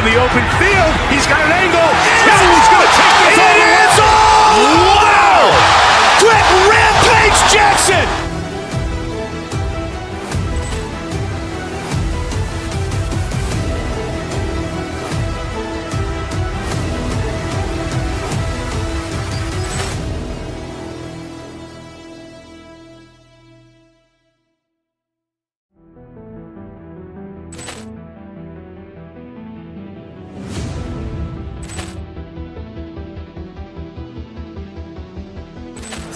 in the open field. He's got an angle. He's going to take this all the way. Wow! Quick Rampage Jackson!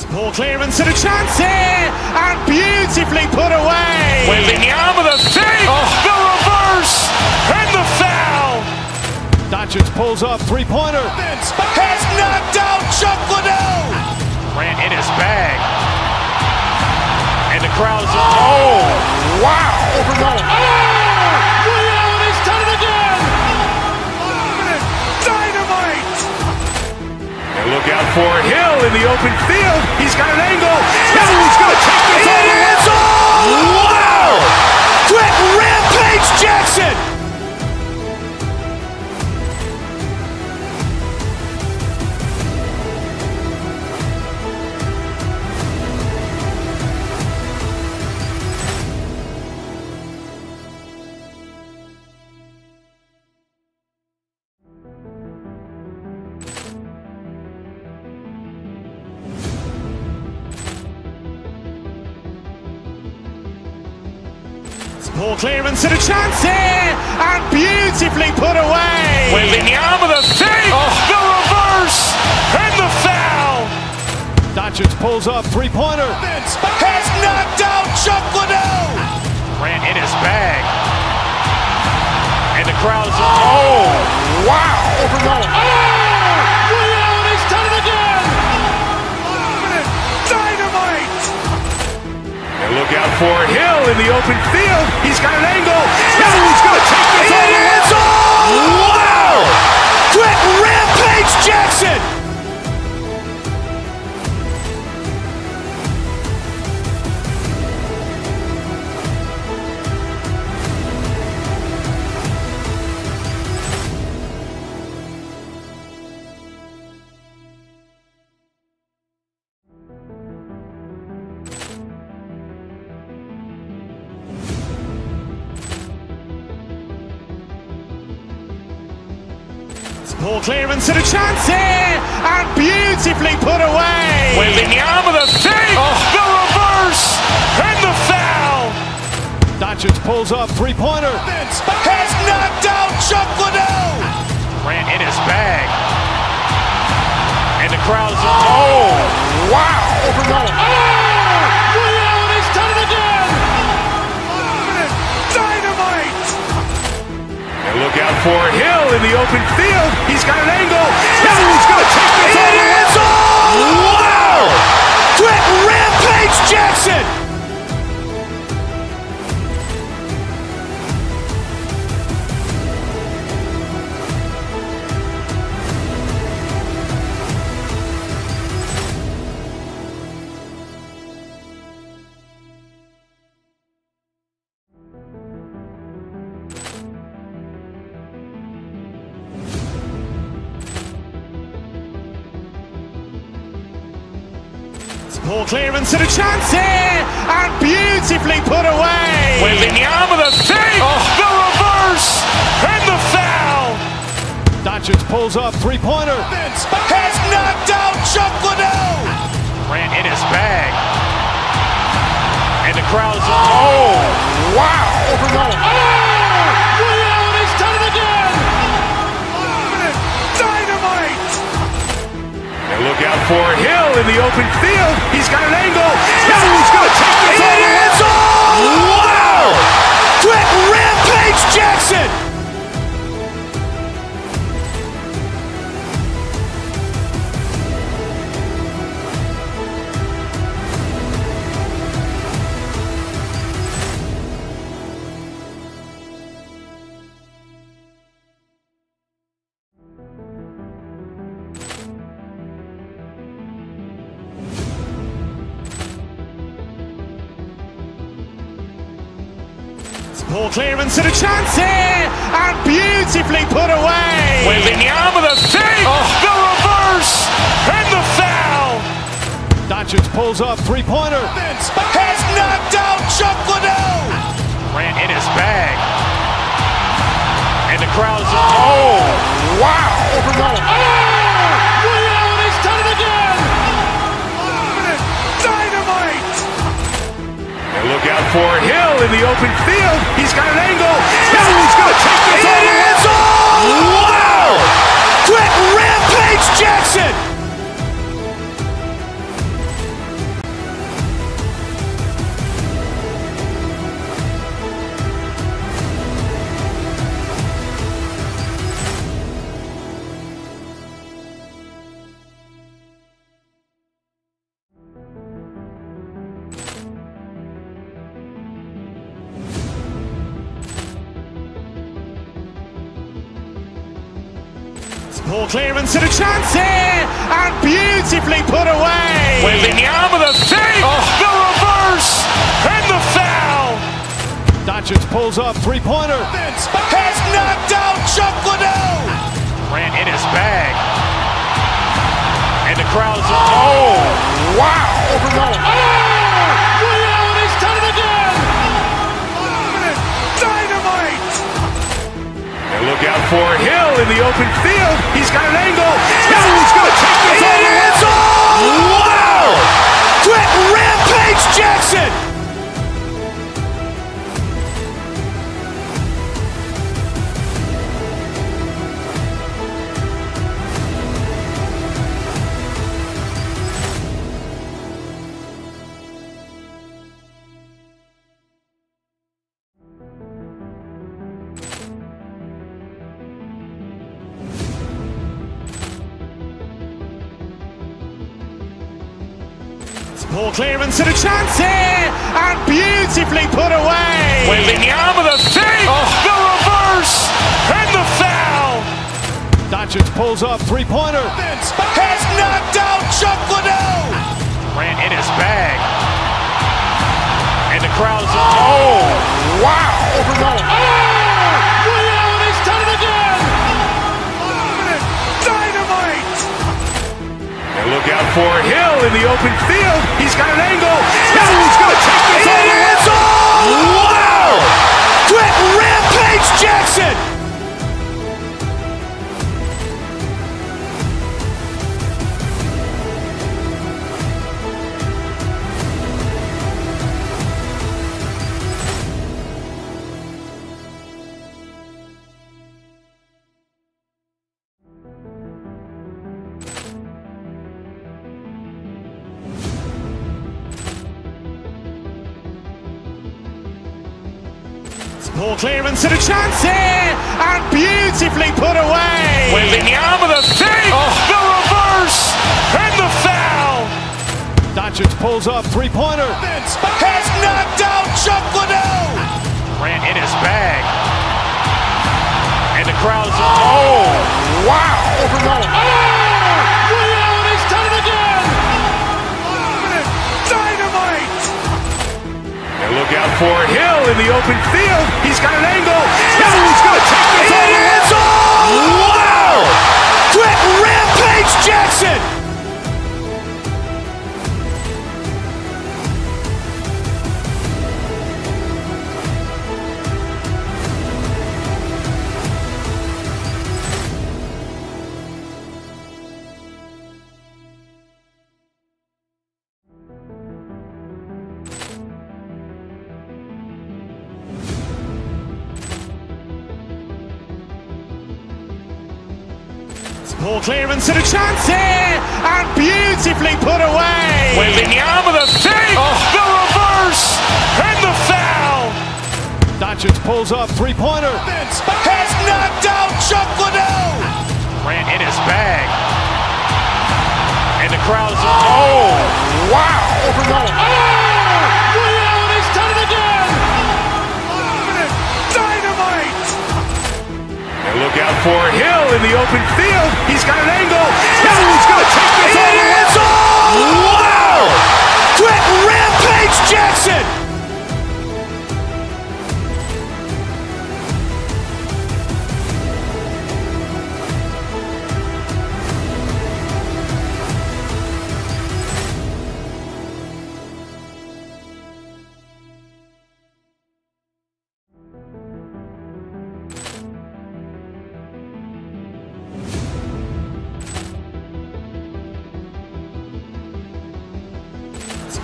Poor clearance and a chance here, and beautifully put away. Waving the arm of the thing, the reverse, and the foul. Doncic pulls up, three-pointer. Has knocked out Chuck Liddell. Grant in his bag. And the crowd is, oh, wow. Ray Allen has done it again. Dynamite. And look out for Hill in the open field. He's got an angle. He's going to take this all the way. Wow! Quick Rampage Jackson! Poor clearance and a chance here, and beautifully put away. Waving the arm of the thing, the reverse, and the foul. Doncic pulls up, three-pointer. Has knocked out Chuck Liddell. Grant in his bag. And the crowd is, oh, wow. Ray Allen has done it again. Dynamite. And look out for Hill in the open field. He's got an angle. He's going to take this all the way. Wow! Quick Rampage Jackson! Poor clearance and a chance here, and beautifully put away. Waving the arm of the thing, the reverse, and the foul. Doncic pulls up, three-pointer. Has knocked out Chuck Liddell. Grant in his bag. And the crowd is, oh, wow. Ray Allen has done it again. Dynamite. And look out for Hill in the open field. He's got an angle. He's going to take this all the way. Wow! Quick Rampage Jackson! Poor clearance and a chance here, and beautifully put away. Waving the arm of the thing, the reverse, and the foul. Doncic pulls up, three-pointer. Has knocked out Chuck Liddell. Grant in his bag. And the crowd is, oh, wow. Ray Allen has done it again. Dynamite. And look out for Hill in the open field. He's got an angle. He's going to take this all the way. Wow! Quick Rampage Jackson! Poor clearance and a chance here, and beautifully put away. Wembanyama with a fake, the reverse, and the foul. Doncic pulls up, three-pointer. Has knocked out Chuck Liddell. Ran in his bag. And the crowd's oh, wow. Ray Allen has done it again. Dynamite. And look out for Hill in the open field. He's got an angle. He's going to take this all the way. Wow! Quick Rampage Jackson. Poor clearance and a chance here, and beautifully put away. Wembanyama with a fake, the reverse, and the foul. Doncic pulls up, three-pointer. Has knocked out Chuck Liddell. Ran in his bag. And the crowd's oh, wow. Ray Allen has done it again. Dynamite. And look out for Hill in the open field. He's got an angle. He's going to take this all the way. Wow! Quick Rampage Jackson. Poor clearance and a chance here, and beautifully put away. Wembanyama with a fake, the reverse, and the foul. Doncic pulls up, three-pointer. Has knocked out Chuck Liddell. Ran in his bag. And the crowd's oh, wow. Ray Allen has done it again. Dynamite. And look out for Hill in the open field. He's got an angle. He's going to take this all the way. Wow! Quick Rampage Jackson. Poor clearance and a chance here, and beautifully put away. Wembanyama with a fake, the reverse, and the foul. Doncic pulls up, three-pointer. Has knocked out Chuck Liddell. Ran in his bag. And the crowd's oh, wow. Ray Allen has done it again. Dynamite. And look out for Hill in the open field. He's got an angle. He's going to take this all the way. Wow! Quick Rampage Jackson. Poor clearance and a chance here, and beautifully put away. Wembanyama with a fake, the reverse, and the foul. Doncic pulls up, three-pointer. Has knocked out Chuck Liddell. Ran in his bag. And the crowd's oh, wow. Ray Allen has done it again. Dynamite. And look out for Hill in the open field. He's got an angle. He's going to take this all the way. Wow! Quick Rampage Jackson.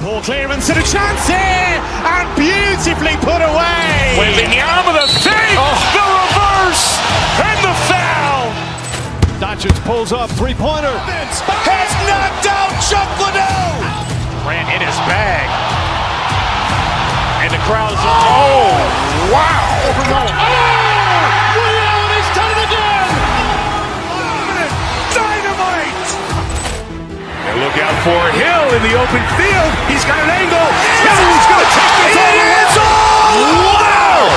Poor clearance and a chance here, and beautifully put away. Waving the arm of the fake, the reverse, and the foul. Doncic pulls up, three-pointer. Has knocked out Chocolate. Grant in his bag. And the crowd's oh, wow. Woody Allen has done it again. Dynamite. And look out for Hill in the open field. He's got an angle. Hill's going to take this all the way. Wow!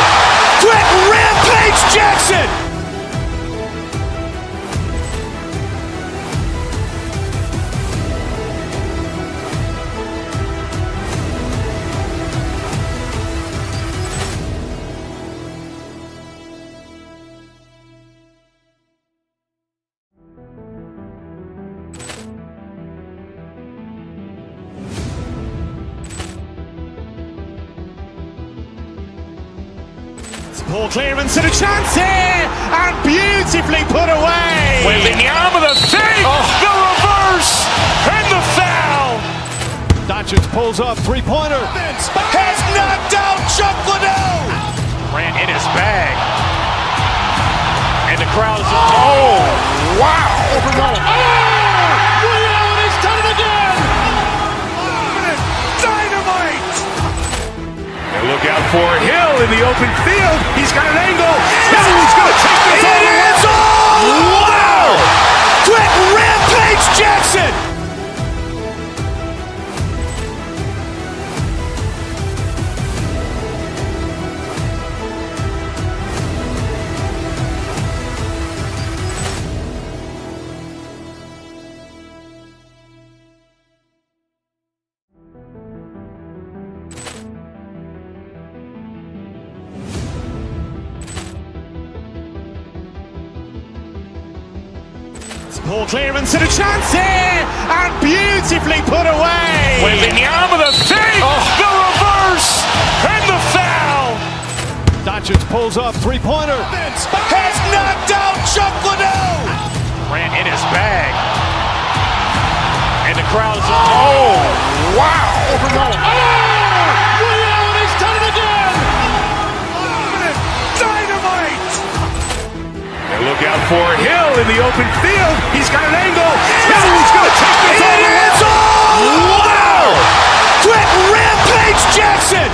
Quick Rampage Jackson. Poor clearance and a chance here, and beautifully put away. Waving the arm of the fake, the reverse, and the foul. Doncic pulls up, three-pointer. Has knocked out Chocolate. Grant in his bag. And the crowd's oh, wow. Woody Allen has done it again. Dynamite. And look out for Hill in the open field. He's got an angle. Hill's going to take this all the way. Wow! Quick Rampage Jackson. Poor clearance and a chance here, and beautifully put away. Waving the arm of the fake, the reverse, and the foul. Doncic pulls up, three-pointer. Has knocked out Chocolate. Grant in his bag. And the crowd's oh, wow. Woody Allen has done it again. Dynamite. And look out for Hill in the open field. He's got an angle. Hill's going to take this all the way. Wow! Quick Rampage Jackson.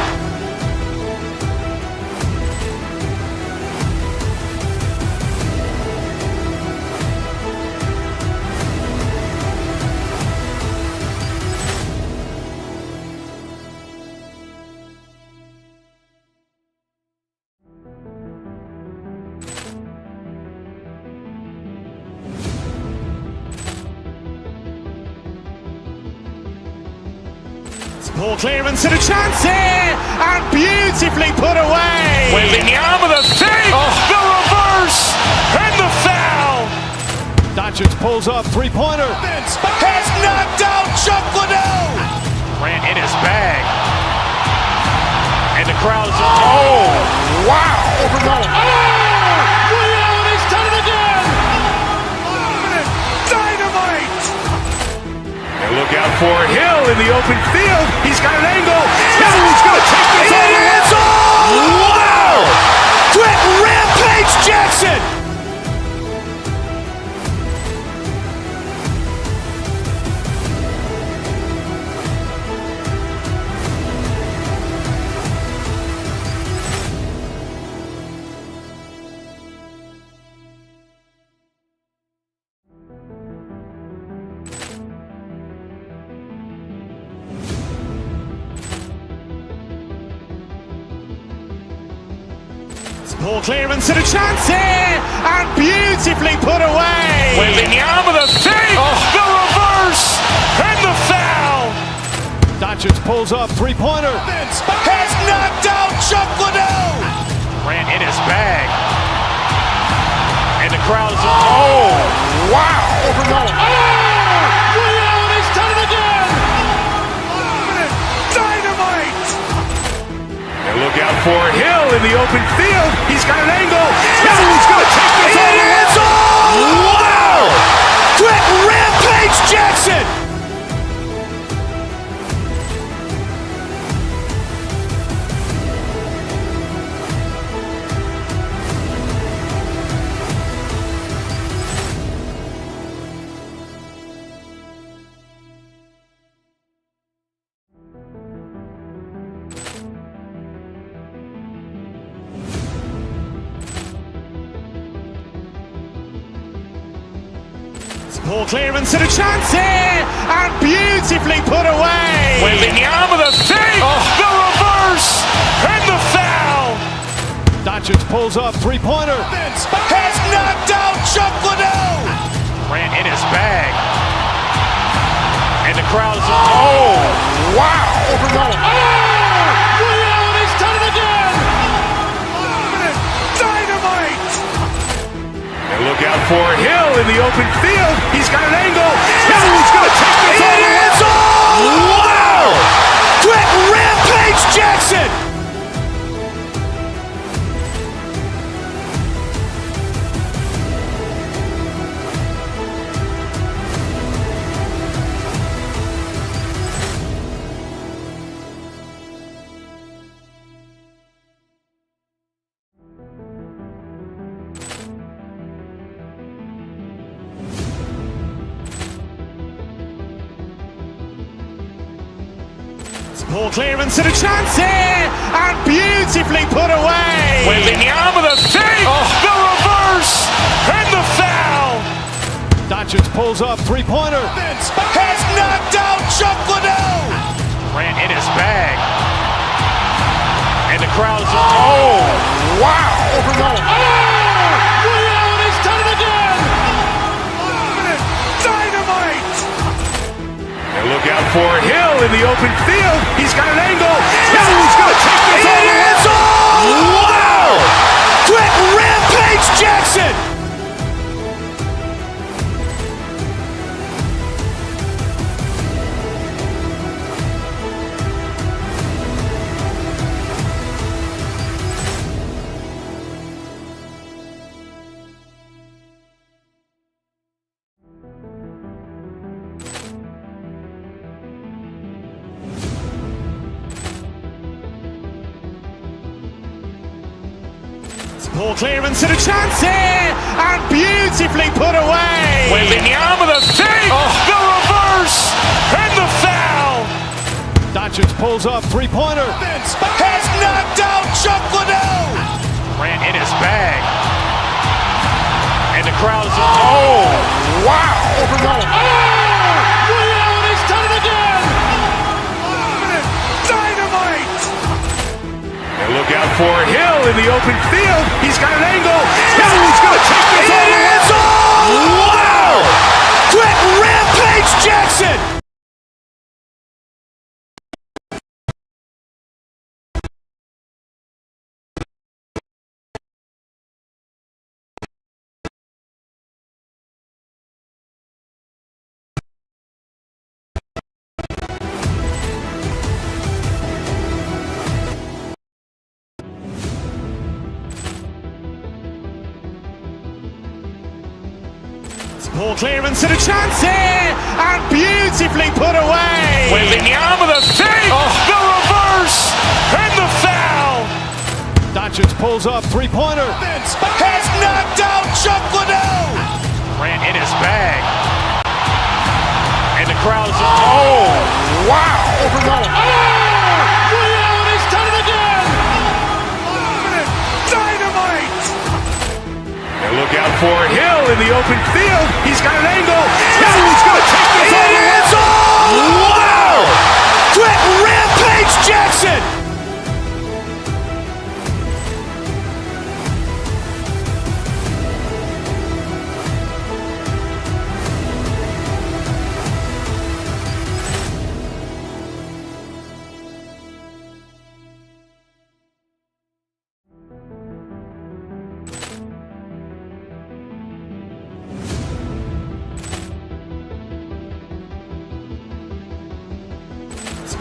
Poor clearance and a chance here, and beautifully put away. Waving the arm of the fake, the reverse, and the foul. Doncic pulls up, three-pointer. Has knocked out Chocolate. Grant in his bag. And the crowd's oh, wow. Woody Allen has done it again. Dynamite. And look out for Hill in the open field. He's got an angle. Hill's going to take this all the way. Wow! Quick Rampage Jackson. Poor clearance and a chance here, and beautifully put away. Waving the arm of the fake, the reverse, and the foul. Doncic pulls up, three-pointer. Has knocked out Chocolate. Grant in his bag. And the crowd's oh, wow. Woody Allen has done it again. Dynamite. And look out for Hill in the open field. He's got an angle. Hill's going to take this all the way. Wow! Quick Rampage Jackson. Poor clearance and a chance here, and beautifully put away. Wembanyama with a fake, the reverse, and the foul. Doncic pulls up, three-pointer. Has knocked out Chuck Liddell. Grant in his bag. And the crowd is, oh, wow. Ray Allen has done it again. Dynamite. And look out for Hill in the open field. He's got an angle. Hill's going to take this all the way. Wow! Quick Rampage Jackson. Poor clearance and a chance here, and beautifully put away. Wembanyama with a fake, the reverse, and the foul. Doncic pulls up, three-pointer. Has knocked out Chuck Liddell. Grant in his bag. And the crowd is, oh, wow. Ray Allen has done it again. Dynamite. And look out for Hill in the open field. He's got an angle. Hill's going to take this all the way. Wow! Quick Rampage Jackson. Poor clearance and a chance here, and beautifully put away. Wembanyama with a fake, the reverse, and the foul. Doncic pulls up, three-pointer. Has knocked out Chuck Liddell. Grant in his bag. And the crowd is, oh, wow. Ray Allen has done it again. Dynamite. And look out for Hill in the open field. He's got an angle. Hill's going to take this all the way. Wow! Quick Rampage Jackson. Poor clearance and a chance here, and beautifully put away. Wembanyama with a fake, the reverse, and the foul. Doncic pulls up, three-pointer. Has knocked out Chuck Liddell. Grant in his bag. And the crowd is, oh, wow. Ray Allen has done it again. Dynamite. And look out for Hill in the open field. He's got an angle. Hill's going to take this all the way. Wow! Quick Rampage Jackson.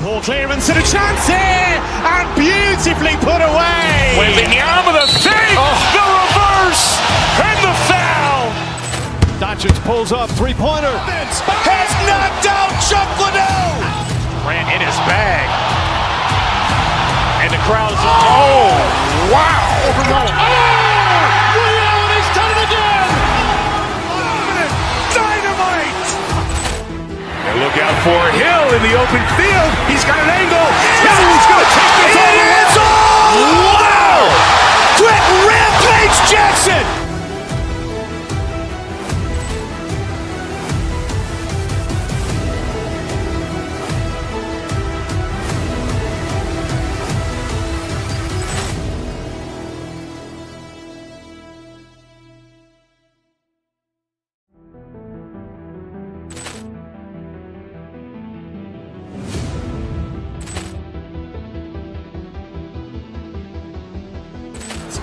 Poor clearance and a chance here, and beautifully put away. Wembanyama with a fake, the reverse, and the foul. Doncic pulls up, three-pointer. Has knocked out Chuck Liddell. Grant in his bag. And the crowd is, oh, wow. Ray Allen has done it again. Dynamite. And look out for Hill in the open field. He's got an angle. Hill's going to take this all the way. Wow! Quick Rampage Jackson.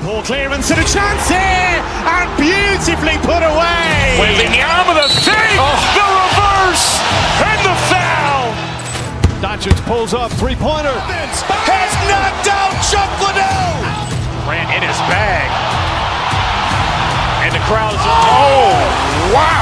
Poor clearance and a chance here, and beautifully put away. Waving the arm of the fake, the reverse, and the foul. Doncic pulls up, three-pointer. Has knocked out Chuck Liddell. Durant in his bag. And the crowd is, oh, wow.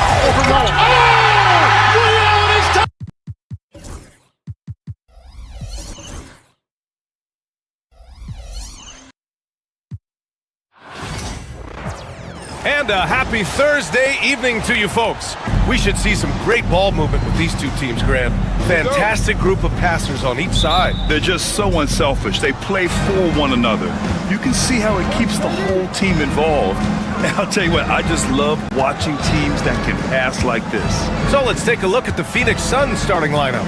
And a happy Thursday evening to you folks. We should see some great ball movement with these two teams, Grant. Fantastic group of passers on each side. They're just so unselfish. They play for one another. You can see how it keeps the whole team involved. And I'll tell you what, I just love watching teams that can pass like this. So let's take a look at the Phoenix Suns starting lineup.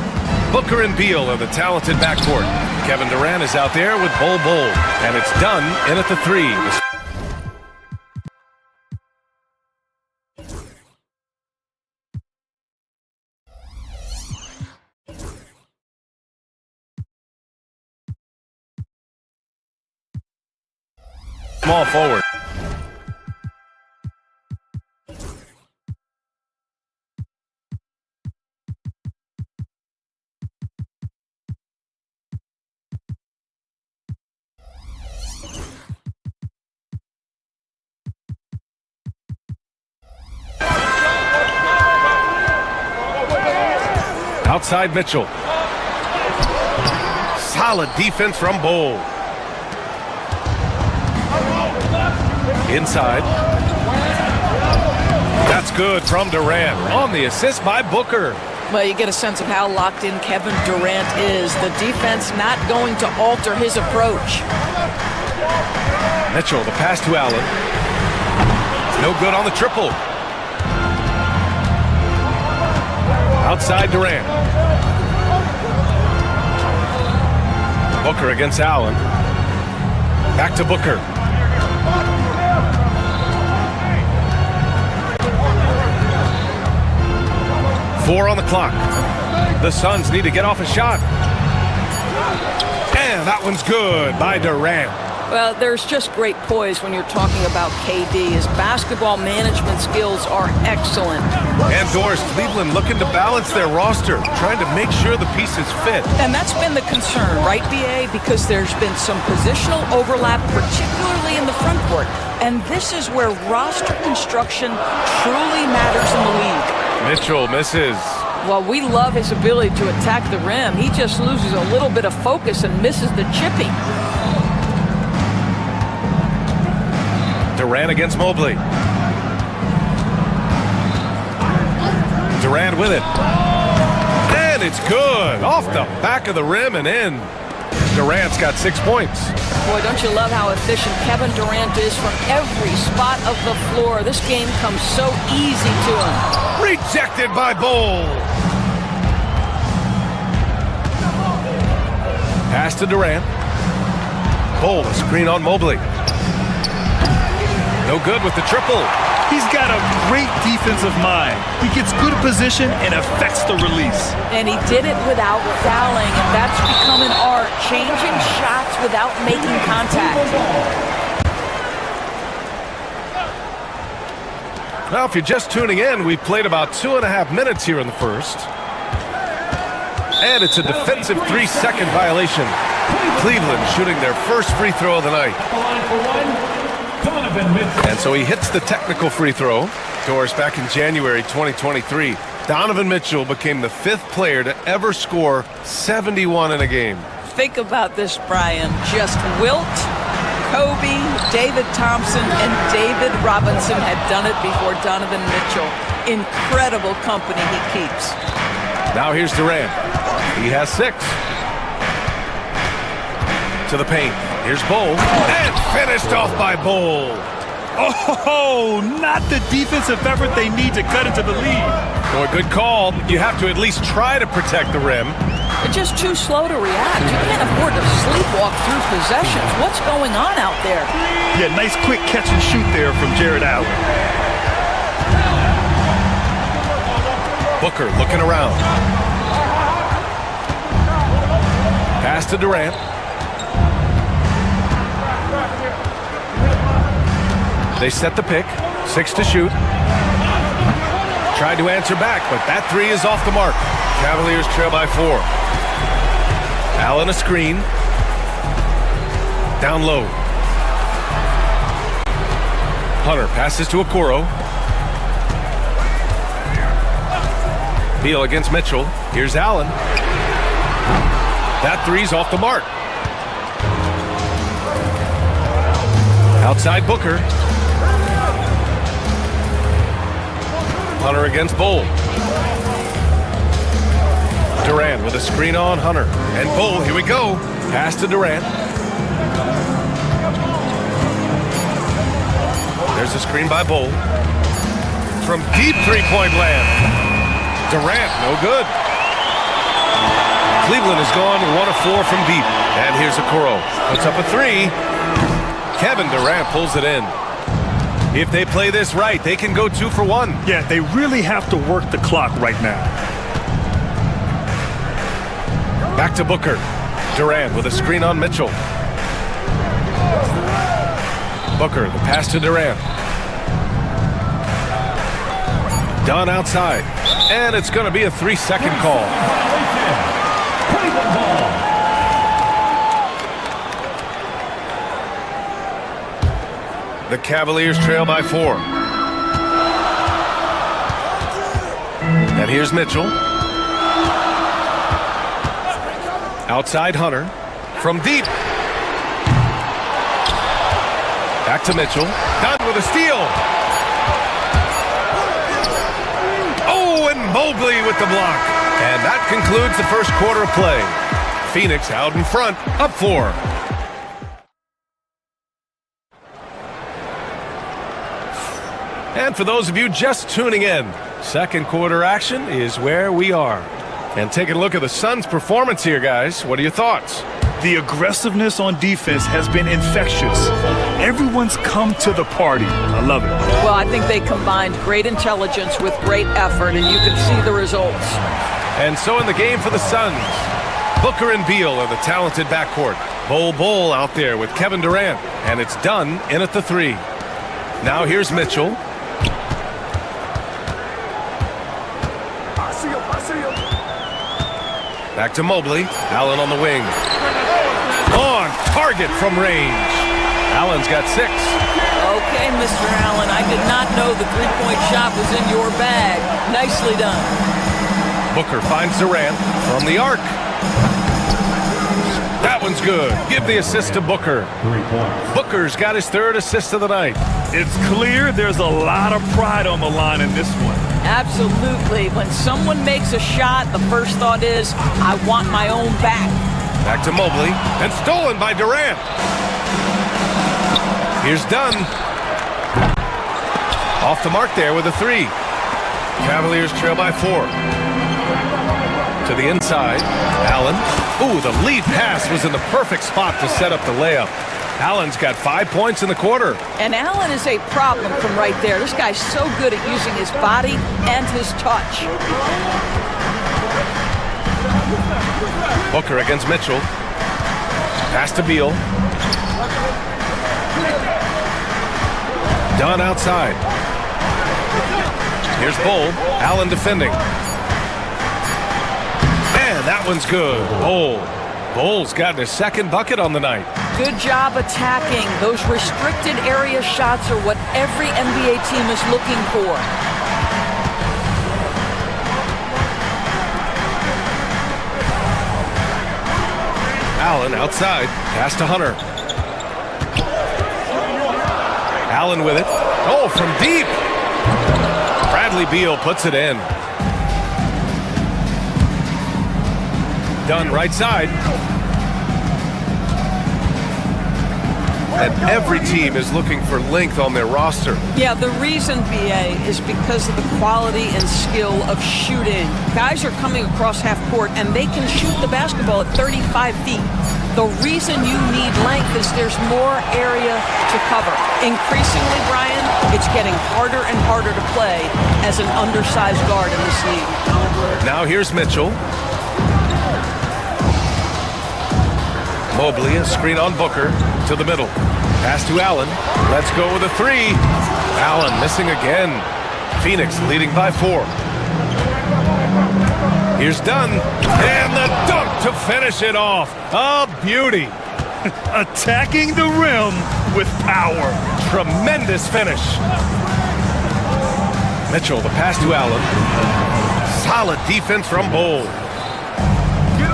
Booker and Beal are the talented backcourt. Kevin Durant is out there with Bol Bol. And it's done in at the three. Small forward. Outside Mitchell. Solid defense from Bol. Inside. That's good from Durant. On the assist by Booker. Well, you get a sense of how locked in Kevin Durant is. The defense not going to alter his approach. Mitchell, the pass to Allen. No good on the triple. Outside Durant. Booker against Allen. Back to Booker. Four on the clock. The Suns need to get off a shot. And that one's good by Durant. Well, there's just great poise when you're talking about KD. His basketball management skills are excellent. And Doris, Cleveland looking to balance their roster, trying to make sure the pieces fit. And that's been the concern, right, BA? Because there's been some positional overlap, particularly in the front court. And this is where roster construction truly matters in the league. Mitchell misses. Well, we love his ability to attack the rim. He just loses a little bit of focus and misses the chipping. Durant against Mobley. Durant with it. And it's good. Off the back of the rim and in. Durant's got 6 points. Boy, don't you love how efficient Kevin Durant is from every spot of the floor. This game comes so easy to him. Rejected by Bol. Pass to Durant. Bol, a screen on Mobley. No good with the triple. He's got a great defensive mind. He gets good position and affects the release. And he did it without fouling, and that's become an art, changing shots without making contact. Now, if you're just tuning in, we've played about 2.5 minutes here in the first. And it's a defensive 3-second violation. Cleveland shooting their first free throw of the night. And so he hits the technical free throw. Doris, back in January 2023, Donovan Mitchell became the 5th player to ever score 71 in a game. Think about this, Brian. Just Wilt, Kobe, David Thompson, and David Robinson had done it before Donovan Mitchell. Incredible company he keeps. Now here's Durant. He has 6. To the paint. Here's Bol. And finished off by Bol. Oh, not the defensive effort they need to cut into the lead. Boy, good call. You have to at least try to protect the rim. They're just too slow to react. You can't afford to sleepwalk through possessions. What's going on out there? Yeah, nice quick catch and shoot there from Jared Allen. Booker looking around. Pass to Durant. They set the pick. 6 to shoot. Tried to answer back, but that three is off the mark. Cavaliers trail by 4. Allen a screen. Down low. Hunter passes to Okoro. Beal against Mitchell. Here's Allen. That three's off the mark. Outside Booker. Hunter against Bull. Durant with a screen on Hunter. And Bull, here we go. Pass to Durant. There's a screen by Bull. From deep three-point land. Durant, no good. Cleveland has gone 1 of 4 from deep. And here's Okoro. Puts up a three. Kevin Durant pulls it in. If they play this right, they can go 2 for 1. Yeah, they really have to work the clock right now. Back to Booker. Durant with a screen on Mitchell. Booker, the pass to Durant. Dunn outside. And it's going to be a 3-second call. The Cavaliers trail by 4. And here's Mitchell. Outside Hunter. From deep. Back to Mitchell. Dunn with a steal. Oh, and Mobley with the block. And that concludes the first quarter of play. Phoenix out in front, up 4. And for those of you just tuning in, second quarter action is where we are. And taking a look at the Suns' performance here, guys. What are your thoughts? The aggressiveness on defense has been infectious. Everyone's come to the party. I love it. Well, I think they combined great intelligence with great effort, and you can see the results. And so in the game for the Suns, Booker and Beal are the talented backcourt. Bull out there with Kevin Durant. And it's Dunn in at the 3. Now here's Mitchell. Back to Mobley. Allen on the wing. On target from range. Allen's got 6. Okay, Mr. Allen, I did not know the three-point shot was in your bag. Nicely done. Booker finds Durant from the arc. That one's good. Give the assist to Booker. Booker's got his 3rd assist of the night. It's clear there's a lot of pride on the line in this one. Absolutely. When someone makes a shot, the first thought is, I want my own back. Back to Mobley. And stolen by Durant. Here's Dunn. Off the mark there with a 3. Cavaliers trail by 4. To the inside. Allen. Ooh, the lead pass was in the perfect spot to set up the layup. Allen's got 5 points in the quarter. And Allen is a problem from right there. This guy's so good at using his body and his touch. Booker against Mitchell. Pass to Beal. Dunn outside. Here's Bull. Allen defending. And that one's good. Bull's gotten his 2nd bucket on the night. Good job attacking. Those restricted area shots are what every NBA team is looking for. Allen outside. Pass to Hunter. Allen with it. Oh, from deep. Bradley Beal puts it in. Dunn right side. And every team is looking for length on their roster. Yeah, the reason, BA, is because of the quality and skill of shooting. Guys are coming across half court, and they can shoot the basketball at 35 feet. The reason you need length is there's more area to cover. Increasingly, Brian, it's getting harder and harder to play as an undersized guard in this league. Now here's Mitchell. Mobley, a screen on Booker to the middle. Pass to Allen. Let's go with a three. Allen missing again. Phoenix leading by 4. Here's Dunn. And the dunk to finish it off. A beauty. Attacking the rim with power. Tremendous finish. Mitchell, the pass to Allen. Solid defense from Bull.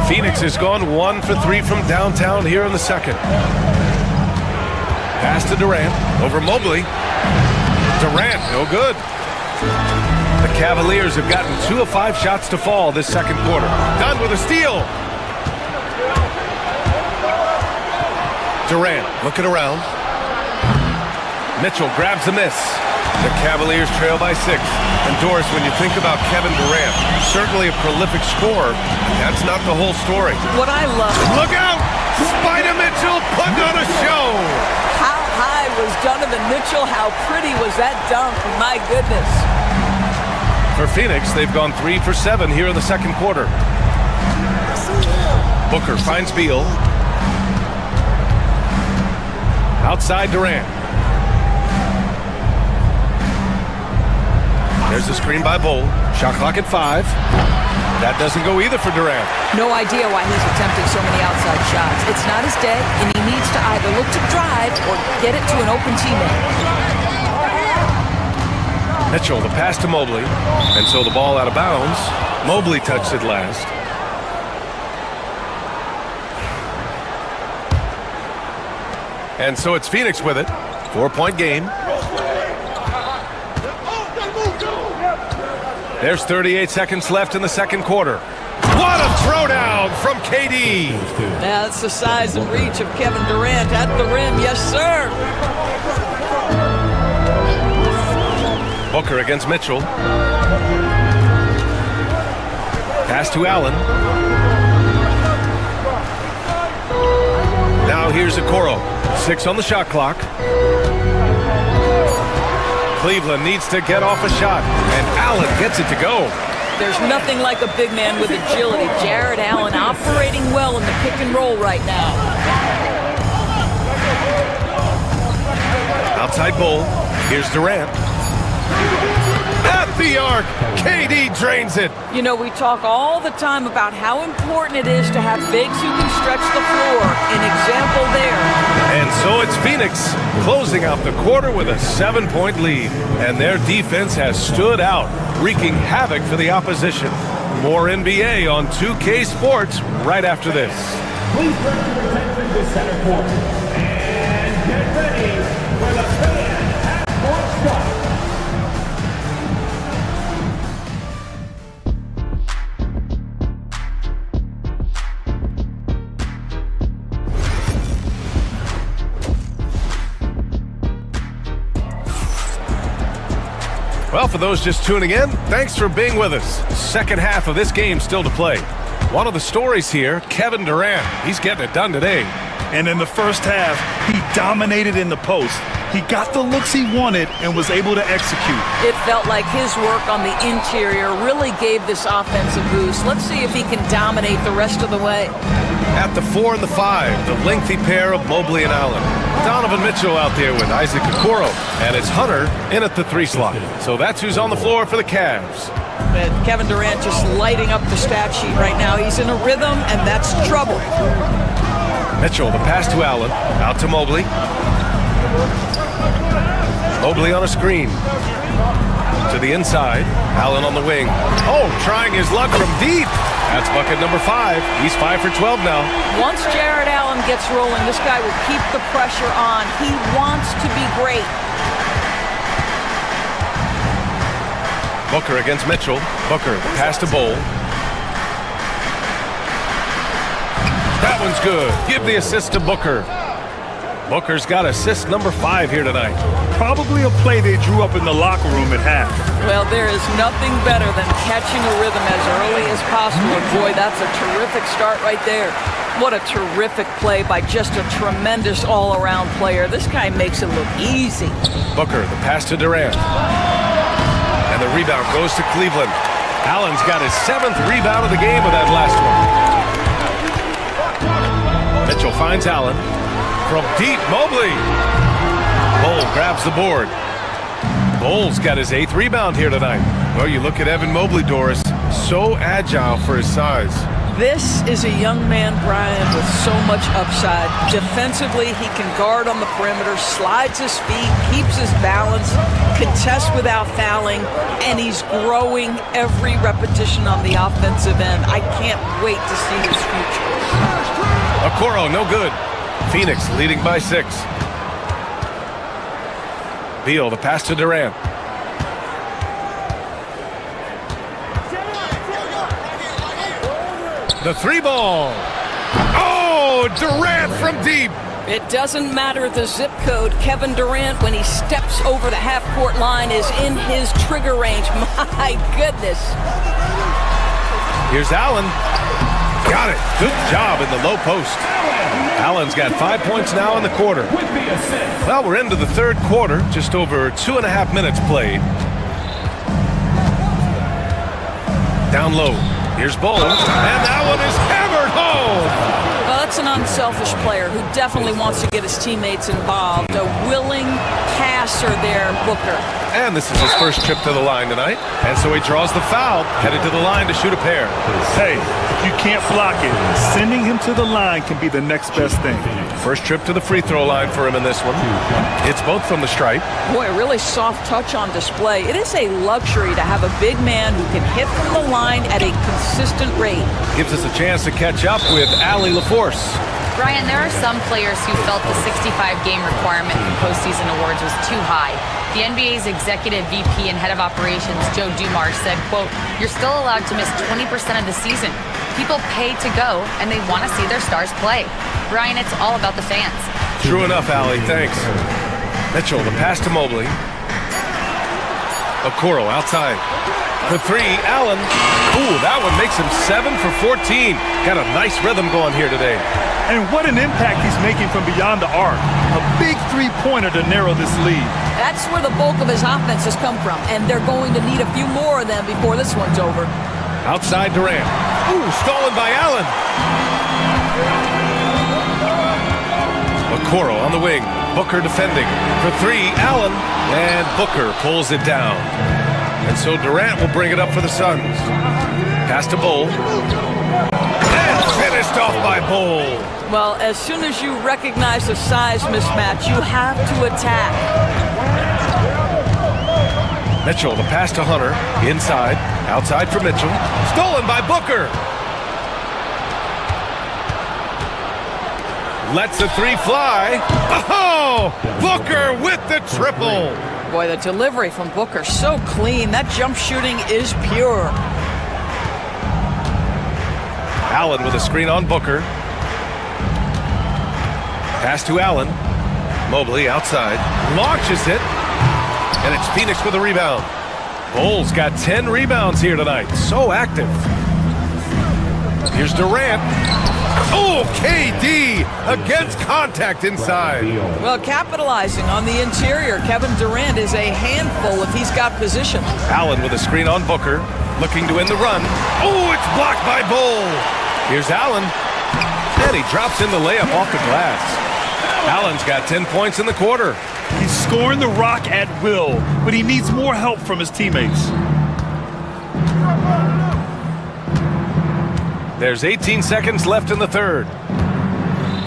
Phoenix has gone 1 for 3 from downtown here in the second. Pass to Durant. Over Mobley. Durant, no good. The Cavaliers have gotten 2 of 5 shots to fall this second quarter. Dunn with a steal. Durant looking around. Mitchell grabs a miss. The Cavaliers trail by 6. And Doris, when you think about Kevin Durant, certainly a prolific scorer, that's not the whole story. What I love. Look out! Spider Mitchell putting on a show. How high was Donovan Mitchell? How pretty was that dunk? My goodness. For Phoenix, they've gone 3 for 7 here in the second quarter. Booker finds Beal. Outside Durant. There's the screen by Bull. Shot clock at 5. That doesn't go either for Durant. No idea why he's attempting so many outside shots. It's not his day, and he needs to either look to drive or get it to an open teammate. Mitchell, the pass to Mobley. And so the ball out of bounds. Mobley touched it last. And so it's Phoenix with it. 4-point game. There's 38 seconds left in the second quarter. What a throwdown from KD. That's the size and reach of Kevin Durant at the rim. Yes, sir. Booker against Mitchell. Pass to Allen. Now here's Okoro. 6 on the shot clock. Cleveland needs to get off a shot, and Allen gets it to go. There's nothing like a big man with agility. Jared Allen operating well in the pick and roll right now. Outside Bull. Here's Durant. At the arc. KD drains it. You know, we talk all the time about how important it is to have bigs who can stretch the floor. An example there. And so it's Phoenix closing out the quarter with a 7-point lead. And their defense has stood out, wreaking havoc for the opposition. More NBA on 2K Sports right after this. Please bring your attention to center court. And get ready for the fan half-court strike. Well, for those just tuning in, thanks for being with us. Second half of this game still to play. One of the stories here, Kevin Durant. He's getting it done today. And in the first half, he dominated in the post. He got the looks he wanted and was able to execute. It felt like his work on the interior really gave this offense a boost. Let's see if he can dominate the rest of the way. At the 4 and the 5, the lengthy pair of Mobley and Allen. Donovan Mitchell out there with Isaac Okoro. And it's Hunter in at the 3 slot. So that's who's on the floor for the Cavs. But Kevin Durant just lighting up the stat sheet right now. He's in a rhythm, and that's trouble. Mitchell, the pass to Allen. Out to Mobley. Mobley on a screen. To the inside. Allen on the wing. Oh, trying his luck from deep. That's bucket number 5. He's 5 for 12 now. Once Jared Allen gets rolling, this guy will keep the pressure on. He wants to be great. Booker against Mitchell. Booker, pass to Bull. That one's good. Give the assist to Booker. Booker's got assist number 5 here tonight. Probably a play they drew up in the locker room at half. Well, there is nothing better than catching a rhythm as early as possible. And boy, that's a terrific start right there. What a terrific play by just a tremendous all-around player. This guy makes it look easy. Booker, the pass to Durant. And the rebound goes to Cleveland. Allen's got his 7th rebound of the game with that last one. Mitchell finds Allen. From deep, Mobley. grabs the board. Bowles got his 8th rebound here tonight. Well, you look at Evan Mobley, Doris, so agile for his size. This is a young man, Brian, with so much upside. Defensively, he can guard on the perimeter, slides his feet, keeps his balance, contests without fouling, and he's growing every repetition on the offensive end. I can't wait to see his future. Okoro, no good. Phoenix leading by 6. Beal, the pass to Durant. The 3-ball. Oh, Durant from deep. It doesn't matter the zip code. Kevin Durant, when he steps over the half-court line, is in his trigger range. My goodness. Here's Allen. Got it. Good job in the low post. Allen's got 5 points now in the quarter. Well, we're into the 3rd quarter. Just over 2.5 minutes played. Down low. Here's Bowles, and that one is hammered home. Well, that's an unselfish player who definitely wants to get his teammates involved. A willing passer there, Booker. And this is his first trip to the line tonight. And so he draws the foul, headed to the line to shoot a pair. Hey, if you can't block it, sending him to the line can be the next best thing. First trip to the free throw line for him in this one. It's both from the stripe. Boy, really soft touch on display. It is a luxury to have a big man who can hit from the line at a consistent rate. Gives us a chance to catch up with Allie LaForce. Brian, there are some players who felt the 65-game requirement for postseason awards was too high. The NBA's executive VP and head of operations, Joe Dumars, said, quote, "You're still allowed to miss 20% of the season. People pay to go, and they want to see their stars play." Brian, it's all about the fans. True enough, Allie. Thanks. Mitchell, the pass to Mobley. Okoro outside. For 3, Allen. Ooh, that one makes him 7 for 14. Got a nice rhythm going here today. And what an impact he's making from beyond the arc. A big 3-pointer to narrow this lead. That's where the bulk of his offense has come from, and they're going to need a few more of them before this one's over. Outside Durant. Ooh, stolen by Allen. Okoro on the wing. Booker defending. For 3, Allen. And Booker pulls it down. And so Durant will bring it up for the Suns. Pass to Bowles. And finished off by Bowles. Well, as soon as you recognize the size mismatch, you have to attack. Mitchell, the pass to Hunter. Inside. Outside for Mitchell. Stolen by Booker. Lets the 3 fly. Oh! Booker with the triple. Boy, the delivery from Booker, so clean. That jump shooting is pure. Allen with a screen on Booker. Pass to Allen. Mobley outside. Launches it. And it's Phoenix with a rebound. Bowles got 10 rebounds here tonight. So active. Here's Durant. Oh, KD against contact inside. Well, capitalizing on the interior, Kevin Durant is a handful if he's got position. Allen with a screen on Booker. Looking to end the run. Oh, it's blocked by Bowles. Here's Allen. And he drops in the layup off the glass. Allen's got 10 points in the quarter. He's scoring the rock at will, but he needs more help from his teammates. There's 18 seconds left in the 3rd.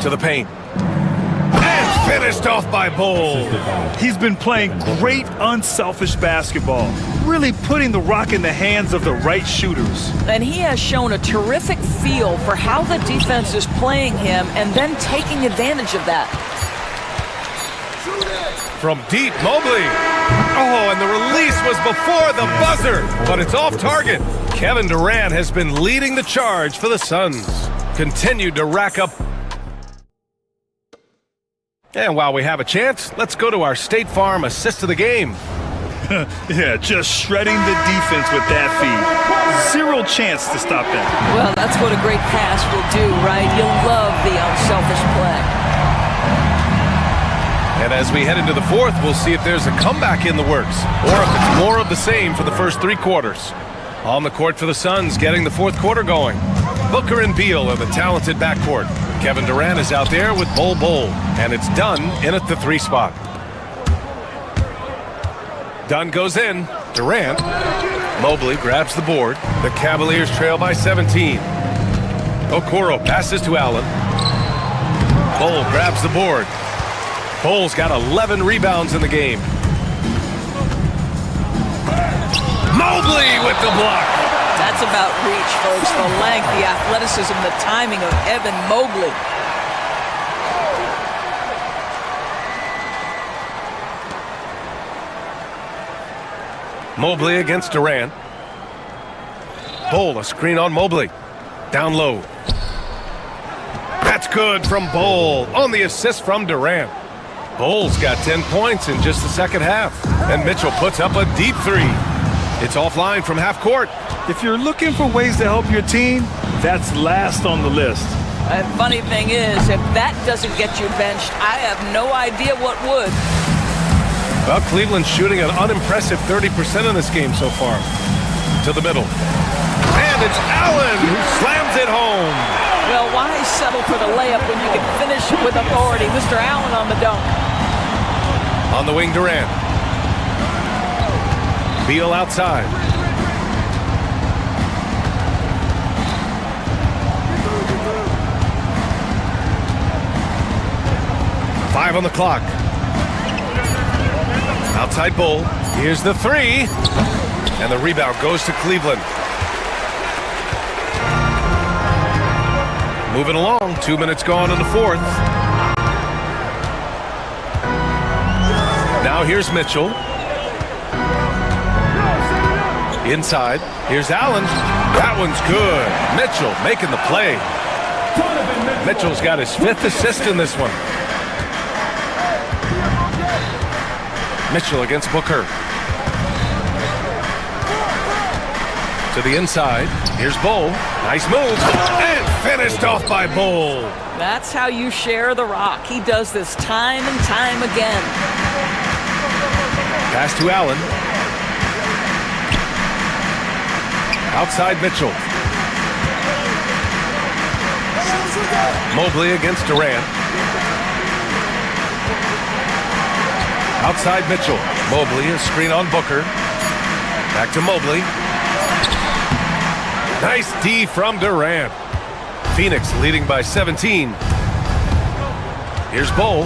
To the paint. And finished off by Bowles. He's been playing great unselfish basketball, really putting the rock in the hands of the right shooters. And he has shown a terrific feel for how the defense is playing him and then taking advantage of that. From deep, Mobley. Oh, and the release was before the buzzer, but it's off target. Kevin Durant has been leading the charge for the Suns. Continued to rack up. And while we have a chance, let's go to our State Farm assist of the game. Yeah, just shredding the defense with that feed. Zero chance to stop that. Well, that's what a great pass will do, right? You'll love the unselfish play. And as we head into the 4th, we'll see if there's a comeback in the works, or if it's more of the same for the first 3 quarters. On the court for the Suns, getting the 4th quarter going. Booker and Beal are the talented backcourt. Kevin Durant is out there with Bol, and it's done in at the 3 spot. Dunn goes in. Durant. Mobley grabs the board. The Cavaliers trail by 17. Okoro passes to Allen. Bol grabs the board. Bol's got 11 rebounds in the game. Mobley with the block. That's about reach, folks. The length, the athleticism, the timing of Evan Mobley. Mobley against Durant. Bol, a screen on Mobley. Down low. That's good from Bol on the assist from Durant. Bol's got 10 points in just the second half. And Mitchell puts up a deep three. It's offline from half court. If you're looking for ways to help your team, that's last on the list. The funny thing is, if that doesn't get you benched, I have no idea what would. Well, Cleveland's shooting an unimpressive 30% in this game so far. To the middle. And it's Allen who slams it home. Well, why settle for the layup when you can finish with authority? Mr. Allen on the dunk. On the wing, Durant. Beal outside. Five on the clock. Outside Bol. Here's the three. And the rebound goes to Cleveland. Moving along. 2 minutes gone in the fourth. Now here's Mitchell. Inside. Here's Allen. That one's good. Mitchell making the play. Mitchell's got his 5th assist in this one. Mitchell against Booker. To the inside. Here's Bol. Nice move. And finished off by Bol. That's how you share the rock. He does this time and time again. Pass to Allen. Outside Mitchell. Mobley against Durant. Outside Mitchell. Mobley, a screen on Booker. Back to Mobley. Nice D from Durant. Phoenix leading by 17. Here's Bol.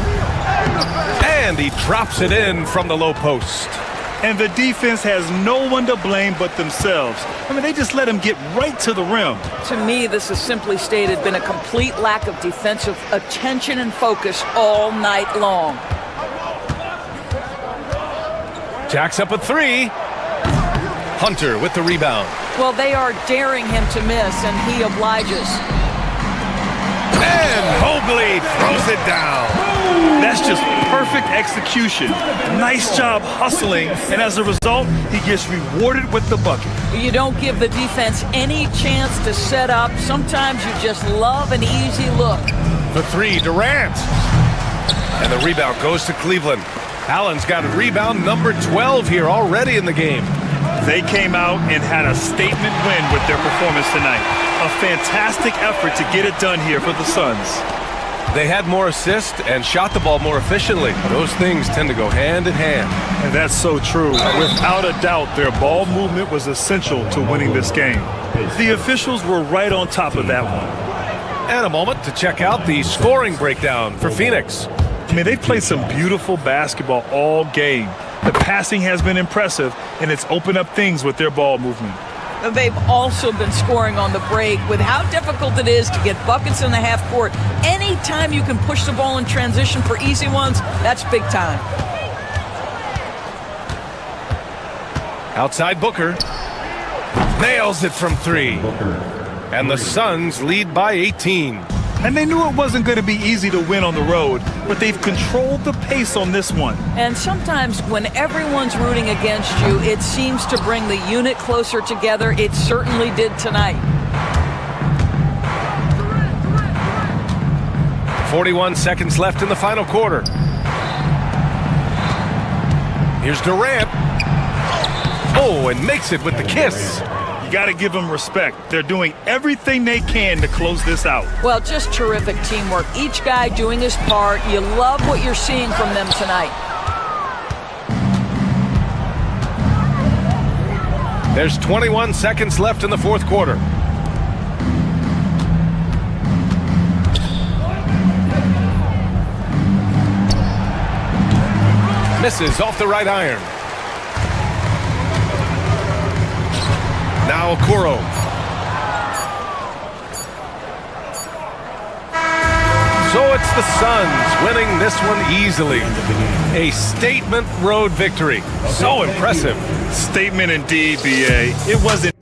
And he drops it in from the low post. And the defense has no one to blame but themselves. I mean, they just let him get right to the rim. To me, this has simply stated been a complete lack of defensive attention and focus all night long. Jacks up a three. Hunter with the rebound. Well, they are daring him to miss, and he obliges. And Mobley throws it down. That's just perfect execution. Nice job hustling, and as a result, he gets rewarded with the bucket. You don't give the defense any chance to set up. Sometimes you just love an easy look. The three, Durant. And the rebound goes to Cleveland. Allen's got a rebound number 12 here already in the game. They came out and had a statement win with their performance tonight. A fantastic effort to get it done here for the Suns. They had more assists and shot the ball more efficiently. Those things tend to go hand in hand. And that's so true. Without a doubt, their ball movement was essential to winning this game. The officials were right on top of that one. And a moment to check out the scoring breakdown for Phoenix. I mean, they've played some beautiful basketball all game. The passing has been impressive, and it's opened up things with their ball movement. They've also been scoring on the break. With how difficult it is to get buckets in the half court, anytime you can push the ball in transition for easy ones, that's big time. Outside Booker. Nails it from three. And the Suns lead by 18. And they knew it wasn't going to be easy to win on the road, but they've controlled the pace on this one. And sometimes when everyone's rooting against you, it seems to bring the unit closer together. It certainly did tonight. 41 seconds left in the final quarter. Here's Durant. Oh, and makes it with the kiss. Got to give them respect. They're doing everything they can to close this out. Well, just terrific teamwork. Each guy doing his part. You love what you're seeing from them tonight. There's 21 seconds left in the fourth quarter. Misses off the right iron. Now Okoro. So it's the Suns winning this one easily. A statement road victory. So impressive. Statement indeed, BA. It wasn't.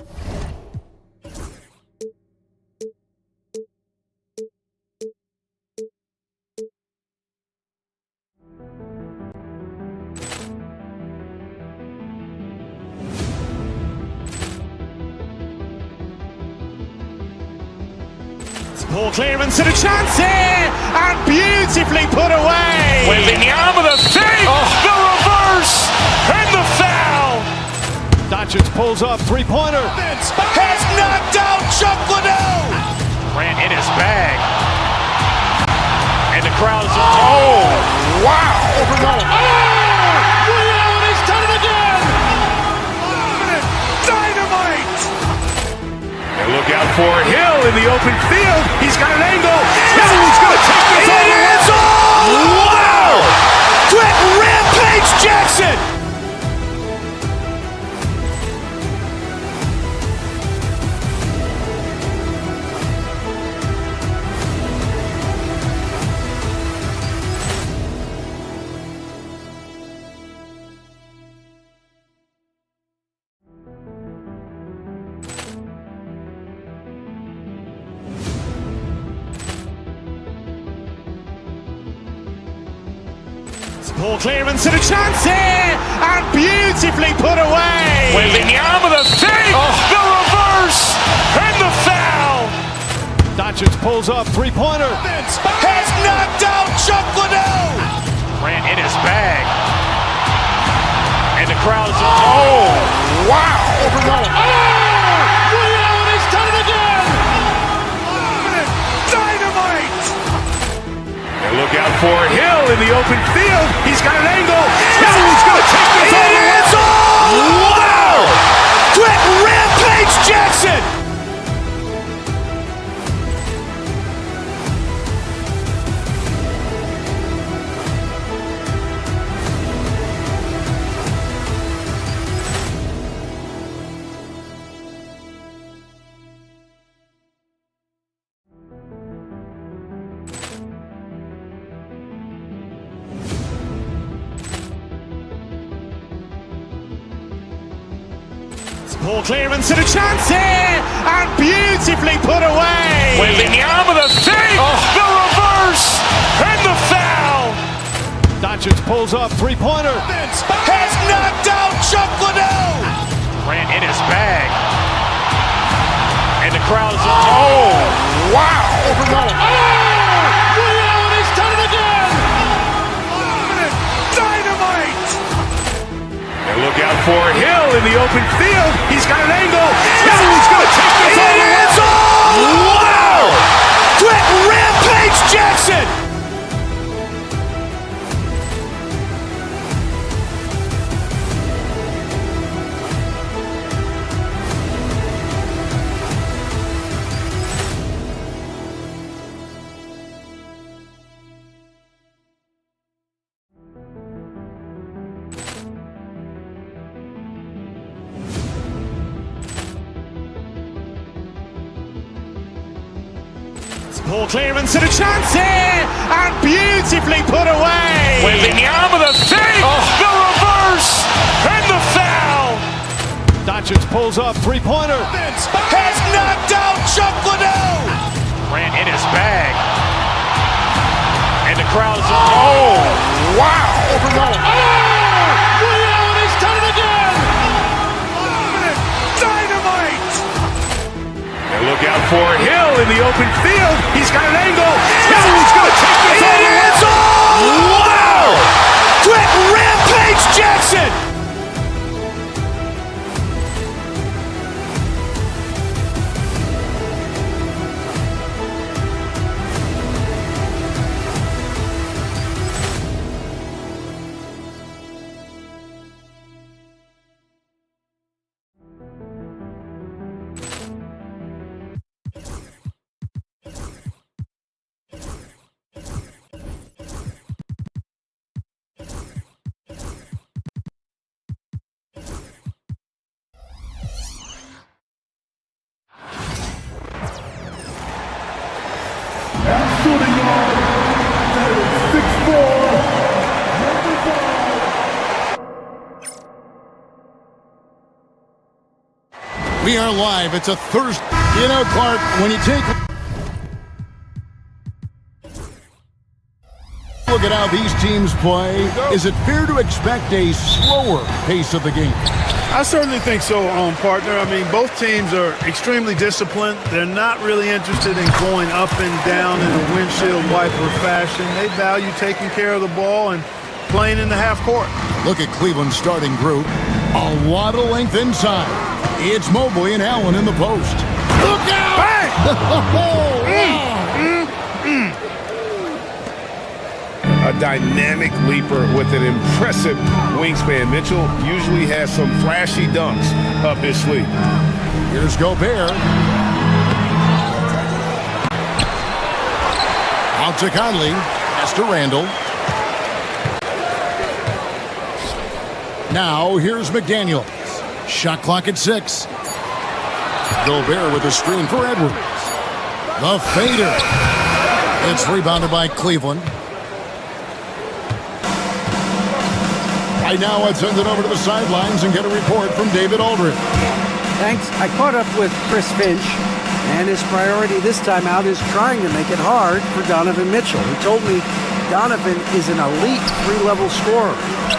Poor clearance and a chance here, and beautifully put away. Wembanyama the fake, the reverse, and the foul. Doncic pulls up, three-pointer. Has knocked out Chuck Liddell. Grant in his bag. And the crowd is... Oh, wow. Overruled. Allen has done it again. Dynamite. And look out for Hill in the open field. He's got an angle. Hill's going to take this all the way. Wow! Quick Rampage Jackson. Poor clearance and a chance here, and beautifully put away. Wembanyama the fake, the reverse, and the foul. Doncic pulls up, three-pointer. Has knocked out Chuck Liddell. Grant in his bag. And the crowd is... Oh, wow. Overruled. Allen has done it again. Dynamite. And look out for Hill in the open field. He's got an angle. Hill's going to take this all the way. Wow! Quick Rampage Jackson. Poor clearance and a chance here, and beautifully put away. Wembanyama the fake, the reverse, and the foul. Doncic pulls up, three-pointer. Has knocked out Chuck Liddell. Grant in his bag. And the crowd is... Oh, wow. Overruled. Allen has done it again. Dynamite. And look out for Hill in the open field. He's got an angle. Hill's going to take this all the way. Wow! Quick Rampage Jackson. Poor clearance and a chance here, and beautifully put away. Wembanyama the fake, the reverse, and the foul. Doncic pulls up, three-pointer. Has knocked out Chuck Liddell. Grant in his bag. And the crowd is... Oh, wow. Overruled. Allen has done it again. Dynamite. And look out for Hill in the open field. He's got an angle. Hill's going to take this all the way. Wow! Quick Rampage Jackson. We are live. It's a Thursday. You know, Clark, when you take a look at how these teams play, is it fair to expect a slower pace of the game? I certainly think so, partner. I mean, both teams are extremely disciplined. They're not really interested in going up and down in a windshield wiper fashion. They value taking care of the ball and playing in the half court. Look at Cleveland's starting group. A lot of length inside. It's Mobley and Allen in the post. Look out! A dynamic leaper with an impressive wingspan. Mitchell usually has some flashy dunks up his sleeve. Here's Gobert. Out to Conley. Pass to Randall. Now here's McDaniels. Shot clock at 6. Gobert with a screen for Edwards. The fader. It's rebounded by Cleveland. Right now, let's send it over to the sidelines and get a report from David Aldridge. Thanks. I caught up with Chris Finch, and his priority this time out is trying to make it hard for Donovan Mitchell. He told me Donovan is an elite 3-level scorer.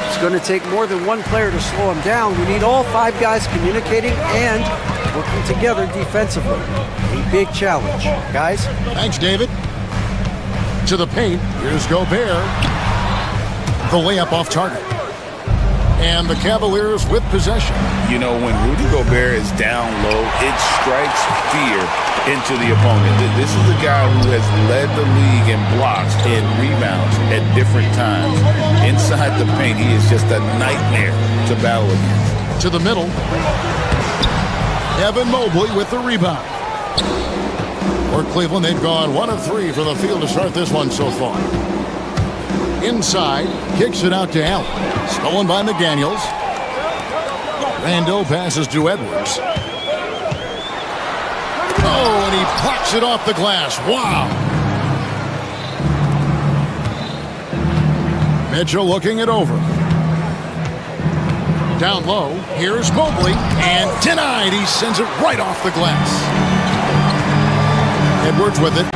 It's going to take more than one player to slow him down. We need all 5 guys communicating and working together defensively. A big challenge. Guys? Thanks, David. To the paint. Here's Gobert. The layup off target. And the Cavaliers with possession. You know, when Rudy Gobert is down low, it strikes fear into the opponent. This is a guy who has led the league in blocks and rebounds at different times. Inside the paint, he is just a nightmare to battle against. To the middle. Evan Mobley with the rebound. For Cleveland, they've gone 1 of 3 from the field to start this one so far. Inside, kicks it out to Allen. Stolen by McDaniels. Randall passes to Edwards. Oh, and he pops it off the glass. Wow. Mitchell looking it over. Down low, here's Mobley, and denied. He sends it right off the glass. Edwards with it.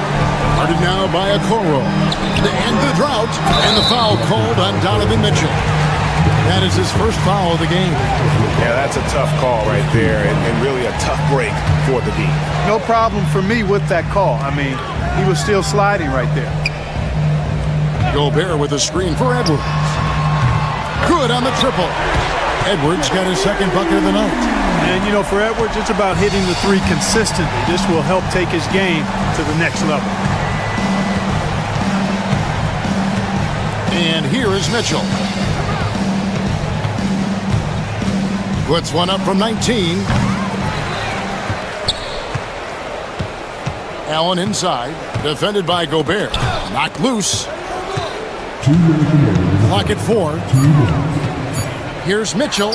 Guarded now by Okoro. To end the drought, and the foul called on Donovan Mitchell. That is his first foul of the game. Yeah, that's a tough call right there, and really a tough break for the D. No problem for me with that call. I mean, he was still sliding right there. Gobert with a screen for Edwards. Good on the triple. Edwards got his second bucket of the night. And, you know, for Edwards, it's about hitting the 3 consistently. This will help take his game to the next level. And here is Mitchell. Puts one up from 19. Allen inside. Defended by Gobert. Knocked loose. Clock at 4. Here's Mitchell.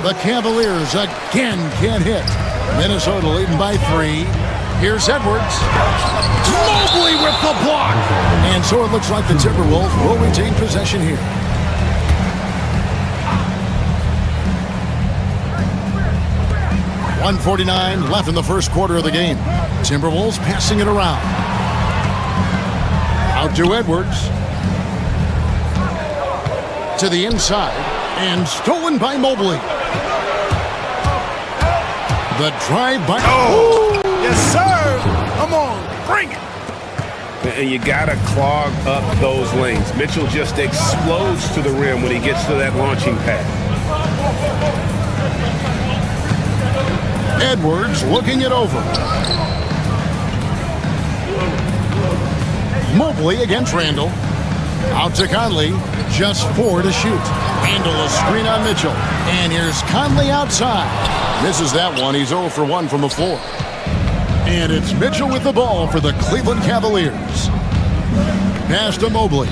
The Cavaliers again can't hit. Minnesota leading by 3. Here's Edwards. Mobley with the block. And so it looks like the Timberwolves will retain possession here. .149 left in the first quarter of the game. Timberwolves passing it around. Out to Edwards. To the inside. And stolen by Mobley. The drive by... Oh! Yes, sir! Come on, bring it! And you got to clog up those lanes. Mitchell just explodes to the rim when he gets to that launching pad. Edwards looking it over. Mobley against Randall. Out to Conley. Just 4 to shoot. Randall a screen on Mitchell. And here's Conley outside. Misses that one. He's 0 for 1 from the floor. And it's Mitchell with the ball for the Cleveland Cavaliers. Pass to Mobley.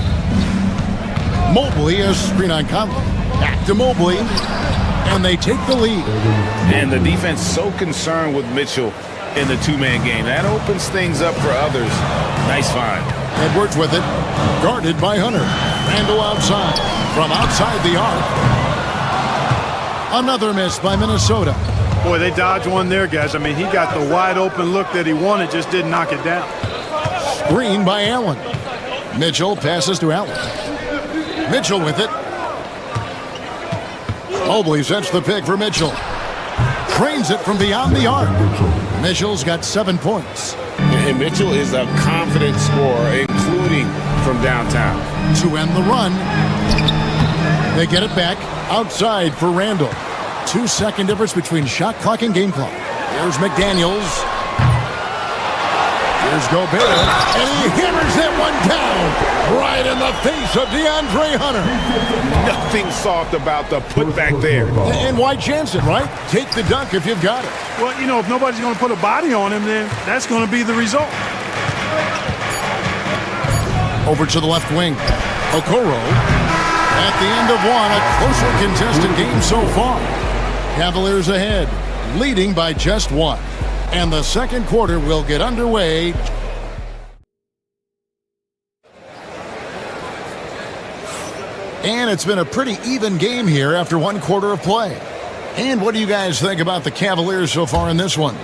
Mobley a screen on Conley. Back to Mobley. And they take the lead. And the defense so concerned with Mitchell in the 2-man game. That opens things up for others. Nice find. Edwards with it. Guarded by Hunter. Randall outside. From outside the arc. Another miss by Minnesota. Boy, they dodged one there, guys. I mean, he got the wide open look that he wanted, just didn't knock it down. Screen by Allen. Mitchell passes to Allen. Mitchell with it. Mobley sets the pick for Mitchell. Trains it from beyond the arc. Mitchell's got 7 points. And Mitchell is a confident scorer, including from downtown. To end the run, they get it back outside for Randall. 2-second difference between shot clock and game clock. Here's McDaniels. Here's Gobert, and he hammers that one down right in the face of DeAndre Hunter. Nothing soft about the putback there. And why chance it, right? Take the dunk if you've got it. Well, you know, if nobody's going to put a body on him, then that's going to be the result. Over to the left wing. Okoro. At the end of one, a closer contested game so far. Cavaliers ahead, leading by just 1. And the second quarter will get underway. And it's been a pretty even game here after 1 quarter of play. And what do you guys think about the Cavaliers so far in this one?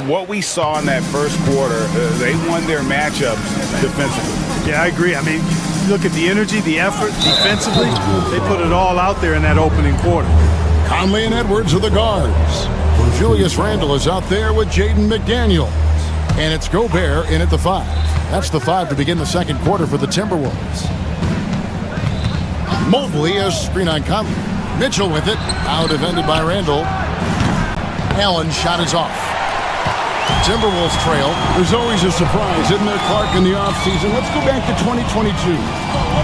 What we saw in that first quarter, they won their matchups defensively. Yeah, I agree. I mean, look at the energy, the effort defensively. They put it all out there in that opening quarter. Conley and Edwards are the guards. Julius Randle is out there with Jaden McDaniels. And it's Gobert in at the 5. That's the 5 to begin the second quarter for the Timberwolves. Mobley a screen on Conley. Mitchell with it. Out defended by Randle. Allen's shot is off. Timberwolves trail. There's always a surprise, isn't there, Clark, in the offseason? Let's go back to 2022.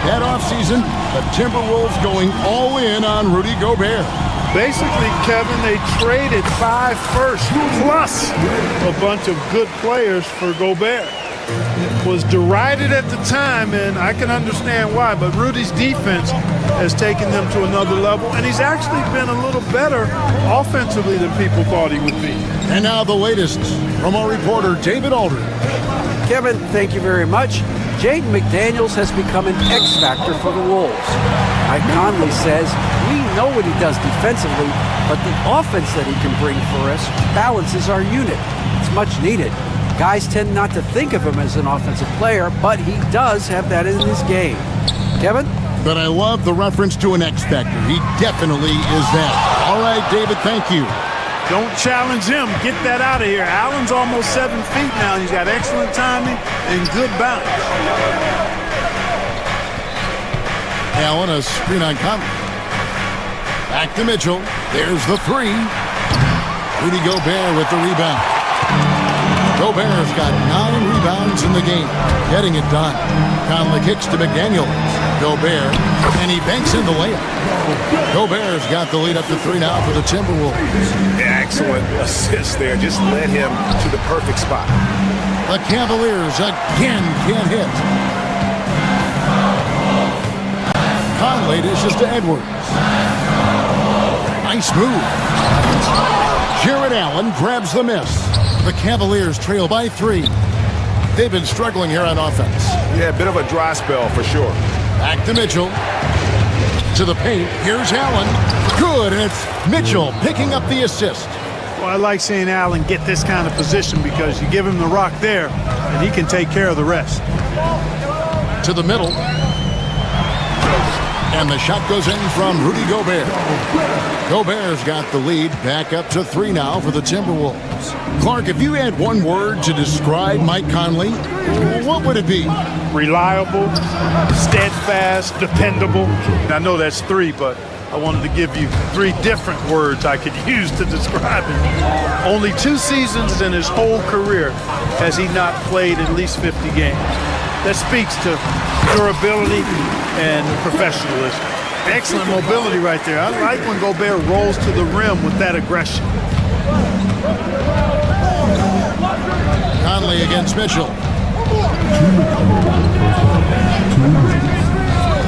That offseason, the Timberwolves going all in on Rudy Gobert. Basically, Kevin, they traded 5 firsts plus a bunch of good players for Gobert. It was derided at the time, and I can understand why, but Rudy's defense has taken them to another level, and he's actually been a little better offensively than people thought he would be. And now the latest from our reporter, David Aldridge. Kevin, thank you very much. Jaden McDaniels has become an X factor for the Wolves. Mike Conley says, we know what he does defensively, but the offense that he can bring for us balances our unit. It's much needed. Guys tend not to think of him as an offensive player, but he does have that in his game. Kevin? But I love the reference to an X factor. He definitely is that. All right, David, thank you. Don't challenge him. Get that out of here. Allen's almost 7 feet now. He's got excellent timing and good bounce. Allen, a screen on Conley. Back to Mitchell. There's the 3. Rudy Gobert with the rebound. Gobert's got 9 rebounds in the game, getting it done. Conley kicks to McDaniels. Gobert, and he banks in the layup. Gobert's got the lead up to 3 now for the Timberwolves. Excellent assist there. Just led him to the perfect spot. The Cavaliers again can't hit. Conley dishes to Edwards. Nice move. Jared Allen grabs the miss. The Cavaliers trail by 3. They've been struggling here on offense. Yeah, a bit of a dry spell for sure. Back to Mitchell. To the paint. Here's Allen. Good, and it's Mitchell picking up the assist. Well, I like seeing Allen get this kind of position because you give him the rock there, and he can take care of the rest. To the middle. And the shot goes in from Rudy Gobert. Gobert's got the lead back up to 3 now for the Timberwolves. Clark, if you had one word to describe Mike Conley, what would it be? Reliable, steadfast, dependable. And I know that's 3, but I wanted to give you 3 different words I could use to describe him. Only 2 seasons in his whole career has he not played at least 50 games. That speaks to durability and professionalism. Excellent mobility right there. I like when Gobert rolls to the rim with that aggression. Conley against Mitchell.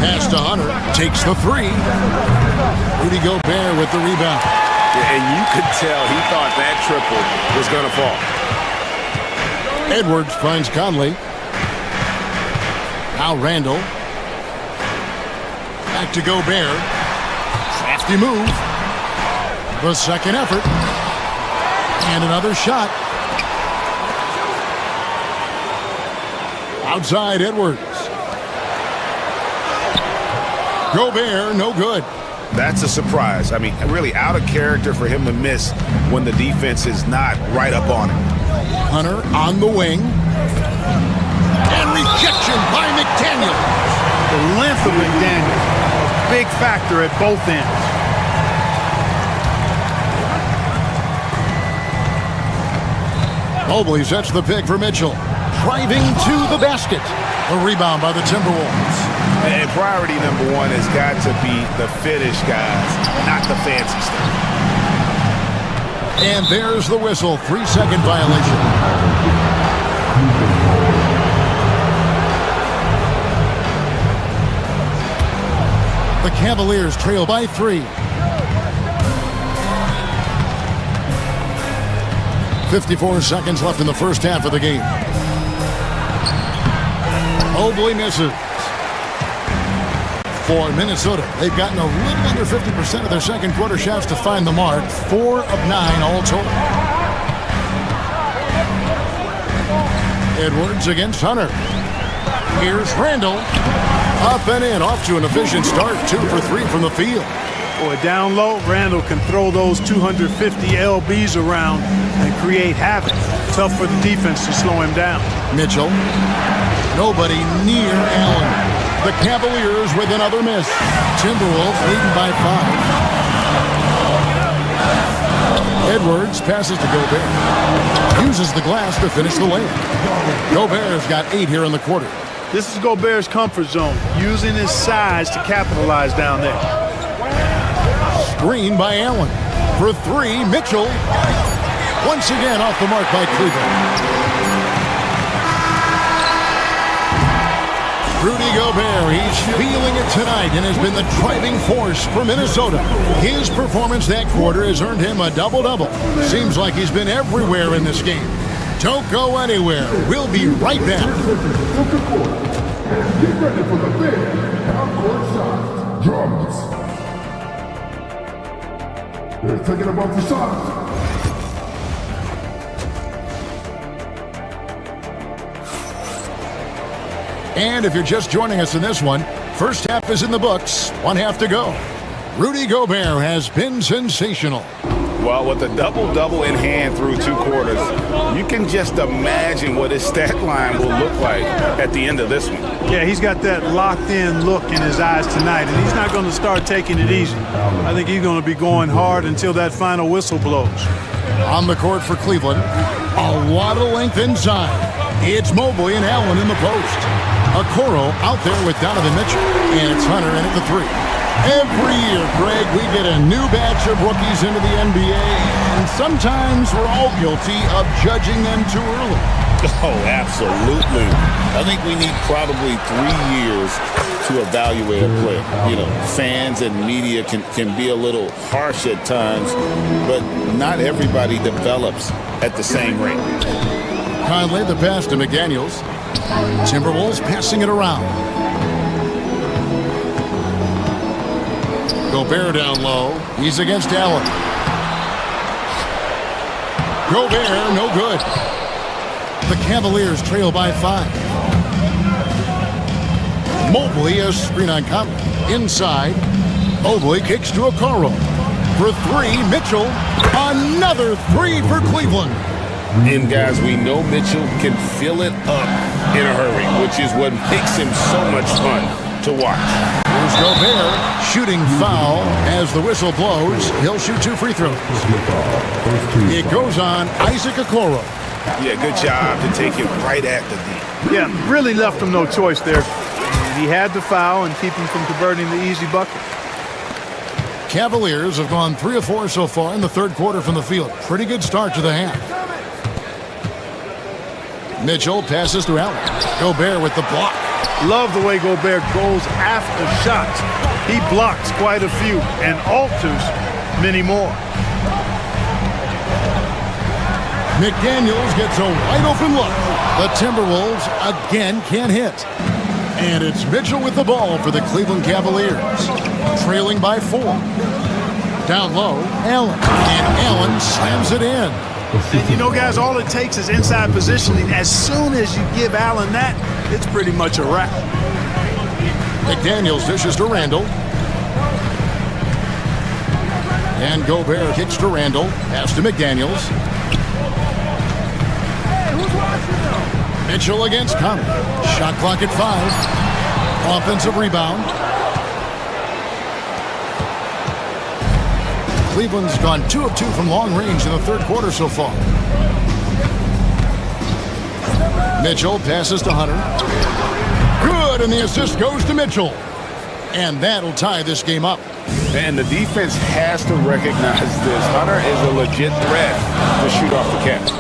Pass to Hunter. Takes the 3. Rudy Gobert with the rebound. Yeah, and you could tell he thought that triple was going to fall. Edwards finds Conley. Now Randle. Back to Gobert. Crafty move. The second effort. And another shot. Outside Edwards. Gobert, no good. That's a surprise. I mean, really out of character for him to miss when the defense is not right up on him. Hunter on the wing. And rejection by McDaniel. The length of McDaniel, a big factor at both ends. Mobley sets the pick for Mitchell. Driving to the basket. A rebound by the Timberwolves. And priority number one has got to be the finish, guys, not the fancy stuff. And there's the whistle. 3-second violation. The Cavaliers trail by 3. 54 seconds left in the first half of the game. Mobley misses. For Minnesota, they've gotten a little under 50% of their second quarter shots to find the mark. 4 of 9 all total. Edwards against Hunter. Here's Randall. Up and in, off to an efficient start. 2 for 3 from the field. Boy, down low, Randall can throw those 250 LBs around and create havoc. Tough for the defense to slow him down. Mitchell. Nobody near Allen. The Cavaliers with another miss. Timberwolves leading by 5. Edwards passes to Gobert. Uses the glass to finish the layup. Gobert's got 8 here in the quarter. This is Gobert's comfort zone, using his size to capitalize down there. Screen by Allen. For 3, Mitchell. Once again off the mark by Cleveland. Rudy Gobert, he's feeling it tonight and has been the driving force for Minnesota. His performance that quarter has earned him a double-double. Seems like he's been everywhere in this game. Don't go anywhere. We'll be right back. Get ready for the big half-court shot. Drums. They're taking about the shot. And if you're just joining us in this one, first half is in the books, 1 half to go. Rudy Gobert has been sensational. Well, with a double-double in hand through 2 quarters, you can just imagine what his stat line will look like at the end of this one. Yeah, he's got that locked-in look in his eyes tonight, and he's not going to start taking it easy. I think he's going to be going hard until that final whistle blows. On the court for Cleveland, a lot of length inside. It's Mobley and Allen in the post. Okoro out there with Donovan Mitchell, and it's Hunter in at the 3. Every year, Greg, we get a new batch of rookies into the NBA, and sometimes we're all guilty of judging them too early. Oh, absolutely. I think we need probably 3 years to evaluate a player. You know, fans and media can be a little harsh at times, but not everybody develops at the same rate. Conley, the pass to McDaniels. Timberwolves passing it around. Gobert down low. He's against Allen. Gobert, no good. The Cavaliers trail by 5. Mobley, a screen on Conley. Inside. Mobley kicks to Okoro. For 3, Mitchell. Another 3 for Cleveland. And guys, we know Mitchell can fill it up in a hurry, which is what makes him so much fun to watch. Here's Gobert, shooting foul as the whistle blows. He'll shoot 2 free throws. It goes on Isaac Okoro. Yeah, good job to take it right at the D. Yeah, really left him no choice there. He had the foul and keep him from converting the easy bucket. Cavaliers have gone 3 of 4 so far in the third quarter from the field. Pretty good start to the half. Mitchell passes to Allen. Gobert with the block. Love the way Gobert goes after shots. He blocks quite a few and alters many more. McDaniels gets a wide open look. The Timberwolves again can't hit. And it's Mitchell with the ball for the Cleveland Cavaliers. Trailing by 4. Down low, Allen. And Allen slams it in. And you know, guys, all it takes is inside positioning. As soon as you give Allen that, it's pretty much a wrap. McDaniels dishes to Randall. And Gobert kicks to Randall. Pass to McDaniels. Mitchell against Conley. Shot clock at 5. Offensive rebound. Cleveland's gone 2 of 2 from long range in the third quarter so far. Mitchell passes to Hunter. Good, and the assist goes to Mitchell. And that'll tie this game up. And the defense has to recognize this. Hunter is a legit threat to shoot off the catch.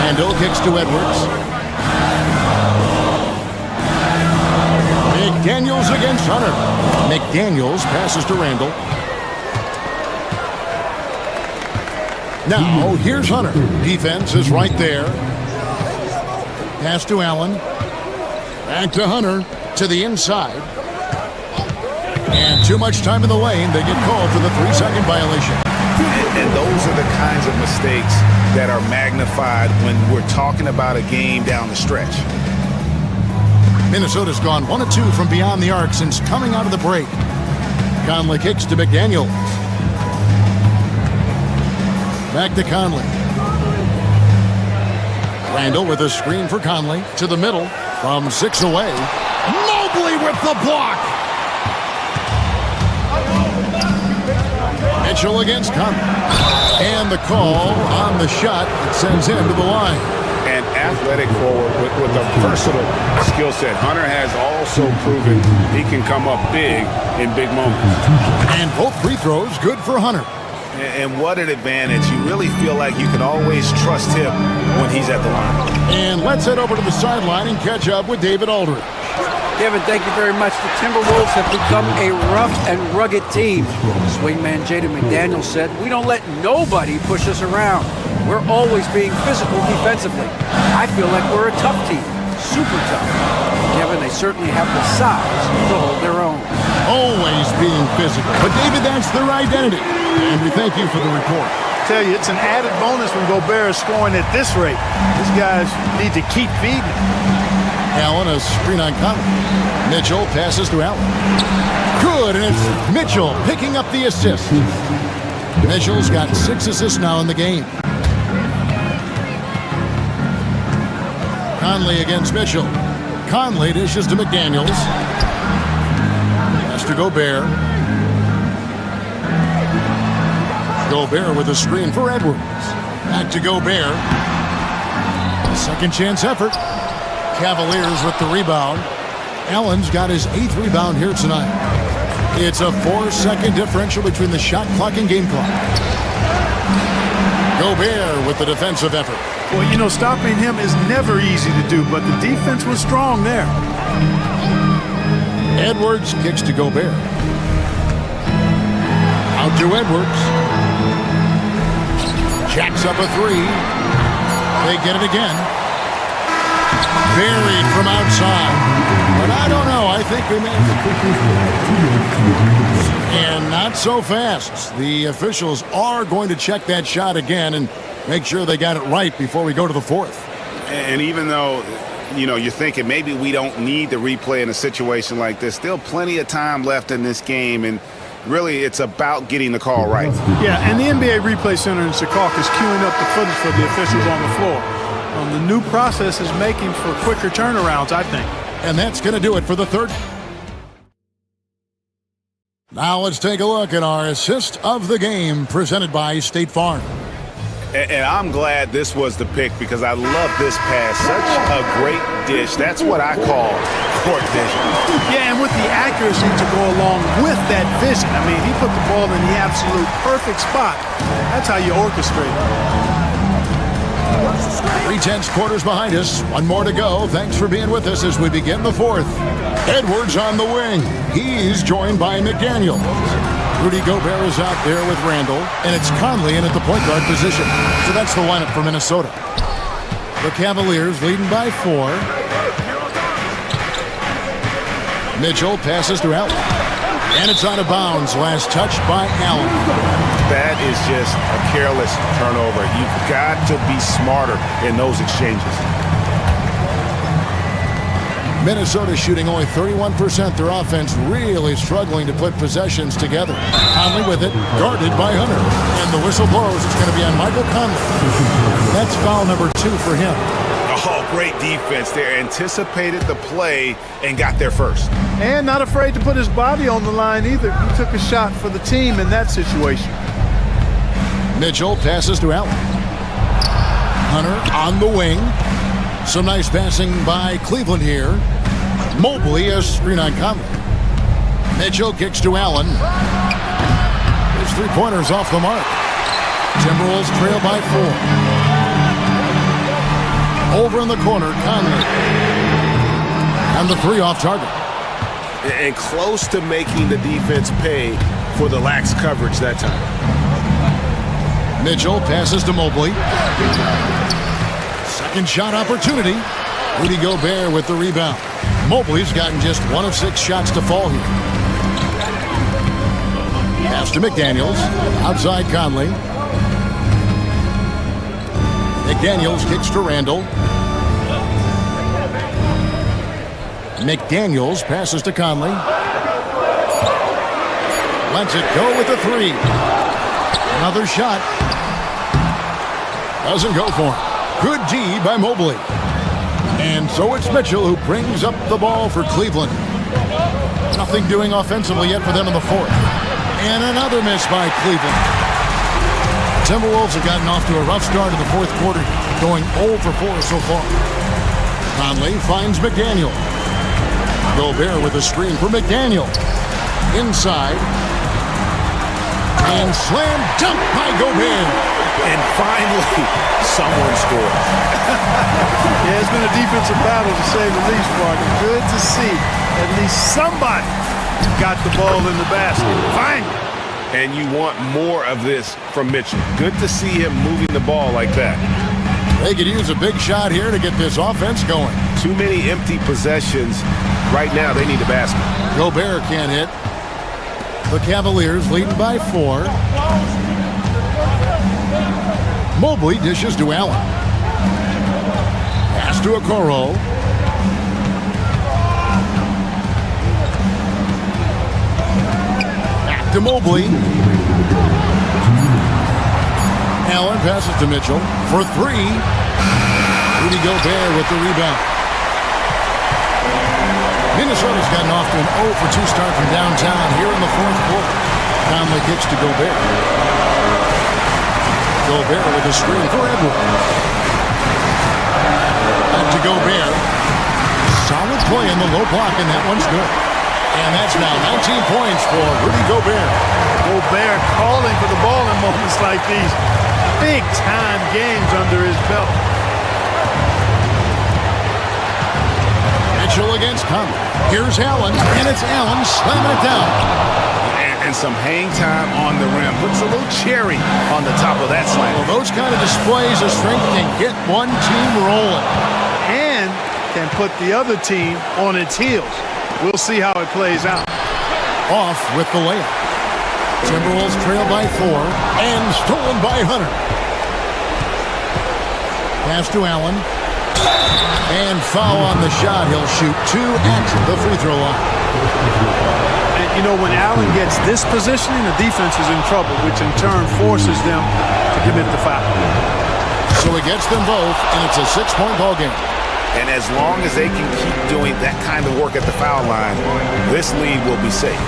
Randall kicks to Edwards. McDaniels against Hunter. McDaniels passes to Randall. Now, here's Hunter. Defense is right there. Pass to Allen. Back to Hunter. To the inside. And too much time in the lane. They get called for the 3-second violation. And those are the kinds of mistakes that are magnified when we're talking about a game down the stretch. Minnesota's gone 1 of 2 from beyond the arc since coming out of the break. Conley kicks to McDaniels. Back to Conley. Randall with a screen for Conley. To the middle. From 6 away. Mobley with the block. Mitchell against Conley. And the call on the shot that sends him to the line. An athletic forward with a versatile skill set. Hunter has also proven he can come up big in big moments. And both free throws good for Hunter. And what an advantage. You really feel like you can always trust him when he's at the line. And let's head over to the sideline and catch up with David Aldridge. Kevin, thank you very much. The Timberwolves have become a rough and rugged team. Swingman Jaden McDaniels said, "We don't let nobody push us around. We're always being physical defensively. I feel like we're a tough team, super tough." Kevin, they certainly have the size to hold their own. Always being physical. But David, that's their identity. And we thank you for the report. I tell you, it's an added bonus when Gobert is scoring at this rate. These guys need to keep feeding. Allen, a screen on Conley. Mitchell passes to Allen. Good, and it's Mitchell picking up the assist. Mitchell's got 6 assists now in the game. Conley against Mitchell. Conley dishes to McDaniels. Pass to Gobert. Gobert with a screen for Edwards. Back to Gobert. Second chance effort. Cavaliers with the rebound. Allen's got his 8th rebound here tonight. It's a 4-second differential between the shot clock and game clock. Gobert with the defensive effort. Well, you know, stopping him is never easy to do, but the defense was strong there. Edwards kicks to Gobert. Out to Edwards. Jacks up a 3. They get it again. Buried from outside. But I don't know. I think we may. And not so fast. The officials are going to check that shot again and make sure they got it right before we go to the 4th. And even though, you know, you're thinking maybe we don't need the replay in a situation like this, still plenty of time left in this game, and really it's about getting the call right. Yeah, and the NBA Replay Center in Secaucus is queuing up the footage for the officials on the floor. The new process is making for quicker turnarounds, I think. And that's going to do it for the third. Now let's take a look at our assist of the game presented by State Farm. And I'm glad this was the pick because I love this pass. Such a great dish. That's what I call court vision. Yeah, and with the accuracy to go along with that vision. I mean, he put the ball in the absolute perfect spot. That's how you orchestrate it. 3/10 quarters behind us. One more to go. Thanks for being with us as we begin the 4th. Edwards on the wing. He's joined by McDaniel. Rudy Gobert is out there with Randall, and it's Conley in at the point guard position. So that's the lineup for Minnesota. The Cavaliers leading by 4. Mitchell passes to Allen. And it's out of bounds. Last touch by Allen. That is just a careless turnover. You've got to be smarter in those exchanges. Minnesota shooting only 31%. Their offense really struggling to put possessions together. Conley with it, guarded by Hunter. And the whistle blows. It's going to be on Michael Conley. That's foul number 2 for him. Oh, great defense there. Anticipated the play and got there first. And not afraid to put his body on the line either. He took a shot for the team in that situation. Mitchell passes to Allen. Hunter on the wing. Some nice passing by Cleveland here. Mobley a screen on Conley. Mitchell kicks to Allen. His three-pointers off the mark. Timberwolves trail by 4. Over in the corner, Conley. And the 3 off target. And close to making the defense pay for the lax coverage that time. Mitchell passes to Mobley. Second shot opportunity. Rudy Gobert with the rebound. Mobley's gotten just 1 of 6 shots to fall here. Pass to McDaniels. Outside Conley. McDaniels kicks to Randall. McDaniels passes to Conley. Lets it go with the 3. Another shot. Doesn't go for him. Good D by Mobley. And so it's Mitchell who brings up the ball for Cleveland. Nothing doing offensively yet for them in the 4th. And another miss by Cleveland. Timberwolves have gotten off to a rough start in the 4th quarter, going 0 for 4 so far. Conley finds McDaniel. Gobert with a screen for McDaniel. Inside. And slam dunk by Gobert. And finally, someone scored. Yeah, it's been a defensive battle to say the least, partner. Good to see at least somebody got the ball in the basket. Finally. And you want more of this from Mitchell. Good to see him moving the ball like that. They could use a big shot here to get this offense going. Too many empty possessions. Right now, they need a basket. Gobert can't hit. The Cavaliers leading by 4. Mobley dishes to Allen. Pass to Okoro. Back to Mobley. Allen passes to Mitchell for 3. Rudy Gobert with the rebound. Minnesota's gotten off to an 0 for 2 start from downtown here in the 4th quarter. Conley kicks to Gobert. Gobert with a screen for Edwards. Back to Gobert. Solid play in the low block, and that one's good. And that's now 19 points for Rudy Gobert. Gobert calling for the ball in moments like these. Big-time games under his belt. Mitchell against Conley. Here's Allen, and it's Allen slamming it down. And some hang time on the rim. Puts a little cherry on the top of that slam. Well, those kind of displays of strength can get one team rolling. And can put the other team on its heels. We'll see how it plays out. Off with the layup. Timberwolves trail by 4 and stolen by Hunter. Pass to Allen. And foul on the shot. He'll shoot 2 at the free throw line. And, you know, when Allen gets this positioning, the defense is in trouble, which in turn forces them to commit the foul. So he gets them both, and it's a 6-point ball game. And as long as they can keep doing that kind of work at the foul line, this lead will be safe.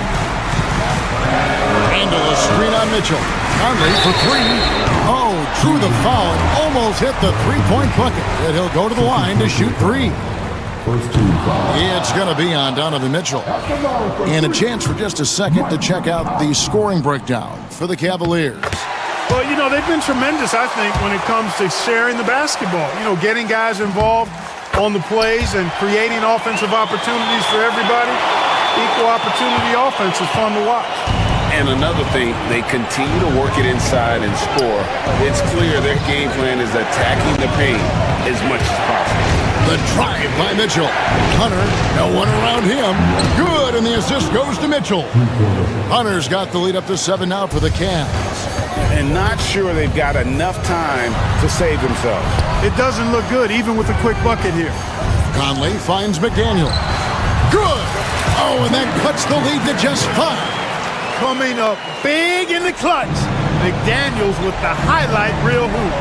Handle a screen on Mitchell. Conley for 3. Oh, drew the foul and almost hit the 3-point bucket. And he'll go to the line to shoot 3. It's going to be on Donovan Mitchell. And a chance for just a second to check out the scoring breakdown for the Cavaliers. Well, you know, they've been tremendous, I think, when it comes to sharing the basketball. You know, getting guys involved on the plays and creating offensive opportunities for everybody. Equal opportunity offense is fun to watch. And another thing, they continue to work it inside and score. It's clear their game plan is attacking the paint as much as possible. The drive by Mitchell. Hunter, no one around him. Good, and the assist goes to Mitchell. Hunter's got the lead up to 7 now for the Cavs. And not sure they've got enough time to save themselves. It doesn't look good, even with a quick bucket here. Conley finds McDaniel. Good! Oh, and that cuts the lead to just 5. Coming up big in the clutch. McDaniels with the highlight reel hoop.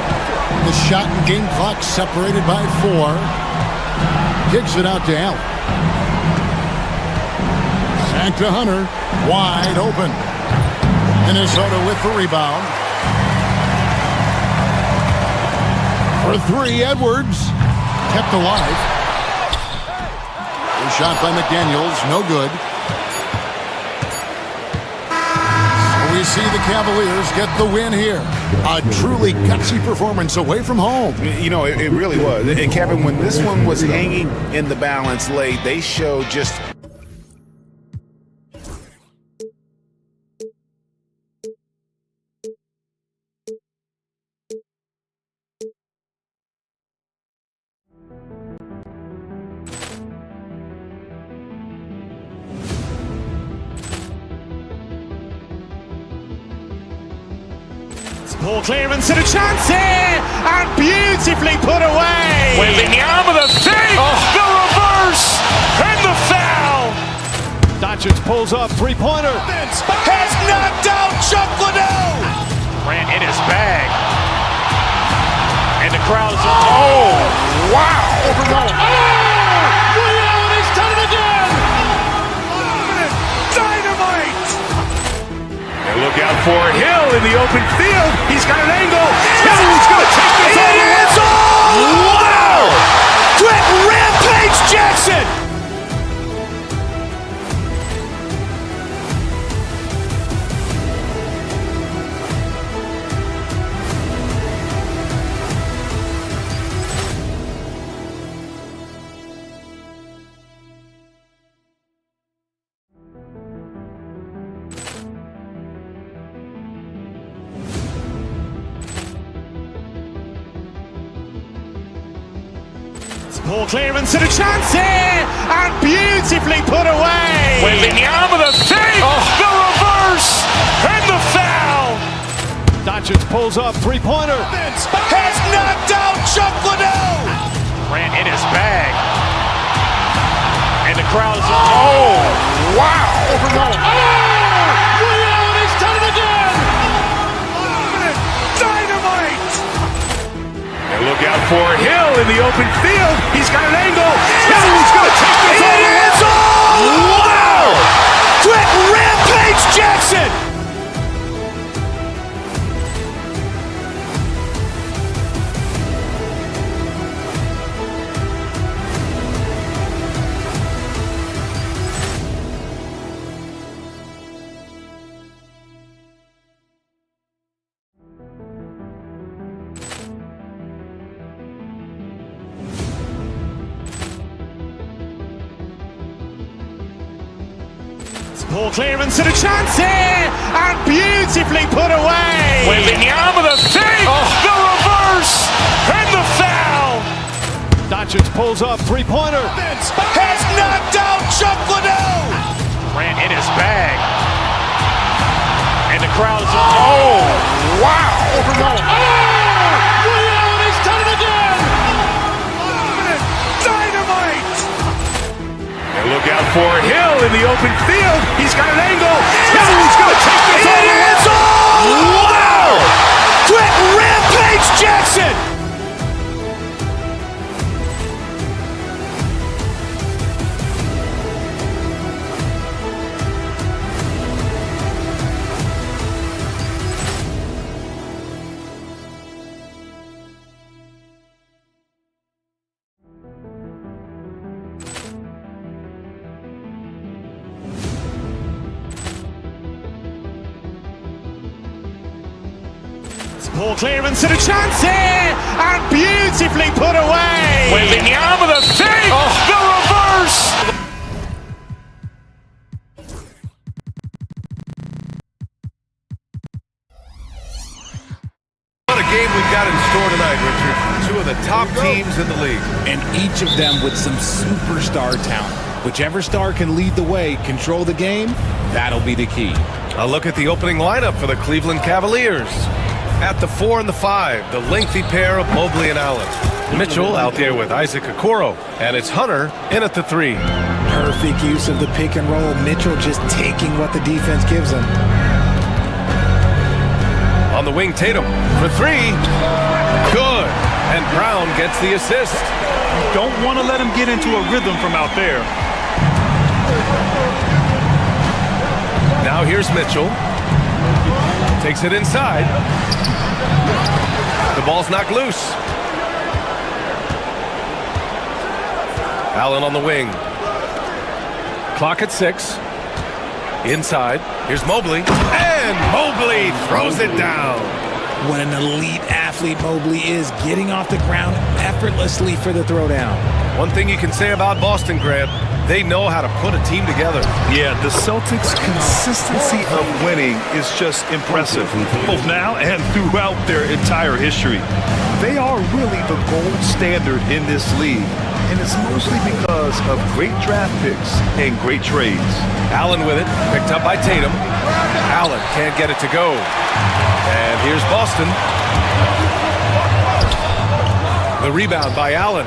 The shot and game clock separated by 4. Kicks it out to Allen. Back to Hunter. Wide open. Minnesota with the rebound. For 3, Edwards. Kept alive. The shot by McDaniels. No good. We see the Cavaliers get the win here. A truly gutsy performance away from home. You know, it really was. And Kevin, when this one was hanging in the balance late, they showed just... Poor clearance and a chance here, and beautifully put away. Wembanyama the fake, the reverse, and the foul. Doncic pulls up, three-pointer. Has knocked out Chuck Liddell. Grant in his bag. And the crowd is, oh, wow. He's done it again. Dynamite. And look out for Hill in the open field. He's got an angle. Hill's going to take this all the way. Wow! Quick Rampage Jackson. Poor clearance and a chance here, and beautifully put away. Wembanyama the fake, the reverse, and the foul. Doncic pulls up, three-pointer. Has knocked out Chuck Liddell. Grant in his bag. And the crowd is, oh, wow. He's done it again. Dynamite. And look out for Hill in the open field. He's got an angle. Hill's going to take this all the way. Wow! Quick Rampage Jackson. Poor clearance and a chance here, and beautifully put away. Wembanyama the fake, the reverse, and the foul. Doncic pulls up, three-pointer. Has knocked out Chuck Liddell. Grant in his bag. And the crowd is, oh, wow. He's done it again. Dynamite. And look out for Hill in the open field. He's got an angle. Hill's going to take this all the way. Wow! Quick Rampage Jackson. Poor clearance and a chance here, and beautifully put away. Wembanyama the fake, the reverse. What a game we've got in store tonight, Richard. Two of the top teams in the league. And each of them with some superstar talent. Whichever star can lead the way, control the game, that'll be the key. A look at the opening lineup for the Cleveland Cavaliers. At the 4 and the 5, the lengthy pair of Mobley and Allen. Mitchell out there with Isaac Okoro, and it's Hunter in at the 3. Perfect use of the pick and roll. Mitchell just taking what the defense gives him. On the wing, Tatum for 3. Good. And Brown gets the assist. Don't want to let him get into a rhythm from out there. Now here's Mitchell. Takes it inside. The ball's knocked loose. Allen on the wing. Clock at 6. Inside. Here's Mobley. And Mobley throws it down. What an elite athlete Mobley is, getting off the ground effortlessly for the throwdown. One thing you can say about Boston, Grant, they know how to put a team together. Yeah, the Celtics' consistency of winning is just impressive, both now and throughout their entire history. They are really the gold standard in this league, and it's mostly because of great draft picks and great trades. Allen with it, picked up by Tatum. Allen can't get it to go. And here's Boston. The rebound by Allen.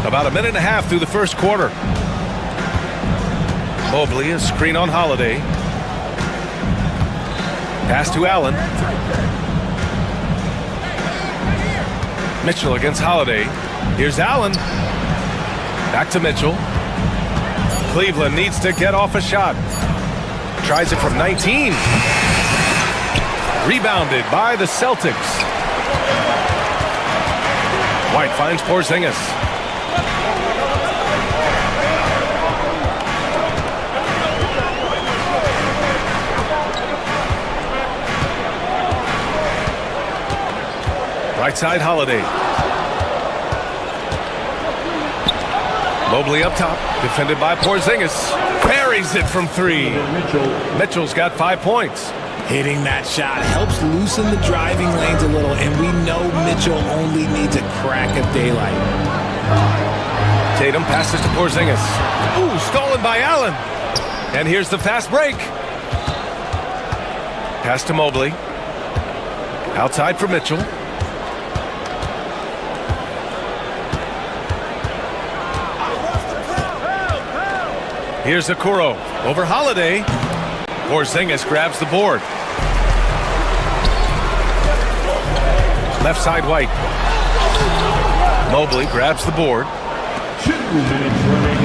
About a minute and a half through the first quarter. Mobley, a screen on Holiday. Pass to Allen. Mitchell against Holiday. Here's Allen. Back to Mitchell. Cleveland needs to get off a shot. Tries it from 19. Rebounded by the Celtics. White finds Porzingis. Right side, Holiday. Mobley up top, defended by Porzingis. Parries it from 3. Mitchell's got 5 points. Hitting that shot helps loosen the driving lanes a little, and we know Mitchell only needs a crack of daylight. Tatum passes to Porzingis. Ooh, stolen by Allen. And here's the fast break. Pass to Mobley. Outside for Mitchell. Here's Okoro over Holiday. Porzingis grabs the board. Left side, White. Mobley grabs the board.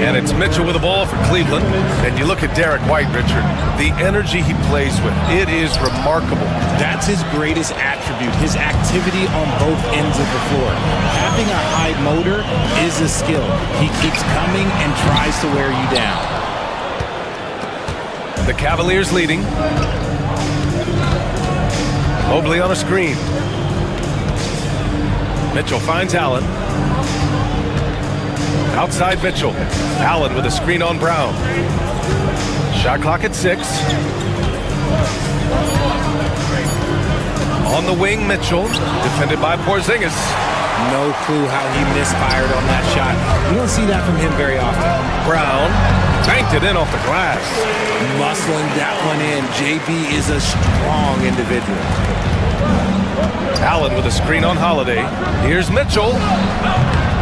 And it's Mitchell with the ball for Cleveland. And you look at Derek White, Richard. The energy he plays with, it is remarkable. That's his greatest attribute, his activity on both ends of the floor. Having a high motor is a skill. He keeps coming and tries to wear you down. The Cavaliers leading. Mobley on a screen. Mitchell finds Allen. Outside Mitchell. Allen with a screen on Brown. Shot clock at 6. On the wing, Mitchell. Defended by Porzingis. No clue how he misfired on that shot. You don't see that from him very often. Brown banked it in off the glass. Muscling that one in. JB is a strong individual. Allen with a screen on Holiday. Here's Mitchell.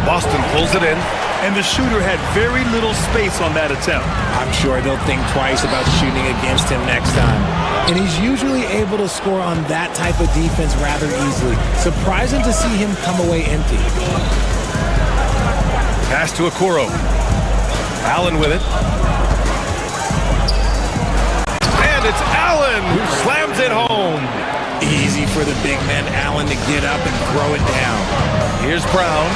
Boston pulls it in. And the shooter had very little space on that attempt. I'm sure they'll think twice about shooting against him next time. And he's usually able to score on that type of defense rather easily. Surprising to see him come away empty. Pass to Okoro. Allen with it. And it's Allen who slams it home. Easy for the big man Allen to get up and throw it down. Here's Brown.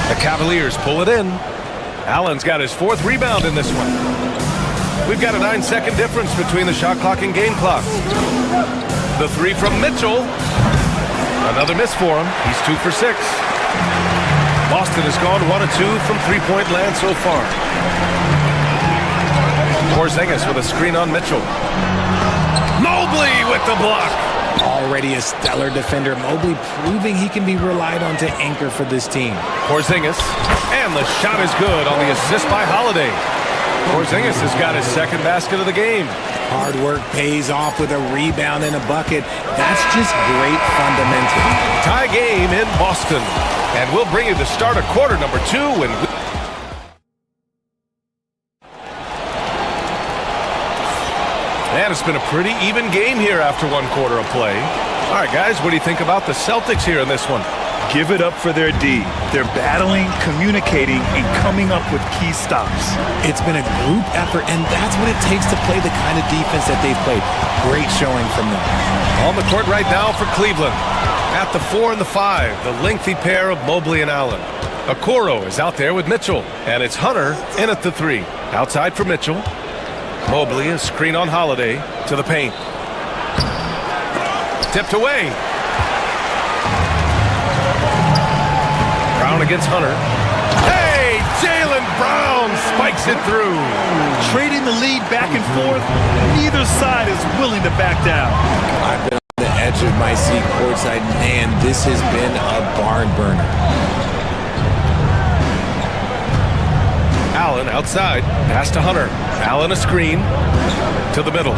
The Cavaliers pull it in. Allen's got his 4th rebound in this one. We've got a 9-second difference between the shot clock and game clock. The 3 from Mitchell. Another miss for him. He's 2 for 6. Boston has gone 1 of 2 from three-point land so far. Porzingis with a screen on Mitchell. Mobley with the block. Already a stellar defender, Mobley proving he can be relied on to anchor for this team. Porzingis, and the shot is good on the assist by Holiday. Porzingis has got his second basket of the game. Hard work pays off with a rebound and a bucket. That's just great fundamental. Tie game in Boston. And we'll bring you the start of quarter number 2. And it's been a pretty even game here after one quarter of play. All right, guys, what do you think about the Celtics here in this one? Give it up for their D. They're battling, communicating, and coming up with key stops. It's been a group effort, and that's what it takes to play the kind of defense that they've played. Great showing from them. On the court right now for Cleveland. At the 4 and the 5, the lengthy pair of Mobley and Allen. Okoro is out there with Mitchell, and it's Hunter in at the 3. Outside for Mitchell. Mobley, a screen on Holiday, to the paint. Tipped away. Brown against Hunter. Hey, Jaylen Brown spikes it through. Trading the lead back and forth, neither side is willing to back down. I've been on the edge of my seat courtside. Man, this has been a barn burner. Allen outside, pass to Hunter. Allen a screen to the middle.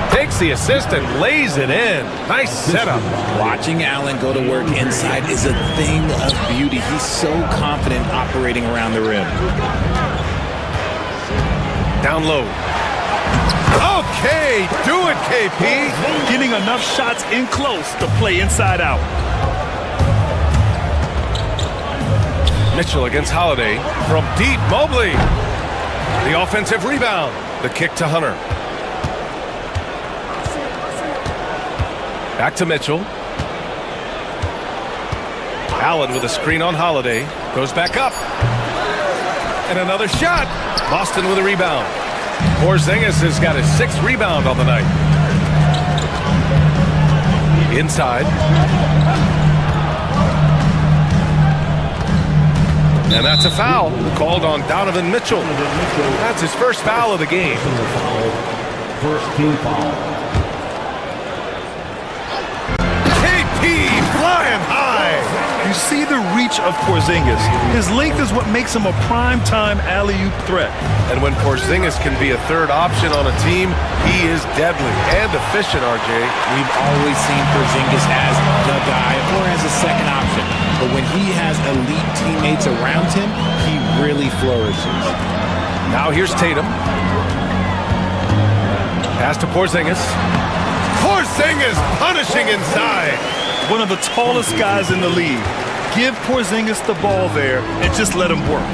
Takes the assist and lays it in. Nice setup. Watching Allen go to work inside is a thing of beauty. He's so confident operating around the rim. Down low. Okay, do it, KP. Getting enough shots in close to play inside out. Mitchell against Holiday. From deep, Mobley. The offensive rebound. The kick to Hunter. Back to Mitchell. Allen with a screen on Holiday. Goes back up. And another shot. Boston with a rebound. Porzingis has got his 6th rebound on the night. Inside. And that's a foul called on Donovan Mitchell. That's his first foul of the game. First team foul. Flying high. You see the reach of Porzingis. His length is what makes him a prime-time alley-oop threat. And when Porzingis can be a third option on a team, he is deadly and efficient, RJ. We've always seen Porzingis as the guy or as a second option. But when he has elite teammates around him, he really flourishes. Now here's Tatum. Pass to Porzingis. Porzingis punishing inside. One of the tallest guys in the league. Give Porzingis the ball there and just let him work.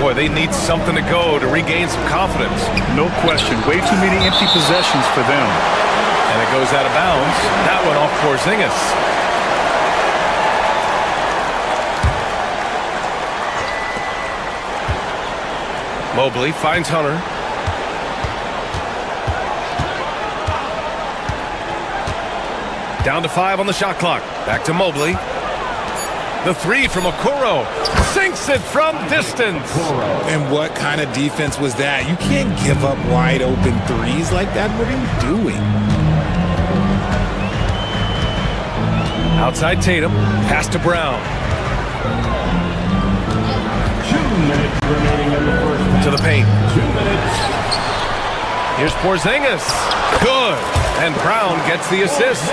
Boy, they need something to go to regain some confidence. No question. Way too many empty possessions for them. And it goes out of bounds. That one off Porzingis. Mobley finds Hunter. Down to 5 on the shot clock. Back to Mobley. The 3 from Okoro. Sinks it from distance. And what kind of defense was that? You can't give up wide open threes like that. What are you doing? Outside Tatum. Pass to Brown. 2 minutes remaining in the first half. To the paint. 2 minutes. Here's Porzingis. Good. And Brown gets the assist.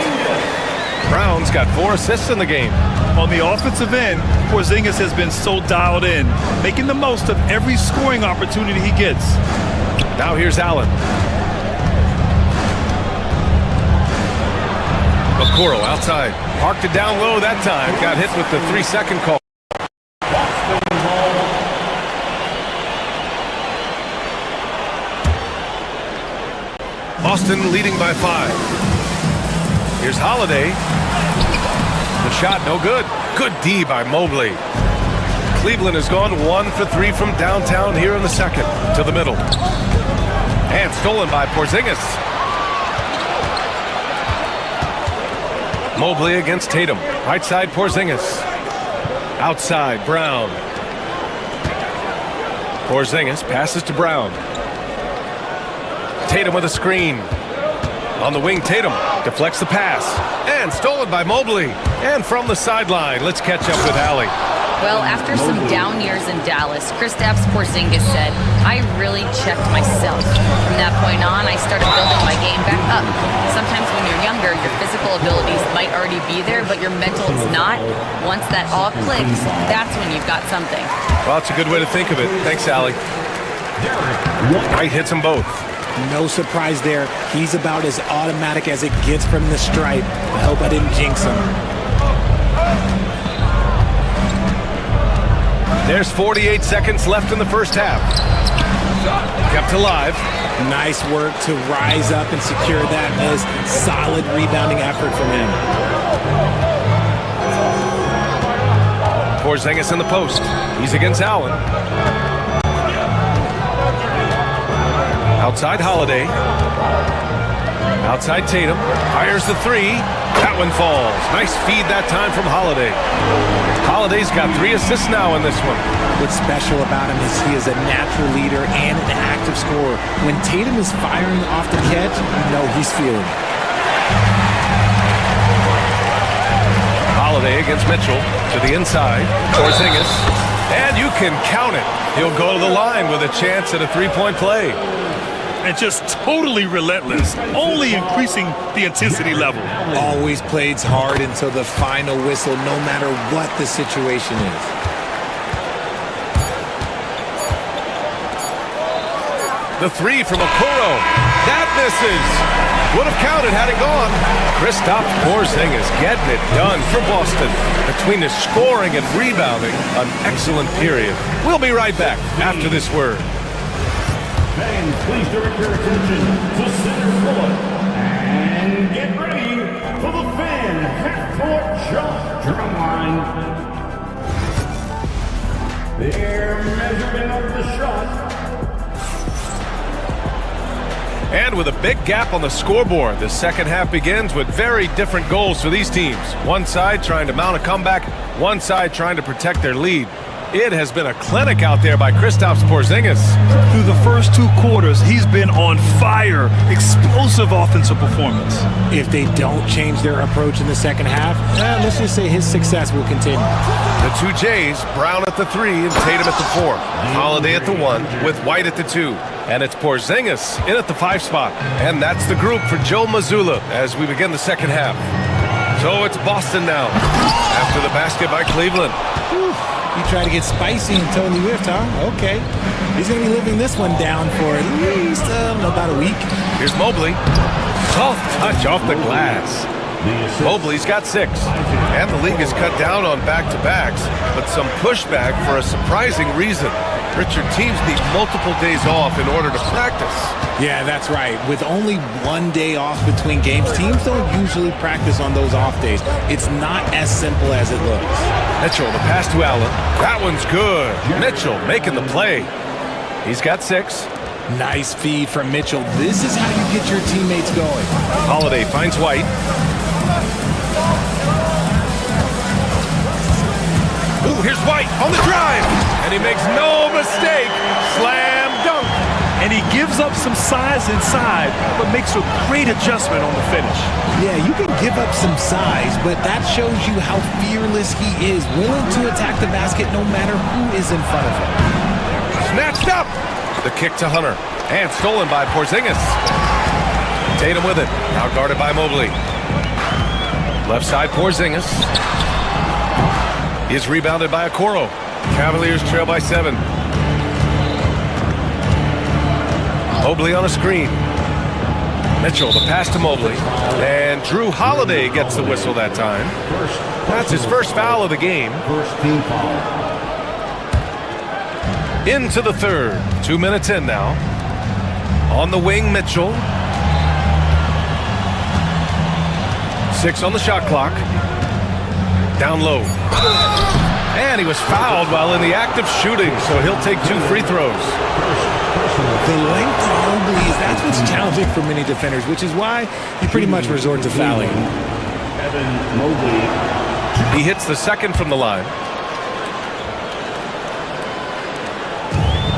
Brown's got 4 assists in the game. On the offensive end, Porzingis has been so dialed in, making the most of every scoring opportunity he gets. Now here's Allen. Okoro outside. Parked it down low that time. Got hit with the 3-second call. Boston leading by 5. Here's Holiday. The shot no good. Good D by Mobley. Cleveland has gone 1 for 3 from downtown here in the second. To the middle. And stolen by Porzingis. Mobley against Tatum. Right side Porzingis. Outside Brown. Porzingis passes to Brown. Tatum with a screen. On the wing, Tatum deflects the pass. And stolen by Mobley. And from the sideline, let's catch up with Allie. Well, after some down years in Dallas, Kristaps Porzingis said, I really checked myself. From that point on, I started building my game back up. Sometimes when you're younger, your physical abilities might already be there, but your mental is not. Once that all clicks, that's when you've got something. Well, it's a good way to think of it. Thanks, Allie. White hits them both. No surprise there. He's about as automatic as it gets from the stripe. I hope I didn't jinx him. There's 48 seconds left in the first half. Kept alive. Nice work to rise up and secure that miss. Solid rebounding effort from him. Porzingis in the post. He's against Allen. Outside Holiday. Outside Tatum. Fires the three. That one falls. Nice feed that time from Holiday. Holiday's got 3 assists now in this one. What's special about him is he is a natural leader and an active scorer. When Tatum is firing off the catch, you know he's feeling it. Holiday against Mitchell to the inside. Porzingis. And you can count it. He'll go to the line with a chance at a three-point play. And just totally relentless, only increasing the intensity level. Always plays hard until the final whistle, no matter what the situation is. The three from Okoro. That misses. Would have counted had it gone. Kristaps Porzingis getting it done for Boston. Between the scoring and rebounding, an excellent period. We'll be right back after this word. Fans, please direct your attention to center court and get ready for the fan half-court shot drum line. Their measurement of the shot. And with a big gap on the scoreboard, the second half begins with very different goals for these teams. One side trying to mount a comeback, one side trying to protect their lead. It has been a clinic out there by Kristaps Porzingis. Through the first 2 quarters, he's been on fire. Explosive offensive performance. If they don't change their approach in the second half, let's just say his success will continue. The 2 Jays, Brown at the 3 and Tatum at the 4. Holiday at the 1 with White at the 2. And it's Porzingis in at the 5 spot. And that's the group for Joe Mazzulla as we begin the second half. So it's Boston now after the basket by Cleveland. You try to get spicy and Tony whiffed, huh? Okay. He's going to be living this one down for at least about a week. Here's Mobley. Soft touch off the glass. Mobley's got 6. And the league has cut down on back-to-backs, but some pushback for a surprising reason. Richard, teams need multiple days off in order to practice. Yeah, that's right. With only 1 day off between games, teams don't usually practice on those off days. It's not as simple as it looks. Mitchell, the pass to Allen. That one's good. Mitchell making the play. He's got 6. Nice feed from Mitchell. This is how you get your teammates going. Holiday finds White. Ooh, here's White on the drive. And he makes no mistake. Slam dunk. And he gives up some size inside, but makes a great adjustment on the finish. Yeah, you can give up some size, but that shows you how fearless he is, willing to attack the basket no matter who is in front of him. Snatched up. The kick to Hunter. And stolen by Porzingis. Tatum with it. Now guarded by Mobley. Left side Porzingis. He is rebounded by Okoro. Cavaliers trail by 7. Mobley on a screen. Mitchell, the pass to Mobley. And Drew Holiday gets the whistle that time. That's his first foul of the game. First team foul. Into the third. 2 minutes in now. On the wing, Mitchell. 6 on the shot clock. Down low. And he was fouled while in the act of shooting, so he'll take 2 free throws. The length of Mobley, that's what's challenging for many defenders, which is why you pretty much resort to fouling. Evan Mobley. He hits the second from the line.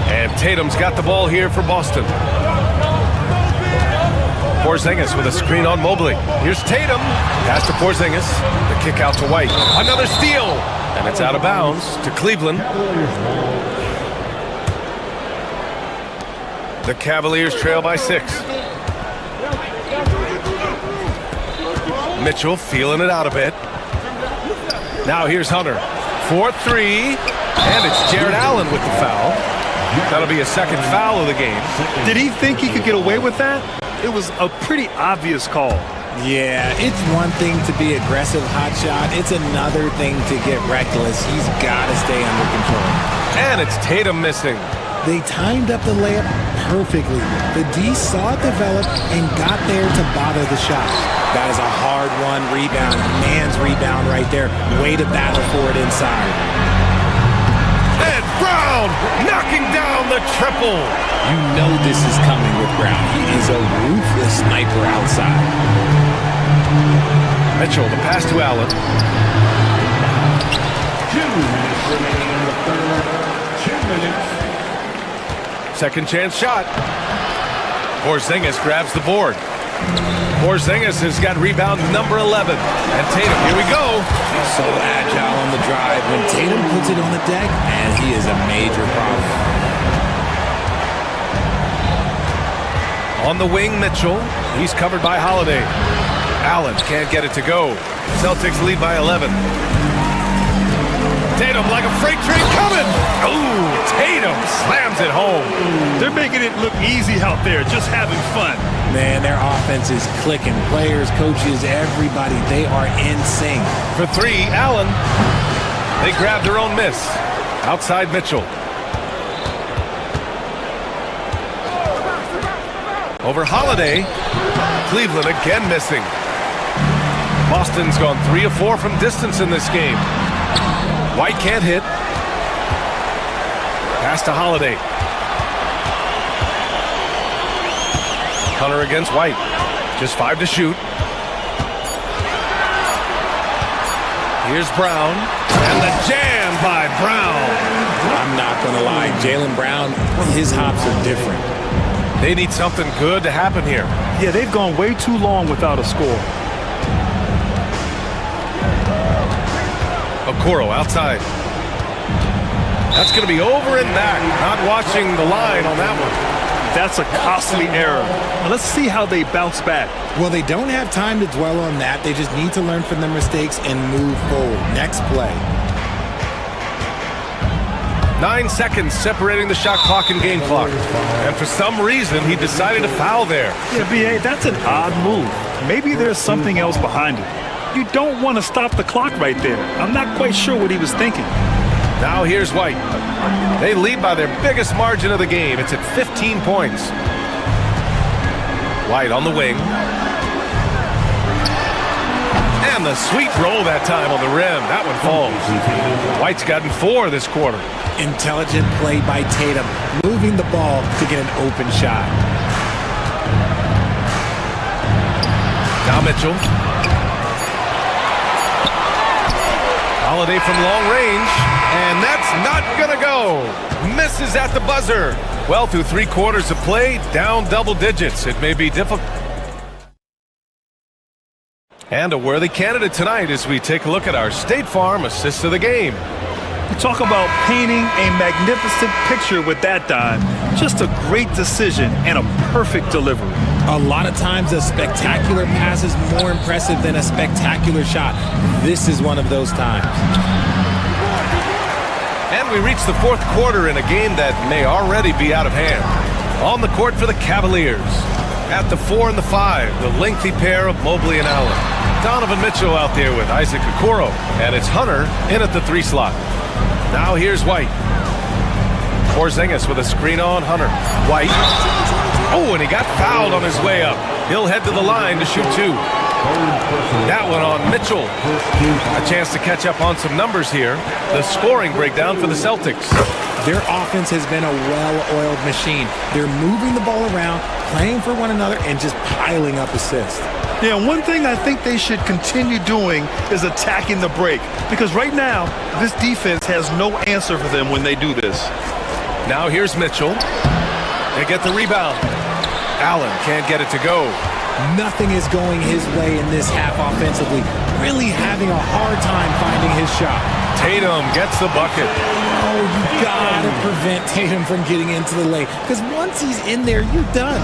And Tatum's got the ball here for Boston. Porzingis with a screen on Mobley. Here's Tatum. Pass to Porzingis. The kick out to White. Another steal. And it's out of bounds to Cleveland. The Cavaliers trail by 6. Mitchell feeling it out a bit. Now here's Hunter. 4-3. And it's Jared Allen with the foul. That'll be a second foul of the game. Did he think he could get away with that? It was a pretty obvious call. Yeah, it's one thing to be aggressive hot shot. It's another thing to get reckless. He's got to stay under control. And it's Tatum missing. They timed up the layup perfectly. The D saw it develop and got there to bother the shot. That is a hard-won rebound, a man's rebound right there. Way to battle for it inside. And Brown knocking down the triple. You know this is coming with Brown. He is a ruthless sniper outside. Mitchell, the pass to Allen. 2 minutes remaining in the third. 2 minutes. Second chance shot. Porzingis grabs the board. Porzingis has got rebound number 11. And Tatum, here we go. So agile on the drive. When Tatum puts it on the deck, and he is a major problem. On the wing, Mitchell. He's covered by Holiday. Allen can't get it to go. Celtics lead by 11. Tatum like a freight train coming. Ooh, Tatum slams it home. They're making it look easy out there, just having fun. Man, their offense is clicking. Players, coaches, everybody, they are in sync. For 3, Allen. They grab their own miss. Outside Mitchell. Over Holiday. Cleveland again missing. Boston's gone 3 of 4 from distance in this game. White can't hit. Pass to Holiday. Hunter against White. Just 5 to shoot. Here's Brown. And the jam by Brown. I'm not going to lie. Jaylen Brown, his hops are different. They need something good to happen here. Yeah, they've gone way too long without a score. Okoro outside. That's going to be over and back. Not watching the line on that one. That's a costly error. Now let's see how they bounce back. Well, they don't have time to dwell on that. They just need to learn from their mistakes and move forward. Next play. 9 seconds separating the shot clock and game clock. And for some reason, he decided to foul there. Yeah, B.A., that's an odd move. Maybe there's something else behind it. You don't want to stop the clock right there. I'm not quite sure what he was thinking. Now here's White. They lead by their biggest margin of the game. It's at 15 points. White on the wing. And the sweet roll that time on the rim. That one falls. White's gotten 4 this quarter. Intelligent play by Tatum, moving the ball to get an open shot. Now Mitchell. Holiday from long range, and that's not gonna go. Misses at the buzzer. Well, through 3 quarters of play, down double digits. It may be difficult. And a worthy candidate tonight as we take a look at our State Farm assist of the game. You talk about painting a magnificent picture with that dime. Just a great decision and a perfect delivery. A lot of times a spectacular pass is more impressive than a spectacular shot. This is one of those times. And we reach the 4th quarter in a game that may already be out of hand. On the court for the Cavaliers. At the 4 and the 5, the lengthy pair of Mobley and Allen. Donovan Mitchell out there with Isaac Okoro. And it's Hunter in at the 3 slot. Now here's White. Porzingis with a screen on Hunter. White. Oh, and he got fouled on his way up. He'll head to the line to shoot 2. That one on Mitchell. A chance to catch up on some numbers here. The scoring breakdown for the Celtics. Their offense has been a well-oiled machine. They're moving the ball around, playing for one another, and just piling up assists. Yeah, one thing I think they should continue doing is attacking the break. Because right now, this defense has no answer for them when they do this. Now here's Mitchell. They get the rebound. Allen can't get it to go. Nothing is going his way in this half offensively. Really having a hard time finding his shot. Tatum gets the bucket. Oh, you gotta prevent Tatum from getting into the lane, because once he's in there, you're done.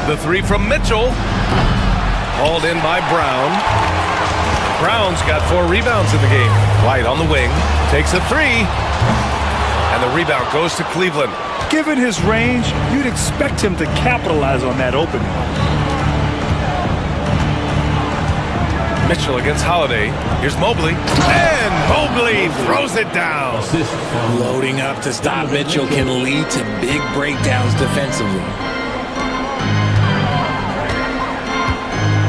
The three from Mitchell. Hauled in by Brown. Brown's got 4 rebounds in the game. White on the wing. Takes a three. And the rebound goes to Cleveland. Given his range, you'd expect him to capitalize on that opening. Mitchell against Holiday. Here's Mobley. And Mobley throws it down. Loading up to stop Mitchell can lead to big breakdowns defensively.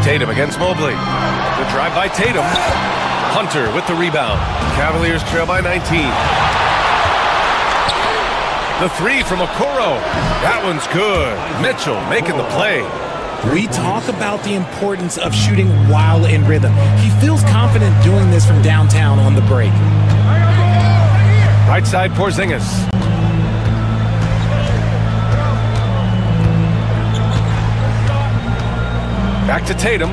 Tatum against Mobley. The drive by Tatum. Hunter with the rebound. Cavaliers trail by 19. The three from Okoro. That one's good. Mitchell making the play. We talk about the importance of shooting while in rhythm. He feels confident doing this from downtown on the break. Right side, Porzingis. Back to Tatum.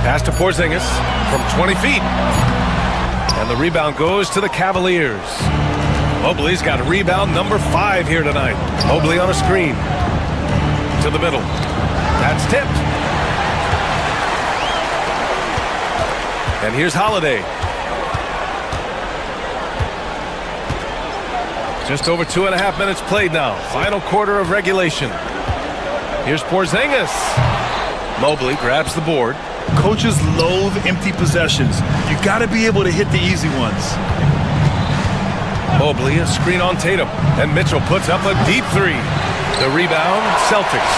Pass to Porzingis from 20 feet. And the rebound goes to the Cavaliers. Mobley's got rebound number 5 here tonight. Mobley on a screen. To the middle. That's tipped. And here's Holiday. Just over 2.5 minutes played now. Final quarter of regulation. Here's Porzingis. Mobley grabs the board. Coaches loathe empty possessions. You got to be able to hit the easy ones. Mobley, a screen on Tatum. And Mitchell puts up a deep three. The rebound, Celtics.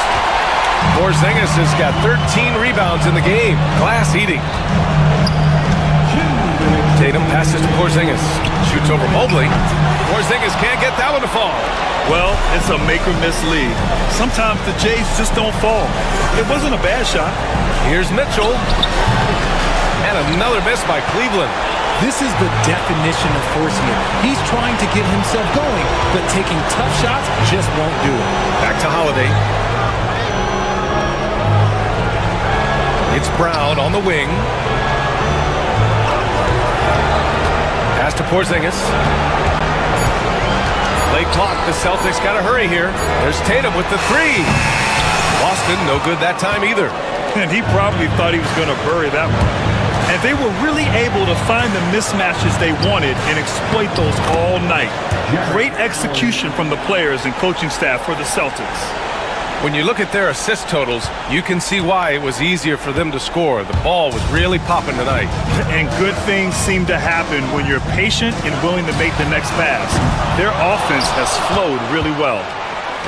Porzingis has got 13 rebounds in the game. Glass eating. Tatum passes to Porzingis. Shoots over Mobley. Porzingis can't get that one to fall. Well, it's a make-or-miss league. Sometimes the Jays just don't fall. It wasn't a bad shot. Here's Mitchell. And another miss by Cleveland. This is the definition of forcing it. He's trying to get himself going, but taking tough shots just won't do it. Back to Holiday. It's Brown on the wing. Pass to Porzingis. Late clock. The Celtics got to hurry here. There's Tatum with the three. Boston, no good that time either. And he probably thought he was going to bury that one. And they were really able to find the mismatches they wanted and exploit those all night. Great execution from the players and coaching staff for the Celtics. When you look at their assist totals, you can see why it was easier for them to score. The ball was really popping tonight. And good things seem to happen when you're patient and willing to make the next pass. Their offense has flowed really well.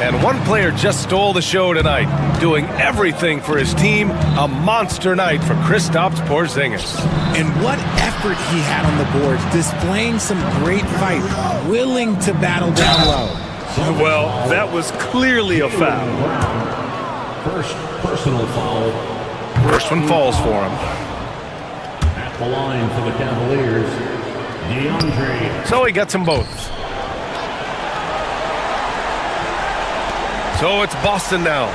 And one player just stole the show tonight, doing everything for his team. A monster night for Kristaps Porzingis. And what effort he had on the boards, displaying some great fight, willing to battle down low. Well, that was clearly a foul. First personal foul. First one falls for him. At the line for the Cavaliers, DeAndre. So he gets them both. So it's Boston now.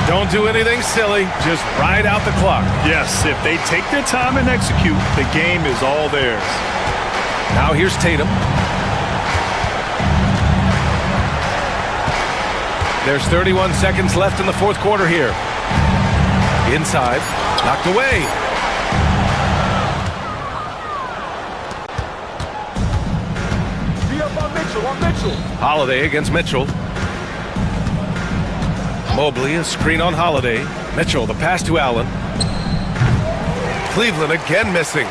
Don't do anything silly. Just ride out the clock. Yes, if they take their time and execute, the game is all theirs. Now here's Tatum. There's 31 seconds left in the fourth quarter here. Inside, knocked away. Be up on Mitchell, Holiday against Mitchell. Mobley, a screen on Holiday. Mitchell, the pass to Allen. Cleveland again missing.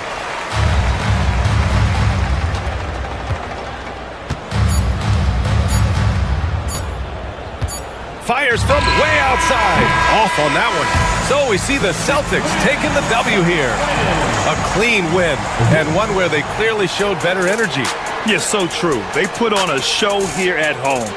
Fires from way outside. Off on that one. So we see the Celtics taking the W here. A clean win, and one where they clearly showed better energy. Yes, so true. They put on a show here at home.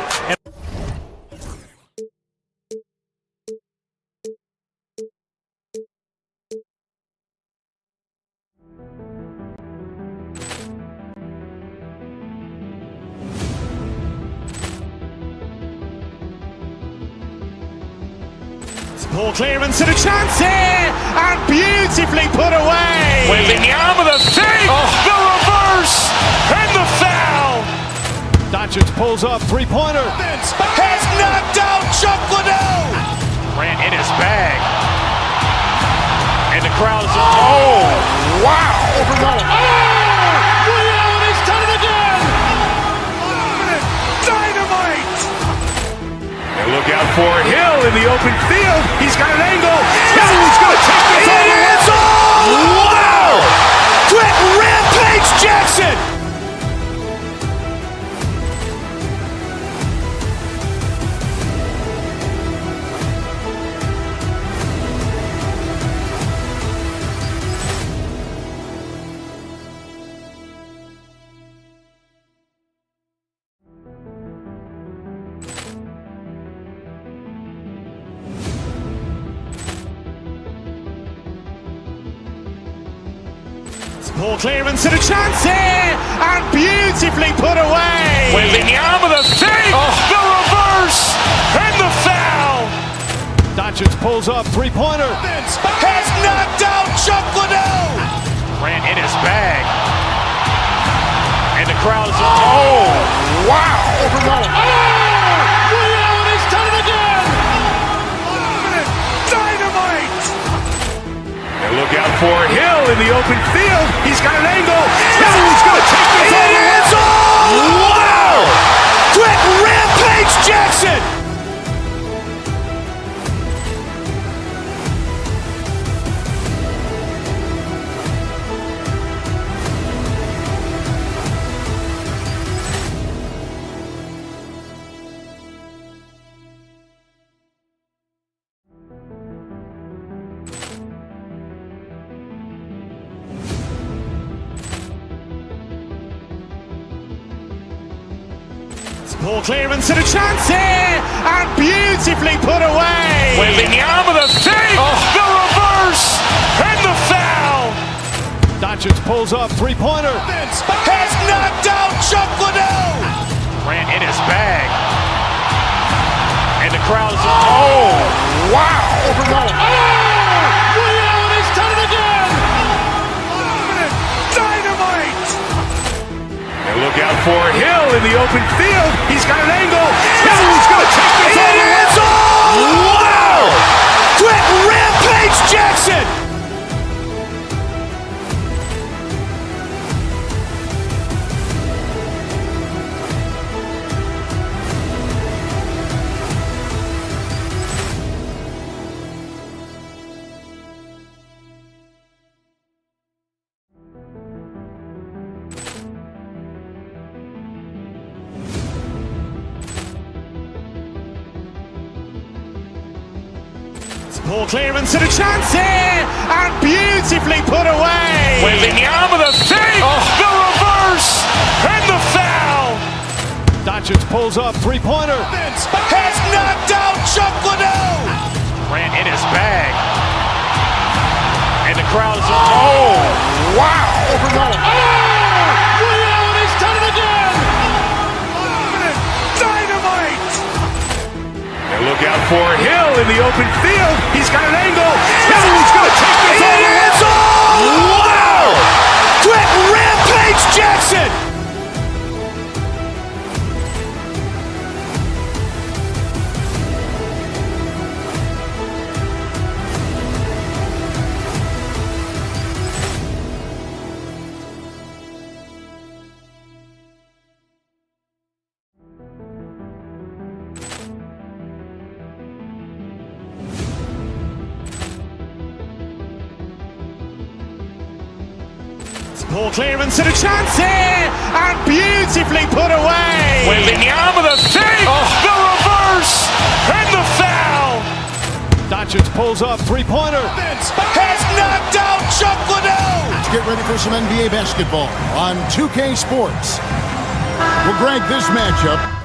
Poor clearance and a chance here, and beautifully put away. Wembanyama the save, the reverse, and the foul. Doncic pulls up, three-pointer. Has knocked out Chuck Liddell. Ran in his bag. And the crowd is... Oh, wow. He's done it again. Dynamite. And look out for Hill in the open field. He's got an angle. He's going to take this all the way. Wow. Quick Rampage Jackson. Poor clearance and a chance here, and beautifully put away. Wembanyama the save, the reverse, and the foul. Doncic pulls up, three-pointer. Has knocked out Chuck Liddell. Ran in his bag. And the crowd is... Oh, wow. He's done it again. Dynamite. And look out for Hill in the open field. He's got an angle. He's going to take this all the way. Wow. Quick Rampage Jackson. Poor clearance and a chance here, and beautifully put away. Wembanyama the save, the reverse, and the foul. Doncic pulls up, three-pointer. Has knocked out Chuck Liddell. Ran in his bag. And the crowd is... Oh, wow. He's done it again. Dynamite. And look out for Hill in the open field. He's got an angle. He's going to take this all the way. Wow. Quick Rampage Jackson. Poor clearance and a chance here, and beautifully put away. Wembanyama the save, the reverse, and the foul. Doncic pulls up, three-pointer. Has knocked out Chuck Liddell. Ran in his bag. And the crowd is... Oh, wow. He's done it again. Dynamite. And look out for Hill in the open field. He's got an angle. He's going to take this all the way. Wow. Quick Rampage Jackson. Poor clearance and a chance here, and beautifully put away. Wembanyama the save, the reverse, and the foul. Doncic pulls up, three-pointer. Has knocked out Chuck Liddell. Let's get ready for some NBA basketball on 2K Sports. We'll rank this matchup.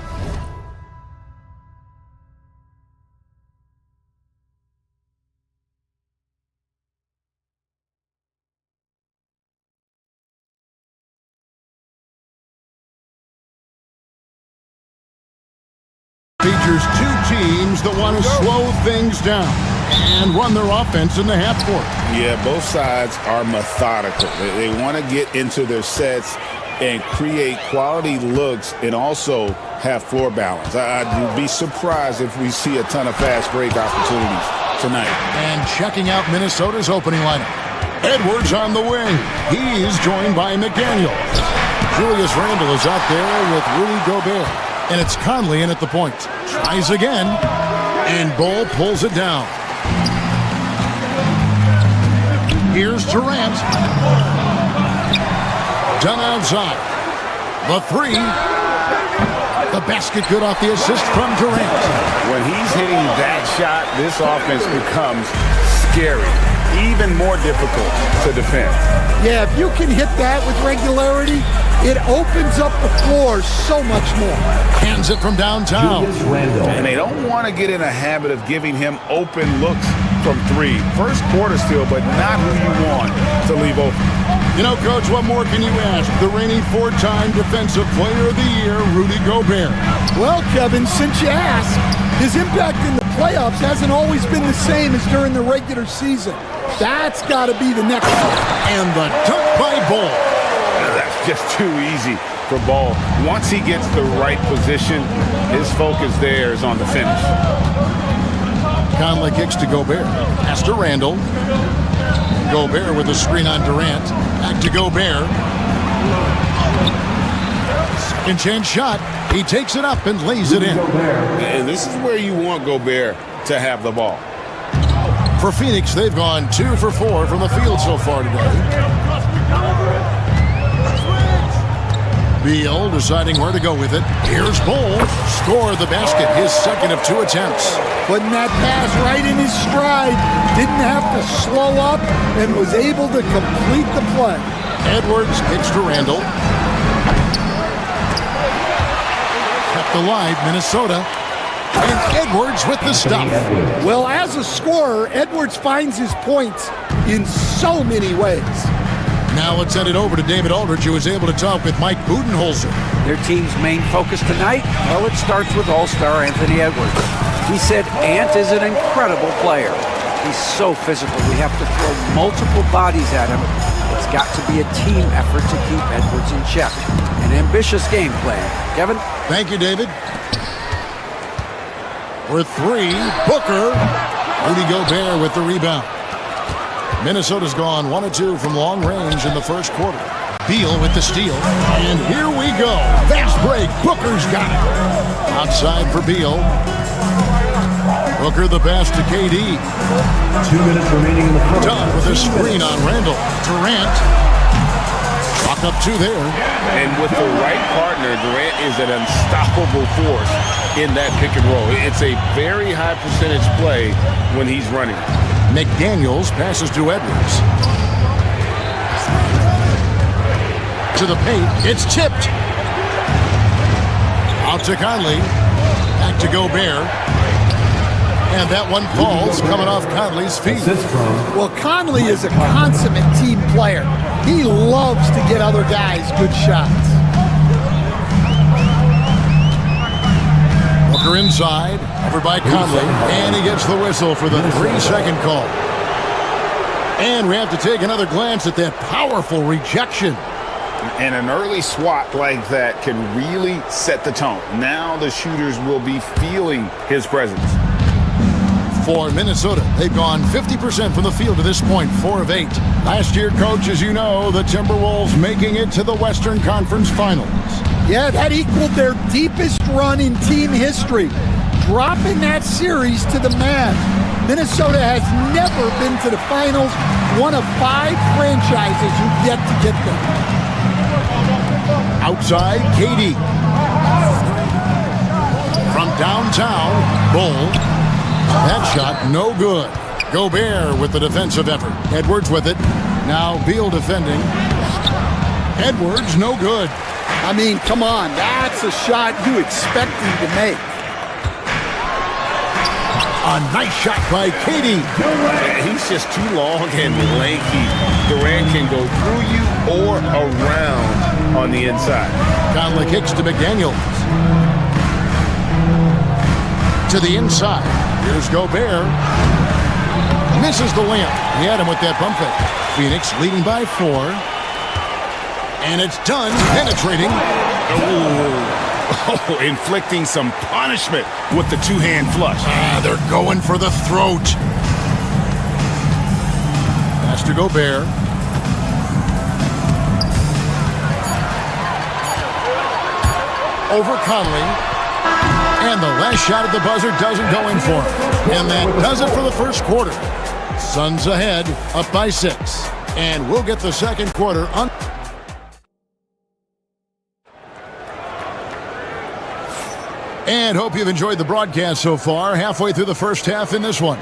Features two teams that want to slow things down. and run their offense in the half court. Yeah, both sides are methodical. They want to get into their sets and create quality looks and also have floor balance. I'd be surprised if we see a ton of fast break opportunities tonight. And checking out Minnesota's opening lineup. Edwards on the wing. He's joined by McDaniel. Julius Randle is out there with Rudy Gobert. And it's Conley in at the point. Tries again. And Bull pulls it down. Here's Durant. Done outside. The three. The basket good off the assist from Durant. When he's hitting that shot, this offense becomes scary. Even more difficult to defend. Yeah, if you can hit that with regularity, it opens up the floor so much more. Hands it from downtown. And they don't want to get in a habit of giving him open looks from three. First quarter still, but not who you want to leave open. You know, Coach, what more can you ask? The reigning four-time Defensive Player of the Year, Rudy Gobert. Well, Kevin, since you asked, his impact in the playoffs hasn't always been the same as during the regular season. That's got to be the next one. And the dunk by Bull. That's just too easy for Ball. Once he gets the right position, his focus there is on the finish. Conley kicks to Gobert. Pass to Randle. Gobert with a screen on Durant. Back to Gobert. Second chance shot. He takes it up and lays it in. And this is where you want Gobert to have the ball. For Phoenix, they've gone 2 for 4 from the field so far today. Beal deciding where to go with it. Here's Bull. Score the basket, his second of 2 attempts. Putting that pass right in his stride. Didn't have to slow up and was able to complete the play. Edwards kicks to Randle. Kept alive, Minnesota. And Edwards with the stop. Well, as a scorer, Edwards finds his points in so many ways. Now let's send it over to David Aldridge, who was able to talk with Mike Budenholzer. Their team's main focus tonight? Well, it starts with All-Star Anthony Edwards. He said Ant is an incredible player. He's so physical. We have to throw multiple bodies at him. It's got to be a team effort to keep Edwards in check. An ambitious game plan. Kevin? Thank you, David. For 3, Booker. Rudy Gobert with the rebound. Minnesota's gone 1 of 2 from long range in the first quarter. Beal with the steal. And here we go. Fast break. Booker's got it. Outside for Beal. Booker the pass to KD. 2 minutes remaining in the first. Done with a screen on Randle. Durant. Lock up 2 there. And with the right partner, Durant is an unstoppable force in that pick and roll. It's a very high percentage play when he's running. McDaniels passes to Edwards. To the paint. It's tipped. Out to Conley. Back to Gobert. And that one falls coming off Conley's feet. Well, Conley is a consummate team player. He loves to get other guys good shots. Booker inside, over by Conley, and he gets the whistle for the 3-second call. And we have to take another glance at that powerful rejection. And an early swat like that can really set the tone. Now the shooters will be feeling his presence. For Minnesota, they've gone 50% from the field to this point, 4 of 8. Last year, Coach, as you know, the Timberwolves making it to the Western Conference Finals. Yeah, that equaled their deepest run in team history, dropping that series to the Mavs. Minnesota has never been to the finals, one of 5 franchises who've yet to get there. Outside, KD. From downtown, Bull. That shot, no good. Gobert with the defensive effort. Edwards with it. Now Beal defending. Edwards, no good. I mean, come on, that's a shot you expect him to make. A nice shot by KD. He's just too long and lanky. Durant can go through you or around on the inside. Conley kicks to McDaniels. To the inside. Here's Gobert. Misses the layup. He had him with that pump fake. Phoenix leading by 4. And it's done. Penetrating. Oh, inflicting some punishment with the two-hand flush. They're going for the throat. Pass to Gobert. Over Conley. And the last shot at the buzzer doesn't go in for him. And that does it for the first quarter. Suns ahead, up by 6. And we'll get the second quarter on. And hope you've enjoyed the broadcast so far. Halfway through the first half in this one.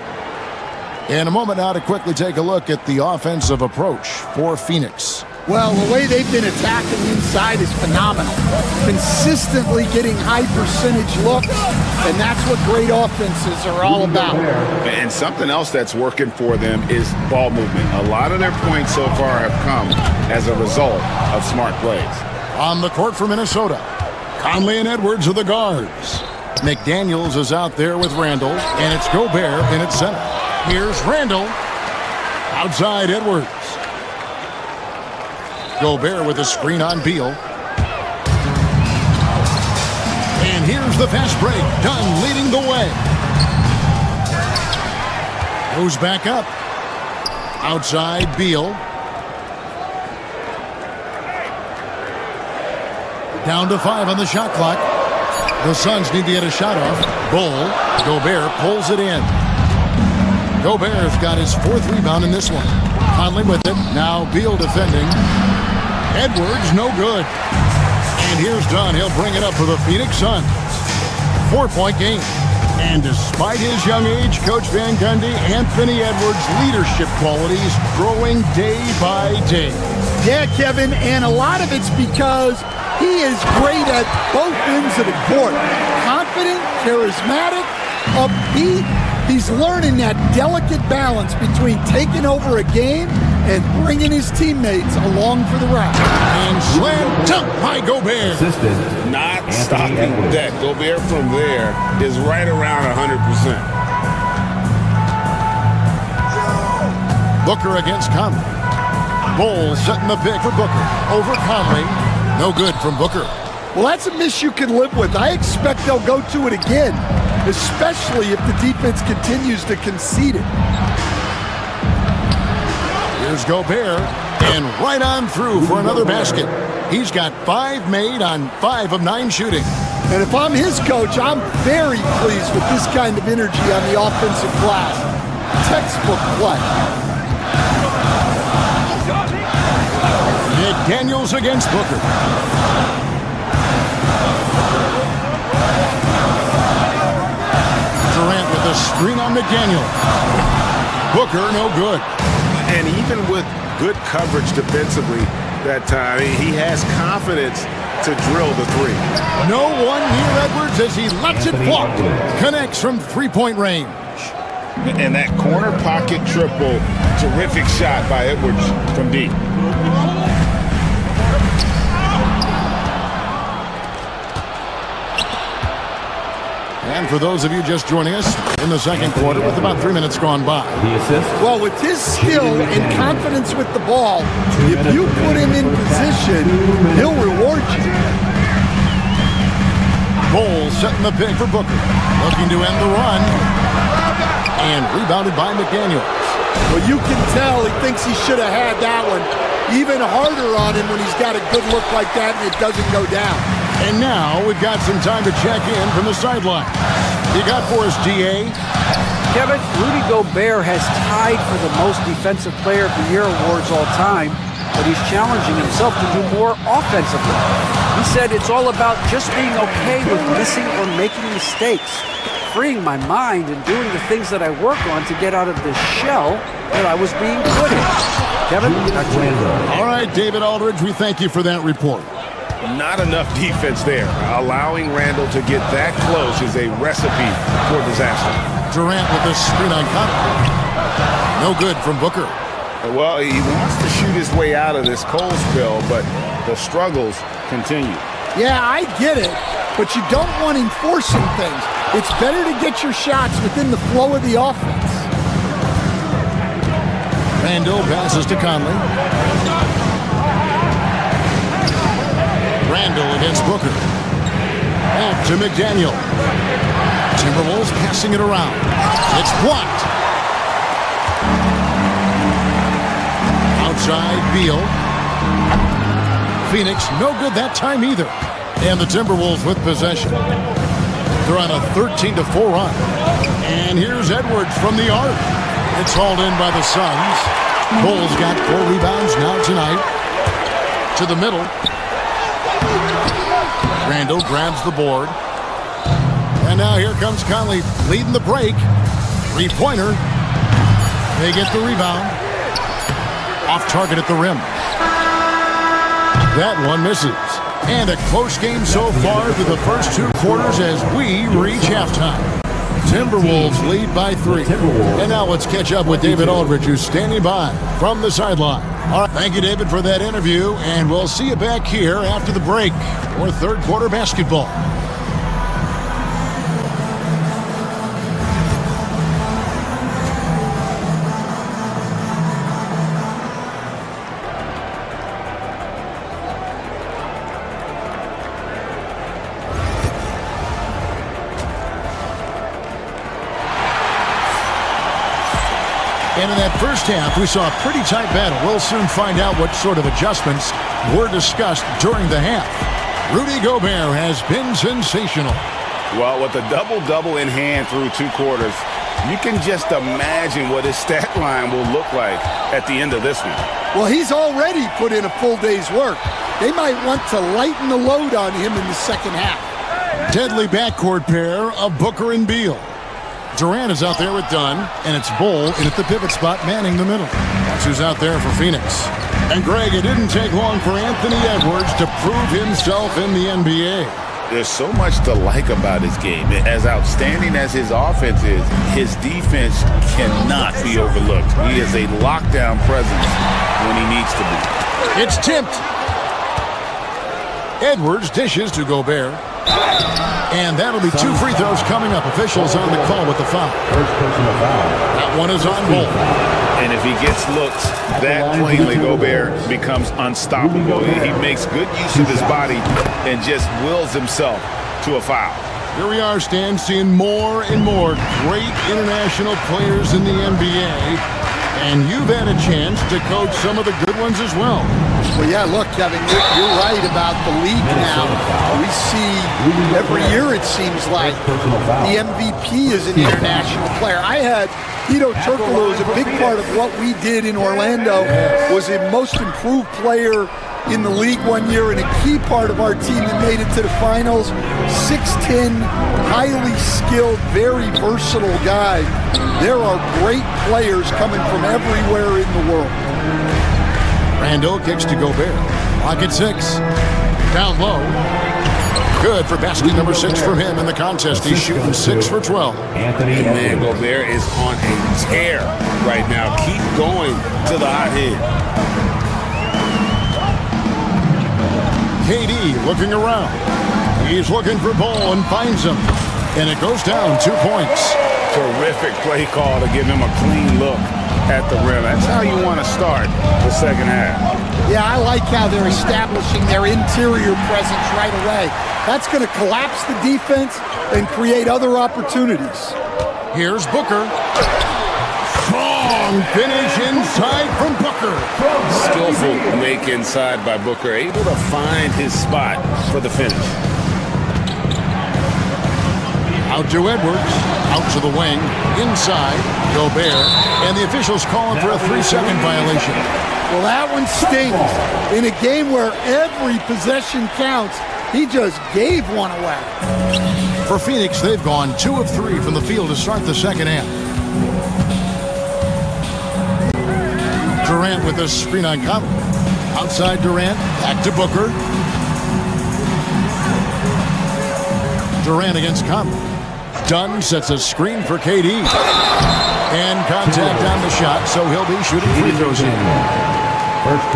In a moment now to quickly take a look at the offensive approach for Phoenix. Well, the way they've been attacking inside is phenomenal. Consistently getting high percentage looks, and that's what great offenses are all about. And something else that's working for them is ball movement. A lot of their points so far have come as a result of smart plays. On the court for Minnesota, Conley and Edwards are the guards. McDaniels is out there with Randall, and it's Gobert in at center. Here's Randall. Outside Edwards. Gobert with a screen on Beal. And here's the fast break. Dunn leading the way. Goes back up. Outside Beal. Down to 5 on the shot clock. The Suns need to get a shot off. Bull. Gobert pulls it in. Gobert's got his 4th rebound in this one. Conley with it. Now Beal defending. Edwards, no good. And here's Dunn. He'll bring it up for the Phoenix Suns. 4-point game. And despite his young age, Coach Van Gundy, Anthony Edwards' leadership qualities growing day by day. Yeah, Kevin, and a lot of it's because he is great at both ends of the court. Confident, charismatic, upbeat. He's learning that delicate balance between taking over a game and bringing his teammates along for the ride. And slam dunk by Gobert. Not stopping that. Gobert from there is right around 100%. Booker against Conley. Bull setting the pick for Booker. Over Conley. No good from Booker. Well, that's a miss you can live with. I expect they'll go to it again, especially if the defense continues to concede it. Here's Gobert, and right on through for another basket. He's got 5 made on 5 of 9 shooting. And if I'm his coach, I'm very pleased with this kind of energy on the offensive glass. Textbook play. McDaniels against Booker. Durant with a screen on McDaniel. Booker, no good. And even with good coverage defensively that time, he has confidence to drill the 3. No one near Edwards as he lets it walk. Connects from 3-point range. And that corner pocket triple, terrific shot by Edwards from deep. And for those of you just joining us in the second quarter with about 3 minutes gone by. Well, with his skill and confidence with the ball, if you put him in position, he'll reward you. Bull setting the pick for Booker. Looking to end the run. And rebounded by McDaniels. Well, you can tell he thinks he should have had that one even harder on him when he's got a good look like that and it doesn't go down. And now we've got some time to check in from the sideline. You got for us, DA? Kevin, Rudy Gobert has tied for the most Defensive Player of the Year awards all time, but he's challenging himself to do more offensively. He said it's all about just being okay with missing or making mistakes, freeing my mind and doing the things that I work on to get out of this shell that I was being put in. Kevin, back to you. All right, David Aldridge, we thank you for that report. Not enough defense there. Allowing Randall to get that close is a recipe for disaster. Durant with a screen on Conley. No good from Booker. Well, he wants to shoot his way out of this cold spell, but the struggles continue. Yeah, I get it, but you don't want him forcing things. It's better to get your shots within the flow of the offense. Randall passes to Conley. Randall against Booker. Back to McDaniel. Timberwolves passing it around. It's blocked. Outside Beal. Phoenix no good that time either. And the Timberwolves with possession. They're on a 13-4 run. And here's Edwards from the arc. It's hauled in by the Suns. Bulls got 4 rebounds now tonight. To the middle. Randall grabs the board. And now here comes Conley leading the break. 3-pointer. They get the rebound. Off target at the rim. That one misses. And a close game so far through the first 2 quarters as we reach halftime. Timberwolves lead by 3. And now let's catch up with David Aldridge, who's standing by from the sideline. All right, thank you, David, for that interview, and we'll see you back here after the break for third quarter basketball. And in that first half, we saw a pretty tight battle. We'll soon find out what sort of adjustments were discussed during the half. Rudy Gobert has been sensational. Well, with a double-double in hand through 2 quarters, you can just imagine what his stat line will look like at the end of this one. Well, he's already put in a full day's work. They might want to lighten the load on him in the second half. Deadly backcourt pair of Booker and Beal. Durant is out there with Dunn, and it's Bull in at the pivot spot manning the middle. That's who's out there for Phoenix. And Greg, it didn't take long for Anthony Edwards to prove himself in the NBA. There's so much to like about his game. As outstanding as his offense is, his defense cannot be overlooked. He is a lockdown presence when he needs to be. It's tipped. Edwards dishes to Gobert. And that'll be 2 free throws coming up. Officials on the call with the foul. That one is on Bull. And if he gets looked that plainly, Gobert becomes unstoppable. He makes good use of his body and just wills himself to a foul. Here we are, Stan, seeing more and more great international players in the NBA. And you've had a chance to coach some of the good ones as well. Well, yeah, look, Kevin, you're right about the league now. We see every year, it seems like, the MVP is an international player. I had Ito Turkoglu was a big part of what we did in Orlando, was a most improved player in the league one year and a key part of our team that made it to the finals. 6'10", highly skilled, very versatile guy. There are great players coming from everywhere in the world. Randall kicks to Gobert. Pocket 6. Down low. Good for basket number 6 from him in the contest. He's shooting 6 for 12. Man, Gobert is on a tear right now. Keep going to the hot head. KD looking around. He's looking for Bull and finds him. And it goes down 2 points. Terrific play call to give him a clean look at the rim. That's how you want to start the second half. Yeah, I like how they're establishing their interior presence right away. That's going to collapse the defense and create other opportunities. Here's Booker. Strong finish inside from Booker. Skillful make inside by Booker. Able to find his spot for the finish. Out to Edwards. Out to the wing. Inside. Gobert. And the officials calling for a 3-second violation. Well, that one stings. In a game where every possession counts, he just gave one away. For Phoenix, they've gone 2 of 3 from the field to start the second half. Durant with a screen on Conley. Outside Durant. Back to Booker. Durant against Conley. Dunn sets a screen for KD. And contact on the shot, so he'll be shooting free throws in.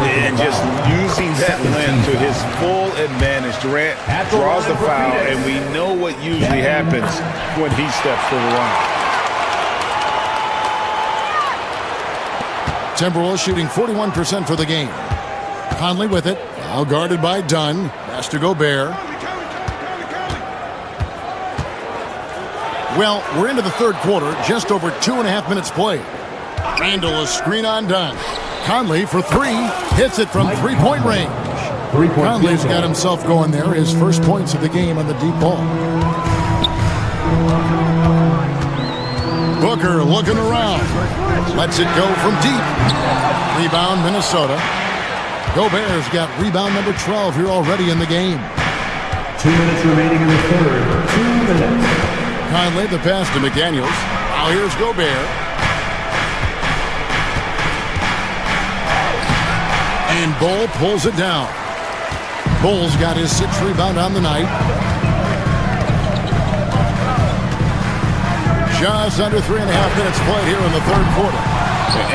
And just using that length to his full advantage. Durant draws the foul, and we know what usually happens when he steps to the line. Timberwolves shooting 41% for the game. Conley with it. Now guarded by Dunn. Pass to Gobert. Well, we're into the third quarter. Just over 2.5 minutes played. Randall, a screen on Dunn. Conley for three. Hits it from three-point range. Conley's got himself going there. His first points of the game on the deep ball. Booker looking around. Lets it go from deep. Rebound, Minnesota. Gobert's got rebound number 12 here already in the game. 2 minutes remaining in the third. 2 minutes. Conley, the pass to McDaniels. Now here's Gobert. And Bull pulls it down. Bull's got his 6th rebound on the night. Just under 3.5 minutes played here in the third quarter.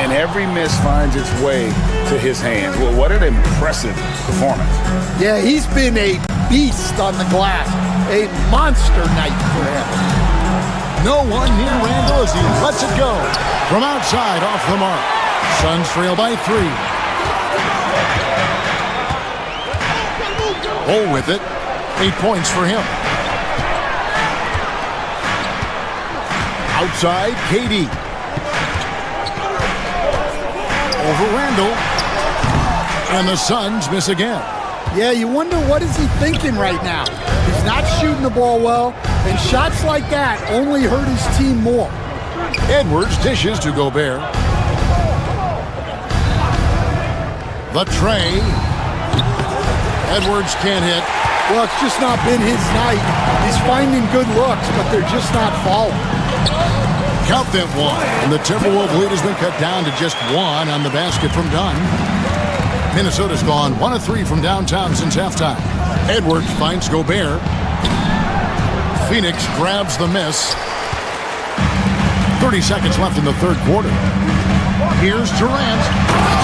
And every miss finds its way to his hands. Well, what an impressive performance. Yeah, he's been a beast on the glass. A monster night for him. No one near Randall as he lets it go. From outside, off the mark. Suns trail by 3. Bull with it. 8 points for him. Outside, KD. Over Randall. And the Suns miss again. Yeah, you wonder what is he thinking right now. He's not shooting the ball well, and shots like that only hurt his team more. Edwards dishes to Gobert. The tray. Edwards can't hit. Well, it's just not been his night. He's finding good looks, but they're just not falling. Count that one. And the Timberwolves lead has been cut down to just 1 on the basket from Dunn. Minnesota's gone 1 of 3 from downtown since halftime. Edwards finds Gobert. Phoenix grabs the miss. 30 seconds left in the third quarter. Here's Durant.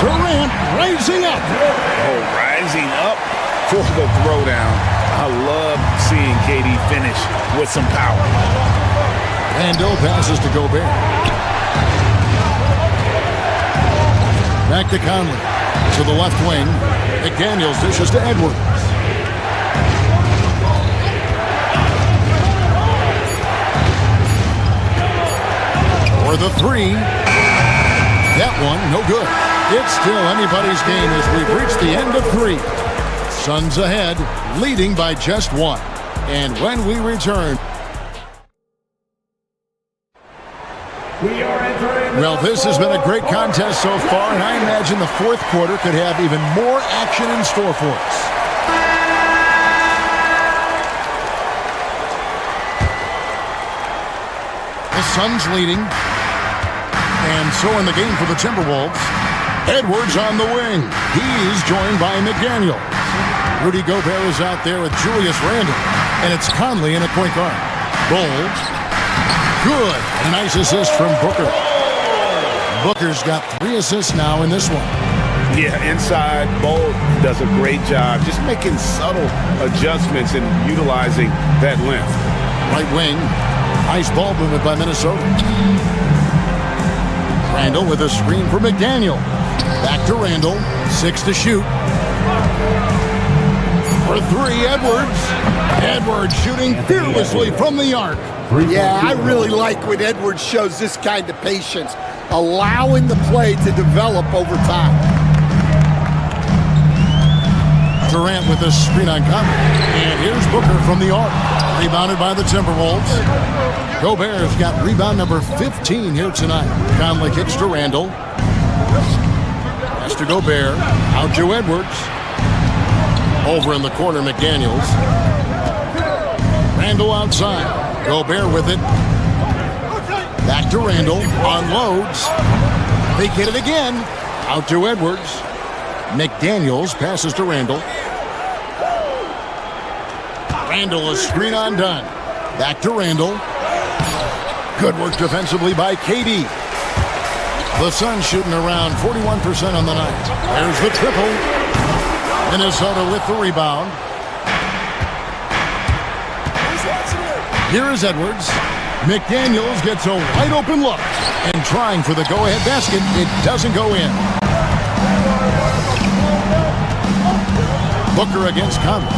Durant rising up. Oh, rising up for the throwdown. I love seeing KD finish with some power. Randall passes to Gobert. Back to Conley. To the left wing. McDaniels dishes to Edwards. For the 3. That one, no good. It's still anybody's game as we've reached the end of 3. Suns ahead, leading by just 1. And when we return... Well, this has been a great contest so far, and I imagine the fourth quarter could have even more action in store for us. The Suns leading, and so in the game for the Timberwolves, Edwards on the wing. He's joined by McDaniels. Rudy Gobert is out there with Julius Randle, and it's Conley in at point guard. Bull. Good. And a nice assist from Booker. Booker's got 3 assists now in this one. Yeah, inside, Bull does a great job just making subtle adjustments and utilizing that length. Right wing. Nice ball movement by Minnesota. Randall with a screen for McDaniel. Back to Randall. 6 to shoot. For 3, Edwards. Edwards shooting fearlessly from the arc. Yeah, I really like when Edwards shows this kind of patience, allowing the play to develop over time. Durant with a screen on Conley. And here's Booker from the arc. Rebounded by the Timberwolves. Gobert's got rebound number 15 here tonight. Conley kicks to Randall. Pass to Gobert. Out to Edwards. Over in the corner, McDaniels. Randall outside. Gobert with it. Back to Randall. Unloads. They get it again. Out to Edwards. McDaniels passes to Randall. Randall, a screen on Dunn. Back to Randall. Good work defensively by KD. The Suns shooting around 41% on the night. There's the triple. Minnesota with the rebound. Here is Edwards. McDaniels gets a wide open look. And trying for the go-ahead basket, it doesn't go in. Booker against Conley.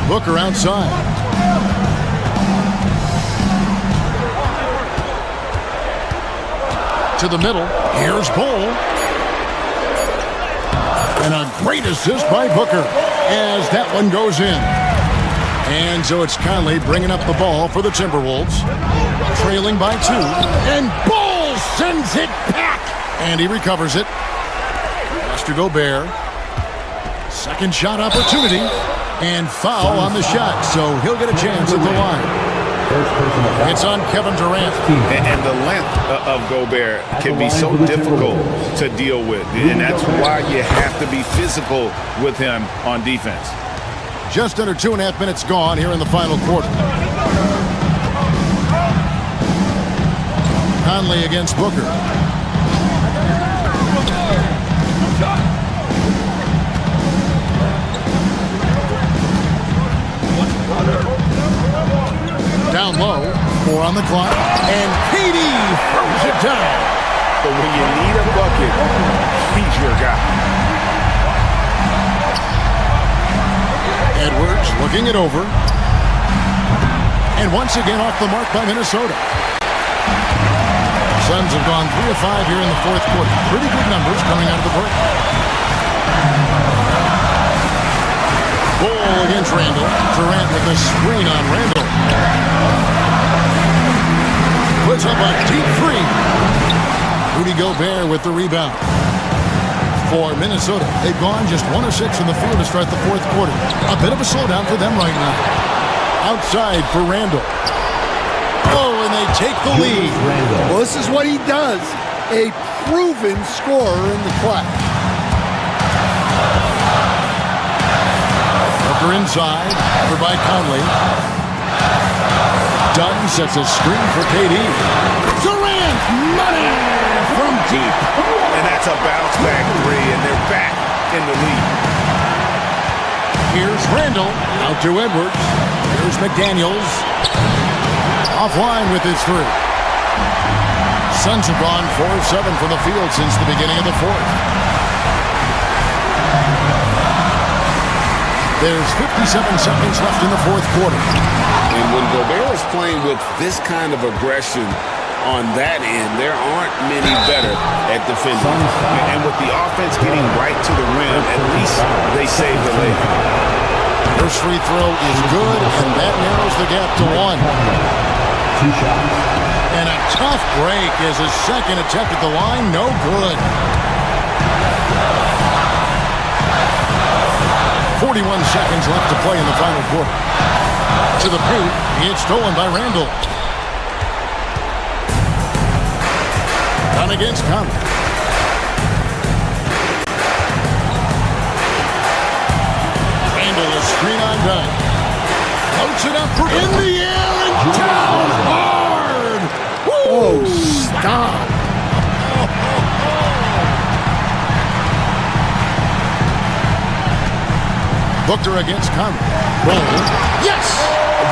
Booker outside. To the middle. Here's Bull. And a great assist by Booker as that one goes in. And so it's Conley bringing up the ball for the Timberwolves. Trailing by 2. And Bull sends it back. And he recovers it. To Gobert. Second shot opportunity. And foul on the shot. So he'll get a chance at the line. It's on Kevin Durant. And the length of Gobert can be so difficult to deal with. And that's why you have to be physical with him on defense. Just under 2.5 minutes gone here in the final quarter. Conley against Booker. Down low, 4 on the clock, and Katie throws it down. But when you need a bucket, he's your guy. Edwards looking it over. And once again off the mark by Minnesota. Suns have gone 3 of 5 here in the fourth quarter. Pretty good numbers coming out of the break. Bull against Randall. Durant with the screen on Randall. Puts up a deep 3. Rudy Gobert with the rebound. For Minnesota, they've gone just 1 of 6 in the field to start the fourth quarter. A bit of a slowdown for them right now. Outside for Randall. Oh, and they take the lead. Well, this is what he does. A proven scorer in the clutch. Booker inside, over by Conley. Dunn sets a screen for KD. Durant, money from deep. And that's a bounce back 3, and they're back in the lead. Here's Randall, out to Edwards. Here's McDaniels. Offline with his 3. Suns have gone 4 of 7 from the field since the beginning of the fourth. There's 57 seconds left in the fourth quarter. And when Gobert is playing with this kind of aggression on that end, there aren't many better at defending. And with the offense getting right to the rim, at least they save the layup. First free throw is good, and that narrows the gap to 1. 2 shots. And a tough break as his second attempt at the line, no good. 41 seconds left to play in the final quarter. To the paint, it's stolen by Randall. Down against Conley. Randall is screen on Dunn. Floats it up for in the air and down hard. Woo! Oh, stop. Booker against Conley. Roll. Yes!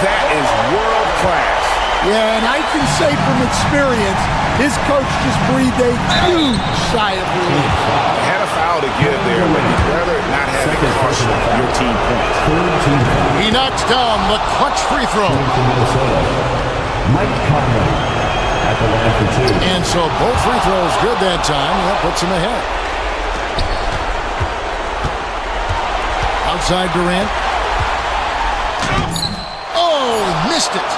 That is world class. Yeah, and I can say from experience, his coach just breathed a huge sigh of relief. Had a foul to give there, but you'd rather not have it cost your team points. He knocks down the clutch free throw. Mike Conley at the line for 2. And so both free throws good that time. That puts him ahead. Outside Durant. Oh, missed it.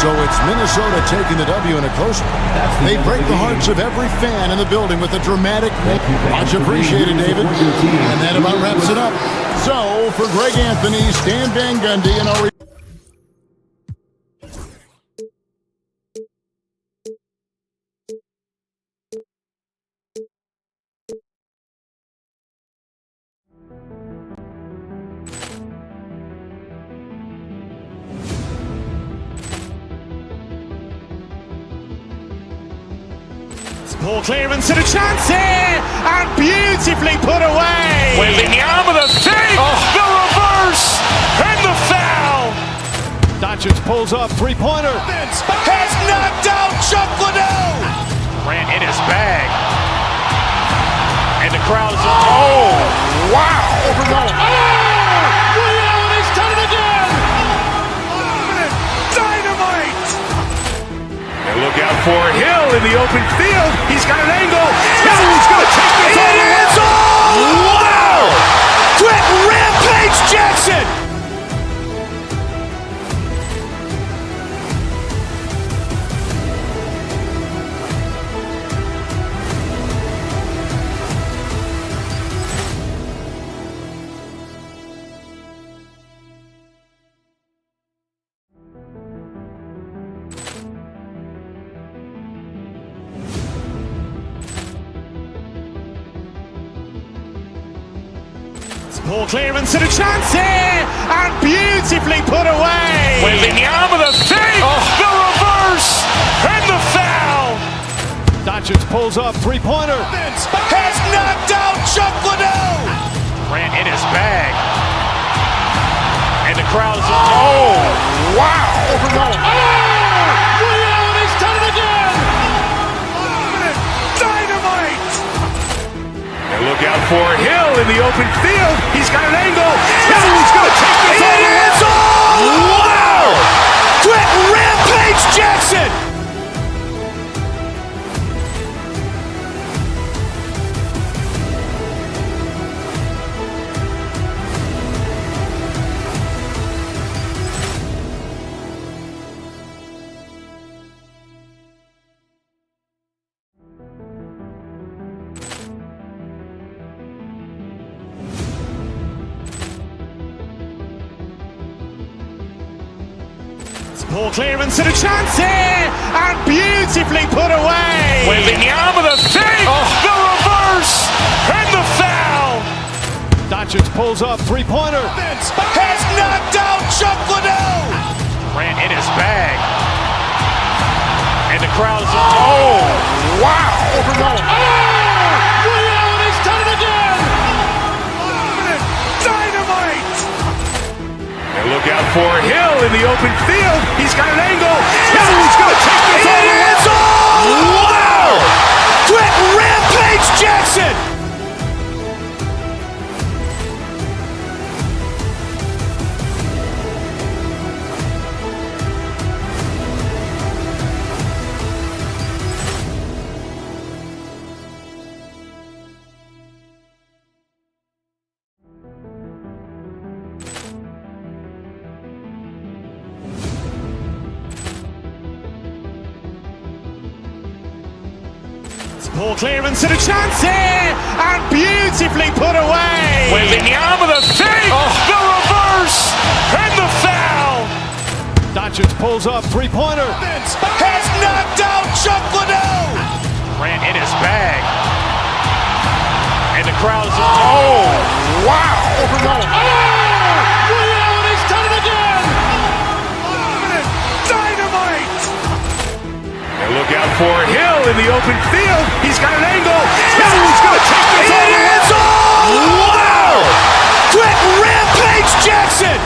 So it's Minnesota taking the W in a close one. They break the hearts of every fan in the building with a dramatic win. Much appreciated, David. And that about wraps it up. So for Greg Anthony, Stan Van Gundy, and our Ball clearance and a chance here, and beautifully put away. Wembanyama with a save, the reverse, and the foul. Doncic pulls up, three-pointer. Has knocked out Chuck Liddell. Grant in his bag. And the crowd is... Oh, wow. overwhelmed. Ray Allen has done it again. Dynamite. And look out for Hill in the open field. He's got an angle. He's going to take this all the way. Wow. Quick Rampage Jackson. Ball clearance and a chance here, and beautifully put away. Wembanyama with a save, the reverse, and the foul. Doncic pulls up, three-pointer. Has knocked out Chuck Liddell. Grant in his bag. And the crowd is... Oh, wow. overwhelmed. Ray Allen has done it again. Dynamite. And look out for Hill in the open field. He's got an angle. He's going to take this all the way. Wow. Quick Rampage Jackson. Ball clearance and a chance here, and beautifully put away. Wembanyama with a save, the reverse, and the foul. Doncic pulls up, three-pointer. Has knocked out Chuck Liddell. Grant in his bag. And the crowd is... Oh, wow. overwhelmed. Ray Allen has done it again. Dynamite. And look out for Hill in the open field. He's got an angle. He's going to take this all the way. Wow. Quick Rampage Jackson. Ball clearance and a chance here, and beautifully put away. Wembanyama with a save, the reverse, and the foul. Doncic pulls up, three-pointer. Has knocked out Chuck Liddell. Grant in his bag. And the crowd is... Oh, wow. overwhelmed. Ray Allen has done it again. Dynamite. And look out for Hill in the open field. He's got an angle. He's going to take this all the way. Wow. Quick Rampage Jackson.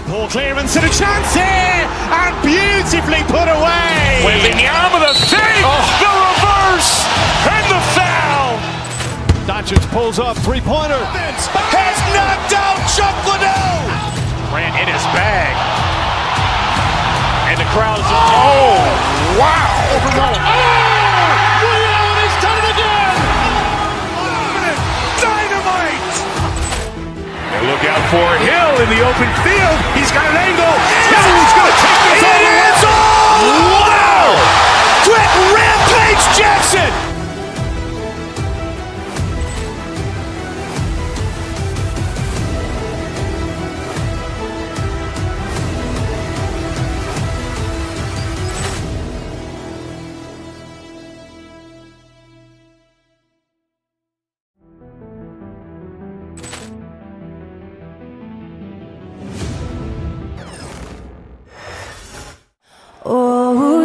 Ball clearance and a chance here, and beautifully put away. Wembanyama with a save, the reverse, and the foul. Doncic pulls up, three-pointer. Has knocked out Chuck Liddell. Grant in his bag. And the crowd is... Oh, wow. overwhelmed. Ray Allen has done it again. Dynamite. And look out for Hill in the open field. He's got an angle. He's going to take this all the way. Wow. Quick Rampage Jackson.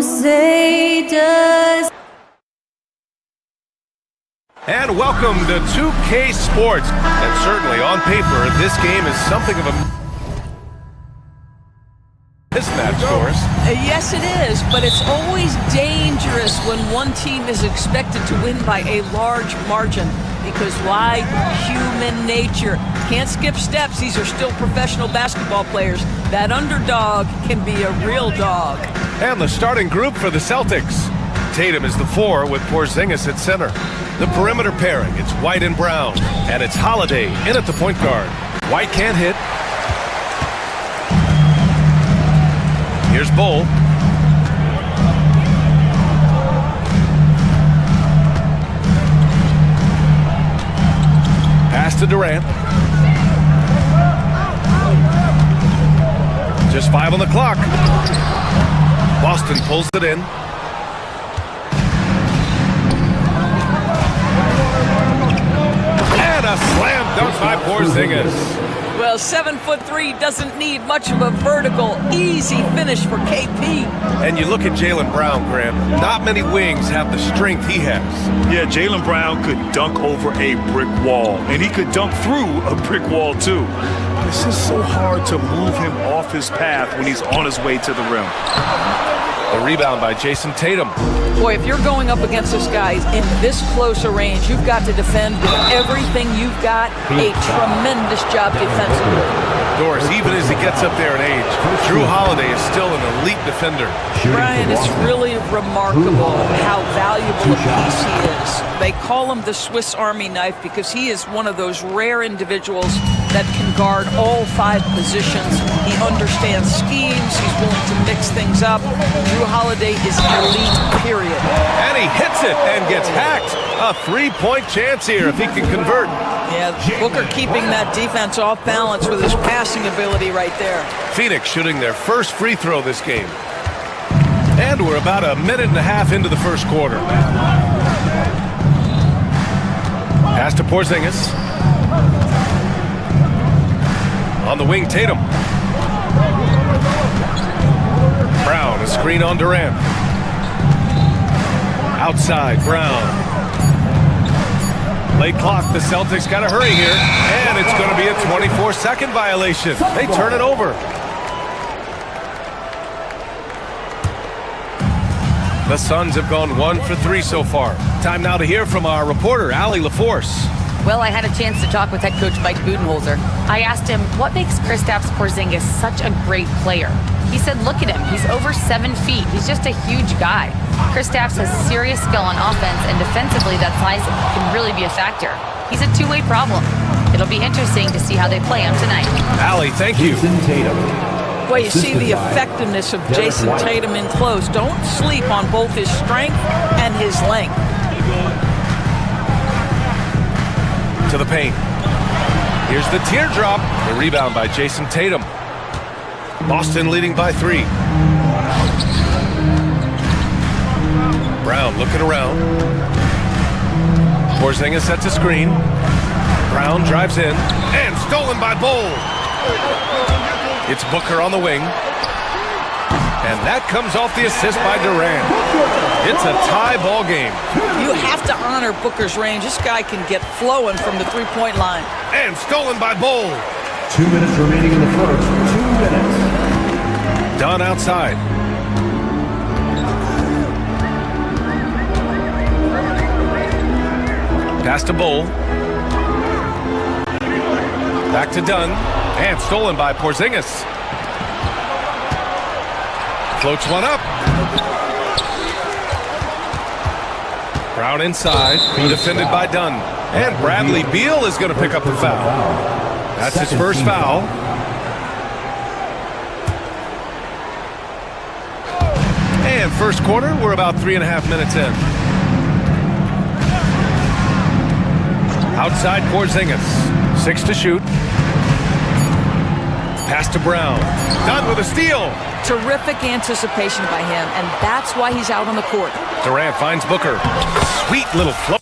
say does. And welcome to 2K Sports. And certainly on paper, this game is something of a mismatch, Doris. Yes, it is, but it's always dangerous when one team is expected to win by a large margin. Because why? Human nature. Can't skip steps. These are still professional basketball players. That underdog can be a real dog. And the starting group for the Celtics. Tatum is the 4 with Porzingis at center. The perimeter pairing, it's White and Brown. And it's Holiday in at the point guard. White can't hit. Here's Bull. Pass to Durant. Just 5 on the clock. Boston pulls it in. And a slam dunk by Porzingis. Well, 7'3" doesn't need much of a vertical, easy finish for KP. And you look at Jaylen Brown, Graham. Not many wings have the strength he has. Yeah, Jaylen Brown could dunk over a brick wall, and he could dunk through a brick wall, too. It's just so hard to move him off his path when he's on his way to the rim. The rebound by Jason Tatum. Boy, if you're going up against this guy in this close a range, you've got to defend with everything you've got. A tremendous job defensively. Doris, even as he gets up there in age, Drew Holiday is still an elite defender. Brian, it's really remarkable how valuable a piece he is. They call him the Swiss Army knife because he is one of those rare individuals that can guard all 5 positions. He understands schemes. He's willing to mix things up. Drew Holiday is elite, period. And he hits it and gets hacked. A 3-point chance here if he can convert. Yeah, Booker keeping that defense off balance with his passing ability right there. Phoenix shooting their first free throw this game. And we're about a minute and a half into the first quarter. Pass to Porzingis. On the wing, Tatum. Brown, a screen on Durant. Outside, Brown. Late clock, the Celtics got to hurry here. And it's going to be a 24-second violation. They turn it over. The Suns have gone 1 for 3 so far. Time now to hear from our reporter, Allie LaForce. Well, I had a chance to talk with head coach Mike Budenholzer. I asked him, what makes Kristaps Porzingis such a great player? He said, look at him. He's over 7 feet. He's just a huge guy. Kristaps has serious skill on offense, and defensively, that size can really be a factor. He's a two-way problem. It'll be interesting to see how they play him tonight. Allie, thank you. Well, you see the effectiveness of Jason Tatum in close. Don't sleep on both his strength and his length. To the paint. Here's the teardrop. The rebound by Jason Tatum. Boston leading by 3. Brown looking around. Porzingis sets a screen. Brown drives in. And stolen by Bull. It's Booker on the wing. And that comes off the assist by Durant. It's a tie ball game. You have to honor Booker's range. This guy can get flowing from the three-point line. And stolen by Bull. 2 minutes remaining in the first. 2 minutes. Dunn outside. Pass to Bull. Back to Dunn. And stolen by Porzingis. Floats one up. Brown inside. Defended by Dunn. And Bradley Beal is going to pick up the foul. That's his first foul. And first quarter, we're about 3.5 minutes in. Outside Porzingis. 6 to shoot. Pass to Brown. Dunn with a steal. Terrific anticipation by him, and that's why he's out on the court. Durant finds Booker. Sweet little float.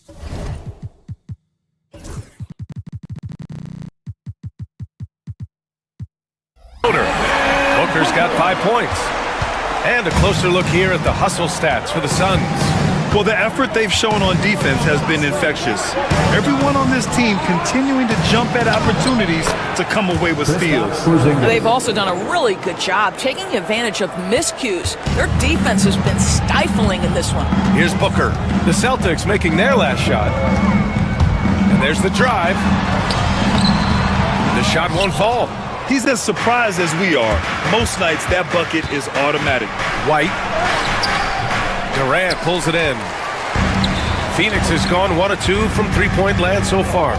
Booker's got 5 points. And And a closer look here at the hustle stats for the Suns. Well, the effort they've shown on defense has been infectious. Everyone on this team continuing to jump at opportunities to come away with steals. They've also done a really good job taking advantage of miscues. Their defense has been stifling in this one. Here's Booker. The Celtics making their last shot. And there's the drive. The shot won't fall. He's as surprised as we are. Most nights, that bucket is automatic. White. Durant pulls it in. Phoenix has gone 1 of 2 from three-point land so far.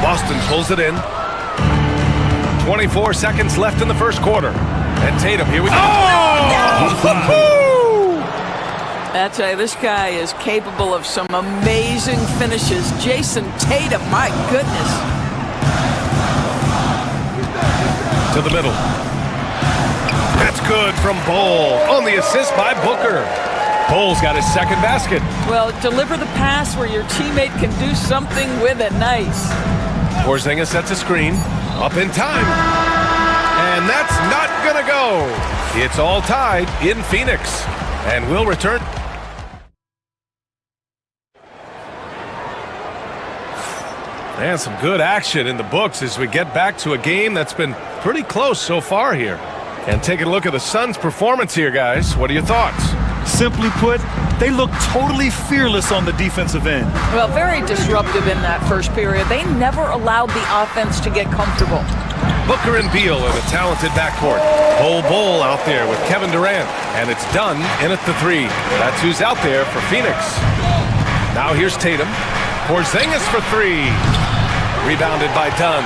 Boston pulls it in. 24 seconds left in the first quarter. And Tatum, here we go. Oh! I tell you, this guy is capable of some amazing finishes. Jason Tatum, my goodness. To the middle. That's good from Bol. On the assist by Booker. Bol's got his second basket. Well, deliver the pass where your teammate can do something with it. Nice. Porzingis sets a screen. Up in time. And that's not gonna go. It's all tied in Phoenix. And we'll return. And some good action in the books as we get back to a game that's been pretty close so far here. And taking a look at the Suns' performance here, guys. What are your thoughts? Simply put, they look totally fearless on the defensive end. Well, very disruptive in that first period. They never allowed the offense to get comfortable. Booker and Beal in a talented backcourt. Bol out there with Kevin Durant. And it's done in at the three. That's who's out there for Phoenix. Now here's Tatum. Porzingis for three. Rebounded by Dunn.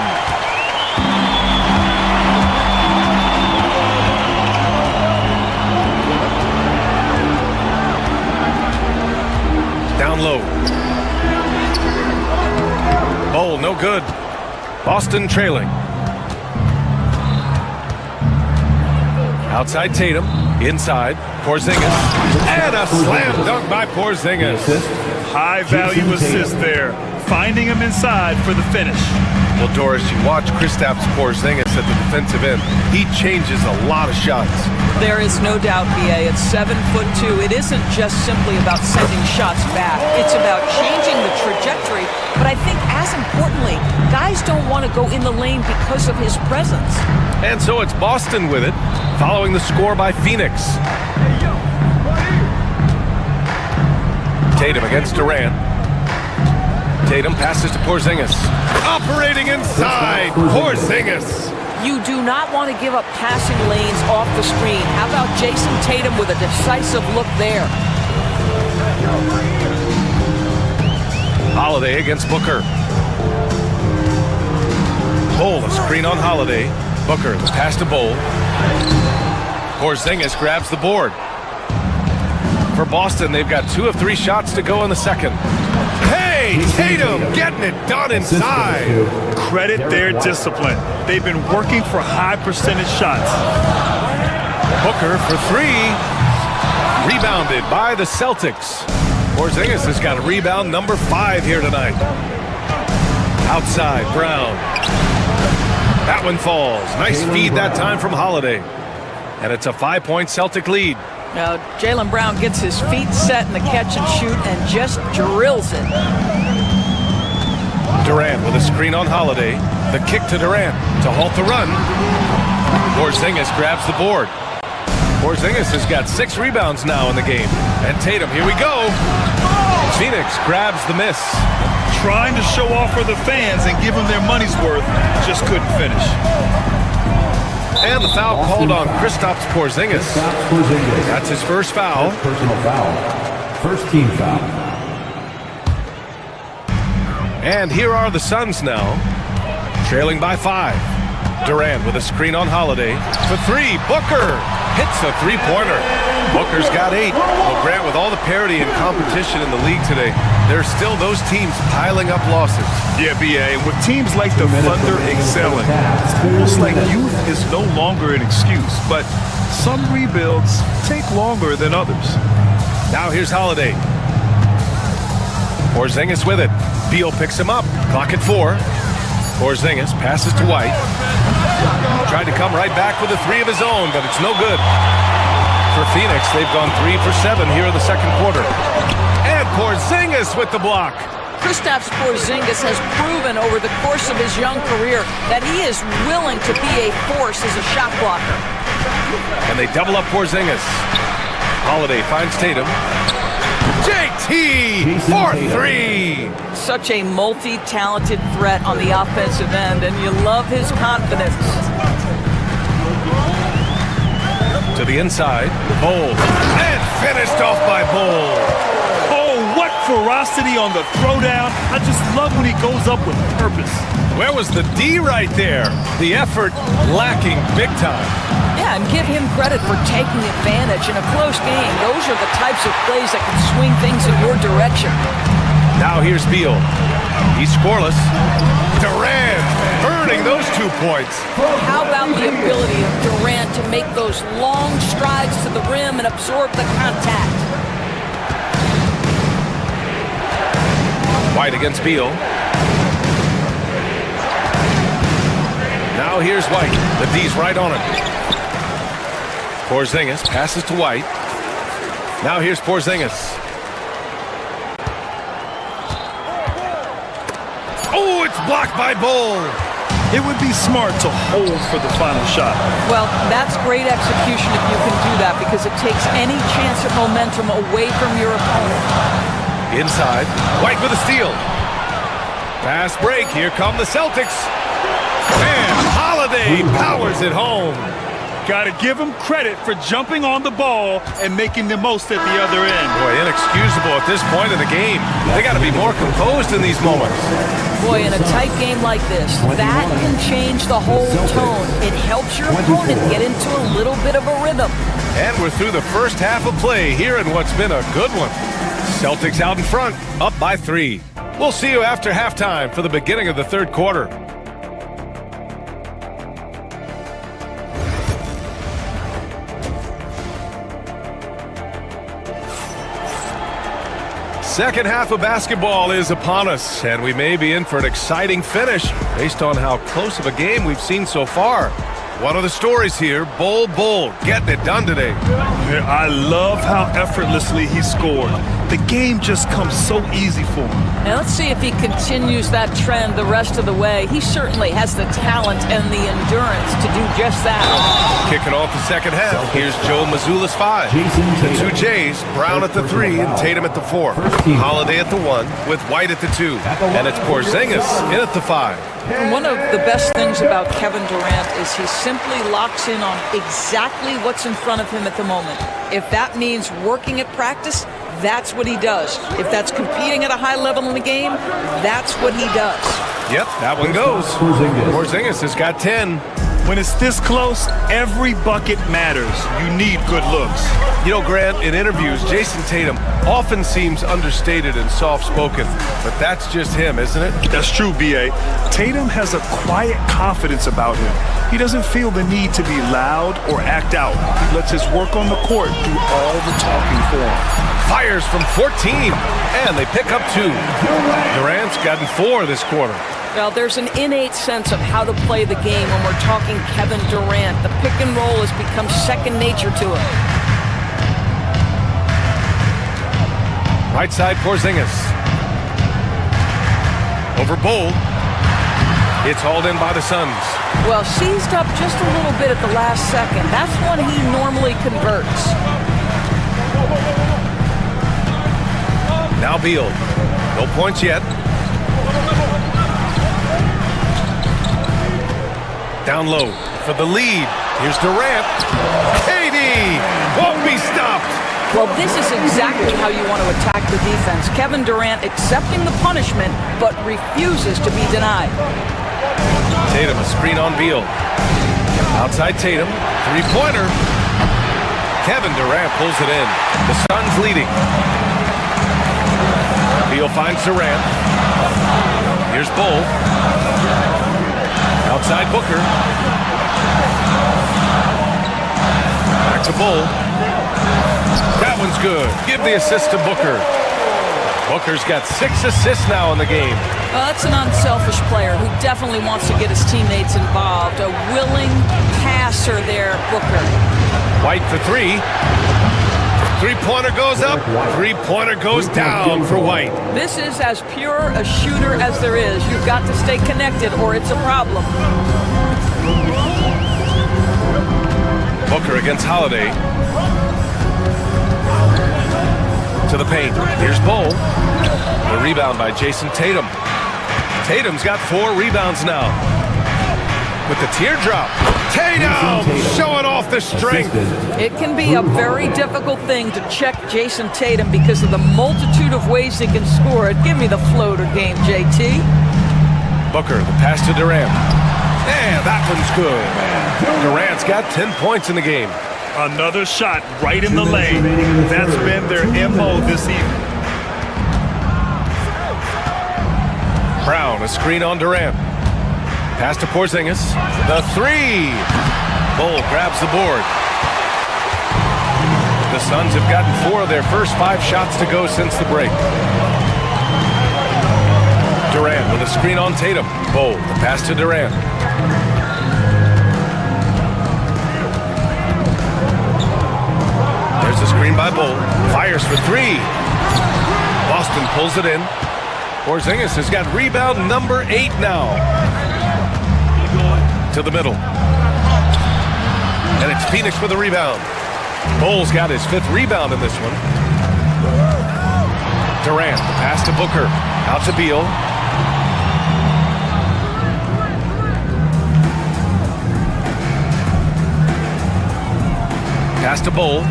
Down low. Bol, no good. Boston trailing. Outside Tatum. Inside. Porzingis. And a slam dunk by Porzingis. High value assist there. Finding him inside for the finish. Well, Doris, you watch Kristaps Porzingis at the defensive end. He changes a lot of shots. There is no doubt, BA. It's 7'2". It isn't just simply about sending shots back. It's about changing the trajectory. But I think, as importantly, guys don't want to go in the lane because of his presence. And so it's Boston with it, following the score by Phoenix. Tatum against Durant. Tatum passes to Porzingis. Operating inside, Porzingis. You do not want to give up passing lanes off the screen. How about Jason Tatum with a decisive look there? Holiday against Booker. Bol, a screen on Holiday. Booker, the pass to Bol. Porzingis grabs the board. For Boston, they've got 2 of 3 shots to go in the second. Hey, Tatum getting it done inside. Credit their discipline. They've been working for high percentage shots. Booker for 3. Rebounded by the Celtics. Porzingis has got a rebound number 5 here tonight. Outside, Brown. That one falls. Nice feed that time from Holiday. And it's a 5-point Celtic lead. Now, Jaylen Brown gets his feet set in the catch and shoot and just drills it. Durant with a screen on Holiday. The kick to Durant to halt the run. Porzingis grabs the board. Porzingis has got 6 rebounds now in the game. And Tatum, here we go. Phoenix grabs the miss. Trying to show off for the fans and give them their money's worth, just couldn't finish. And the foul called on Kristaps Porzingis. That's his first foul. Personal foul. First team foul. And here are the Suns now, trailing by 5. Durant with a screen on Holiday. For 3, Booker hits a 3-pointer. Booker's got 8. Well, Grant, with all the parity and competition in the league today, there's still those teams piling up losses. Yeah, BA, with teams like the Thunder excelling, it's almost like youth is no longer an excuse, but some rebuilds take longer than others. Now here's Holiday. Porzingis with it. Beal picks him up. Clock at 4. Porzingis passes to White. Tried to come right back with a 3 of his own, but it's no good. For Phoenix, they've gone 3 for 7 here in the second quarter. And Porzingis with the block. Kristaps Porzingis has proven over the course of his young career that he is willing to be a force as a shot blocker. And they double up Porzingis. Holiday finds Tatum. JT for 3. Such a multi-talented threat on the offensive end, and you love his confidence. To the inside, Bol. And finished off by Bol. Oh, what ferocity on the throwdown. I just love when he goes up with purpose. Where was the D right there? The effort lacking big time. Yeah, and give him credit for taking advantage in a close game. Those are the types of plays that can swing things in your direction. Now here's Beal. He's scoreless. Durant earning those 2 points. How about the ability of Durant to make those long strides to the rim and absorb the contact? White against Beal. Now here's White. The D's right on him. Porzingis passes to White. Now here's Porzingis. Oh, it's blocked by Bol. It would be smart to hold for the final shot. Well, that's great execution if you can do that, because it takes any chance of momentum away from your opponent. Inside, White with a steal. Fast break, here come the Celtics. And Holiday powers it home. Got to give him credit for jumping on the ball and making the most at the other end. Boy, inexcusable at this point of the game. They got to be more composed in these moments. Boy, in a tight game like this, that can change the whole tone. It helps your opponent get into a little bit of a rhythm. And we're through the first half of play here in what's been a good one. Celtics out in front, up by 3. We'll see you after halftime for the beginning of the third quarter. Second half of basketball is upon us, and we may be in for an exciting finish based on how close of a game we've seen so far. One of the stories here, Bol getting it done today. I love how effortlessly he scored. The game just comes so easy for him. Now let's see if he continues that trend the rest of the way. He certainly has the talent and the endurance to do just that. Kicking off the second half, here's Joe Mazzulla's 5. The 2 J's, Brown at the 3 and Tatum at the 4. Holiday at the 1 with White at the 2. And it's Porzingis in at the 5. And one of the best things about Kevin Durant is he simply locks in on exactly what's in front of him at the moment. If that means working at practice, that's what he does. If that's competing at a high level in the game, that's what he does. Yep, that one goes. Porzingis has got 10. When it's this close, every bucket matters. You need good looks. You know, Grant, in interviews, Jason Tatum often seems understated and soft-spoken, but that's just him, isn't it? That's true, B.A. Tatum has a quiet confidence about him. He doesn't feel the need to be loud or act out. He lets his work on the court do all the talking for him. Fires from 14, and they pick up 2. Durant's gotten 4 this quarter. Well, there's an innate sense of how to play the game when we're talking Kevin Durant. The pick and roll has become second nature to him. Right side, Porzingis. Over Bol. It's hauled in by the Suns. Well, seized up just a little bit at the last second. That's when he normally converts. Now Beal. No points yet. Down low for the lead. Here's Durant. KD won't be stopped. Well, this is exactly how you want to attack the defense. Kevin Durant accepting the punishment, but refuses to be denied. Tatum, a screen on Beal. Outside Tatum, 3-pointer. Kevin Durant pulls it in. The Suns leading. Beal finds Durant. Here's Bol. Outside Booker. Back to Bol. That one's good. Give the assist to Booker. Booker's got 6 assists now in the game. Well, that's an unselfish player who definitely wants to get his teammates involved. A willing passer there, Booker. White for 3. Three-pointer goes up. Three-pointer goes down for White. This is as pure a shooter as there is. You've got to stay connected or it's a problem. Booker against Holiday. To the paint. Here's Bull. The rebound by Jason Tatum. Tatum's got 4 rebounds now. With the teardrop. Tatum showing off the strength. It can be a very difficult thing to check Jason Tatum because of the multitude of ways he can score it. Give me the floater game, JT. Booker, the pass to Durant. And that one's good. Durant's got 10 points in the game. Another shot right in the lane. That's been their MO this evening. Brown, a screen on Durant. Pass to Porzingis. The 3. Bull grabs the board. The Suns have gotten 4 of their first 5 shots to go since the break. Durant with a screen on Tatum. Bull, the pass to Durant. There's a screen by Bull. Fires for 3. Boston pulls it in. Porzingis has got rebound number 8 now. To the middle. And it's Phoenix with a rebound. Bull's got his 5th rebound in this one. Durant, the pass to Booker. Out to Beal. Pass to Bull.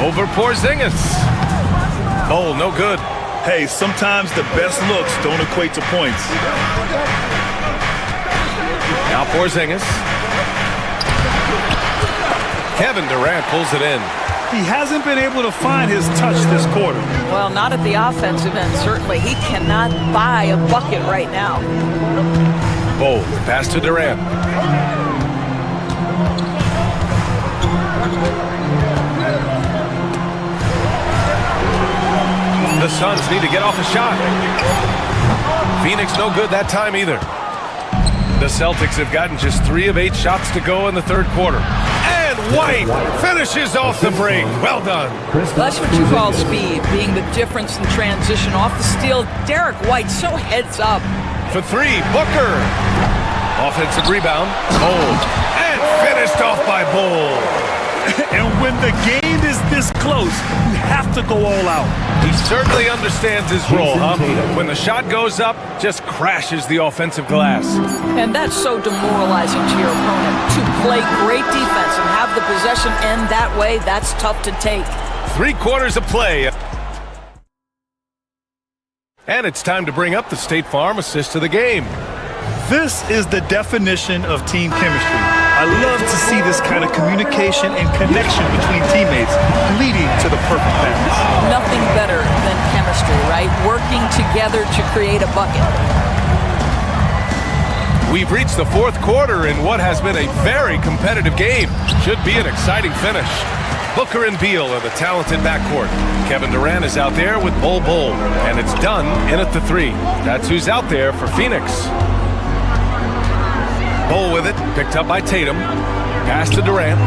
Over Porzingis. Bull, no good. Hey, sometimes the best looks don't equate to points. Now Porzingis. Kevin Durant pulls it in. He hasn't been able to find his touch this quarter. Well, not at the offensive end, certainly. He cannot buy a bucket right now. Bull, pass to Durant. The Suns need to get off a shot. Phoenix no good that time either. The Celtics have gotten just 3 of 8 shots to go in the 3rd quarter. And White finishes off the break. Well done. That's what you call speed, being the difference in transition. Off the steal, Derek White so heads up. For 3, Booker. Offensive rebound. Bull. And finished off by Bull. And when the game is this close, you have to go all out. He certainly understands his role, huh? When the shot goes up, just crashes the offensive glass. And that's so demoralizing to your opponent. To play great defense and have the possession end that way, that's tough to take. 3 quarters of play. And it's time to bring up the State Farm assist of the game. This is the definition of team chemistry. I love to see this kind of communication and connection between teammates leading to the perfect pass. Nothing better than chemistry, right? Working together to create a bucket. We've reached the 4th quarter in what has been a very competitive game. Should be an exciting finish. Booker and Beal are the talented backcourt. Kevin Durant is out there with Bull, and it's done in at the 3. That's who's out there for Phoenix. Bull with it, picked up by Tatum. Pass to Durant.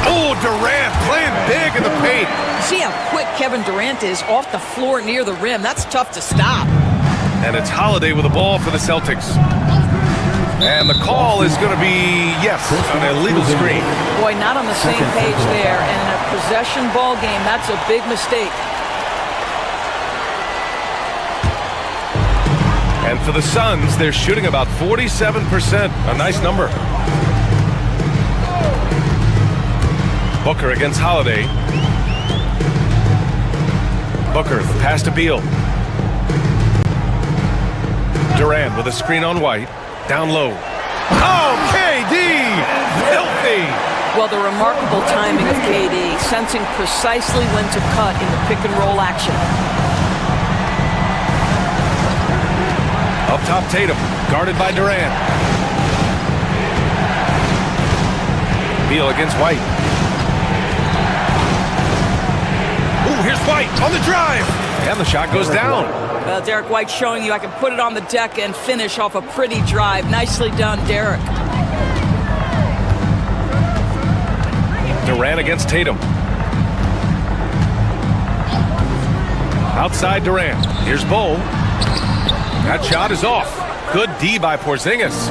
Oh, Durant playing big in the paint. See how quick Kevin Durant is off the floor near the rim. That's tough to stop. And it's Holiday with the ball for the Celtics. And the call is going to be, yes, an illegal screen. Boy, not on the same page there. And in a possession ball game, that's a big mistake. And for the Suns, they're shooting about 47%. A nice number. Booker against Holiday. Booker, pass to Beal. Durant with a screen on White. Down low. Oh, KD! Filthy! Well, the remarkable timing of KD, sensing precisely when to cut in the pick-and-roll action. Up top, Tatum, guarded by Durant. Beal against White. Ooh, here's White on the drive. And the shot goes down. Well, Derek White showing you I can put it on the deck and finish off a pretty drive. Nicely done, Derek. Durant against Tatum. Outside Durant. Here's Bo. That shot is off. Good D by Porzingis.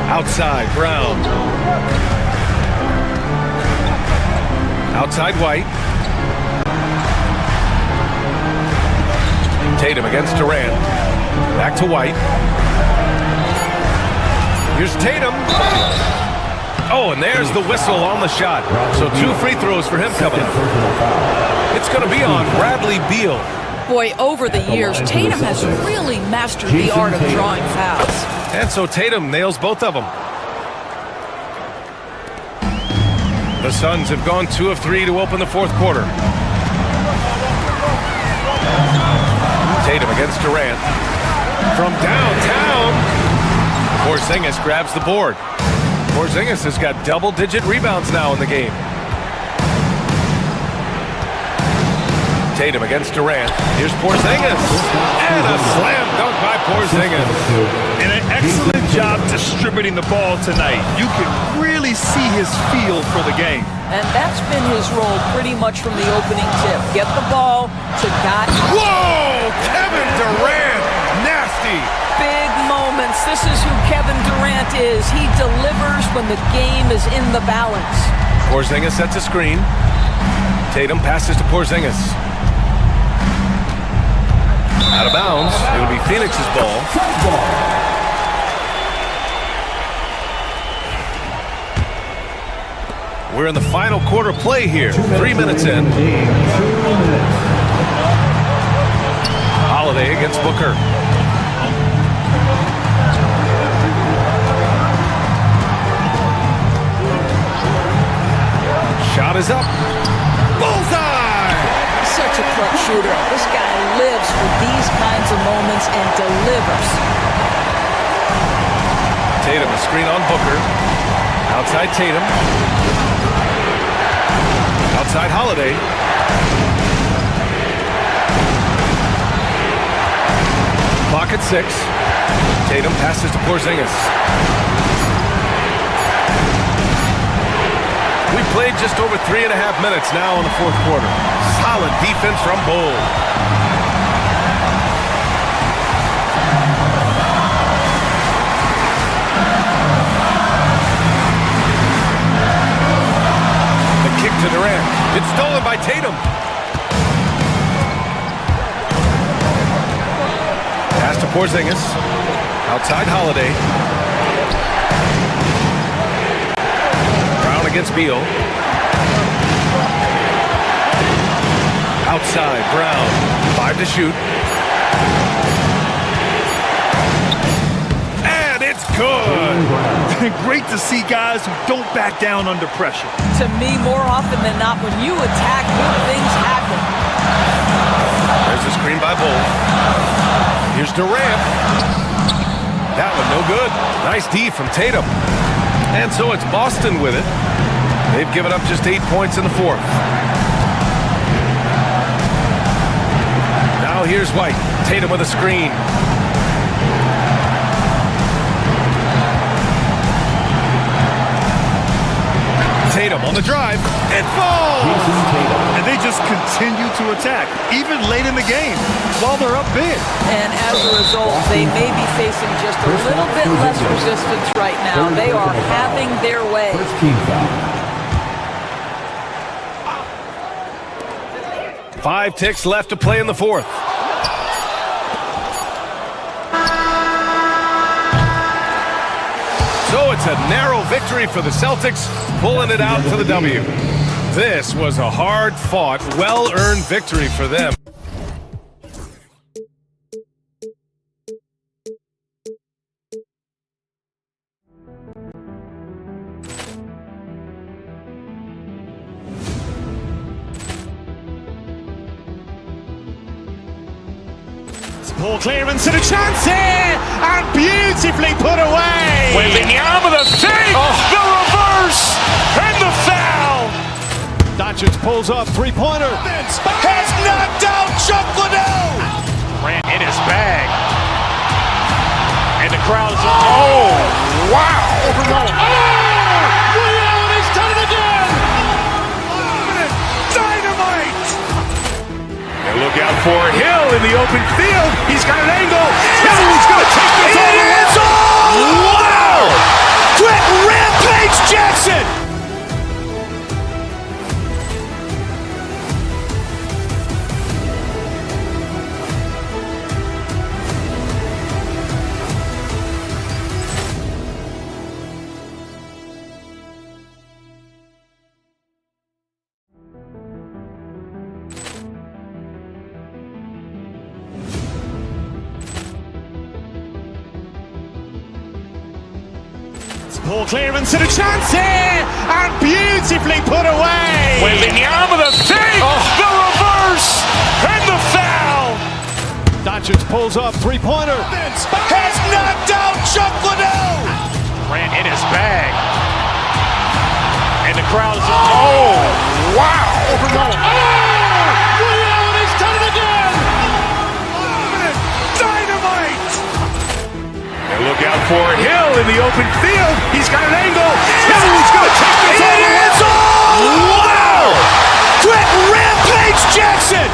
Outside Brown. Outside White. Tatum against Durant. Back to White. Here's Tatum. Oh, and there's the whistle on the shot. So 2 free throws for him coming up. It's going to be on Bradley Beal. Boy, over the years, Tatum has really mastered the art of drawing fouls. And so Tatum nails both of them. The Suns have gone 2 of 3 to open the fourth quarter. Tatum against Durant. From downtown, Porzingis grabs the board. Porzingis has got double-digit rebounds now in the game. Tatum against Durant. Here's Porzingis. And a slam dunk by Porzingis. And an excellent job distributing the ball tonight. You can really see his feel for the game. And that's been his role pretty much from the opening tip. Get the ball to guys. Whoa! Kevin Durant! Nasty! Big moments. This is who Kevin Durant is. He delivers when the game is in the balance. Porzingis sets a screen. Tatum passes to Porzingis. Out of bounds. It'll be Phoenix's ball. We're in the final quarter play here. 3 minutes in. Holiday against Booker. Shot is up. Bullseye! Such a clutch shooter. This guy lives for these kinds of moments and delivers. Tatum, a screen on Booker. Outside Tatum. Outside Holiday. Clock at 6. Tatum passes to Porzingis. We played just over 3.5 minutes now in the fourth quarter. Solid defense from Bull. The kick to Durant. It's stolen by Tatum. Pass to Porzingis. Outside Holiday. Brown against Beal. Outside Brown. 5 to shoot. And it's good. Great to see guys who don't back down under pressure. To me, more often than not, when you attack, good things happen. There's a screen by Bull. Here's Durant. That one no good. Nice D from Tatum. And so it's Boston with it. They've given up just 8 points in the fourth. Now here's White. Tatum with a screen. Tatum on the drive. It falls! And they just continue to attack, even late in the game, while they're up big. And as a result, they may be facing just a little bit less resistance right now. They are having their way. 5 ticks left to play in the fourth. So it's a narrow victory for the Celtics, pulling it out to the W. This was a hard-fought, well-earned victory for them. Ball clearance and a chance here, and beautifully put away. Wembanyama the save, the reverse, and the foul. Doncic pulls up, three-pointer. Vince has knocked out Chuck Liddell. Ran in his bag. And the crowd is... Oh, wow. Overrun. Oh, Ray Allen has done it again. Dynamite. And look out for Hill in the open field. He's got an angle. Hill's going to take this all the way. Wow. Quick Rampage Jackson. Ball clearance and a chance here, and beautifully put away. Wembanyama the fake, the reverse, and the foul. Doncic pulls up, three-pointer. Vince has knocked out Chuck Liddell. Ran in his bag, and the crowd is... Oh, wow. Overrun. Oh, Ray Allen has done it again. Dynamite. And look out for Hill in the open field. He's got an angle. Hill's going to take this all the way. Wow! Quick Rampage Jackson.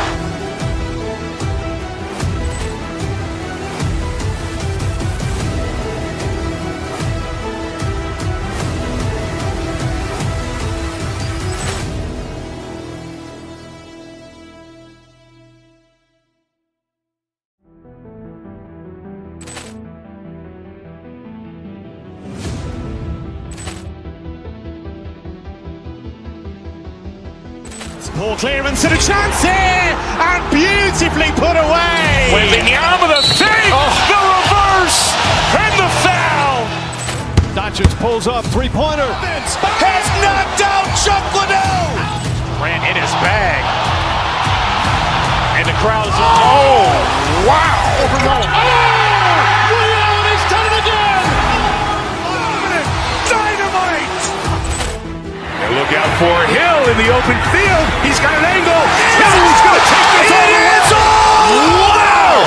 Ball clearance and a chance here, and beautifully put away. Wembanyama the fake, the reverse, and the foul. Doncic pulls up, three-pointer. Vince has knocked out Chuck Liddell. Ran in his bag, and the crowd is... Oh, wow. Overrun. Oh, Ray Allen has done it again. Dynamite. And look out for Hill in the open field. He's got an angle. Hill's going to take this all the way. Wow!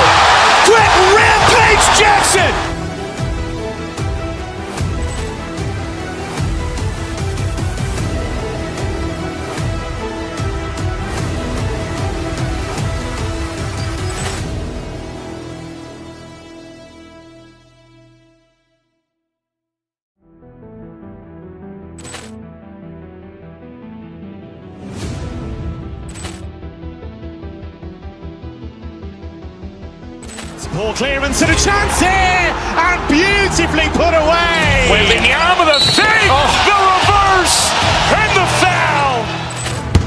Quick Rampage Jackson. Ball clearance and a chance here, and beautifully put away. Wembanyama the fake, the reverse, and the foul.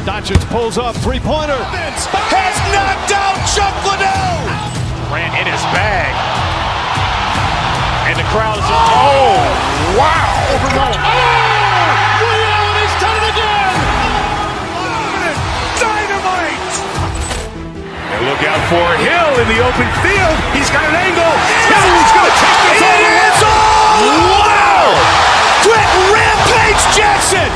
Doncic pulls up, three-pointer. Vince has knocked out Chuck Liddell. Ran in his bag, and the crowd is... Oh, wow. Overrun. Oh, Ray Allen has done it again. Dynamite. And look out for Hill in the open field. He's got an angle. Hill's going to take this all the way. Wow! Quick Rampage Jackson.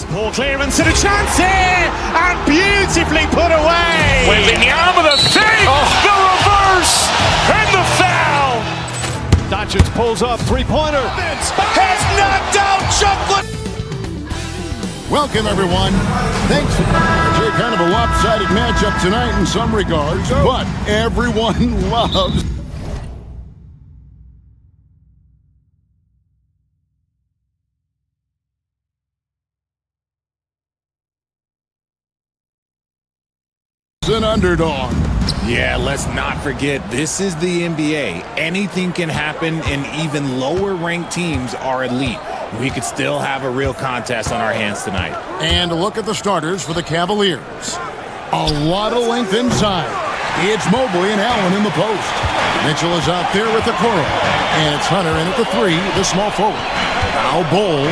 Ball clearance and a chance here, and beautifully put away. Wembanyama the fake, the reverse, and the foul. Doncic pulls up, three-pointer. Vince has knocked out Chuck Liddell. Welcome, everyone. Thanks. Jay, kind of a lopsided matchup tonight in some regards, but everyone loves... an underdog. Yeah, let's not forget, this is the NBA. Anything can happen, and even lower-ranked teams are elite. We could still have a real contest on our hands tonight. And a look at the starters for the Cavaliers. A lot of length inside. It's Mobley and Allen in the post. Mitchell is out there with the Okoro. And it's Hunter in at the 3, the small forward. Now Bol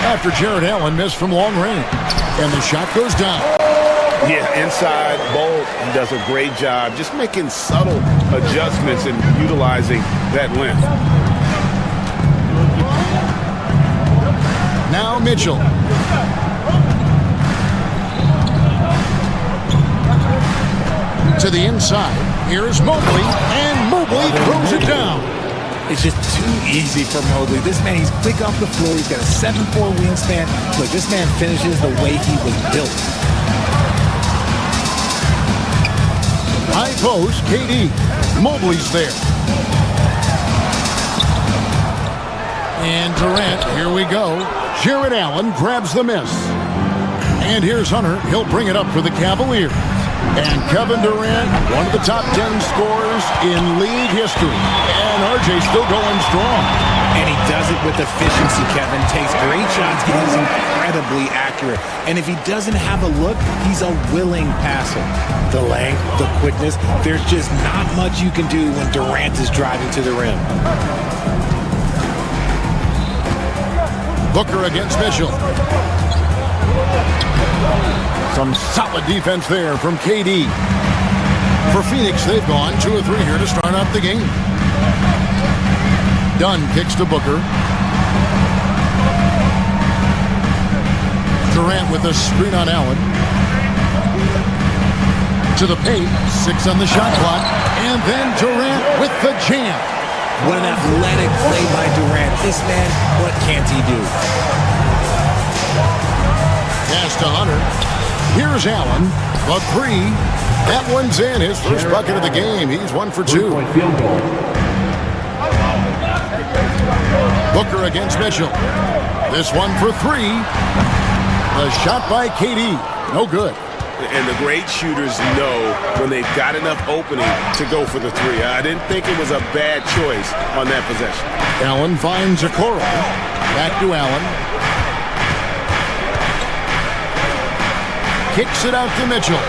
after Jared Allen missed from long range. And the shot goes down. Yeah, inside, Bol does a great job just making subtle adjustments and utilizing that length. Now Mitchell. To the inside. Here's Mobley, and Mobley throws it down. It's just too easy for Mobley. This man, he's quick off the floor. He's got a 7'4" wingspan. Look, this man finishes the way he was built. High post, KD. Mobley's there. And Durant, here we go. Jared Allen grabs the miss. And here's Hunter. He'll bring it up for the Cavaliers. And Kevin Durant, one of the top 10 scorers in league history. And RJ still going strong. And he does it with efficiency, Kevin. Takes great shots and he's incredibly accurate. And if he doesn't have a look, he's a willing passer. The length, the quickness, there's just not much you can do when Durant is driving to the rim. Booker against Mitchell. Some solid defense there from KD. For Phoenix, they've gone 2 of 3 here to start out the game. Dunn kicks to Booker. Durant with a screen on Allen. To the paint, 6 on the shot clock. And then Durant with the jam. What an athletic play by Durant. This man, what can't he do? Pass to Hunter. Here's Allen. A 3. That one's in. His first bucket of the game. He's 1 for 2. Booker against Mitchell. This one for 3. A shot by KD. No good. And the great shooters know when they've got enough opening to go for the 3. I didn't think it was a bad choice on that possession. Allen finds Okoro. Back to Allen. Kicks it out to Mitchell.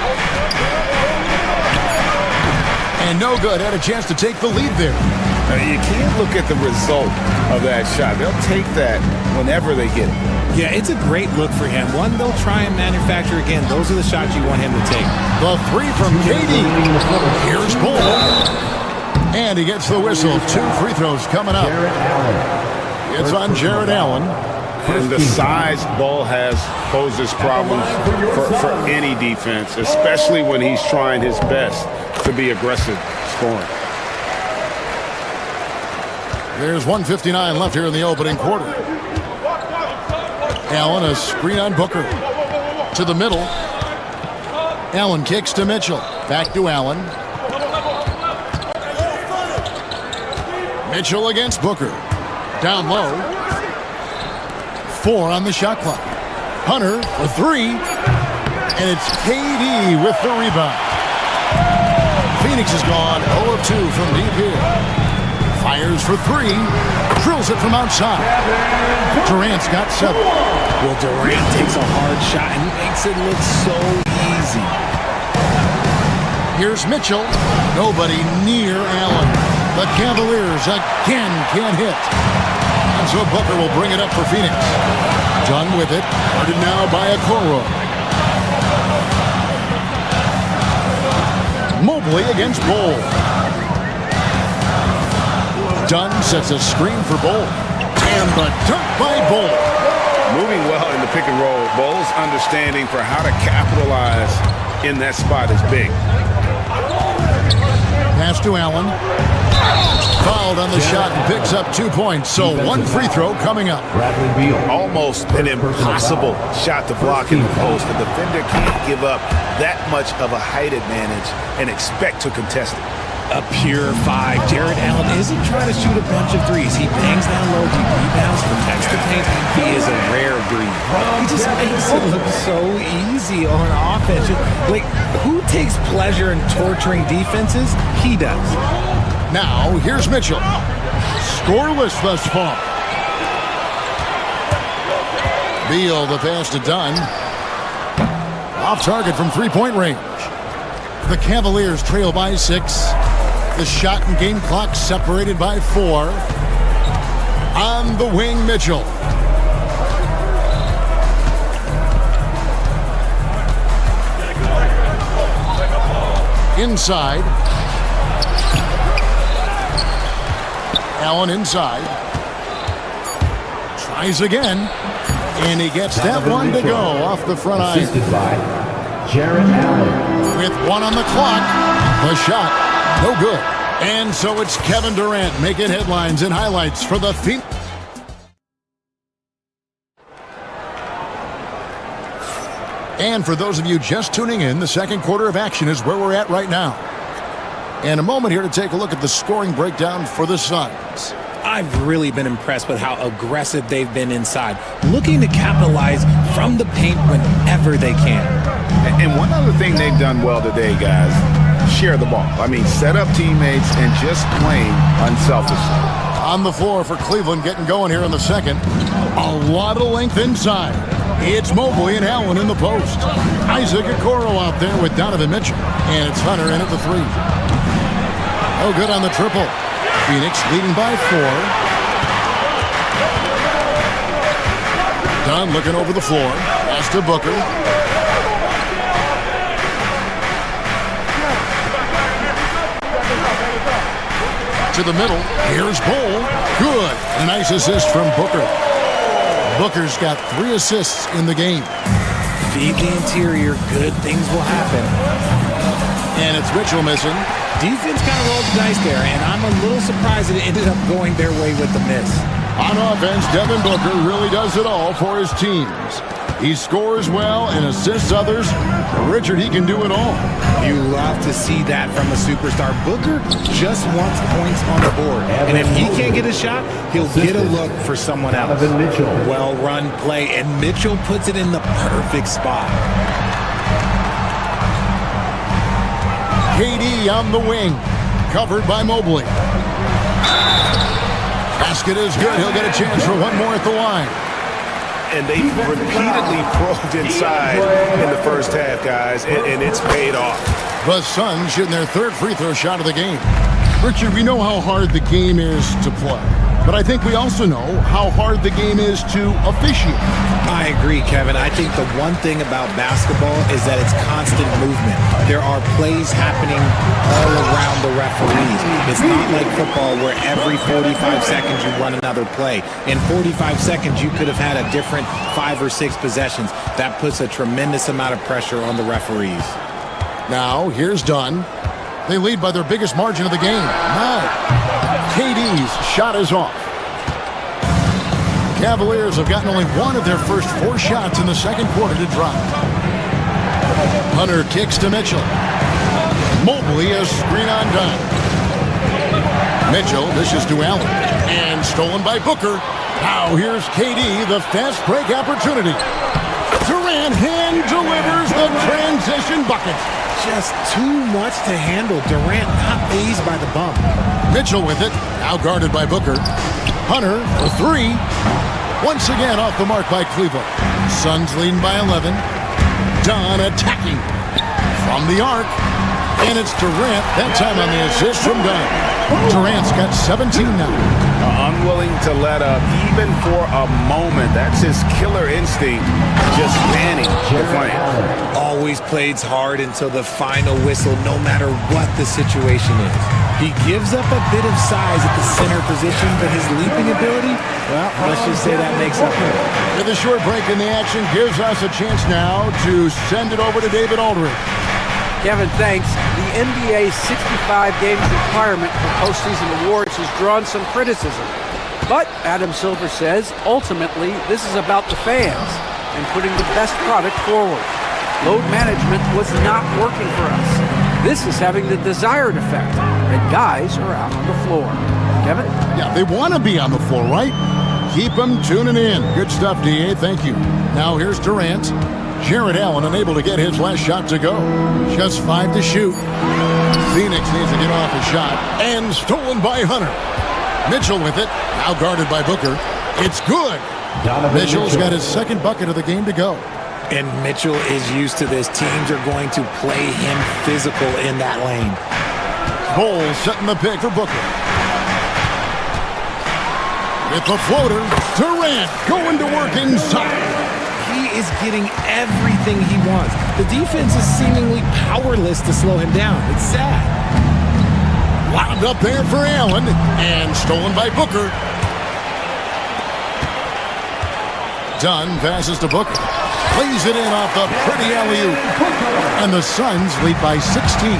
And no good. Had a chance to take the lead there. You can't look at the result of that shot. They'll take that whenever they get it. Yeah, it's a great look for him. One, they'll try and manufacture again. Those are the shots you want him to take. The 3 from KD. Here's Bol. And he gets the whistle. 2 free throws coming up. It's on Jared Allen. And the size Bol has poses problems for any defense, especially when he's trying his best to be aggressive scoring. There's 1:59 left here in the opening quarter. Allen, a screen on Booker. To the middle. Allen kicks to Mitchell. Back to Allen. Mitchell against Booker. Down low. 4 on the shot clock. Hunter for 3. And it's KD with the rebound. Phoenix is gone 0 of 2 from deep here. Fires for 3. Drills it from outside. Durant's got 7. Well, Durant takes a hard shot and makes it look so easy. Here's Mitchell. Nobody near Allen. The Cavaliers again can't hit. And so Booker will bring it up for Phoenix. Dunn with it. Guarded now by Okoro. Mobley against Bol. Dunn sets a screen for Bol. And the dunk by Bol. Moving well in the pick and roll. Bol's understanding for how to capitalize in that spot is big. Pass to Allen. Fouled on the shot and picks up 2 points. So 1 free throw coming up. Almost an impossible shot to block in the post. The defender can't give up that much of a height advantage and expect to contest it. A pure 5. Jared Allen isn't trying to shoot a bunch of threes. He bangs down low, he rebounds, protects the paint. He is a rare breed. He just makes it look so easy on offense. Like, who takes pleasure in torturing defenses? He does. Now, here's Mitchell. Scoreless thus far. Beal, the pass to Dunn. Off target from three-point range. The Cavaliers trail by 6. The shot and game clock separated by 4. On the wing, Mitchell. Inside. Allen inside. Tries again. And he gets that one to go off the front eye. Assisted by Jared Allen. With 1 on the clock. The shot, no good. And so it's Kevin Durant making headlines and highlights for the Phoenix. And for those of you just tuning in, the second quarter of action is where we're at right now. And a moment here to take a look at the scoring breakdown for the Suns. I've really been impressed with how aggressive they've been inside, looking to capitalize from the paint whenever they can. And one other thing they've done well today, guys, share the ball. I mean, set up teammates and just playing unselfishly. On the floor for Cleveland getting going here in the second. A lot of length inside. It's Mobley and Allen in the post. Isaac Okoro out there with Donovan Mitchell. And it's Hunter in at the 3. Oh, good on the triple. Phoenix leading by 4. Dunn looking over the floor. Pass to Booker. To the middle. Here's Bull. Good. A nice assist from Booker. Booker's got 3 assists in the game. Feed the interior, good things will happen. And it's Mitchell missing. Defense kind of rolled the dice there, and I'm a little surprised that it ended up going their way with the miss. On offense, Devin Booker really does it all for his teams. He scores well and assists others. Richard, he can do it all. You love to see that from a superstar. Booker just wants points on the board. And if he can't get a shot, he'll get a look for someone else. Well-run play, and Mitchell puts it in the perfect spot. KD on the wing, covered by Mobley. Basket is good. He'll get a chance for one more at the line. And they repeatedly probed inside in the first half, guys, and it's paid off. The Suns shooting their 3rd free throw shot of the game. Richard, we know how hard the game is to play, but I think we also know how hard the game is to officiate. I agree, Kevin. I think the one thing about basketball is that it's constant movement. There are plays happening all around the referees. It's not like football where every 45 seconds you run another play. In 45 seconds, you could have had a different 5 or 6 possessions. That puts a tremendous amount of pressure on the referees. Now, here's Dunn. They lead by their biggest margin of the game, 9. KD's shot is off. Cavaliers have gotten only 1 of their first 4 shots in the second quarter to drop. Hunter kicks to Mitchell. Mobley a screen on Dunn. Mitchell dishes to Allen. And stolen by Booker. Now here's KD, the fast break opportunity. Durant hand delivers the transition bucket. Just too much to handle. Durant not fazed by the bump. Mitchell with it, now guarded by Booker. Hunter for 3. Once again off the mark by Cleveland. Suns leading by 11. Dunn attacking from the arc. And it's Durant, that time on the assist from Dunn. Durant's got 17 now. Unwilling to let up even for a moment. That's his killer instinct, just manning the flame. Always plays hard until the final whistle, no matter what the situation is. He gives up a bit of size at the center position, but his leaping ability, well, let's just say that makes up for it. With a short break in the action gives us a chance now to send it over to David Aldridge. Kevin, thanks. The NBA's 65-game requirement for postseason awards has drawn some criticism. But, Adam Silver says, ultimately, this is about the fans and putting the best product forward. Load management was not working for us. This is having the desired effect, and guys are out on the floor. Kevin? Yeah, they want to be on the floor, right? Keep them tuning in. Good stuff, D.A. Thank you. Now here's Durant. Jared Allen unable to get his last shot to go. Just 5 to shoot. Phoenix needs to get off a shot. And stolen by Hunter. Mitchell with it. Now guarded by Booker. It's good. Mitchell's got his 2nd bucket of the game to go. And Mitchell is used to this. Teams are going to play him physical in that lane. Bowles setting the pick for Booker. With the floater, Durant going to work inside. He is getting everything he wants. The defense is seemingly powerless to slow him down. It's sad. Wound up there for Allen, and stolen by Booker. Dunn passes to Booker. Plays it in off the pretty alley-oop. And the Suns lead by 16.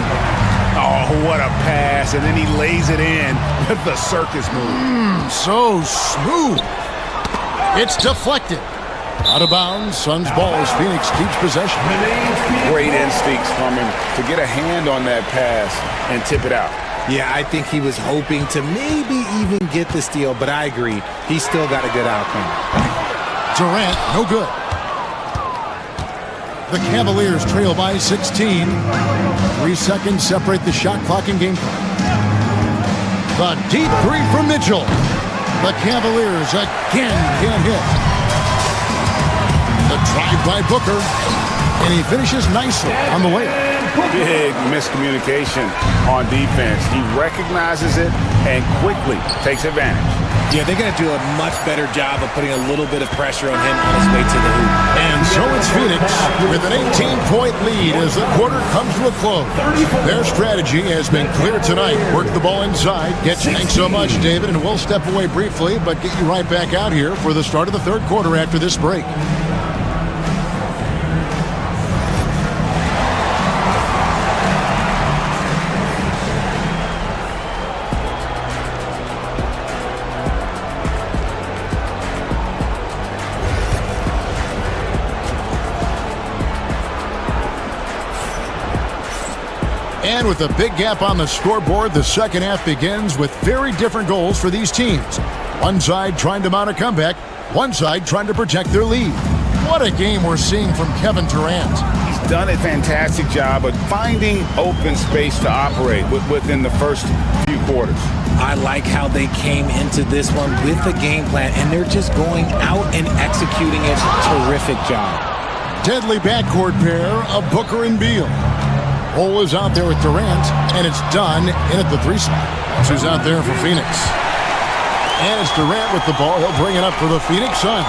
Oh, what a pass, and then he lays it in with the circus move. So smooth. It's deflected. Out of bounds, Suns ball as Phoenix keeps possession. Great instincts from him to get a hand on that pass and tip it out. Yeah, I think he was hoping to maybe even get the steal, but I agree. He still got a good outcome. Durant, no good. The Cavaliers trail by 16. 3 seconds separate the shot clock and game clock. The deep three from Mitchell. The Cavaliers again can't hit. The drive by Booker. And he finishes nicely on the way. Big miscommunication on defense. He recognizes it and quickly takes advantage. Yeah, they're going to do a much better job of putting a little bit of pressure on him on his way to the hoop. And so it's Phoenix with an 18-point lead as the quarter comes to a close. Their strategy has been clear tonight. Work the ball inside. Thanks so much, David, and we'll step away briefly, but get you right back out here for the start of the third quarter after this break. And with a big gap on the scoreboard, the second half begins with very different goals for these teams. One side trying to mount a comeback, one side trying to protect their lead. What a game we're seeing from Kevin Durant. He's done a fantastic job of finding open space to operate within the first few quarters. I like how they came into this one with a game plan, and they're just going out and executing it. Terrific job. Deadly backcourt pair of Booker and Beal. Bol is out there with Durant, and it's Dunn in at the 3 spot. That's who's out there for Phoenix. And it's Durant with the ball. He'll bring it up for the Phoenix Suns.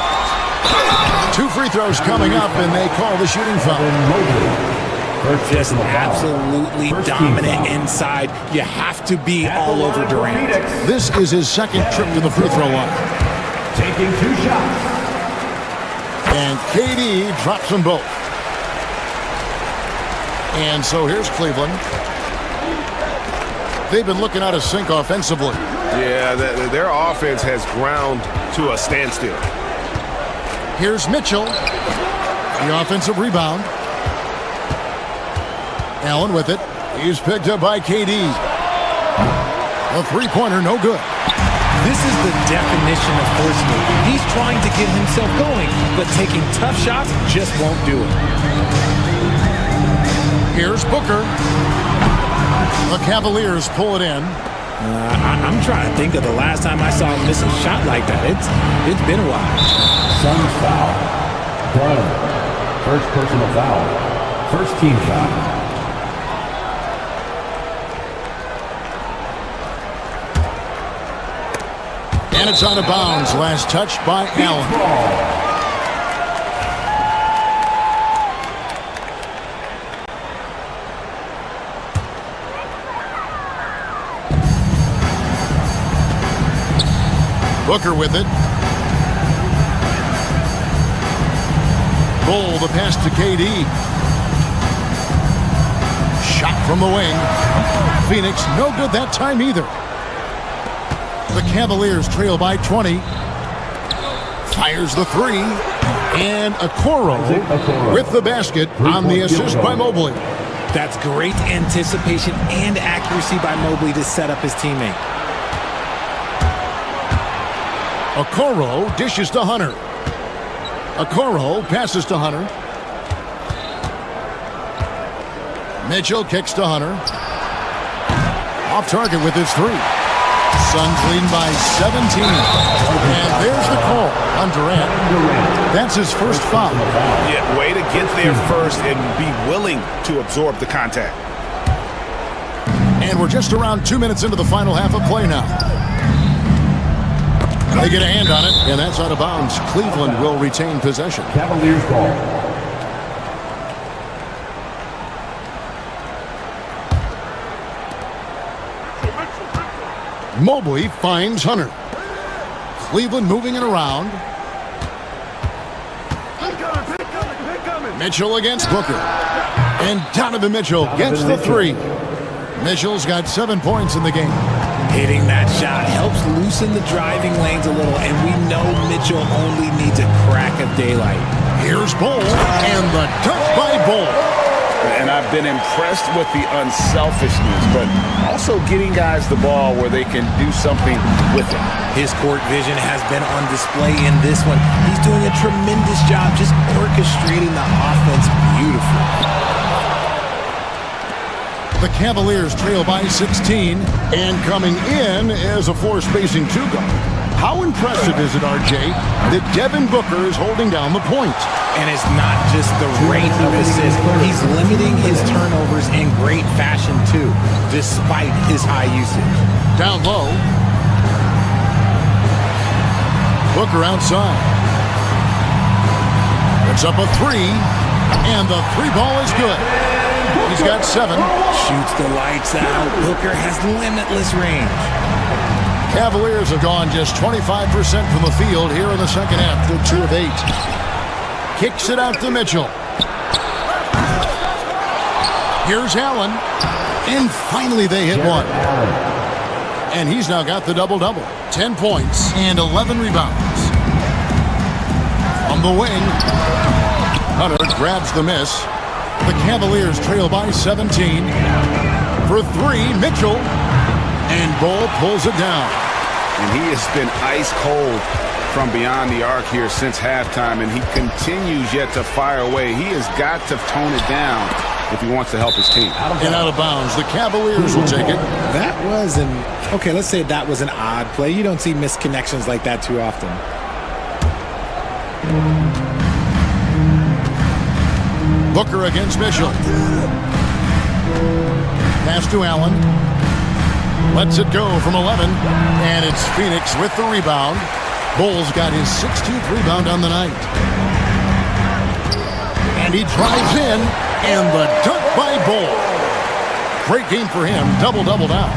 2 free throws coming up, and they call the shooting foul. Just absolutely dominant inside. You have to be all over Durant. This is his second trip to the free throw line. Taking 2 shots. And KD drops them both. And so here's Cleveland. They've been looking out of sync offensively. Yeah, their offense has ground to a standstill. Here's Mitchell. The offensive rebound. Allen with it. He's picked up by KD. A three-pointer, no good. This is the definition of forcing it. He's trying to get himself going, but taking tough shots just won't do it. Here's Booker. The Cavaliers pull it in. I'm trying to think of the last time I saw him miss a shot like that. It's been a while. Suns foul. Dunn. First personal foul. First team foul. And it's out of bounds. Last touch by Allen. Booker with it. Bol the pass to KD. Shot from the wing. Phoenix no good that time either. The Cavaliers trail by 20. Fires the 3. And Okoro with the basket on the assist by Mobley. That's great anticipation and accuracy by Mobley to set up his teammate. Okoro dishes to Hunter. Okoro passes to Hunter. Mitchell kicks to Hunter. Off target with his 3. Suns leading by 17. And there's the call on Durant. That's his first foul. Yeah, way to get there first and be willing to absorb the contact. And we're just around 2 minutes into the final half of play now. They get a hand on it, and that's out of bounds. Cleveland will retain possession. Cavaliers ball. Mobley finds Hunter. Cleveland moving it around. Mitchell against Booker. And Donovan Mitchell gets the three. Mitchell's got 7 points in the game. Hitting that shot helps loosen the driving lanes a little, and we know Mitchell only needs a crack of daylight. Here's Bull, and the dunk by Bull. And I've been impressed with the unselfishness, but also getting guys the ball where they can do something with it. His court vision has been on display in this one. He's doing a tremendous job just orchestrating the offense beautifully. The Cavaliers trail by 16, and coming in is a four-spacing two-guard. How impressive is it, RJ, that Devin Booker is holding down the point? And it's not just the rate of assists. He's limiting his turnovers in great fashion, too, despite his high usage. Down low. Booker outside. Puts up a three, and the three ball is good. He's got 7. Shoots the lights out. Booker has limitless range. Cavaliers have gone just 25% from the field here in the second half. They're 2 of 8. Kicks it out to Mitchell. Here's Allen. And finally they hit one. And he's now got the double-double. 10 points and 11 rebounds. On the wing, Hunter grabs the miss. The Cavaliers trail by 17. For 3, Mitchell. And Bull pulls it down. And he has been ice cold from beyond the arc here since halftime, and he continues yet to fire away. He has got to tone it down if he wants to help his team. And out of bounds, the Cavaliers will take it. That was okay, let's say that was an odd play. You don't see missed connections like that too often. Booker against Mitchell. Pass to Allen. Lets it go from 11. And it's Phoenix with the rebound. Bull's got his 16th rebound on the night. And he drives in. And the dunk by Bull. Great game for him. Double-double now.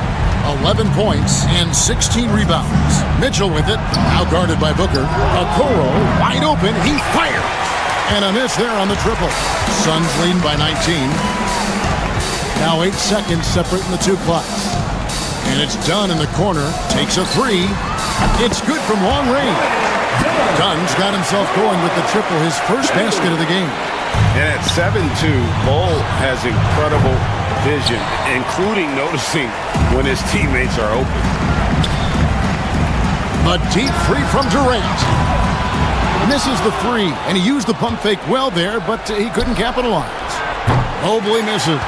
11 points and 16 rebounds. Mitchell with it. Out guarded by Booker. Okoro wide open. He fires. And a miss there on the triple. Suns leading by 19. Now 8 seconds separating the two clocks. And it's Dunn in the corner. Takes a 3. It's good from long range. Dunn's got himself going with the triple, his first basket of the game. And at 7-2, Bull has incredible vision, including noticing when his teammates are open. A deep 3 from Durant. Misses the 3, and he used the pump fake well there, but he couldn't capitalize. Mobley misses.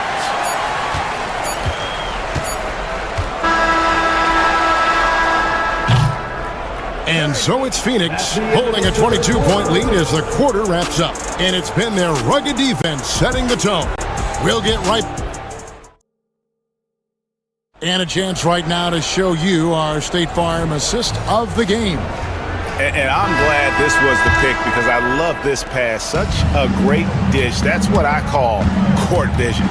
And so it's Phoenix holding a 22-point lead as the quarter wraps up. And it's been their rugged defense setting the tone. We'll get right... And a chance right now to show you our State Farm assist of the game. And I'm glad this was the pick because I love this pass. Such a great dish. That's what I call court vision.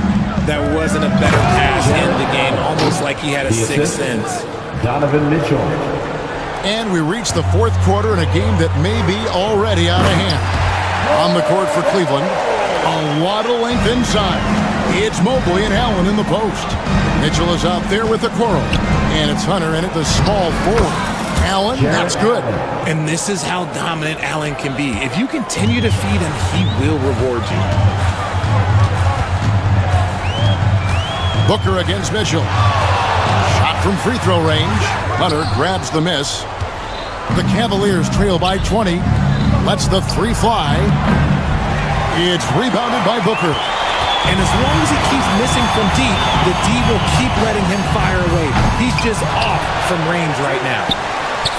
That wasn't a better pass in the game, almost like he had a sixth sense. Donovan Mitchell. And we reach the fourth quarter in a game that may be already out of hand. On the court for Cleveland, a lot of length inside. It's Mobley and Allen in the post. Mitchell is out there with the Okoro. And it's Hunter in at the small forward. Allen, that's good. And this is how dominant Allen can be. If you continue to feed him, he will reward you. Booker against Mitchell. Shot from free throw range. Hunter grabs the miss. The Cavaliers trail by 20. Lets the 3 fly. It's rebounded by Booker. And as long as he keeps missing from deep, the D will keep letting him fire away. He's just off from range right now.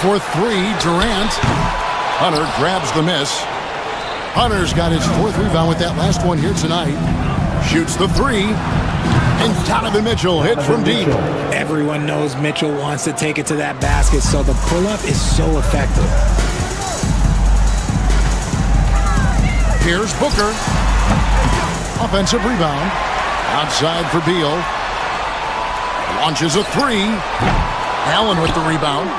For three, Durant. Hunter grabs the miss. Hunter's got his fourth rebound with that last one here tonight. Shoots the three. And Donovan Mitchell hits from deep. Everyone knows Mitchell wants to take it to that basket, so the pull-up is so effective. Here's Booker. Offensive rebound. Outside for Beal. Launches a three. Allen with the rebound.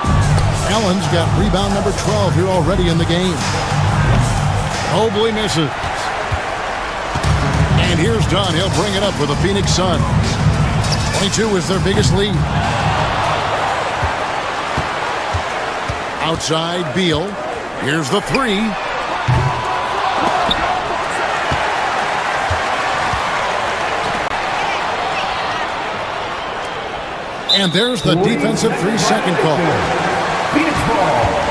Allen's got rebound number 12 here already in the game. Mobley misses. And here's Dunn. He'll bring it up for the Phoenix Suns. 22 is their biggest lead. Outside, Beal. Here's the three. And there's the defensive 3-second call. Phoenix ball.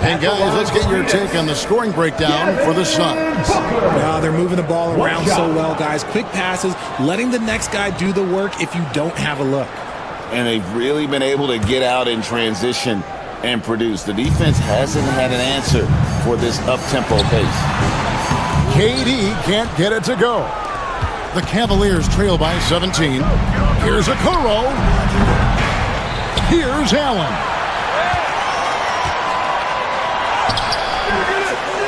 And guys, let's get your take on the scoring breakdown for the Suns. They're moving the ball around so well, guys. Quick passes, letting the next guy do the work if you don't have a look. And they've really been able to get out in transition and produce. The defense hasn't had an answer for this up-tempo pace. KD can't get it to go. The Cavaliers trail by 17. Here's Okoro. Here's Allen.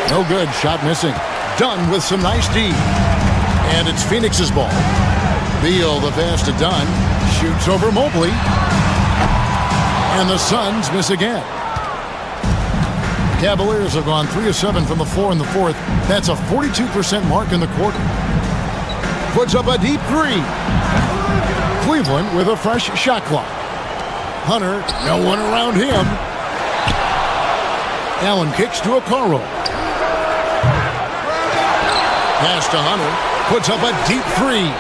No good. Shot missing. Dunn with some nice D. And it's Phoenix's ball. Beal the pass to Dunn. Shoots over Mobley. And the Suns miss again. Cavaliers have gone 3 of 7 from the floor in the fourth. That's a 42% mark in the quarter. Puts up a deep three. Cleveland with a fresh shot clock. Hunter, no one around him. Allen kicks to Okoro. Pass to Hunter. Puts up a deep three.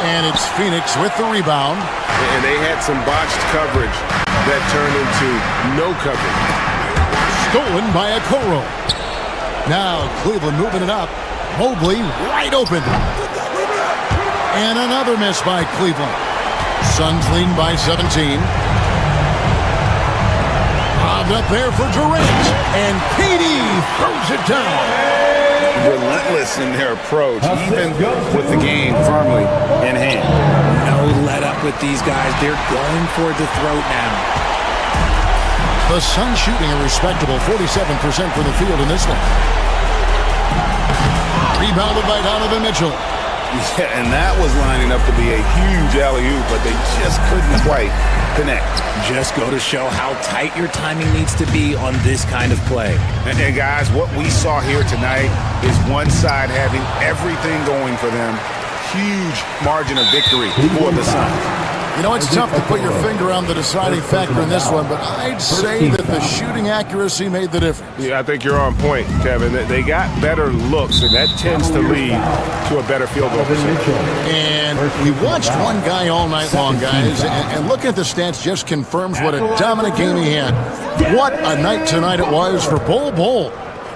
And it's Phoenix with the rebound. And they had some botched coverage that turned into no coverage. Stolen by Okoro. Now Cleveland moving it up. Mobley wide open. And another miss by Cleveland. Suns leading by 17. Lobbed up there for Durant. And KD throws it down. Relentless in their approach, even with the game firmly in hand. No let up with these guys. They're going for the throat now. The Suns shooting a respectable 47% from the field in this one. Rebounded by Donovan Mitchell. Yeah, and that was lining up to be a huge alley-oop, but they just couldn't quite connect. Just go to show how tight your timing needs to be on this kind of play. And guys, what we saw here tonight is one side having everything going for them. Huge margin of victory for the Suns. You know, it's tough to put your finger on the deciding factor in this one, but I'd say that the shooting accuracy made the difference. Yeah, I think you're on point, Kevin. They got better looks, and that tends to lead to a better field goal percentage. And we watched one guy all night long, guys, and looking at the stats just confirms what a dominant game he had. What a night tonight it was for Bol.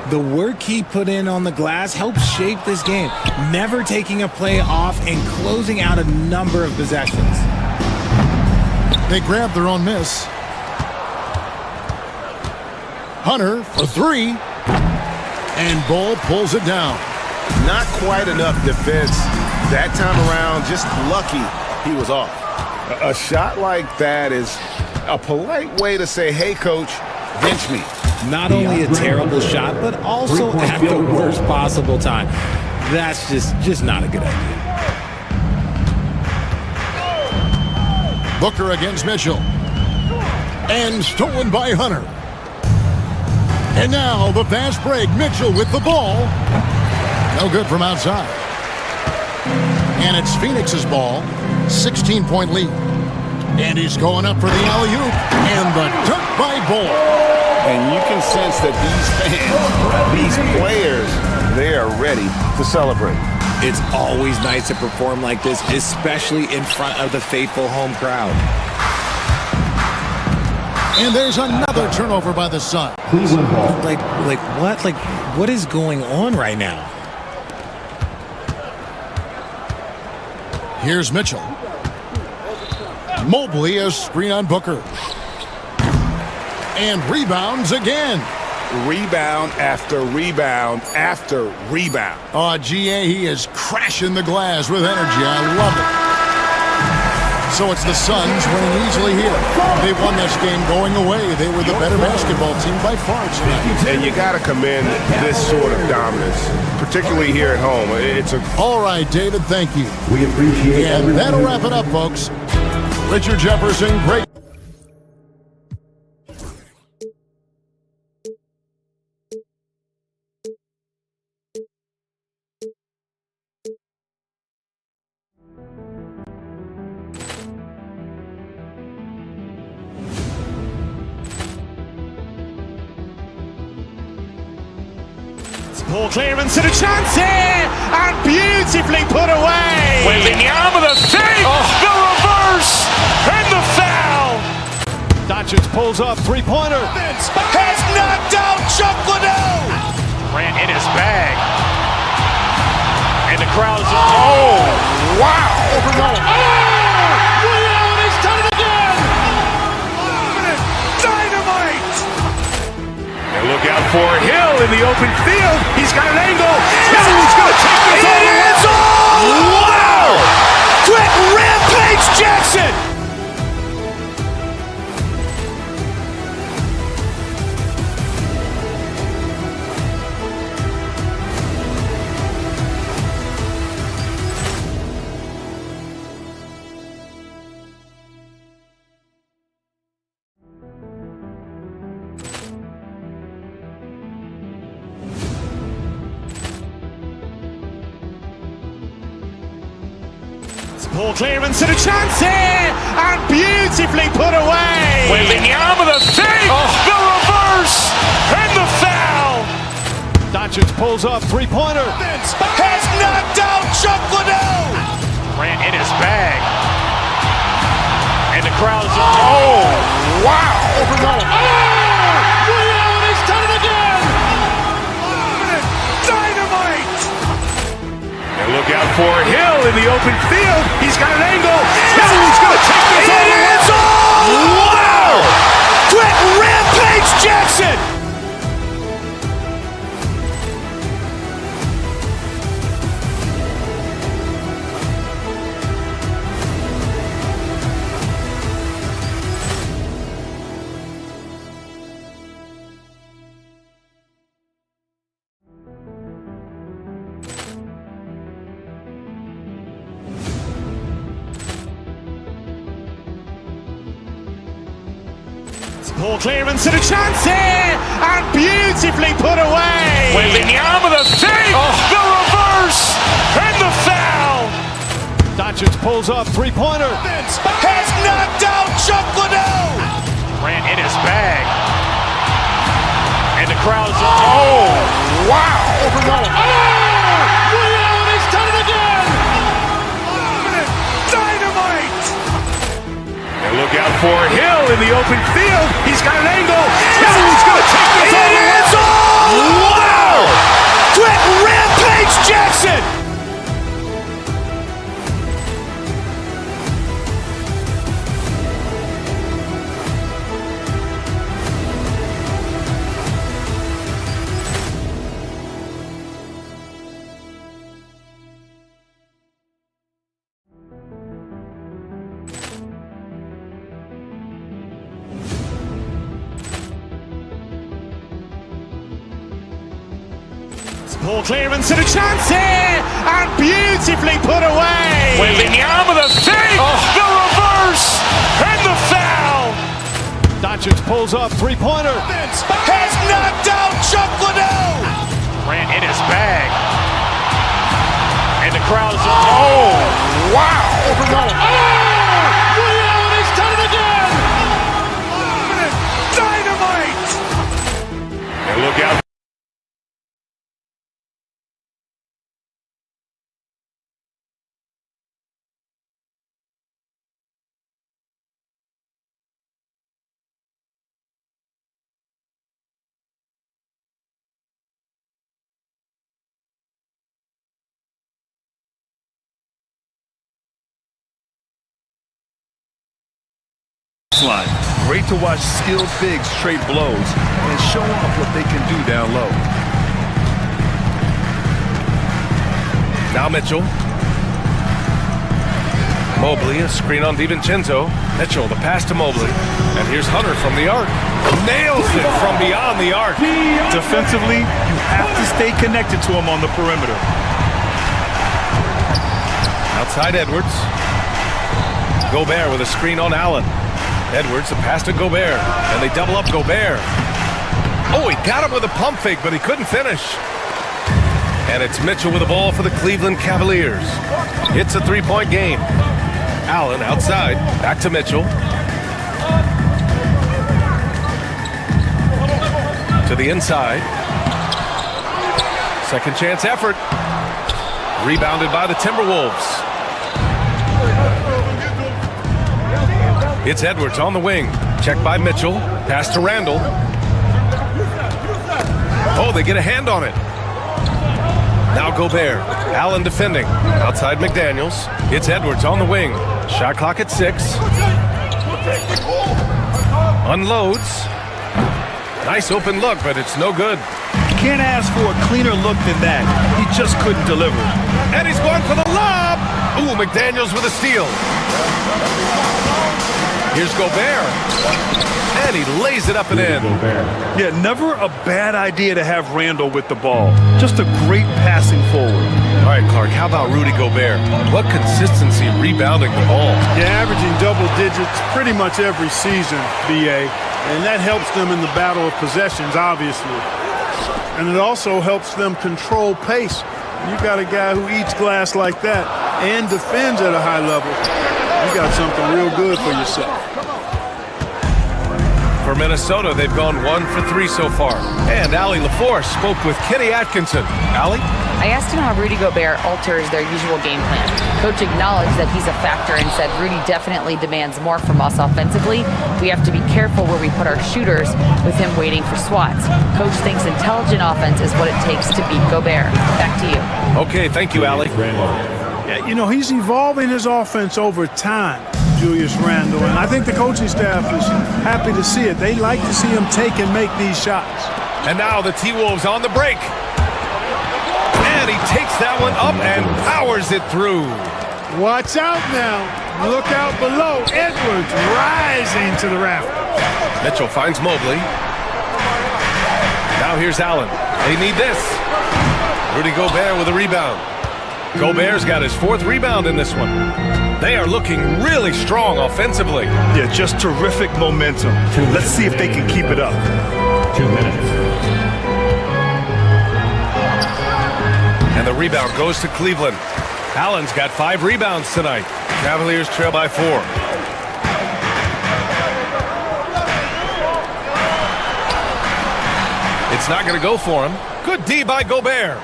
The work he put in on the glass helped shape this game, never taking a play off and closing out a number of possessions. They grabbed their own miss. Hunter for three. And Bol pulls it down. Not quite enough defense that time around. Just lucky he was off. A shot like that is a polite way to say, hey, coach, bench me. Not only a terrible shot, but also at the worst possible time. That's just not a good idea. Booker against Mitchell. And stolen by Hunter. And now the fast break. Mitchell with the ball. No good from outside. And it's Phoenix's ball. 16-point lead. And he's going up for the alley-oop. And the dunk by Bol. And you can sense that these fans, these players, they are ready to celebrate. It's always nice to perform like this, especially in front of the faithful home crowd. And there's another turnover by the Suns. Like what? Like, what is going on right now? Here's Mitchell. Mobley a screen on Booker. And rebounds again. Rebound after rebound after rebound. Oh, GA, he is crashing the glass with energy. I love it. So it's the Suns winning easily here. They won this game going away. They were the better basketball team by far tonight. And you got to commend this sort of dominance, particularly here at home. All right, David, thank you. We appreciate And that'll wrap it up, folks. Richard Jefferson, great. Ball clearance and a chance here, and beautifully put away. Wembanyama the save, the reverse, and the foul. Doncic pulls up, three-pointer. Has knocked out Chuck Liddell. Grant in his bag. And the crowd's Oh, wow. Leon has done it again. Dynamite. And look out for Hill in the open field. He's got an angle. He's going to take this all the way. Wow! Quick Rampage Jackson. Ball clearance and a chance here, and beautifully put away. Wembanyama the save, the reverse, and the foul. Doncic pulls up, three-pointer. Has knocked out Chuck Liddell. Grant in his bag. And the crowd's Wow. Leon has done it again. Dynamite. And look out for Hill in the open field. He's got an angle. He's going to take this all the way. Wow! Quick Rampage Jackson. Ball clearance and a chance here, and beautifully put away. Wembanyama the save, the reverse, and the foul. Doncic pulls up, three-pointer. Has knocked out Chuck Liddell. Grant in his bag. And the crowd's Wow. Leon has done it again. Dynamite. And look out for Hill in the open field. He's got an angle. He's going to take this all the way. Wow! Quick Rampage Jackson. Ball clearance and a chance here, and beautifully put away. Wembanyama the save, the reverse, and the foul. Doncic pulls up, three-pointer. Has knocked out Chuck Liddell. Grant in his bag. And the crowd's Wow. Leon has done it again. Dynamite. And look out. baseline. Great to watch skilled bigs trade blows and show off what they can do down low. Now Mitchell. Mobley, a screen on DiVincenzo. Mitchell, the pass to Mobley. And here's Hunter from the arc. Nails it from beyond the arc. Defensively, you have to stay connected to him on the perimeter. Outside Edwards. Gobert with a screen on Allen. Edwards, a pass to Gobert. And they double up Gobert. Oh, he got him with a pump fake, but he couldn't finish. And it's Mitchell with the ball for the Cleveland Cavaliers. It's a three-point game. Allen outside. Back to Mitchell. To the inside. Second chance effort. Rebounded by the Timberwolves. It's Edwards on the wing. Checked by Mitchell. Pass to Randall. Oh, they get a hand on it. Now Gobert. Allen defending. Outside McDaniels. It's Edwards on the wing. Shot clock at 6. Unloads. Nice open look, but it's no good. You can't ask for a cleaner look than that. He just couldn't deliver. And he's going for the lob. Ooh, McDaniels with a steal. Here's Gobert. And he lays it up and in. Yeah, never a bad idea to have Randall with the ball. Just a great passing forward. All right, Clark, how about Rudy Gobert? What consistency rebounding the ball. Yeah, averaging double digits pretty much every season, BA. And that helps them in the battle of possessions, obviously. And it also helps them control pace. You got a guy who eats glass like that and defends at a high level. You got something real good for yourself. For Minnesota, they've gone 1 for 3 so far. And Allie LaForce spoke with Kenny Atkinson. Allie? I asked him how Rudy Gobert alters their usual game plan. Coach acknowledged that he's a factor and said Rudy definitely demands more from us offensively. We have to be careful where we put our shooters with him waiting for swats. Coach thinks intelligent offense is what it takes to beat Gobert. Back to you. Okay, thank you, Allie. Yeah, you know, he's evolving his offense over time, Julius Randle, and I think the coaching staff is happy to see it. They like to see him take and make these shots. And now the T-Wolves on the break. And he takes that one up and powers it through. Watch out now. Look out below. Edwards rising to the rafters. Mitchell finds Mobley. Now here's Allen. They need this. Rudy Gobert with a rebound. Gobert's got his 4th rebound in this one. They are looking really strong offensively. Yeah, just terrific momentum. Let's see if they can keep it up. 2 minutes. And the rebound goes to Cleveland. Allen's got 5 rebounds tonight. Cavaliers trail by 4. It's not going to go for him. Good D by Gobert.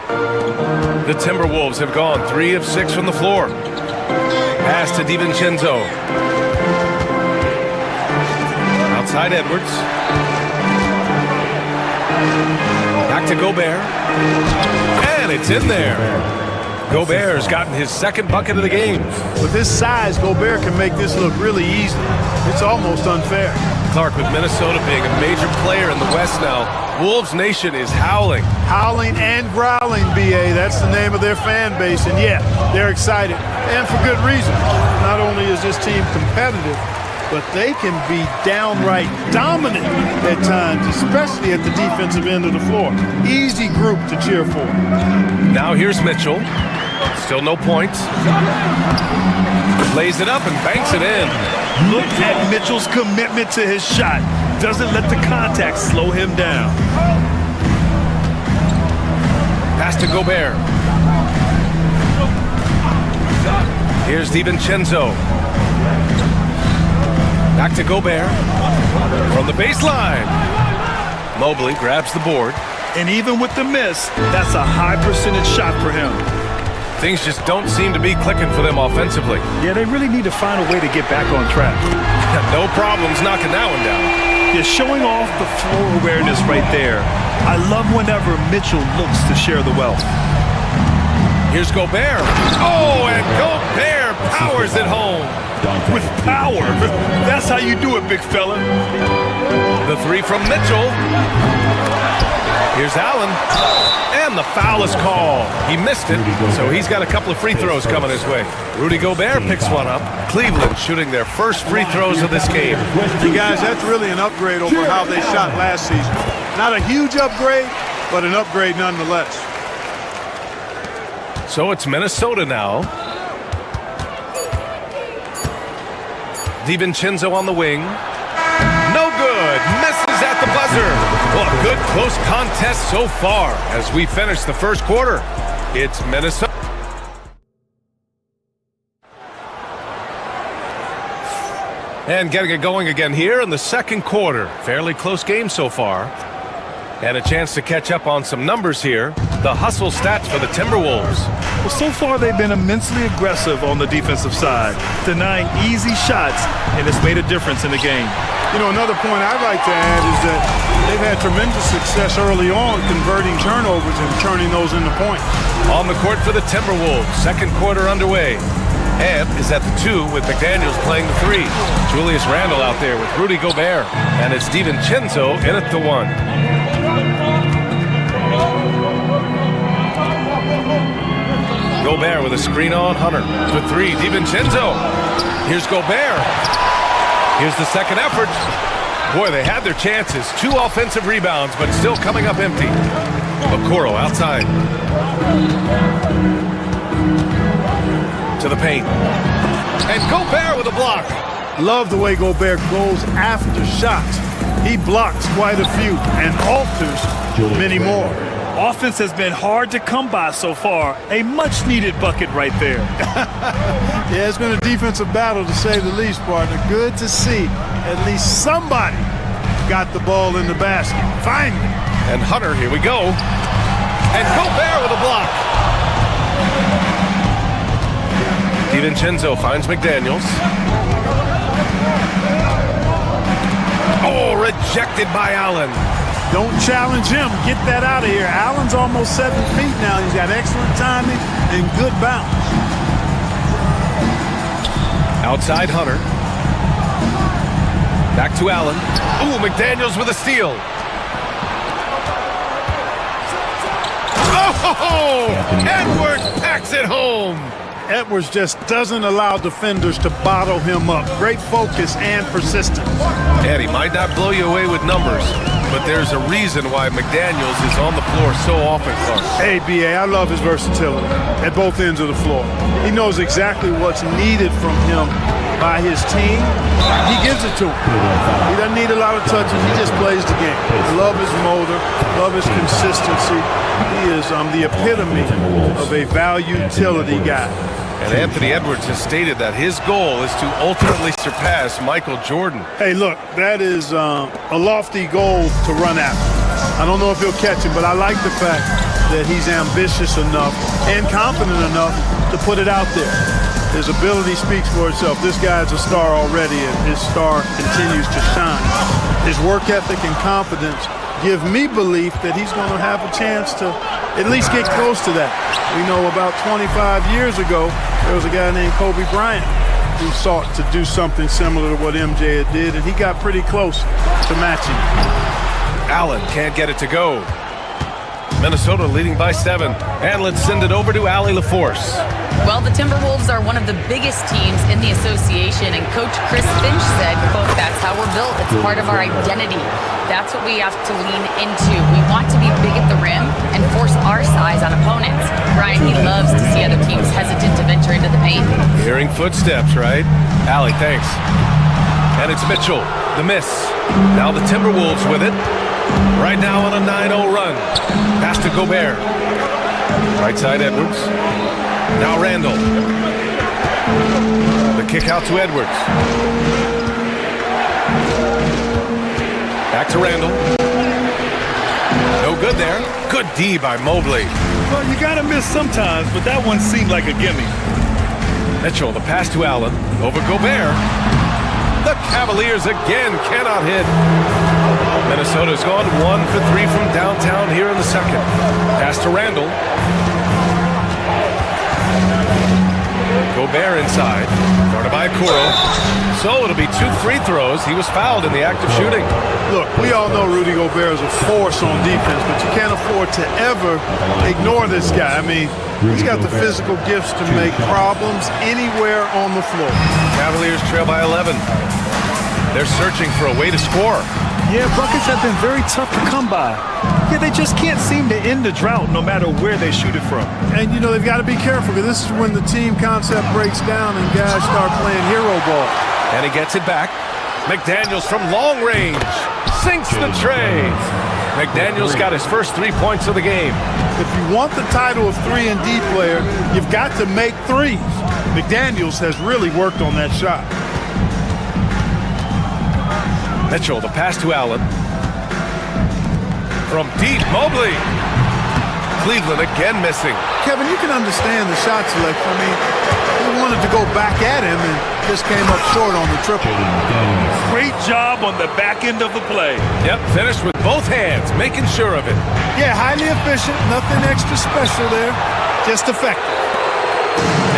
The Timberwolves have gone 3 of 6 from the floor. Pass to DiVincenzo. Outside Edwards. Back to Gobert. And it's in there. Gobert's gotten his 2nd bucket of the game. With his size, Gobert can make this look really easy. It's almost unfair. Clark, with Minnesota being a major player in the West now, Wolves Nation is howling. Howling and growling, BA. That's the name of their fan base. And yeah, they're excited. And for good reason. Not only is this team competitive, but they can be downright dominant at times, especially at the defensive end of the floor. Easy group to cheer for. Now here's Mitchell. Still no points. Lays it up and banks it in. Look at Mitchell's commitment to his shot. Doesn't let the contact slow him down. Pass to Gobert. Here's DiVincenzo. Back to Gobert. From the baseline. Mobley grabs the board. And even with the miss, that's a high percentage shot for him. Things just don't seem to be clicking for them offensively. Yeah, they really need to find a way to get back on track. No problems knocking that one down. Yeah, showing off the floor awareness right there. I love whenever Mitchell looks to share the wealth. Here's Gobert. Oh, and Gobert powers it home. With power. That's how you do it, big fella. The three from Mitchell. Here's Allen. And the foul is called. He missed it, so he's got a couple of free throws coming his way. Rudy Gobert picks one up. Cleveland shooting their first free throws of this game. You guys, that's really an upgrade over how they shot last season. Not a huge upgrade, but an upgrade nonetheless. So it's Minnesota now. DiVincenzo on the wing. No good. Misses at the buzzer. Well, a good close contest so far as we finish the first quarter. It's Minnesota. And getting it going again here in the second quarter. Fairly close game so far. And a chance to catch up on some numbers here. The hustle stats for the Timberwolves. Well, so far they've been immensely aggressive on the defensive side, denying easy shots, and it's made a difference in the game. You know, another point I'd like to add is that they've had tremendous success early on converting turnovers and turning those into points. On the court for the Timberwolves, second quarter underway. Ant is at the 2 with McDaniels playing the 3. Julius Randle out there with Rudy Gobert. And it's DiVincenzo in at the 1. Gobert with a screen on Hunter. For 3, DiVincenzo. Here's Gobert. Here's the second effort. Boy, they had their chances. 2 offensive rebounds, but still coming up empty. Okoro outside. To the paint. And Gobert with a block. Love the way Gobert goes after shots. He blocks quite a few and alters many more. Offense has been hard to come by so far. A much-needed bucket right there. Yeah, it's been a defensive battle to say the least, partner. Good to see at least somebody got the ball in the basket. Finally. And Hunter, here we go. And Gobert with a block. DiVincenzo finds McDaniels. Oh, rejected by Allen. Don't challenge him. Get that out of here. Allen's almost 7 feet now. He's got excellent timing and good bounce. Outside Hunter. Back to Allen. Ooh, McDaniels with a steal. Oh, Edwards packs it home. Edwards just doesn't allow defenders to bottle him up. Great focus and persistence. And he might not blow you away with numbers, but there's a reason why McDaniels is on the floor so often, Clark. Hey, B.A., I love his versatility at both ends of the floor. He knows exactly what's needed from him by his team. He gives it to him. He doesn't need a lot of touches. He just plays the game. I love his motor, love his consistency. He is the epitome of a value-utility guy. And Anthony Edwards has stated that his goal is to ultimately surpass Michael Jordan. Hey, look, that is a lofty goal to run after. I don't know if he'll catch it, but I like the fact that he's ambitious enough and confident enough to put it out there. His ability speaks for itself. This guy is a star already, and his star continues to shine. His work ethic and confidence give me belief that he's going to have a chance to at least get close to that. We know about 25 years ago, there was a guy named Kobe Bryant who sought to do something similar to what MJ did, and he got pretty close to matching. Allen can't get it to go. Minnesota leading by 7. And let's send it over to Allie LaForce. Well, the Timberwolves are one of the biggest teams in the association, and Coach Chris Finch said, quote, "That's how we're built. It's part of our identity. That's what we have to lean into. We want to be big at the rim and force our size on opponents." Brian, he loves to see other teams hesitant to venture into the paint. Hearing footsteps, right? Allie, thanks. And it's Mitchell, the miss. Now the Timberwolves with it. Right now on a 9-0 run. Pass to Gobert. Right side Edwards. Now Randle. The kick out to Edwards. Back to Randle. No good there. Good D by Mobley. Well, you gotta miss sometimes, but that one seemed like a gimme. Mitchell, the pass to Allen. Over Gobert. The Cavaliers again cannot hit. Minnesota's gone 1 for 3 from downtown here in the second. Pass to Randle. Gobert inside, guarded by Kuro. So it'll be 2 free throws. He was fouled in the act of shooting. Look, we all know Rudy Gobert is a force on defense, but you can't afford to ever ignore this guy. I mean, he's got the physical gifts to make problems anywhere on the floor. Cavaliers trail by 11. They're searching for a way to score. Yeah, buckets have been very tough to come by. Yeah, they just can't seem to end the drought no matter where they shoot it from. And, you know, they've got to be careful because this is when the team concept breaks down and guys start playing hero ball. And he gets it back. McDaniels from long range sinks the tray. McDaniels got his first 3 points of the game. If you want the title of 3-and-D player, you've got to make threes. McDaniels has really worked on that shot. Mitchell, the pass to Allen. From deep, Mobley. Cleveland again missing. Kevin, you can understand the shot selection. I mean, he wanted to go back at him and just came up short on the triple. Great job on the back end of the play. Yep, finished with both hands, making sure of it. Yeah, highly efficient, nothing extra special there, just effective.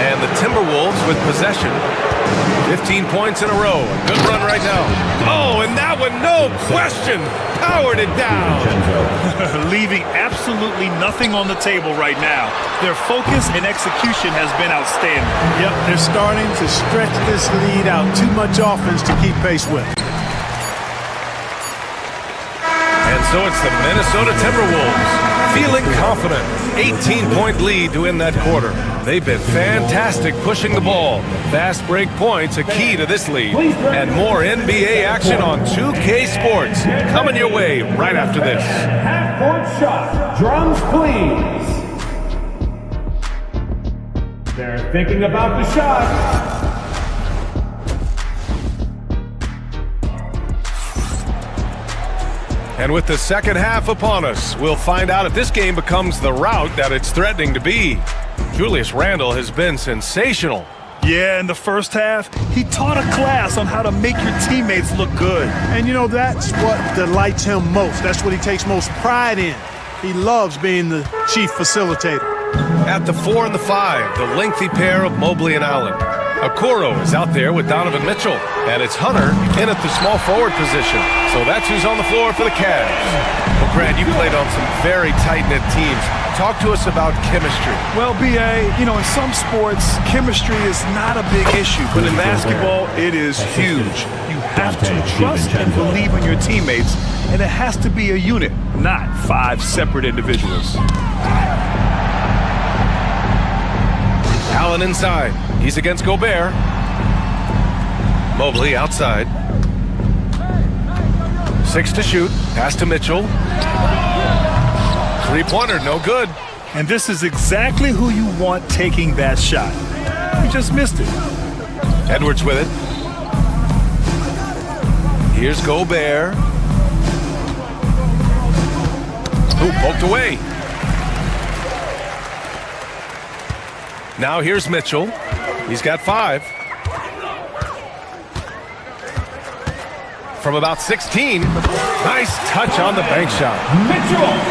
And the Timberwolves with possession. 15 points in a row. A good run right now. Oh, and that one, no question, powered it down. Leaving absolutely nothing on the table right now. Their focus and execution has been outstanding. Yep, they're starting to stretch this lead out. Too much offense to keep pace with. And so it's the Minnesota Timberwolves feeling confident. 18-point lead to win that quarter. They've been fantastic pushing the ball. Fast break points a key to this lead. And more NBA action on 2K Sports coming your way right after this. Half-court shot. Drums, please. They're thinking about the shot. And with the second half upon us, we'll find out if this game becomes the rout that it's threatening to be. Julius Randle has been sensational. Yeah, in the first half, he taught a class on how to make your teammates look good. And you know, that's what delights him most. That's what he takes most pride in. He loves being the chief facilitator. At the 4 and the 5, the lengthy pair of Mobley and Allen. Okoro is out there with Donovan Mitchell, and it's Hunter in at the small forward position. So that's who's on the floor for the Cavs. Well, Grant, you played on some very tight-knit teams. Talk to us about chemistry. Well, B.A., you know, in some sports, chemistry is not a big issue, but in basketball, it is huge. You have to trust and believe in your teammates, and it has to be a unit, not 5 separate individuals. Allen inside. He's against Gobert. Mobley outside. 6 to shoot. Pass to Mitchell. Three-pointer, no good. And this is exactly who you want taking that shot. He just missed it. Edwards with it. Here's Gobert. Ooh, poked away. Now here's Mitchell. He's got 5. From about 16. Nice touch on the bank shot.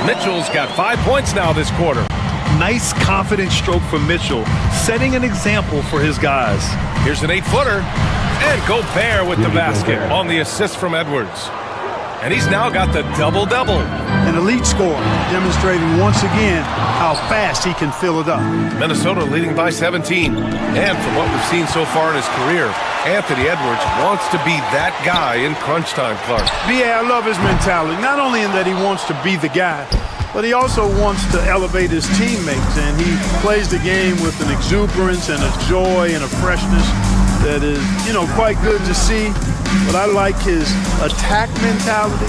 Mitchell's got 5 points now this quarter. Nice, confident stroke from Mitchell, setting an example for his guys. Here's an 8-footer. And Gobert with the basket on the assist from Edwards. And he's now got the double-double. An elite scorer, demonstrating once again how fast he can fill it up. Minnesota leading by 17. And from what we've seen so far in his career, Anthony Edwards wants to be that guy in crunch time, Clark. B.A., I love his mentality. Not only in that he wants to be the guy, but he also wants to elevate his teammates. And he plays the game with an exuberance and a joy and a freshness that is, you know, quite good to see. But I like his attack mentality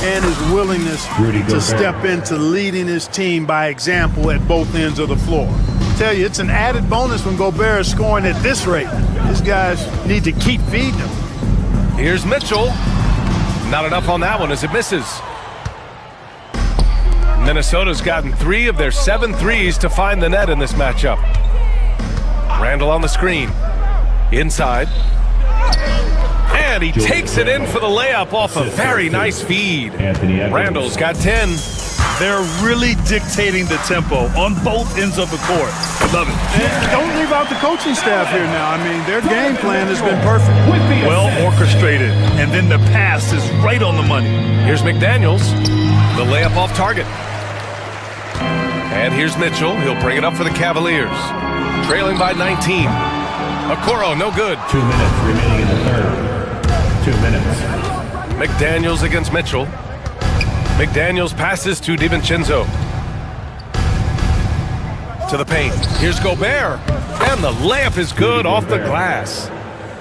and his willingness to step into leading his team by example at both ends of the floor. I tell you, it's an added bonus when Gobert is scoring at this rate. These guys need to keep feeding him. Here's Mitchell. Not enough on that one as it misses. Minnesota's gotten 3 of their 7 threes to find the net in this matchup. Randle on the screen. Inside. And he takes it in for the layup off a very nice feed. Randle's got 10. They're really dictating the tempo on both ends of the court. I love it. And don't leave out the coaching staff here now. I mean, their game plan has been perfect. Well orchestrated, and then the pass is right on the money. Here's McDaniels, the layup off target. And here's Mitchell. He'll bring it up for the Cavaliers. Trailing by 19. Okoro, no good. 2 minutes remaining in the third. 2 minutes. McDaniels against Mitchell. McDaniels passes to DiVincenzo. To the paint. Here's Gobert. And the layup is good off the glass.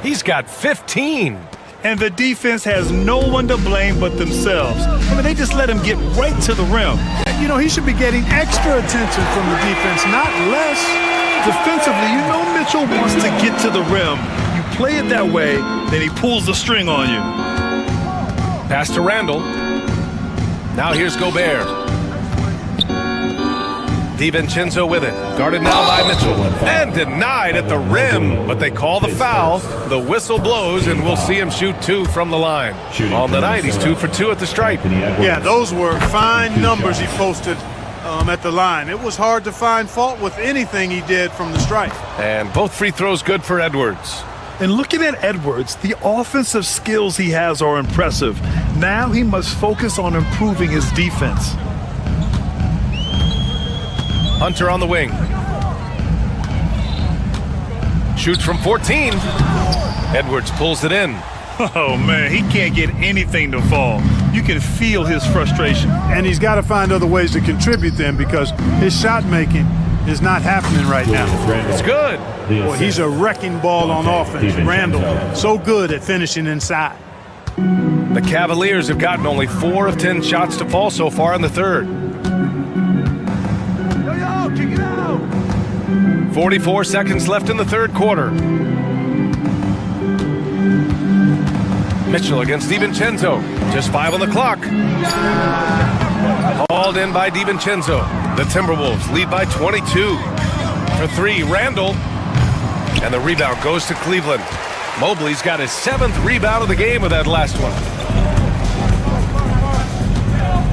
He's got 15. And the defense has no one to blame but themselves. I mean, they just let him get right to the rim. You know, he should be getting extra attention from the defense, not less. Defensively, you know Mitchell wants to get to the rim. You play it that way, then he pulls the string on you. Pass to Randall. Now here's Gobert. DiVincenzo with it. Guarded now by Mitchell. And denied at the rim. But they call the foul. The whistle blows, and we'll see him shoot 2 from the line. On the night, he's 2 for 2 at the stripe. Yeah, those were fine numbers he posted at the line. It was hard to find fault with anything he did from the stripe. And both free throws good for Edwards. And looking at Edwards, the offensive skills he has are impressive. Now he must focus on improving his defense. Hunter on the wing. Shoots from 14. Edwards pulls it in. Oh, man, he can't get anything to fall. You can feel his frustration. And he's got to find other ways to contribute then, because his shot making is not happening right now. It's good. Boy, he's a wrecking ball on offense. Randall, so good at finishing inside. The Cavaliers have gotten only 4 of 10 shots to fall so far in the third. 44 seconds left in the third quarter. Mitchell against DiVincenzo. Just 5 on the clock. Hauled in by DiVincenzo. The Timberwolves lead by 22. For 3, Randall. And the rebound goes to Cleveland. Mobley's got his 7th rebound of the game with that last one.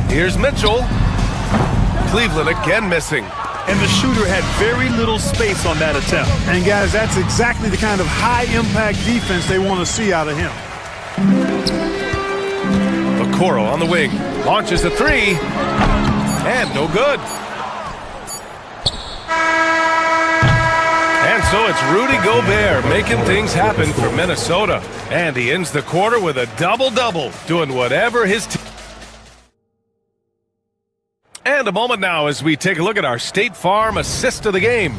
Here's Mitchell. Cleveland again missing. And the shooter had very little space on that attempt. And guys, that's exactly the kind of high-impact defense they want to see out of him. Okoro on the wing. Launches a 3. And no good. And so it's Rudy Gobert making things happen for Minnesota. And he ends the quarter with a double-double, doing whatever his team. And a moment now as we take a look at our State Farm assist of the game.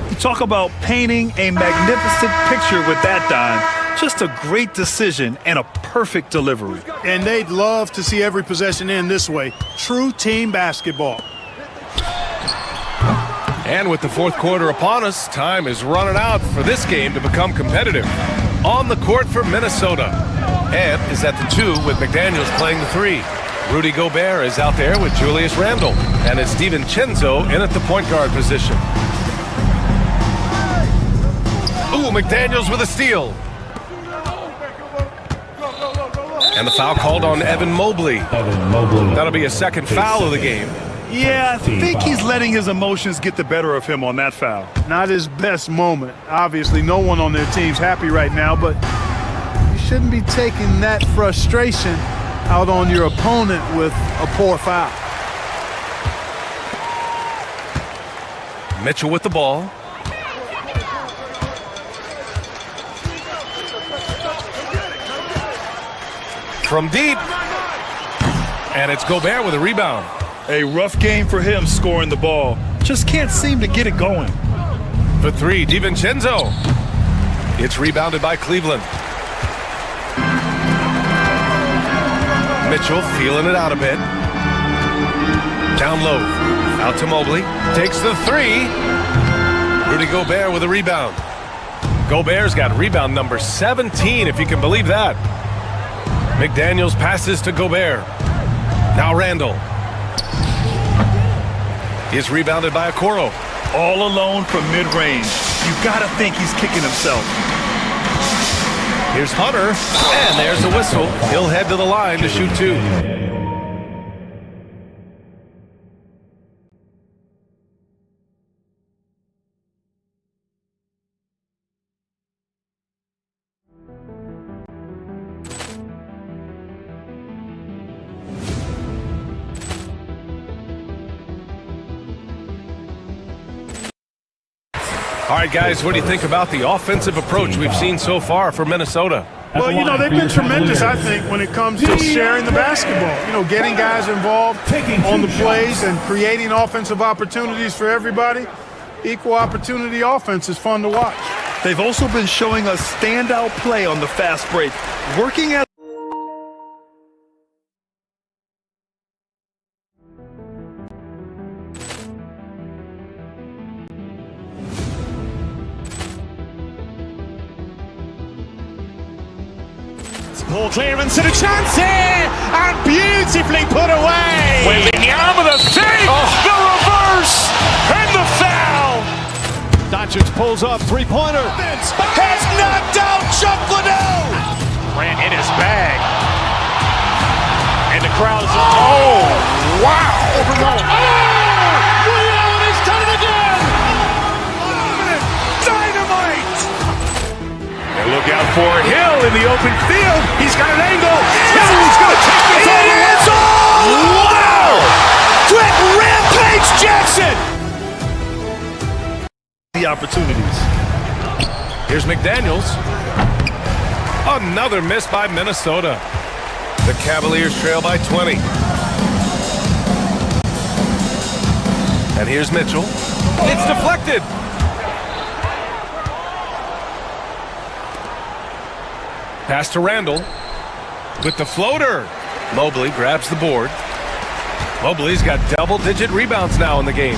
You talk about painting a magnificent picture with that dime. Just a great decision and a perfect delivery. And they'd love to see every possession end this way. True team basketball. And with the fourth quarter upon us, time is running out for this game to become competitive. On the court for Minnesota. Ed is at the 2 with McDaniels playing the 3. Rudy Gobert is out there with Julius Randle. And it's DiVincenzo in at the point guard position. Ooh, McDaniels with a steal. And the foul called on Evan Mobley. That'll be a second foul of the game. Yeah, I think he's letting his emotions get the better of him on that foul. Not his best moment. Obviously, no one on their team's happy right now, but you shouldn't be taking that frustration out on your opponent with a poor foul. Mitchell with the ball. From deep. And it's Gobert with a rebound. A rough game for him scoring the ball. Just can't seem to get it going. For 3, DiVincenzo. It's rebounded by Cleveland. Mitchell feeling it out a bit. Down low. Out to Mobley. Takes the 3. Rudy Gobert with a rebound. Gobert's got rebound number 17, if you can believe that. McDaniels passes to Gobert. Now Randall. He's rebounded by Okoro. All alone from mid-range. You gotta think he's kicking himself. Here's Hunter, and there's the whistle. He'll head to the line to shoot 2. All right, guys, what do you think about the offensive approach we've seen so far for Minnesota? Well, you know, they've been tremendous, I think, when it comes to sharing the basketball. You know, getting guys involved on the plays and creating offensive opportunities for everybody. Equal opportunity offense is fun to watch. They've also been showing us standout play on the fast break, working at Ball clearance and a chance here, and beautifully put away. Wembanyama the save, the reverse, and the foul. Doncic pulls up, three-pointer. Has knocked out Chuck Liddell. Grant in his bag. And the crowd is, oh, wow. Ray Allen has done it again. Dynamite. And look out for Hill in the open field. He's got an angle. He's going to take this all the way. Wow! Brett Rampage Jackson. the opportunities. Here's McDaniels. Another miss by Minnesota. The Cavaliers trail by 20. And here's Mitchell. It's deflected. Pass to Randall with the floater. Mobley grabs the board. Mobley's got double-digit rebounds now in the game.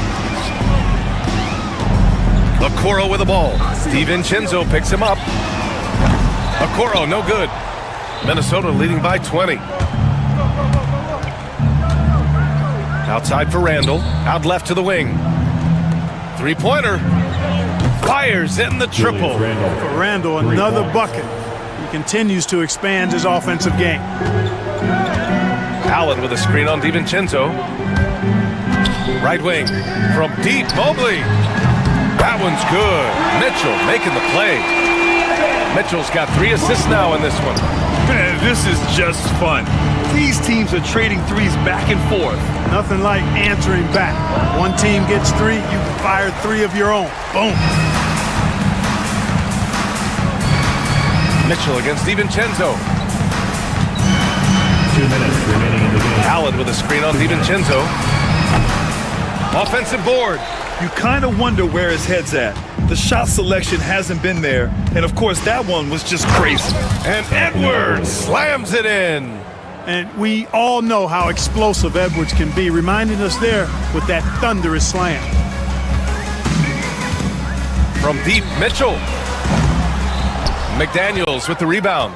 Okoro with the ball. DiVincenzo picks him up. Okoro, no good. Minnesota leading by 20. Outside for Randall. Out left to the wing. Three-pointer. Fires in the triple. For Randall, another bucket. He continues to expand his offensive game. Allen with a screen on DiVincenzo. Right wing from deep. Mobley. That one's good. Mitchell making the play. Mitchell's got 3 assists now in this one. Man, this is just fun. These teams are trading threes back and forth. Nothing like answering back. One team gets 3, you can fire 3 of your own. Boom. Mitchell against DiVincenzo. 2 minutes remaining in the game. Allen with a screen on DiVincenzo. Offensive board. You kind of wonder where his head's at. The shot selection hasn't been there, and of course that one was just crazy. And Edwards slams it in. And we all know how explosive Edwards can be, reminding us there with that thunderous slam. From deep, Mitchell. McDaniels with the rebound.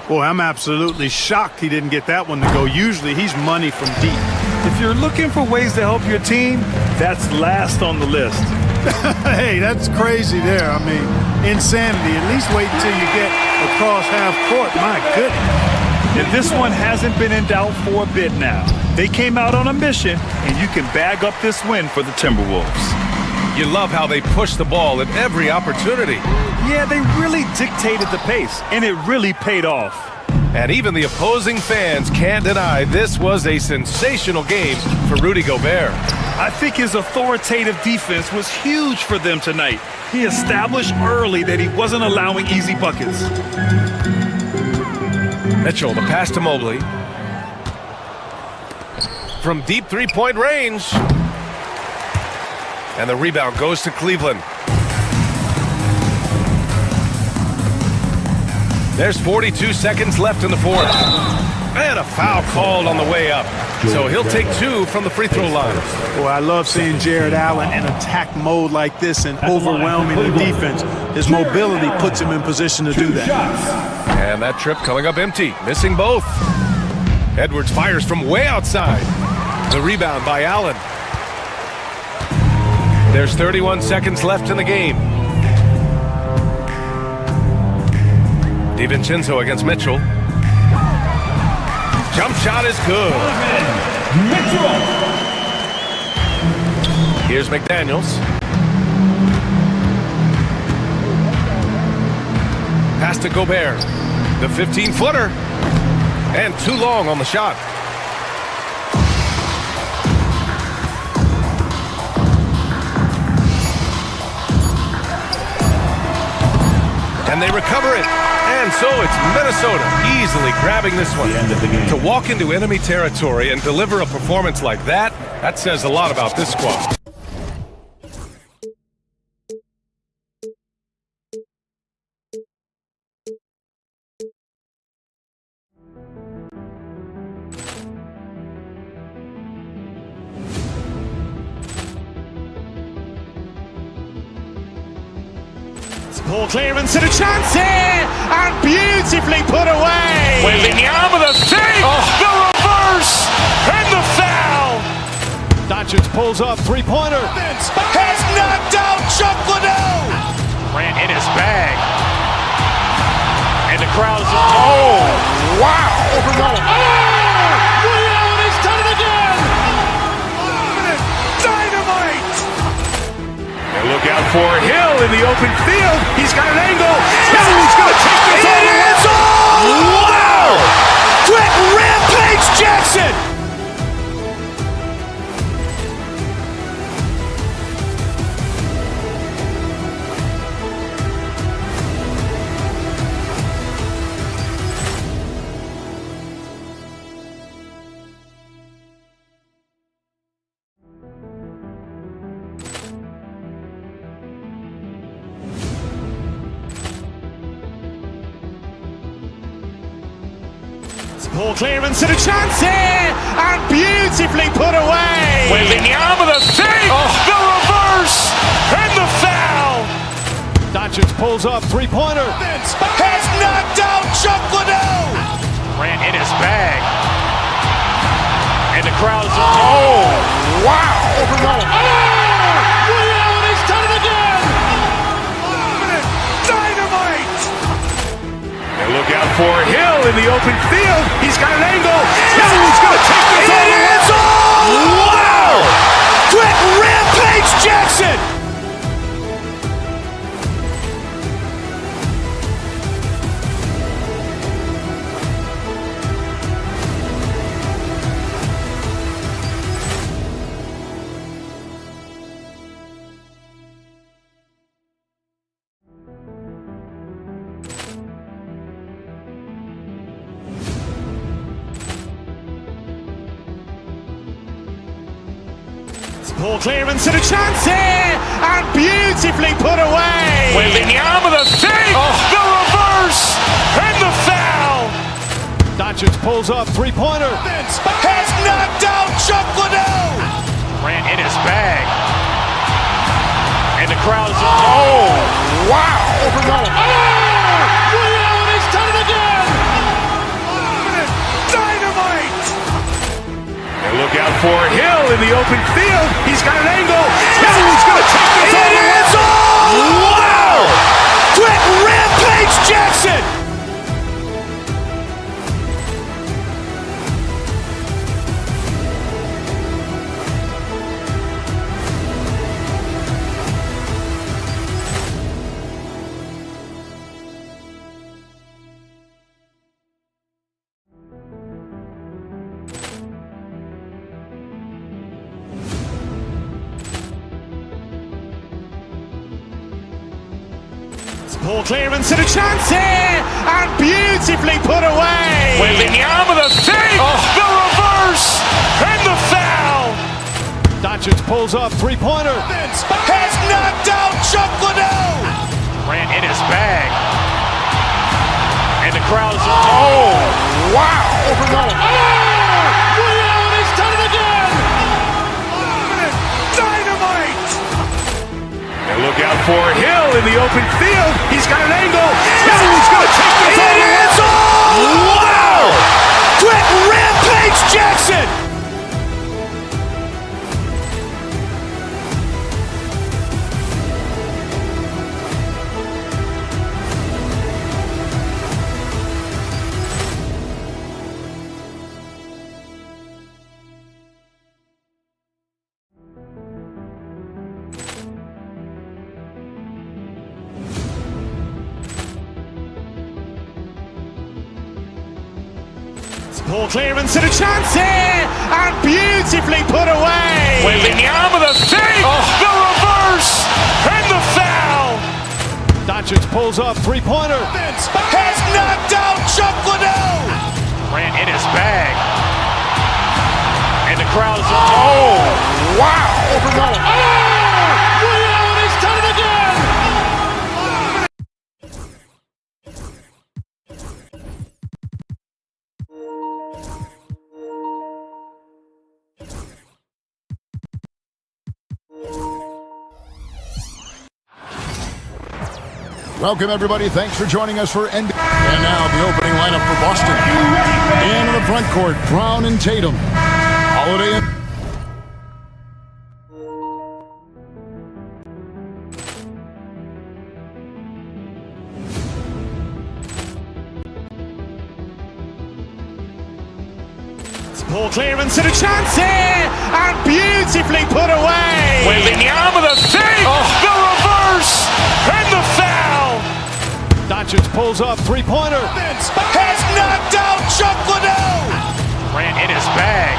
Boy, I'm absolutely shocked he didn't get that one to go. Usually he's money from deep. If you're looking for ways to help your team, that's last on the list. Hey, that's crazy there. I mean, insanity. At least wait until you get across half court. My goodness. And this one hasn't been in doubt for a bit now. They came out on a mission, and you can bag up this win for the Timberwolves. You love how they push the ball at every opportunity. Yeah, they really dictated the pace, and it really paid off. And even the opposing fans can't deny this was a sensational game for Rudy Gobert. I think his authoritative defense was huge for them tonight. He established early that he wasn't allowing easy buckets. Mitchell, the pass to Mobley. From deep three-point range. And the rebound goes to Cleveland. There's 42 seconds left in the fourth. And a foul called on the way up. So he'll take 2 from the free throw line. Boy, I love seeing Jared Allen in attack mode like this and overwhelming the defense. His mobility puts him in position to do that. And that trip coming up empty, missing both. Edwards fires from way outside. The rebound by Allen. There's 31 seconds left in the game. DiVincenzo against Mitchell. Jump shot is good. Mitchell. Here's McDaniels. Pass to Gobert. The 15-footer. And too long on the shot. And they recover it. And so it's Minnesota easily grabbing this one. The end of the game. To walk into enemy territory and deliver a performance like that, that says a lot about this squad. Ball clearance and a chance here, and beautifully put away. Wembanyama the fake, the reverse, and the foul. Doncic pulls up, three-pointer. Has knocked out Chuck Liddell. Ran in his bag. And the crowd is, oh, wow. Overrun. Oh, Liddell has done it again. Dynamite. Look out for Hill in the open field. He's got an angle. He's going to take this all the way. Wow! Quick Rampage Jackson! Ball clearance and a chance here, and beautifully put away. Wembanyama the fake, the reverse, and the foul. Doncic pulls up, three-pointer. Has knocked out Chuck Liddell. Ran in his bag. And the crowd is, oh, wow. Overrun. Oh, Liddell has done it again. Dynamite. And look out for Hill in the open field. He's got an angle. He's going to take this all the way. Wow! Quick Rampage Jackson! Ball clearance and a chance here, and beautifully put away. Wembanyama the fake, the reverse, and the foul. Doncic pulls up, three-pointer. Has knocked out Chuck Liddell. Ran in his bag. And the crowd is, oh, wow. Overrun. Oh, Liddell has done it again. Dynamite. And look out for Hill in the open field. He's got an angle. He's going to take this all the way. Wow! Quick Rampage Jackson! Ball clearance and a chance here, and beautifully put away. Wembanyama the fake, the reverse, and the foul. Doncic pulls up, three-pointer. Has knocked out Chuck Liddell. Ran in his bag. And the crowd is, oh, wow. Overrun. Oh, Liddell has done it again. Dynamite. And look out for Hill in the open field. He's got an angle. He's going to take this all the way. Wow! Quick Rampage Jackson! Ball clearance and a chance here, and beautifully put away. Wembanyama the fake, the reverse, and the foul. Doncic pulls up, three-pointer. Vince has knocked out Chuck Liddell. Ran in his bag. And the crowd is... Oh, wow. Oh, Ray Allen has done it again. Welcome, everybody. Thanks for joining us for And now the opening lineup for Boston. In the front court, Brown and Tatum. Holiday and... Ball clearance and a chance here, and beautifully put away. Waving the arm of the fake, the reverse, and the foul. Doncic pulls up, three-pointer. Vince has knocked out Chuck Liddell. Ran in his bag,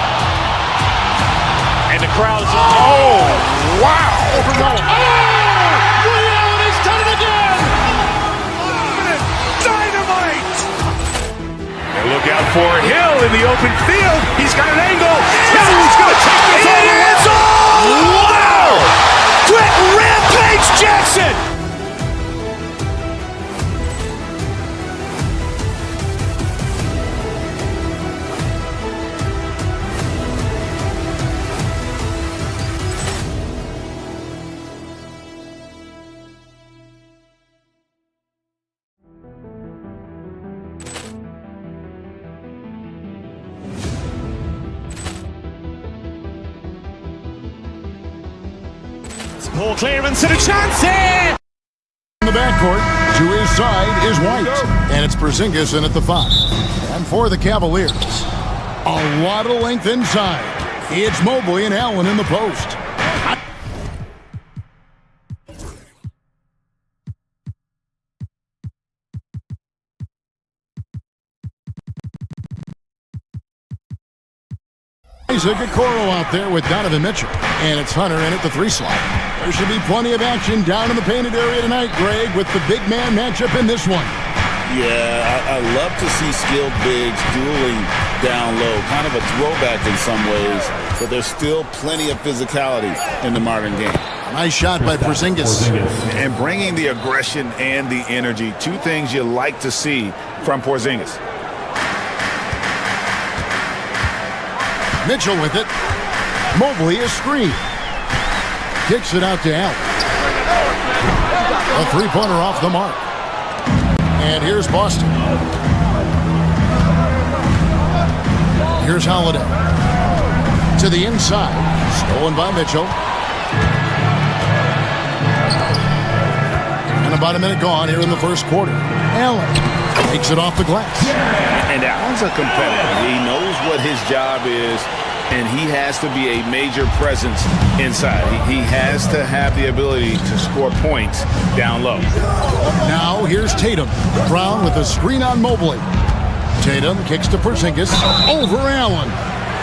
and the crowd is... Oh, wow. Ray Allen has done it again. Dynamite. Look out for Hill in the open field. He's got an angle. He's going to take this all the way. Wow! Quick Rampage Jackson! Ball clearance and a chance here! In the backcourt, to his side is White, and it's Porzingis in at the 5. And for the Cavaliers, a lot of length inside. It's Mobley and Allen in the post. Isaac Okoro out there with Donovan Mitchell, and it's Hunter in at the 3 slot. There should be plenty of action down in the painted area tonight, Greg, with the big man matchup in this one. Yeah, I love to see skilled bigs dueling down low. Kind of a throwback in some ways, but there's still plenty of physicality in the modern game. Nice shot by Porzingis. And bringing the aggression and the energy, 2 things you like to see from Porzingis. Mitchell with it. Mobley is screen. Kicks it out to Allen. A 3-pointer off the mark. And here's Boston. Here's Holiday. To the inside. Stolen by Mitchell. And about a minute gone here in the first quarter. Allen takes it off the glass. And Allen's a competitor. He knows what his job is, and he has to be a major presence inside. He has to have the ability to score points down low. Now here's Tatum. Brown with a screen on Mobley. Tatum kicks to Porzingis over Allen.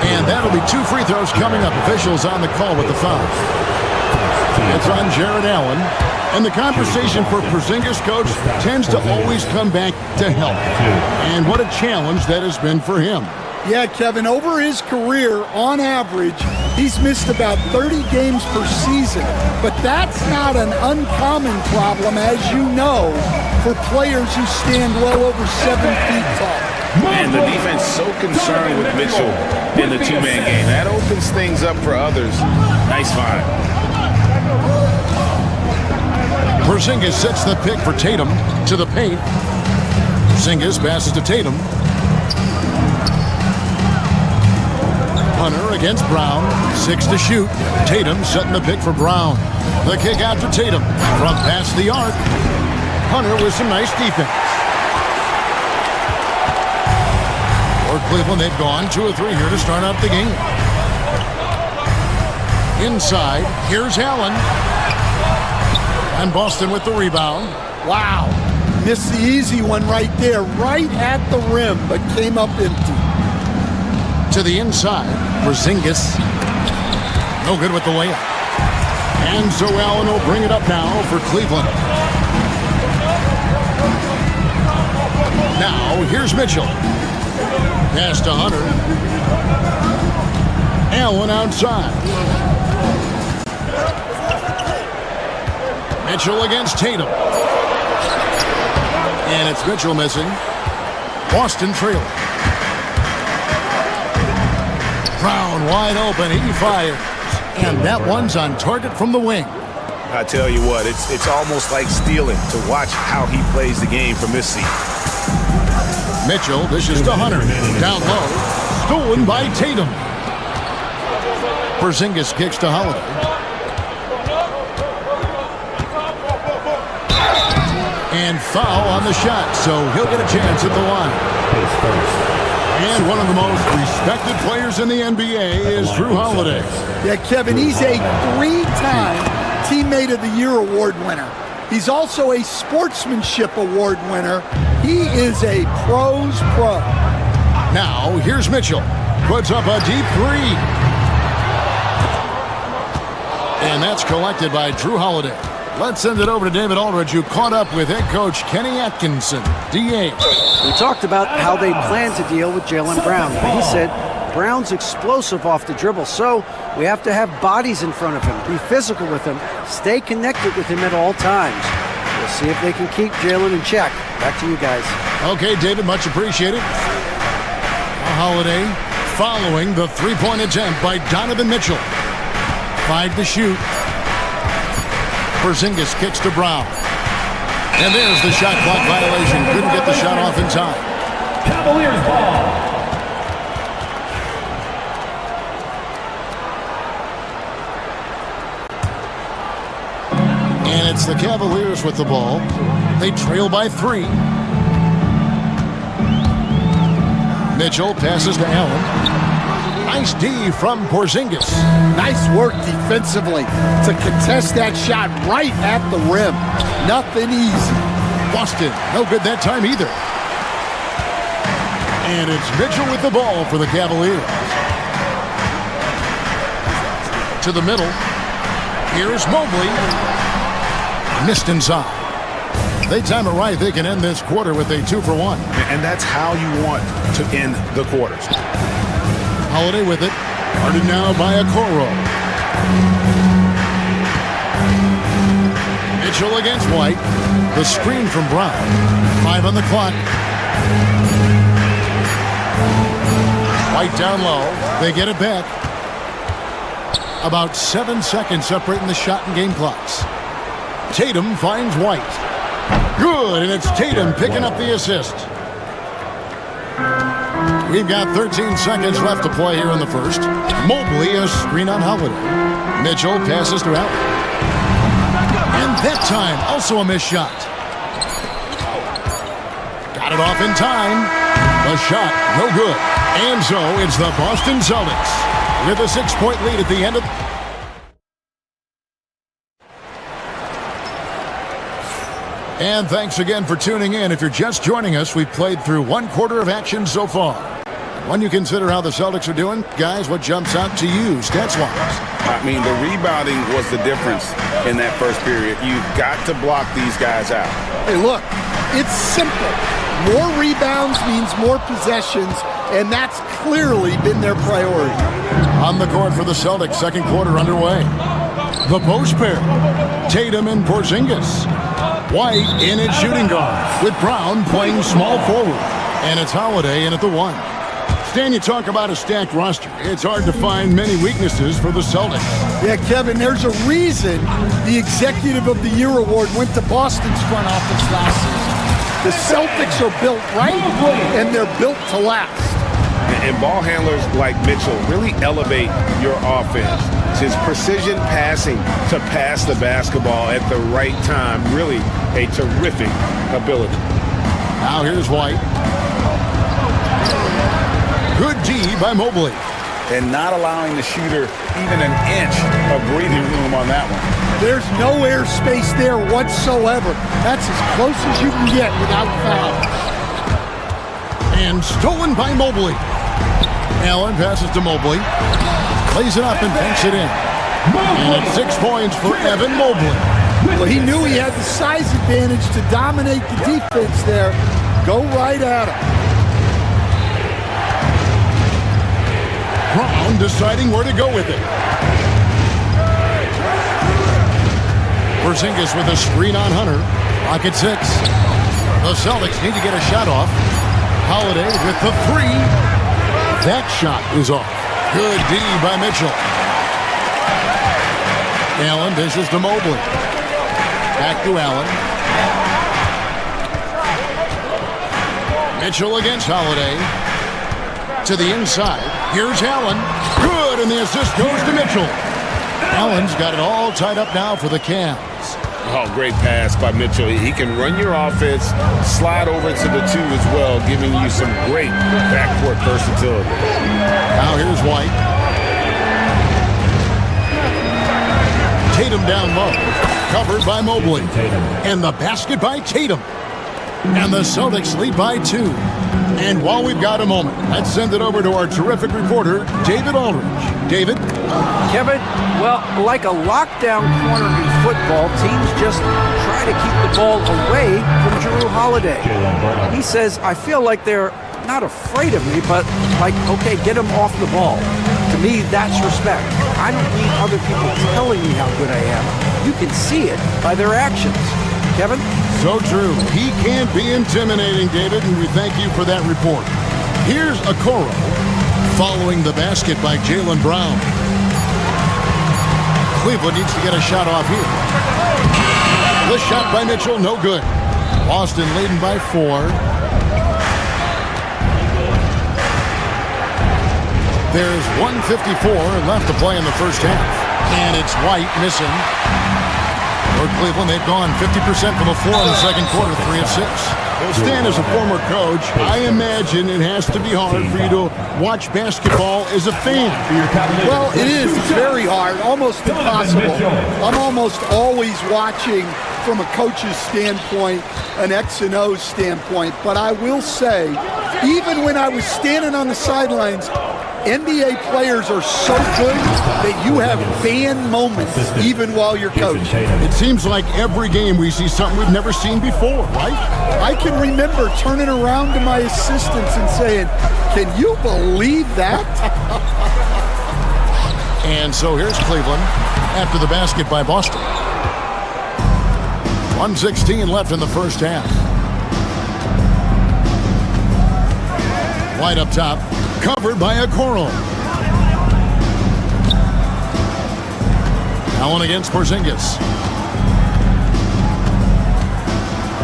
And that'll be 2 free throws coming up. Officials on the call with the foul. It's on Jared Allen. And the conversation for Porzingis, coach, tends to always come back to health. And what a challenge that has been for him. Yeah, Kevin, over his career, on average, he's missed about 30 games per season. But that's not an uncommon problem, as you know, for players who stand well over 7 feet tall. And the defense so concerned with Mitchell in the 2-man game. That opens things up for others. Nice find. Porzingis sets the pick for Tatum to the paint. Porzingis passes to Tatum. Hunter against Brown. 6 to shoot. Tatum setting the pick for Brown. The kick out to Tatum from past the arc. Hunter with some nice defense. For Cleveland, they've gone 2 of 3 here to start out the game. Inside, here's Allen. And Boston with the rebound. Wow. Missed the easy one right there, right at the rim, but came up empty. To the inside, Porzingis. No good with the layup. And so Allen will bring it up now for Cleveland. Now, here's Mitchell. Pass to Hunter. Allen outside. Mitchell against Tatum. And it's Mitchell missing. Boston trailing. Brown wide open. He fires. And that one's on target from the wing. I tell you what, it's almost like stealing to watch how he plays the game from this seat. Mitchell dishes to Hunter. Down low. Stolen by Tatum. Porzingis kicks to Holiday. And foul on the shot, so he'll get a chance at the line. And one of the most respected players in the NBA is Drew Holiday. Yeah, Kevin, he's a 3-time Teammate of the Year award winner. He's also a Sportsmanship Award winner. He is a pro's pro. Now, here's Mitchell. Puts up a deep three. And that's collected by Drew Holiday. Let's send it over to David Aldridge, who caught up with head coach Kenny Atkinson, DA. We talked about how they plan to deal with Jaylen Brown. He said Brown's explosive off the dribble, so we have to have bodies in front of him, be physical with him, stay connected with him at all times. We'll see if they can keep Jaylen in check. Back to you guys. Okay, David, much appreciated. Holiday following the three-point attempt by Donovan Mitchell. 5 to shoot. Porzingis kicks to Brown. And there's the shot clock violation. Couldn't get the shot off in time. Cavaliers ball. And it's the Cavaliers with the ball. They trail by 3. Mitchell passes to Allen. Nice D from Porzingis. Nice work defensively to contest that shot right at the rim. Nothing easy. Boston, no good that time either. And it's Mitchell with the ball for the Cavaliers. To the middle. Here's Mobley. Missed inside. They time it right. They can end this quarter with a 2-for-1. And that's how you want to end the quarters. Holiday with it. Guarded now by Okoro. Mitchell against White. The screen from Brown. 5 on the clock. White down low. They get it back. About 7 seconds separating the shot and game clocks. Tatum finds White. Good, and it's Tatum picking up the assist. We've got 13 seconds left to play here in the first. Mobley, a screen on Holiday. Mitchell passes to Allen. And that time, also a missed shot. Got it off in time. The shot, no good. And so it's the Boston Celtics with a 6-point lead at the end of... And thanks again for tuning in. If you're just joining us, we've played through 1 quarter of action so far. When you consider how the Celtics are doing, guys, what jumps out to you stats-wise? I mean, the rebounding was the difference in that first period. You've got to block these guys out. Hey, look, it's simple. More rebounds means more possessions, and that's clearly been their priority. On the court for the Celtics, second quarter underway. The post pair, Tatum and Porzingis. White in at shooting guard, with Brown playing small forward. And it's Holiday in at the 1. Stan, you talk about a stacked roster. It's hard to find many weaknesses for the Celtics. Yeah, Kevin, there's a reason the Executive of the Year award went to Boston's front office last season. The Celtics are built right, and they're built to last. And ball handlers like Mitchell really elevate your offense. His precision passing to pass the basketball at the right time, really a terrific ability. Now here's White. Good D by Mobley. And not allowing the shooter even an inch of breathing room on that one. There's no air space there whatsoever. That's as close as you can get without foul. And stolen by Mobley. Allen passes to Mobley. Plays it up and banks it in. And it's 6 points for Evan Mobley. Well, he knew he had the size advantage to dominate the defense there. Go right at him. Brown deciding where to go with it. Porzingis with a screen on Hunter. Pocket 6. The Celtics need to get a shot off. Holiday with the 3. That shot is off. Good D by Mitchell. Allen dishes to Mobley. Back to Allen. Mitchell against Holiday. To the inside. Here's Allen. Good, and the assist goes to Mitchell. Allen's got it all tied up now for the Cavs. Oh, great pass by Mitchell. He can run your offense, slide over to the 2 as well, giving you some great backcourt versatility. Now here's White. Tatum down low. Covered by Mobley. And the basket by Tatum. And the Celtics lead by 2. And while we've got a moment, let's send it over to our terrific reporter, David Aldridge. David? Kevin, well, like a lockdown corner in football, teams just try to keep the ball away from Jrue Holiday. He says, I feel like they're not afraid of me, but like, okay, get him off the ball. To me, that's respect. I don't need other people telling me how good I am. You can see it by their actions. Kevin? So true. He can be intimidating, David, and we thank you for that report. Here's Okoro following the basket by Jaylen Brown. Cleveland needs to get a shot off here. The shot by Mitchell, no good. Boston leading by 4. There's 1:54 left to play in the first half. And it's White missing. For Cleveland, they've gone 50% from the floor in the second quarter, 3 of 6. Well, Stan, as a former coach, I imagine it has to be hard for you to watch basketball as a fan. Well, it is. It's very hard, almost impossible. I'm almost always watching from a coach's standpoint, an X and O standpoint. But I will say, even when I was standing on the sidelines, NBA players are so good that you have fan moments even while you're coaching. It seems like every game we see something we've never seen before, right? I can remember turning around to my assistants and saying, can you believe that? And so here's Cleveland after the basket by Boston. 1:16 left in the first half. White up top. Covered by Okoro. Allen against Porzingis.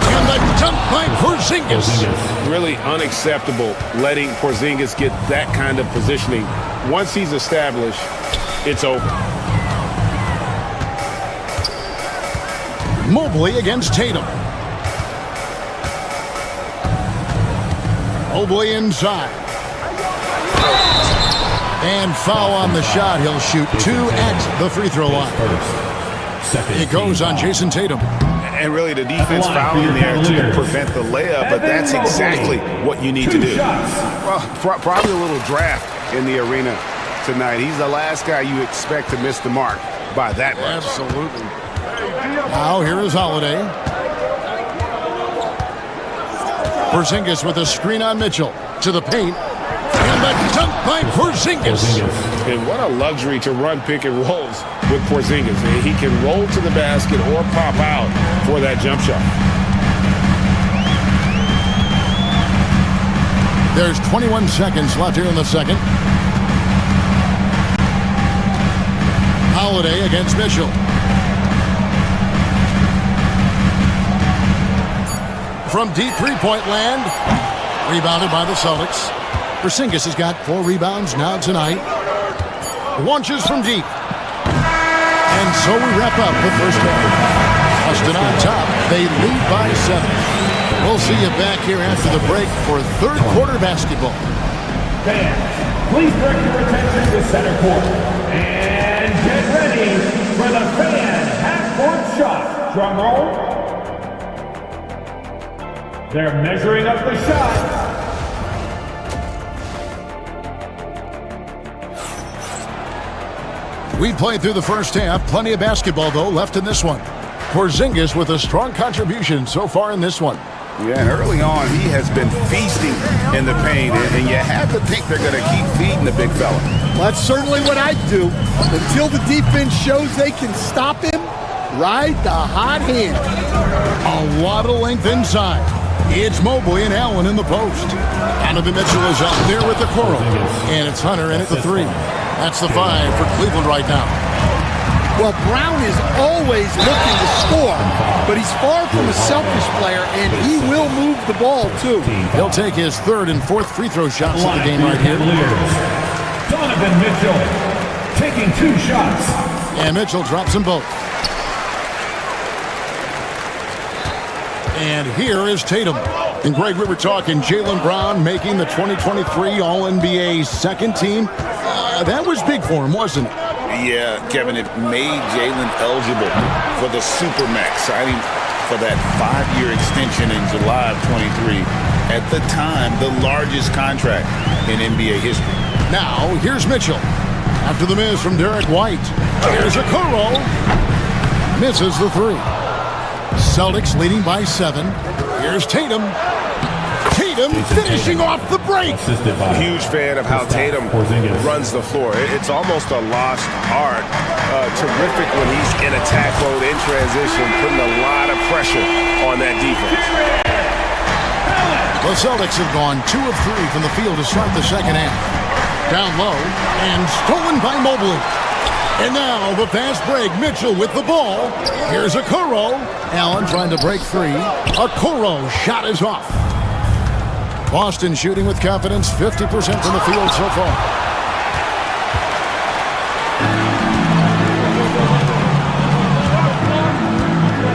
And the dunk by Porzingis. Really unacceptable letting Porzingis get that kind of positioning. Once he's established, it's over. Mobley against Tatum. Mobley inside. And foul on the shot. He'll shoot 2 at the free throw line. It goes on Jason Tatum. And really the defense fouling there to prevent the layup, but that's exactly what you need to do. Well, probably a little draft in the arena tonight. He's the last guy you expect to miss the mark by that much. Absolutely. Now here is Holiday. Porzingis with a screen on Mitchell. To the paint. And the dunk by Porzingis. And what a luxury to run pick and rolls with Porzingis. He can roll to the basket or pop out for that jump shot. There's 21 seconds left here in the second. Holiday against Mitchell. From deep three-point land. Rebounded by the Celtics. Porzingis has got 4 rebounds now tonight. Launches from deep. And so we wrap up the first half. Boston on top. They lead by 7. We'll see you back here after the break for third quarter basketball. Fans, please direct your attention to center court. And get ready for the fan half-court shot. Drum roll. They're measuring up the shot. We played through the first half. Plenty of basketball, though, left in this one. Porzingis with a strong contribution so far in this one. Yeah, and early on, he has been feasting in the paint, and you have to think they're going to keep feeding the big fella. Well, that's certainly what I'd do. Until the defense shows they can stop him, ride the hot hand. A lot of length inside. It's Mobley and Allen in the post. Donovan Mitchell is up there with the Coral. And it's Hunter in at the 3. That's the 5 for Cleveland right now. Well, Brown is always looking to score, but he's far from a selfish player, and he will move the ball, too. He'll take his 3rd and 4th free throw shots of the game right here. Donovan Mitchell taking 2 shots. And Mitchell drops them both. And here is Tatum. And Greg, we were talking Jaylen Brown making the 2023 All-NBA second team. That was big for him, wasn't it? Yeah, Kevin, it made Jaylen eligible for the Supermax, signing for that 5-year extension in July of 23. At the time, the largest contract in NBA history. Now, here's Mitchell. After the miss from Derek White. Here's a Okoro. Misses the 3. Celtics leading by 7. Here's Tatum. Tatum finishing off the break. Huge fan of how Tatum runs the floor. It's almost a lost art. Terrific when he's in attack mode, in transition, putting a lot of pressure on that defense. The Celtics have gone 2 of 3 from the field to start the second half. Down low and stolen by Mobley. And now the fast break. Mitchell with the ball. Here's Okoro. Allen trying to break free. Okoro shot is off. Boston shooting with confidence, 50% from the field so far.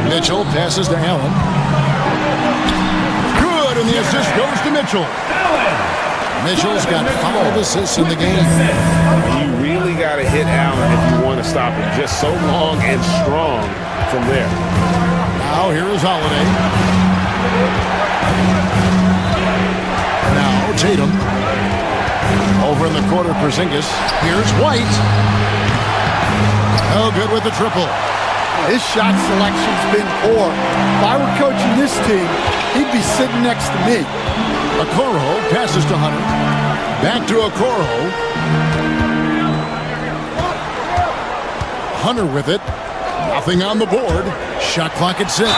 Mitchell passes to Allen. Good, and the assist goes to Mitchell. Mitchell's got 5 assists in the game. You really got to hit Allen if you want to stop him. Just so long and strong from there. Now here is Holiday. Now Tatum. Over in the corner, Porzingis. Here's White. Oh, good with the triple. His shot selection's been poor. If I were coaching this team, he'd be sitting next to me. Okoro passes to Hunter. Back to Okoro. Hunter with it. Nothing on the board. Shot clock at 6.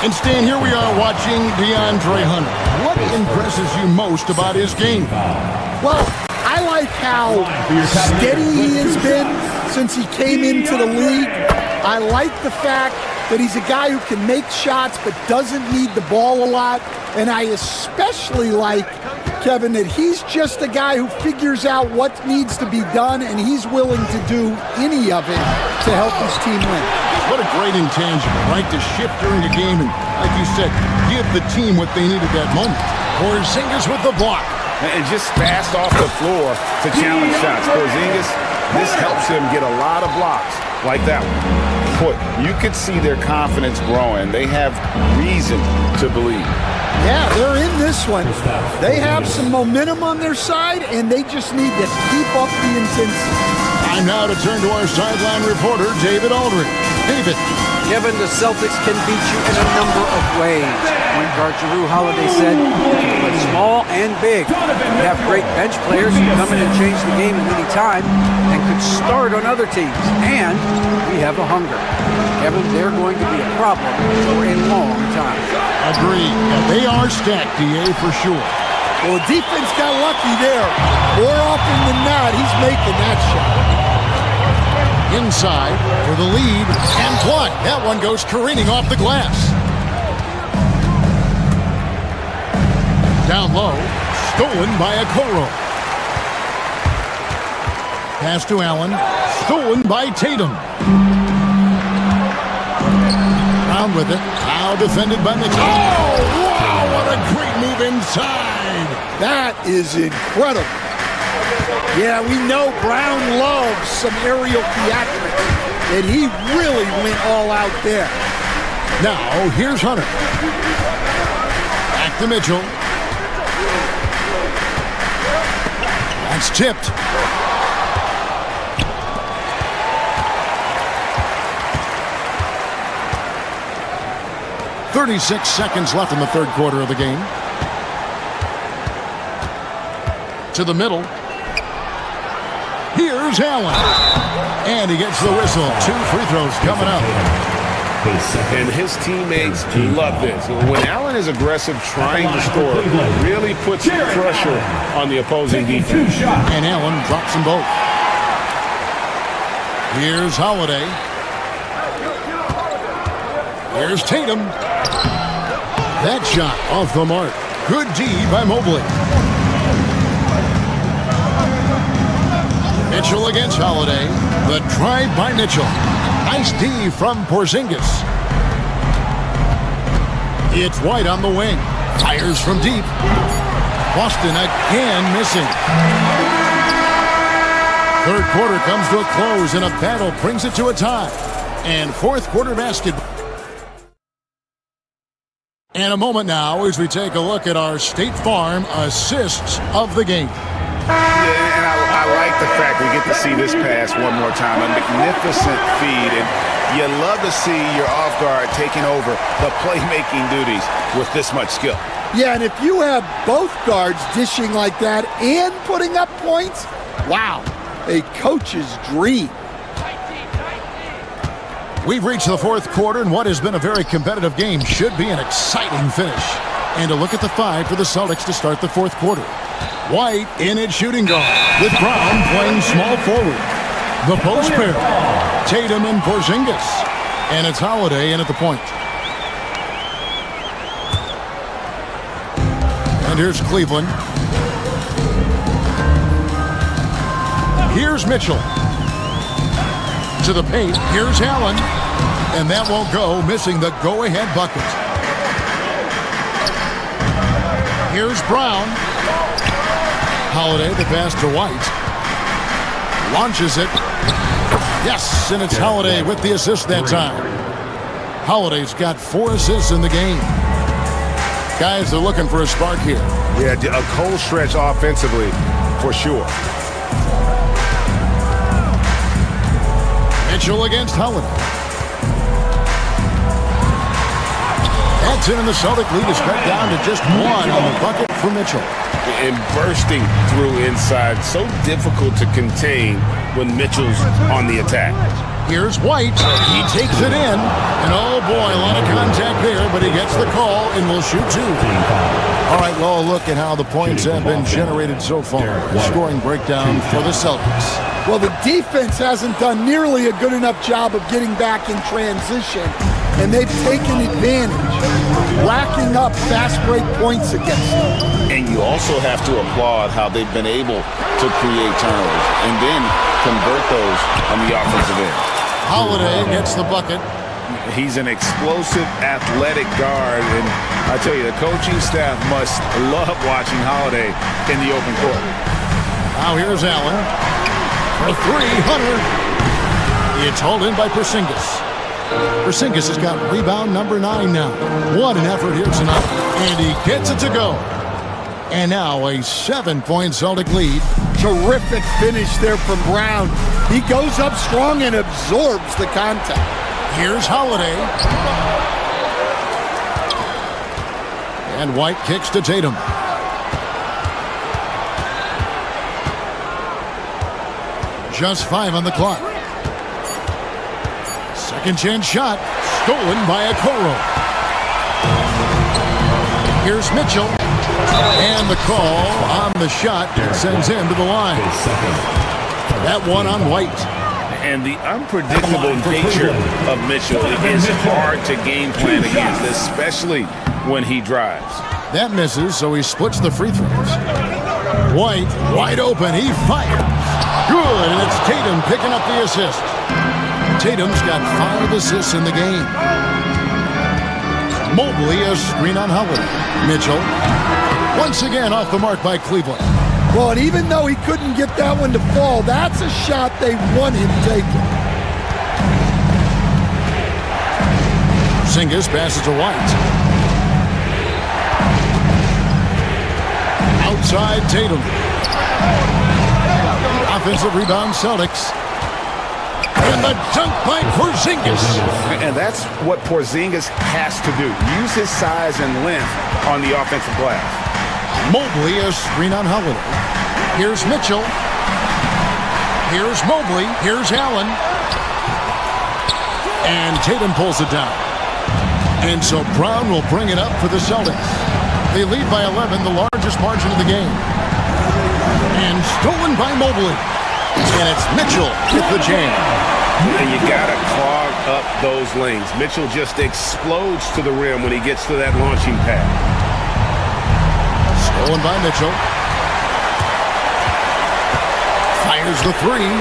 And Stan, here we are watching DeAndre Hunter. What impresses you most about his game? Well, I like how steady he has been since he came into the league. I like the fact that he's a guy who can make shots but doesn't need the ball a lot. And I especially like, Kevin, that he's just a guy who figures out what needs to be done, and he's willing to do any of it to help his team win. What a great intangible, right? To shift during the game and, like you said, give the team what they need at that moment. Porzingis with the block. And just fast off the floor to challenge shots. Porzingis, this helps him get a lot of blocks like that one. Boy, you could see their confidence growing. They have reason to believe. Yeah, they're in this one. They have some momentum on their side, and they just need to keep up the intensity. Time now to turn to our sideline reporter, David Aldridge. David. Kevin, the Celtics can beat you in a number of ways. Point guard Jrue Holiday said you can play small and big. We have great bench players who come in and change the game at any time and could start on other teams. And we have a hunger. Kevin, they're going to be a problem for a long time. Agreed. Yeah, they are stacked, DA, for sure. Well, the defense got lucky there. More often than not, he's making that shot. Inside for the lead, and blocked. That one goes careening off the glass. Down low, stolen by Okoro. Pass to Allen, stolen by Tatum. Brown with it, now defended by Mitchell. Oh, wow, what a great move inside. That is incredible. Yeah, we know Brown loves some aerial theatrics, and he really went all out there. Now, here's Hunter. Back to Mitchell. That's tipped. 36 seconds left in the third quarter of the game. To the middle. Here's Allen. And he gets the whistle. 2 free throws coming up. And his teammates love this. When Allen is aggressive trying to score, really puts pressure on the opposing defense. And Allen drops them both. Here's Holiday. Here's Tatum. That shot off the mark. Good D by Mobley. Mitchell against Holiday. The drive by Mitchell. Nice D from Porzingis. It's White on the wing. Fires from deep. Boston again missing. Third quarter comes to a close and a battle brings it to a tie. And fourth quarter basketball. And a moment now as we take a look at our State Farm assists of the game. Yeah, and I like the fact we get to see this pass one more time. A magnificent feed, and you love to see your off guard taking over the playmaking duties with this much skill. Yeah, and if you have both guards dishing like that and putting up points, wow, a coach's dream. We've reached the fourth quarter, and what has been a very competitive game should be an exciting finish. And a look at the 5 for the Celtics to start the fourth quarter. White in at shooting guard, with Brown playing small forward. The post pair, Tatum and Porzingis. And it's Holiday in at the point. And here's Cleveland. Here's Mitchell. To the paint, here's Allen. And that won't go, missing the go-ahead bucket. Here's Brown. Holiday, the pass to White. Launches it. Yes, and it's Holiday with the assist that time. Holiday's got 4 assists in the game. Guys are looking for a spark here. Yeah, a cold stretch offensively, for sure. Mitchell against Holiday. That's in, and the Celtic lead is cut down to just 1 on the bucket for Mitchell. And bursting through inside, so difficult to contain when Mitchell's on the attack. Here's White. He takes it in. And oh boy, a lot of contact there, but he gets the call and will shoot 2. All right, well, look at how the points have been generated so far. The scoring breakdown for the Celtics. Well, the defense hasn't done nearly a good enough job of getting back in transition, and they've taken advantage, racking up fast break points against them. And you also have to applaud how they've been able to create turnovers and then convert those on the offensive end. Holiday gets the bucket. He's an explosive, athletic guard, and I tell you, the coaching staff must love watching Holiday in the open court. Now here's Allen. For 3, Hunter. It's hauled in by Porzingis. Porzingis has got rebound number 9 now. What an effort here tonight. And he gets it to go. And now a 7-point Celtic lead. Terrific finish there from Brown. He goes up strong and absorbs the contact. Here's Holiday. And White kicks to Tatum. Just 5 on the clock. Second chance shot. Stolen by Okoro. Here's Mitchell. And the call on the shot sends him to the line. That one on White. And the unpredictable nature of Mitchell is hard to game plan against, especially when he drives. That misses, so he splits the free throws. White, wide open, he fires. Good, and it's Tatum picking up the assist. Tatum's got 5 assists in the game. Mobley, a screen on Howard. Mitchell, once again off the mark by Cleveland. Well, and even though he couldn't get that one to fall, that's a shot they want him taking. Porzingis passes to White. Outside Tatum. Offensive rebound Celtics. And the dunk by Porzingis. And that's what Porzingis has to do. Use his size and length on the offensive glass. Mobley, a screen on Holiday. Here's Mitchell. Here's Mobley. Here's Allen. And Tatum pulls it down. And so Brown will bring it up for the Celtics. They lead by 11, the largest margin of the game. And stolen by Mobley. And it's Mitchell with the jam. And you got to clog up those lanes. Mitchell just explodes to the rim when he gets to that launching pad. Stolen by Mitchell. Fires the three.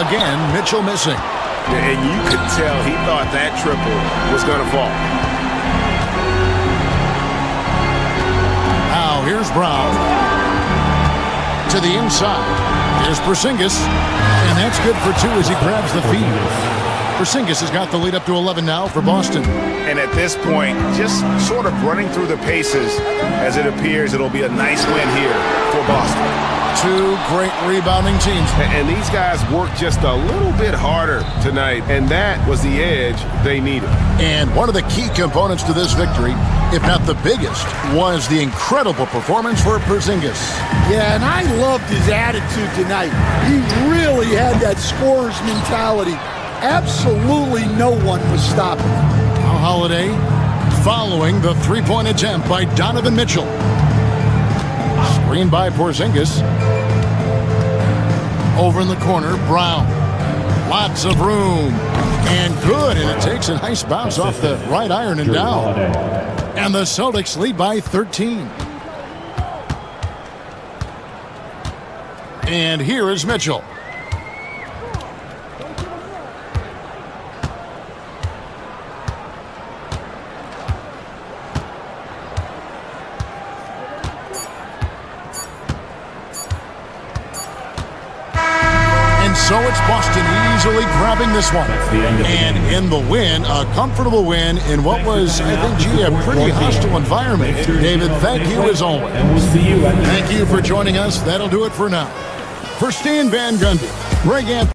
Again, Mitchell missing. And you could tell he thought that triple was going to fall. Now here's Brown. To the inside. Here's Porzingis. And that's good for two as he grabs the feed. Porzingis has got the lead up to 11 now for Boston. And at this point, just sort of running through the paces as it appears it'll be a nice win here for Boston. Two great rebounding teams. And these guys worked just a little bit harder tonight, and that was the edge they needed. And one of the key components to this victory, if not the biggest, was the incredible performance for Porzingis. Yeah, and I loved his attitude tonight. He really had that scorer's mentality. Absolutely no one was stopping him. Now Holiday following the three-point attempt by Donovan Mitchell. Screen by Porzingis. Over in the corner, Brown. Lots of room. And good. And it takes a nice bounce off the right iron and down. And the Celtics lead by 13. And here is Mitchell. So it's Boston easily grabbing this one. And in the win, a comfortable win in what was, I think, gee, a pretty hostile environment. David, thank you as always. Thank you for joining us. That'll do it for now. For Stan Van Gundy, Greg Anthony.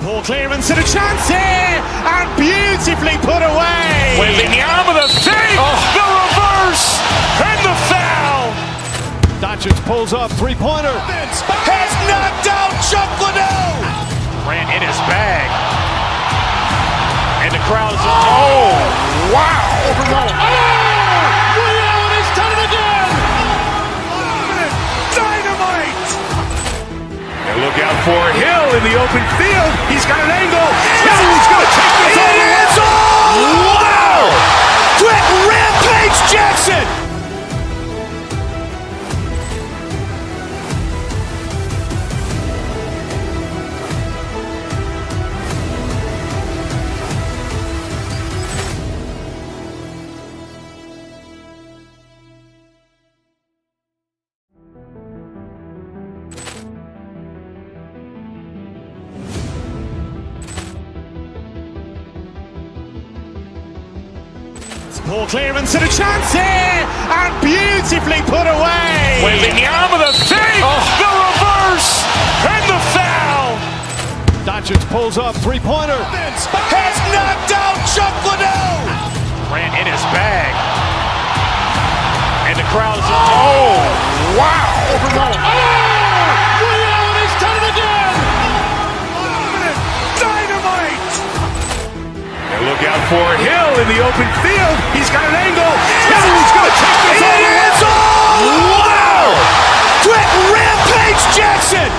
Ball clearance and a chance here, and beautifully put away. Wembanyama the save, the reverse, and the foul. Doncic pulls up, three-pointer. Has knocked out Chuck Liddell. Grant in his bag. And the crowd is, oh, wow. Ray Allen has done it again. Dynamite. And look out for Hill in the open field. He's got an angle. Hill is going to take this all the way. Wow! Quick Rampage Jackson. Ball clearance and a chance here, and beautifully put away. Wembanyama the save, the reverse, and the foul. Doncic pulls up, three-pointer. Has knocked out Chuck Liddell. Grant in his bag. And the crowd is, oh, wow. Ray Allen has done it again. Dynamite. And look out for Hill in the open field. He's got an angle. Hill is going to take this all the way. Wow! Quick Rampage Jackson.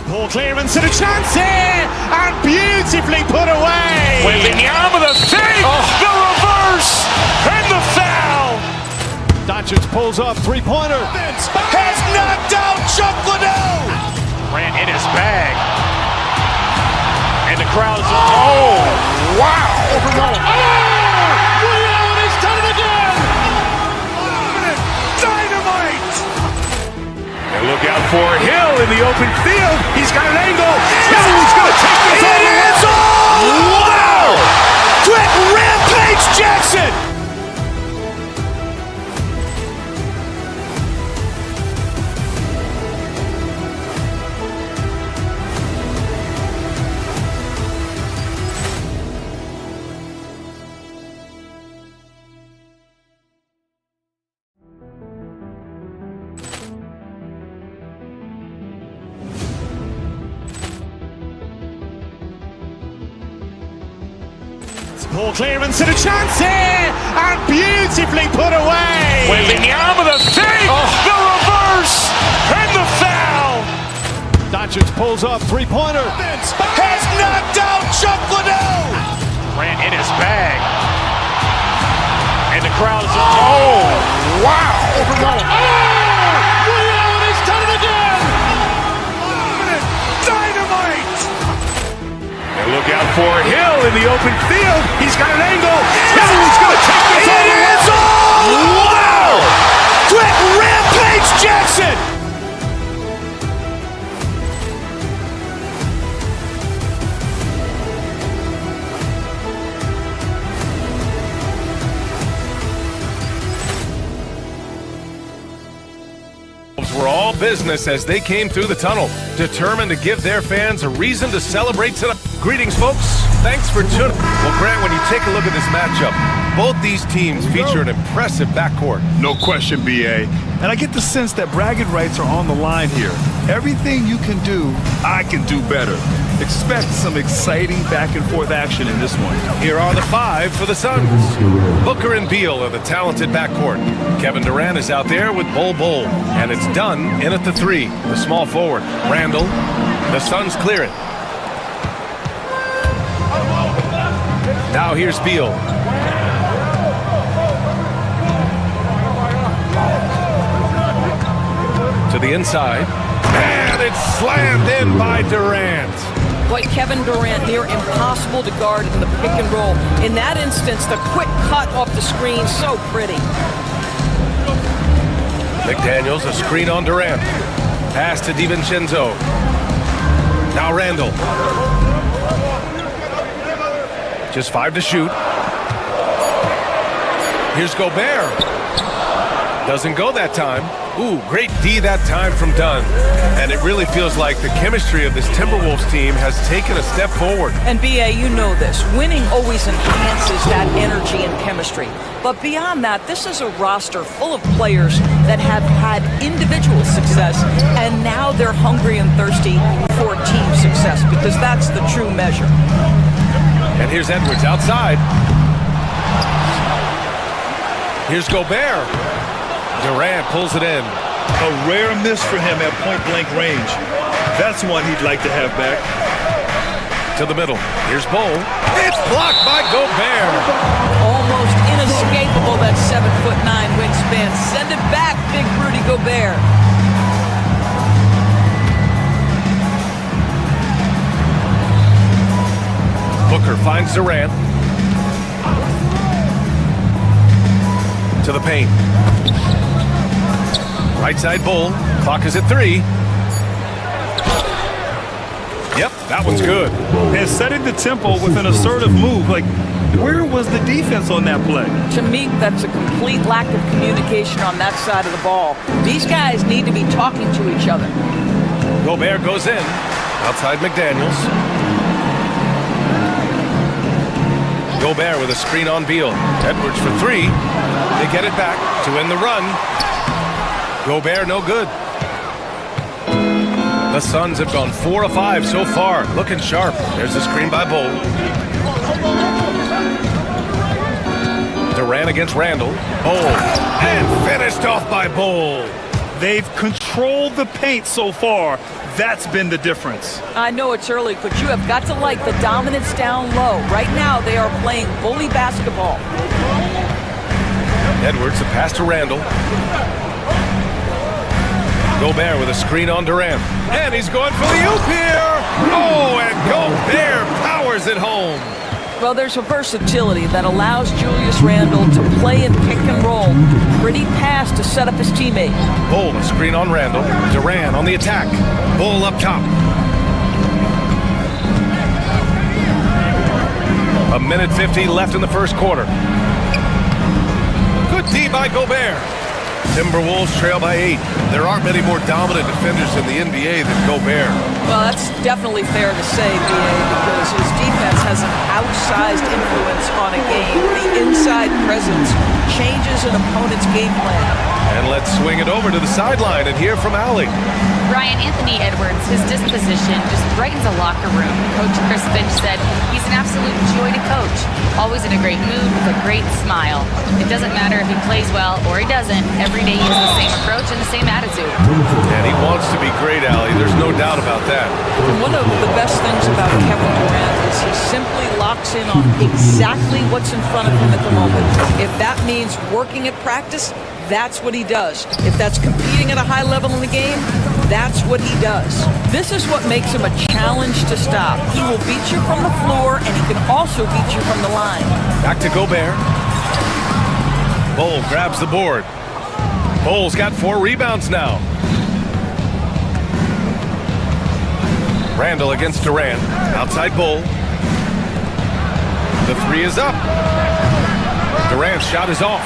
Ball clearance and a chance here, and beautifully put away. Wembanyama the save, the reverse, and the foul. Doncic pulls up, three-pointer. Has knocked out Chuck Liddell. Ran in his bag. And the crowd is, oh, wow. Leon has done it again. Dynamite. And look out for Hill in the open field. He's got an angle. He's going to take this all the way. Wow. Quick Rampage Jackson. Ball clearance and a chance here, and beautifully put away. Wembanyama the save, the reverse, and the foul. Doncic pulls up, three-pointer. Has knocked out Chuck Liddell. Ran in his bag. And the crowd is, oh, wow. Leon has done it again. Dynamite. And look out for Hill in the open field. He's got an angle. He's going to take this all the way. Wow! Quick Rampage Jackson. Were all business as they came through the tunnel, determined to give their fans a reason to celebrate tonight. Greetings, folks. Thanks for tuning. Well, Grant, when you take a look at this matchup, both these teams feature an impressive backcourt. No question, BA. And I get the sense that bragging rights are on the line here. Everything you can do, I can do better. Expect some exciting back-and-forth action in this one. Here are the five for the Suns. Booker and Beal are the talented backcourt. Kevin Durant is out there with Bol Bol. And it's Dunn in at the three, the small forward. Randall, the Suns clear it. Now here's Beal. To the inside. And it's slammed in by Durant. Boy, Kevin Durant, near impossible to guard in the pick and roll. In that instance, the quick cut off the screen, so pretty. McDaniels, a screen on Durant. Pass to DiVincenzo. Now Randall. Just 5 to shoot. Here's Gobert. Doesn't go that time. Ooh, great D that time from Dunn. And it really feels like the chemistry of this Timberwolves team has taken a step forward. And BA, you know this. Winning always enhances that energy and chemistry. But beyond that, this is a roster full of players that have had individual success, and now they're hungry and thirsty for team success, because that's the true measure. And here's Edwards outside. Here's Gobert. Durant pulls it in. A rare miss for him at point-blank range. That's one he'd like to have back. To the middle. Here's Bol. It's blocked by Gobert. Almost inescapable, that 7'9" wingspan. Send it back, big Rudy Gobert. Booker finds Durant. To the paint. Right side Bol. Clock is at 3. Yep, that one's good. And setting the tempo with an assertive move. Like, where was the defense on that play? To me, that's a complete lack of communication on that side of the ball. These guys need to be talking to each other. Gobert goes in. Outside McDaniels. Gobert with a screen on Beal. Edwards for 3. They get it back to end the run. Gobert no good. The Suns have gone 4 of 5 so far. Looking sharp. There's a screen by Bol. Durant against Randall. Bol. And finished off by Bol. They've controlled the paint so far. That's been the difference. I know it's early, but you have got to like the dominance down low. Right now, they are playing bully basketball. Edwards, a pass to Randall. Gobert with a screen on Durant. And he's going for the oop here. Oh, and Gobert powers it home. Well, there's a versatility that allows Julius Randle to play in pick and roll. Pretty pass to set up his teammate. Bull, a screen on Randall. Durant on the attack. Bull up top. A minute 50 left in the first quarter. Good D by Gobert. Timberwolves trail by 8. There aren't many more dominant defenders in the NBA than Gobert. Well, that's definitely fair to say, B.A., because his defense has an outsized influence on a game. The inside presence changes an opponent's game plan. And let's swing it over to the sideline and hear from Allie. Brian, Anthony Edwards, his disposition just brightens a locker room. Coach Chris Finch said he's an absolute joy to coach. Always in a great mood with a great smile. It doesn't matter if he plays well or he doesn't. Every day he has the same approach and the same attitude. And he wants to be great, Allie. There's no doubt about that. And one of the best things about Kevin Durant is he simply locks in on exactly what's in front of him at the moment. If that means working at practice, that's what he does. If that's competing at a high level in the game, that's what he does. This is what makes him a challenge to stop. He will beat you from the floor, and he can also beat you from the line. Back to Gobert. Bull grabs the board. Bull's got 4 rebounds now. Randall against Durant. Outside Bull. The 3 is up. Durant's shot is off.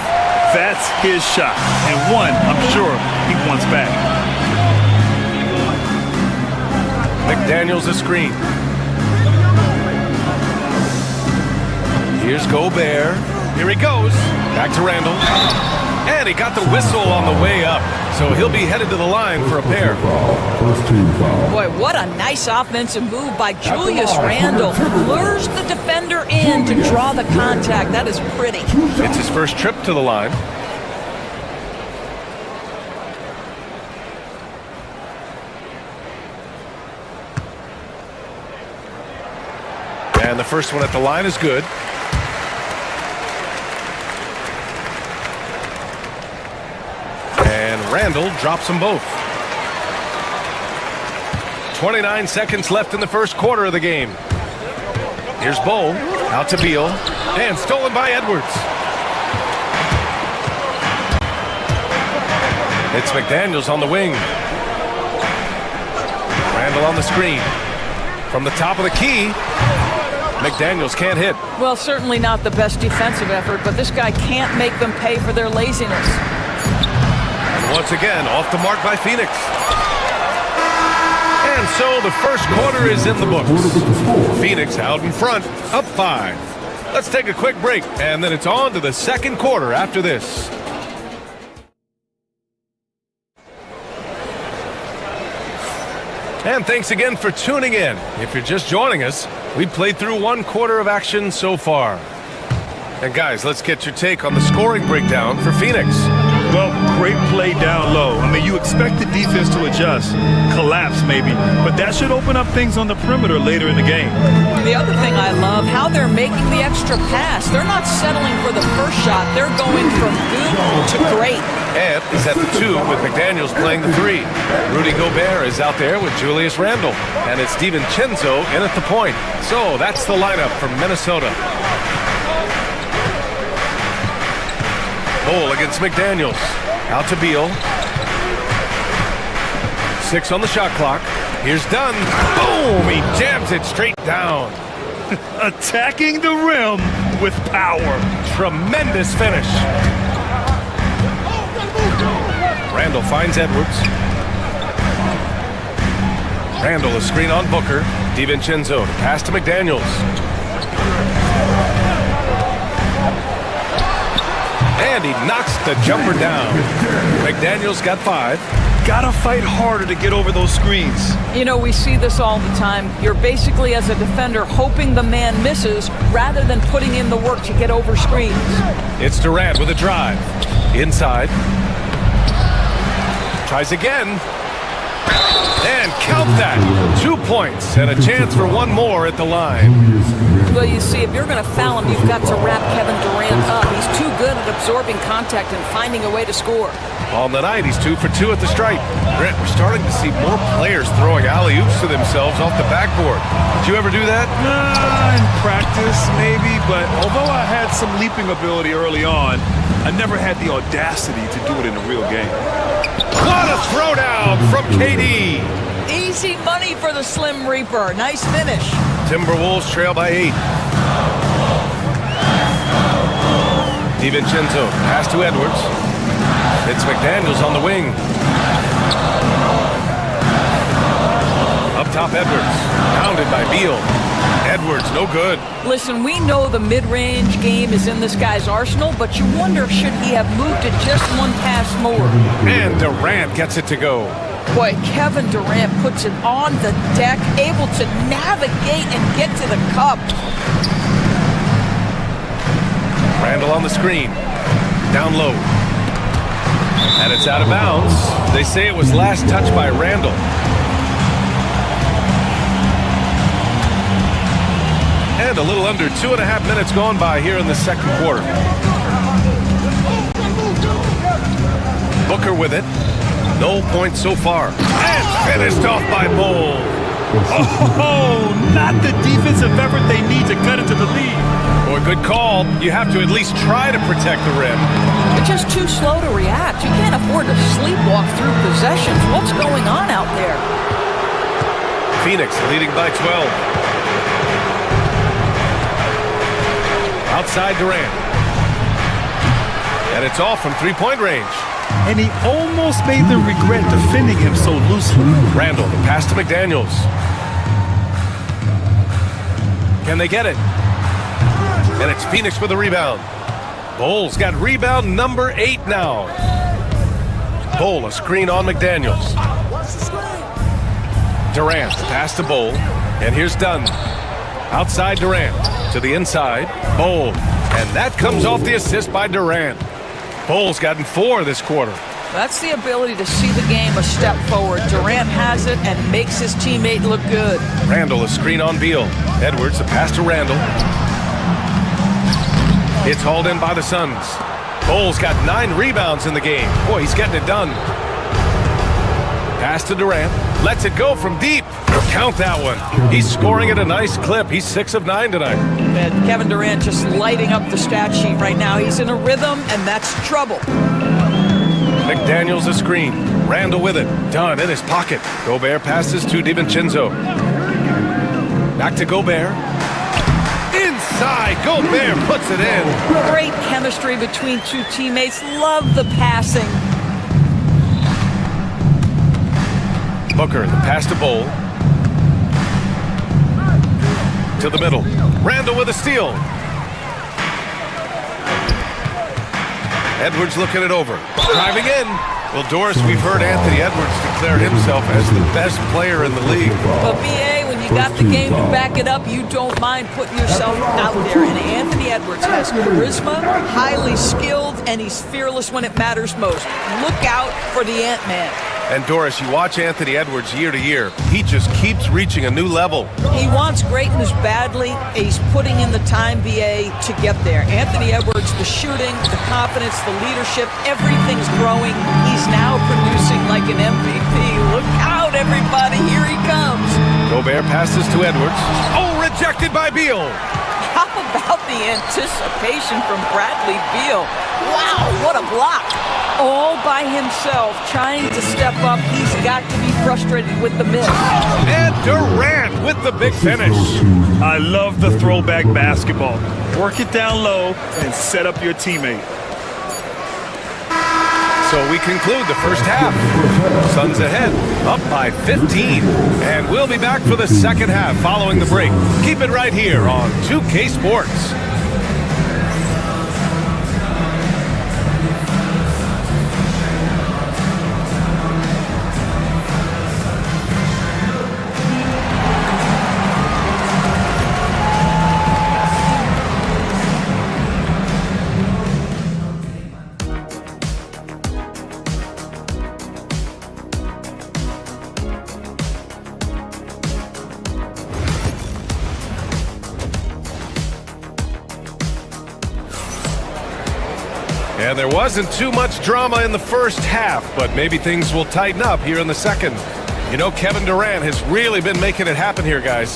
That's his shot. And one, I'm sure, he wants back. McDaniels a screen. Here's Gobert. Here he goes. Back to Randall. And he got the whistle on the way up. So he'll be headed to the line for a pair. Boy, what a nice offensive move by Julius Randle. Lures the defender in to draw the contact. That is pretty. It's his first trip to the line. And the first one at the line is good. And Randall drops them both. 29 seconds left in the first quarter of the game. Here's Bull, out to Beal, and stolen by Edwards. It's McDaniels on the wing. Randall on the screen. From the top of the key, McDaniels can't hit. Well, certainly not the best defensive effort, but this guy can't make them pay for their laziness. And once again, off the mark by Phoenix. And so the first quarter is in the books. Phoenix out in front, up 5. Let's take a quick break, and then it's on to the second quarter after this. And thanks again for tuning in. If you're just joining us, we've played through 1 quarter of action so far. And guys, let's get your take on the scoring breakdown for Phoenix. Well, great play down low. I mean, you expect the defense to adjust, collapse maybe, but that should open up things on the perimeter later in the game. The other thing I love, how they're making the extra pass. They're not settling for the first shot. They're going from good to great. Ant is at the 2 with McDaniels playing the 3. Rudy Gobert is out there with Julius Randle. And it's DiVincenzo in at the point. So that's the lineup from Minnesota. Bull against McDaniels. Out to Beal. 6 on the shot clock. Here's Dunn. Boom! He jams it straight down. Attacking the rim with power. Tremendous finish. Randall finds Edwards. Randall a screen on Booker. DiVincenzo pass to McDaniels. And he knocks the jumper down. McDaniels got 5. Gotta fight harder to get over those screens. You know, we see this all the time. You're basically, as a defender, hoping the man misses rather than putting in the work to get over screens. It's Durant with a drive. Inside. Tries again. And count that. 2 points and a chance for one more at the line. Well, you see, if you're going to foul him, you've got to wrap Kevin Durant up. He's too good at absorbing contact and finding a way to score. On the night, he's 2 for 2 at the stripe. Brent, we're starting to see more players throwing alley-oops to themselves off the backboard. Did you ever do that? In practice, maybe, but although I had some leaping ability early on, I never had the audacity to do it in a real game. What a throwdown from KD. Easy money for the Slim Reaper. Nice finish. Timberwolves trail by 8. DiVincenzo, pass to Edwards. It's McDaniels on the wing. Up top, Edwards. Pounded by Beal. Edwards, no good. Listen, we know the mid-range game is in this guy's arsenal, but you wonder, should he have moved it just one pass more? And Durant gets it to go. Boy, Kevin Durant puts it on the deck, able to navigate and get to the cup. Randall on the screen. Down low. And it's out of bounds. They say it was last touched by Randall. And a little under 2.5 minutes gone by here in the second quarter. Booker with it. No points so far. And finished off by Bol. Oh, not the defensive effort they need to cut into the lead. Boy, good call. You have to at least try to protect the rim. They're just too slow to react. You can't afford to sleepwalk through possessions. What's going on out there? Phoenix leading by 12. Outside Durant. And it's off from three-point range. And he almost made them regret defending him so loosely. Randall, the pass to McDaniels. Can they get it? And it's Phoenix with the rebound. Bol's got rebound number 8 now. Bol, a screen on McDaniels. Durant, pass to Bol. And here's Dunn. Outside Durant. To the inside. Bol. And that comes off the assist by Durant. Bol's gotten 4 this quarter. That's the ability to see the game a step forward. Durant has it and makes his teammate look good. Randall, a screen on Beal. Edwards, a pass to Randall. It's hauled in by the Suns. Bol's got 9 rebounds in the game. Boy, he's getting it done. Pass to Durant. Lets it go from deep. Count that one. He's scoring at a nice clip. He's 6 of 9 tonight. And Kevin Durant just lighting up the stat sheet right now. He's in a rhythm, and that's trouble. McDaniels a screen. Randall with it. Dunn in his pocket. Gobert passes to DiVincenzo. Back to Gobert. Inside. Gobert puts it in. Great chemistry between two teammates. Love the passing. Booker, the pass to Bol. To the middle. Randall with a steal. Edwards looking it over. Driving in. Well, Doris, we've heard Anthony Edwards declare himself as the best player in the league. But BA, when you got the game to back it up, you don't mind putting yourself out there. And Anthony Edwards has charisma, highly skilled, and he's fearless when it matters most. Look out for the Ant-Man. And Doris, you watch Anthony Edwards year to year. He just keeps reaching a new level. He wants greatness badly. He's putting in the time, BA, to get there. Anthony Edwards, the shooting, the confidence, the leadership, everything's growing. He's now producing like an MVP. Look out, everybody. Here he comes. Gobert passes to Edwards. Oh, rejected by Beal. How about the anticipation from Bradley Beal? Wow, what a block. All by himself, trying to step up. He's got to be frustrated with the miss. And Durant with the big finish. I love the throwback basketball. Work it down low and set up your teammate. So we conclude the first half. Suns ahead, up by 15. And we'll be back for the second half following the break. Keep it right here on 2K Sports. And there wasn't too much drama in the first half, but maybe things will tighten up here in the second. You know, Kevin Durant has really been making it happen here, guys.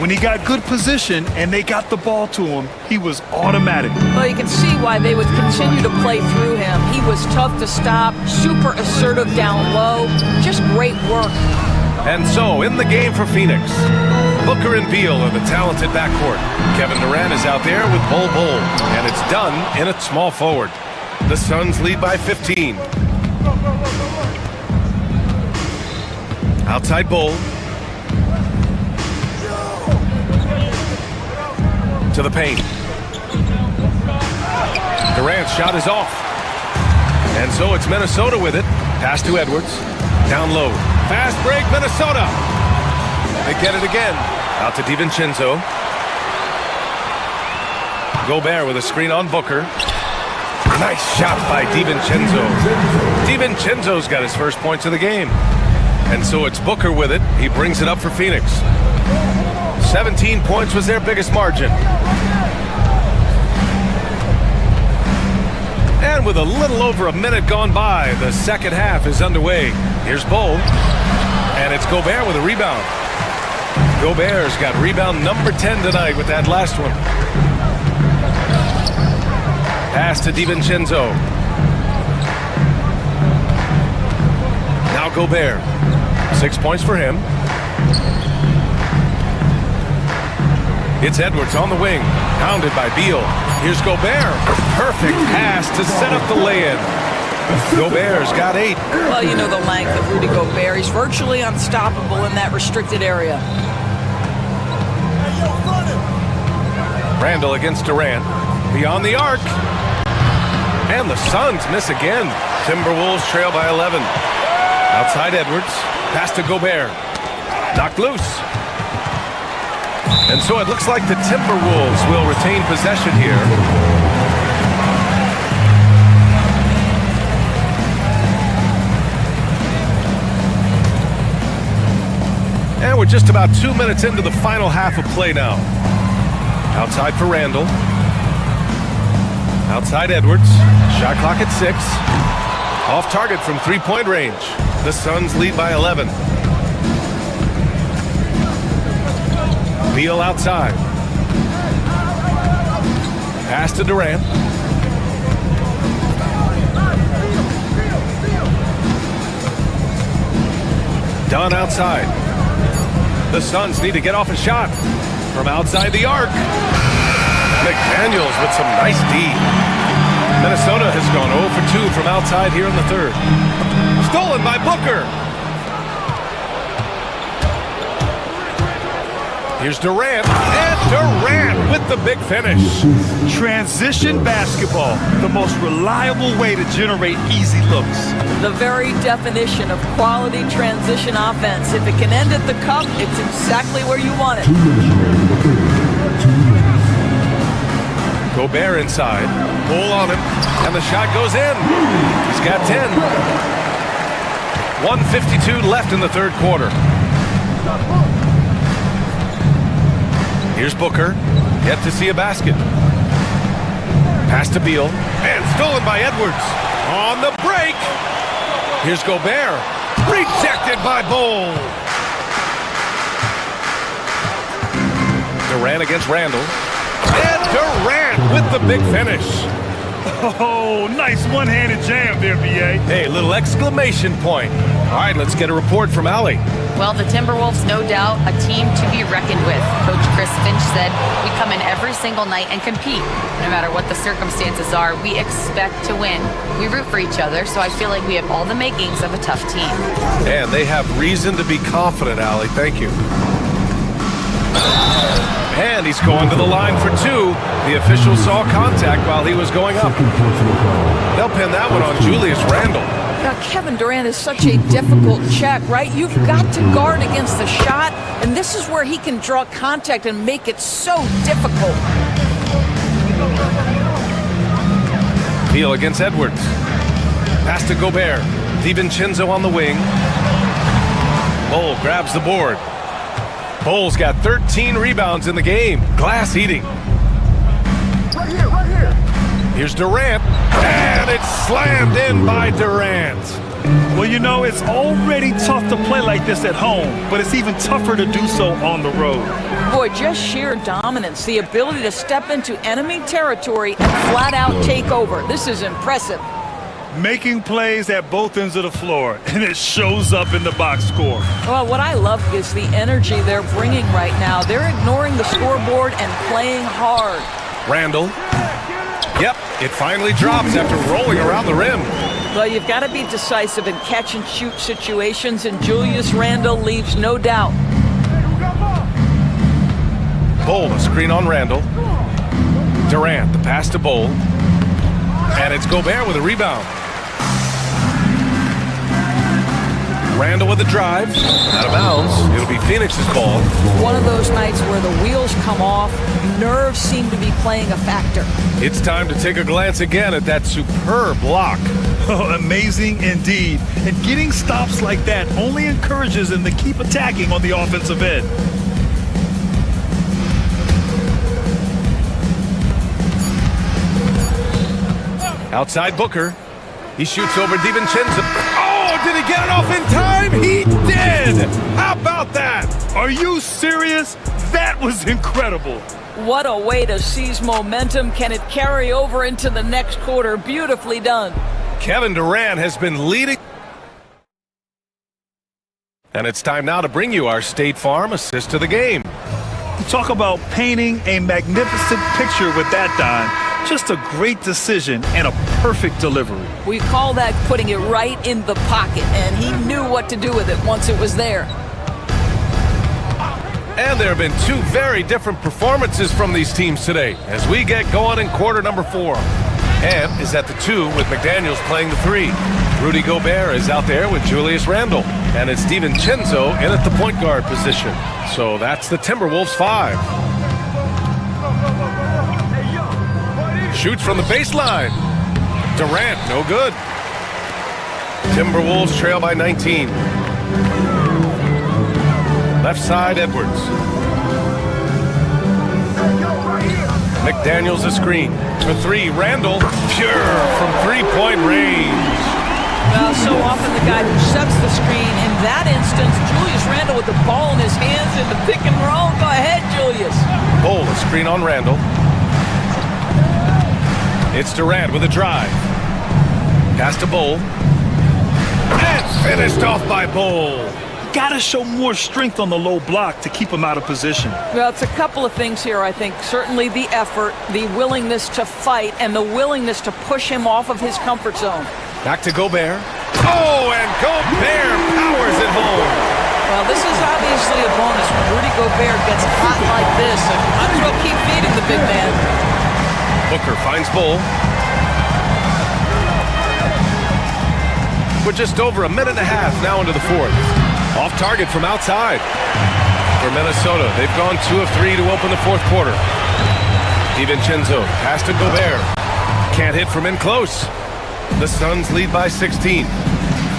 When he got good position and they got the ball to him, he was automatic. Well, you can see why they would continue to play through him. He was tough to stop, super assertive down low, just great work. And so, in the game for Phoenix, Booker and Beal are the talented backcourt. Kevin Durant is out there with Bol, and it's done in a small forward. The Suns lead by 15. Outside Bol. To the paint. Durant's shot is off. And so it's Minnesota with it. Pass to Edwards. Down low. Fast break, Minnesota. They get it again. Out to DiVincenzo. Gobert with a screen on Booker. Nice shot by DiVincenzo. DiVincenzo's got his first points of the game. And so it's Booker with it. He brings it up for Phoenix. 17 points was their biggest margin. And with a little over a minute gone by, the second half is underway. Here's Bol. And it's Gobert with a rebound. Gobert's got rebound number 10 tonight with that last one. Pass to DiVincenzo. Now Gobert. 6 points for him. It's Edwards on the wing. Pounded by Beal. Here's Gobert. Perfect pass to set up the lay-in. Gobert's got 8. Well, you know the length of Rudy Gobert. He's virtually unstoppable in that restricted area. Randall against Durant. Beyond the arc. And the Suns miss again. Timberwolves trail by 11. Outside Edwards. Pass to Gobert. Knocked loose. And so it looks like the Timberwolves will retain possession here. And we're just about 2 minutes into the final half of play now. Outside for Randall. Outside Edwards. Shot clock at 6. Off target from three-point range. The Suns lead by 11. Beal outside. Pass to Durant. Dunn outside. The Suns need to get off a shot from outside the arc. McDaniels with some nice D. Minnesota has gone 0 for 2 from outside here in the third. Stolen by Booker. Here's Durant, and Durant with the big finish. Transition basketball, the most reliable way to generate easy looks. The very definition of quality transition offense. If it can end at the cup, it's exactly where you want it. Gobert inside, Bol on him, and the shot goes in. He's got 10. 1:52 left in the third quarter. Here's Booker, yet to see a basket. Pass to Beal, and stolen by Edwards. On the break, here's Gobert, rejected by Bol. Durant against Randall, and Durant with the big finish. Oh, nice one-handed jam there, B.A. Hey, little exclamation point. All right, let's get a report from Allie. Well, the Timberwolves, no doubt, a team to be reckoned with. Coach Chris Finch said, we come in every single night and compete. No matter what the circumstances are, we expect to win. We root for each other, so I feel like we have all the makings of a tough team. And they have reason to be confident, Allie. Thank you. And he's going to the line for 2. The official saw contact while he was going up. They'll pin that one on Julius Randle. Now, Kevin Durant is such a difficult check, right? You've got to guard against the shot, and this is where he can draw contact and make it so difficult. Beal against Edwards. Pass to Gobert. DiVincenzo on the wing. Bol grabs the board. Bol's got 13 rebounds in the game. Glass eating. Right here, right here. Here's Durant, and it's slammed in by Durant. Well, you know, it's already tough to play like this at home, but it's even tougher to do so on the road. Boy, just sheer dominance, the ability to step into enemy territory and flat out take over. This is impressive. Making plays at both ends of the floor, and it shows up in the box score. Well, what I love is the energy they're bringing right now. They're ignoring the scoreboard and playing hard. Randall. Yep, it finally drops after rolling around the rim. Well, you've got to be decisive in catch-and-shoot situations, and Julius Randle leaves no doubt. Bol, a screen on Randall. Durant, the pass to Bol. And it's Gobert with a rebound. Randall with a drive. Out of bounds. It'll be Phoenix's ball. One of those nights where the wheels come off, nerves seem to be playing a factor. It's time to take a glance again at that superb block. Oh, amazing indeed. And getting stops like that only encourages them to keep attacking on the offensive end. Outside Booker. He shoots over DiVincenzo. Oh, did he get it off in time? He did! How about that? Are you serious? That was incredible. What a way to seize momentum. Can it carry over into the next quarter? Beautifully done. Kevin Durant has been leading. And it's time now to bring you our State Farm assist of the game. Talk about painting a magnificent picture with that dime. Just a great decision and a perfect delivery. We call that putting it right in the pocket, and he knew what to do with it once it was there. And there have been two very different performances from these teams today as we get going in quarter number 4. Ant is at the 2 with McDaniels playing the 3. Rudy Gobert is out there with Julius Randle. And it's DiVincenzo in at the point guard position. So that's the Timberwolves 5. Shoots from the baseline. Durant, no good. Timberwolves trail by 19. Left side, Edwards. McDaniels a screen. For 3, Randall. Pure from three-point range. Well, so often the guy who sets the screen. In that instance, Julius Randle with the ball in his hands in the pick and roll. Go ahead, Julius. Bol, a screen on Randall. It's Durant with a drive. Pass to Bol. And finished off by Bol. Gotta show more strength on the low block to keep him out of position. Well, it's a couple of things here, I think. Certainly the effort, the willingness to fight, and the willingness to push him off of his comfort zone. Back to Gobert. Oh, and Gobert powers it home. Well, this is obviously a bonus when Rudy Gobert gets hot like this. And might as well keep feeding the big man. Booker finds Bol. We're just over a minute and a half now into the 4th. Off target from outside. For Minnesota, they've gone 2 of 3 to open the 4th quarter. DiVincenzo, pass to Gobert. Can't hit from in close. The Suns lead by 16.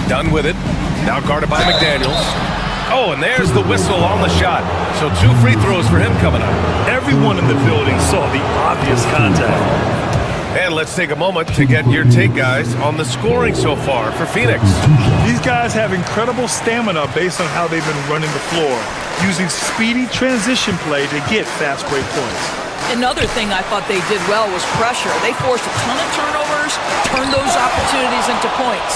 Done with it. Now guarded by McDaniels. Oh, and there's the whistle on the shot. So 2 free throws for him coming up. Everyone in the building saw the obvious contact. And let's take a moment to get your take, guys, on the scoring so far for Phoenix. These guys have incredible stamina based on how they've been running the floor, using speedy transition play to get fast break points. Another thing I thought they did well was pressure. They forced a ton of turnovers, turned those opportunities into points.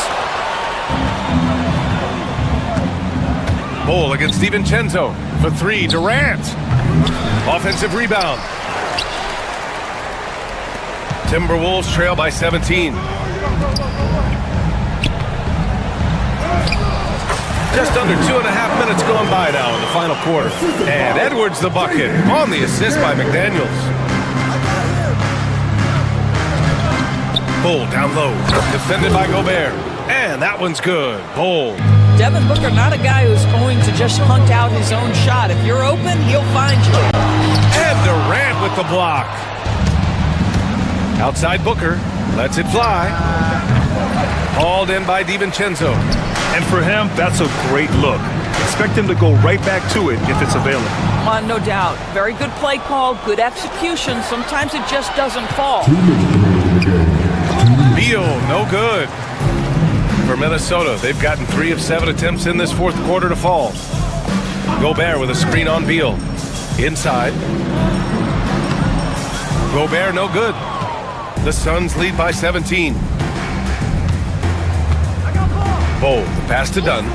Bol against DiVincenzo for 3. Durant. Offensive rebound. Timberwolves trail by 17. Just under 2.5 minutes gone by now in the final quarter. And Edwards the bucket on the assist by McDaniels. Bol down low. Defended by Gobert. And that one's good. Bol. Devin Booker, not a guy who's going to just hunt out his own shot. If you're open, he'll find you. And Durant with the block. Outside Booker. Lets it fly. Hauled in by DiVincenzo. And for him, that's a great look. Expect him to go right back to it if it's available. No doubt. Very good play call, good execution. Sometimes it just doesn't fall. 2 minutes remaining in the game. steal, no good. For Minnesota, they've gotten 3 of 7 attempts in this fourth quarter to fall. Gobert with a screen on Beal. Inside. Gobert, no good. The Suns lead by 17. Bold, the pass to Dunn.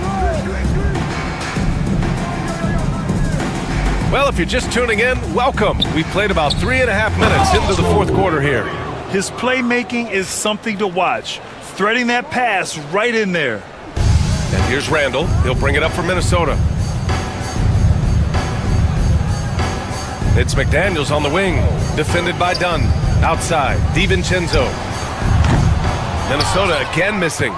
Well, if you're just tuning in, welcome. We've played about 3.5 minutes into the fourth quarter here. His playmaking is something to watch. Threading that pass right in there. And here's Randall. He'll bring it up for Minnesota. It's McDaniels on the wing. Defended by Dunn. Outside, DiVincenzo. Minnesota again missing.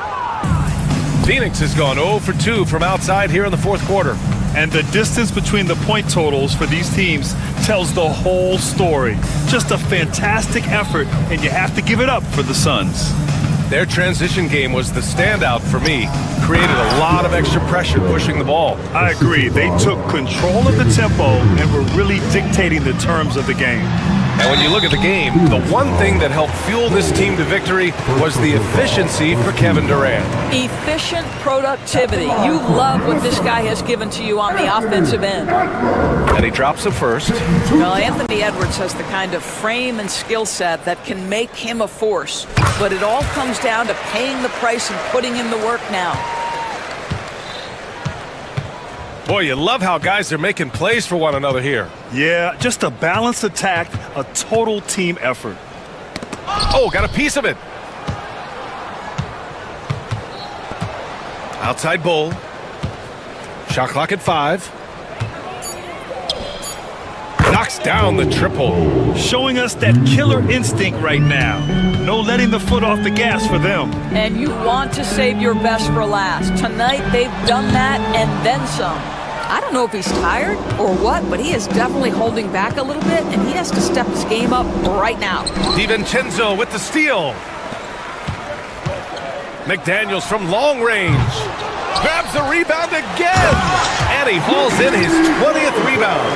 Phoenix has gone 0 for 2 from outside here in the fourth quarter. And the distance between the point totals for these teams tells the whole story. Just a fantastic effort, and you have to give it up for the Suns. Their transition game was the standout for me. Created a lot of extra pressure pushing the ball. I agree. They took control of the tempo and were really dictating the terms of the game. And when you look at the game, the one thing that helped fuel this team to victory was the efficiency for Kevin Durant. Efficient productivity. You love what this guy has given to you on the offensive end. And he drops a first. Well, Anthony Edwards has the kind of frame and skill set that can make him a force. But it all comes down to paying the price and putting in the work now. Boy, you love how guys are making plays for one another here. Yeah, just a balanced attack, a total team effort. Oh, got a piece of it. Outside Bull. Shot clock at 5. Knocks down the triple. Showing us that killer instinct right now. No letting the foot off the gas for them. And you want to save your best for last. Tonight, they've done that and then some. I don't know if he's tired or what, but he is definitely holding back a little bit, and he has to step his game up right now. DiVincenzo with the steal. McDaniels from long range. Grabs the rebound again. And he hauls in his 20th rebound.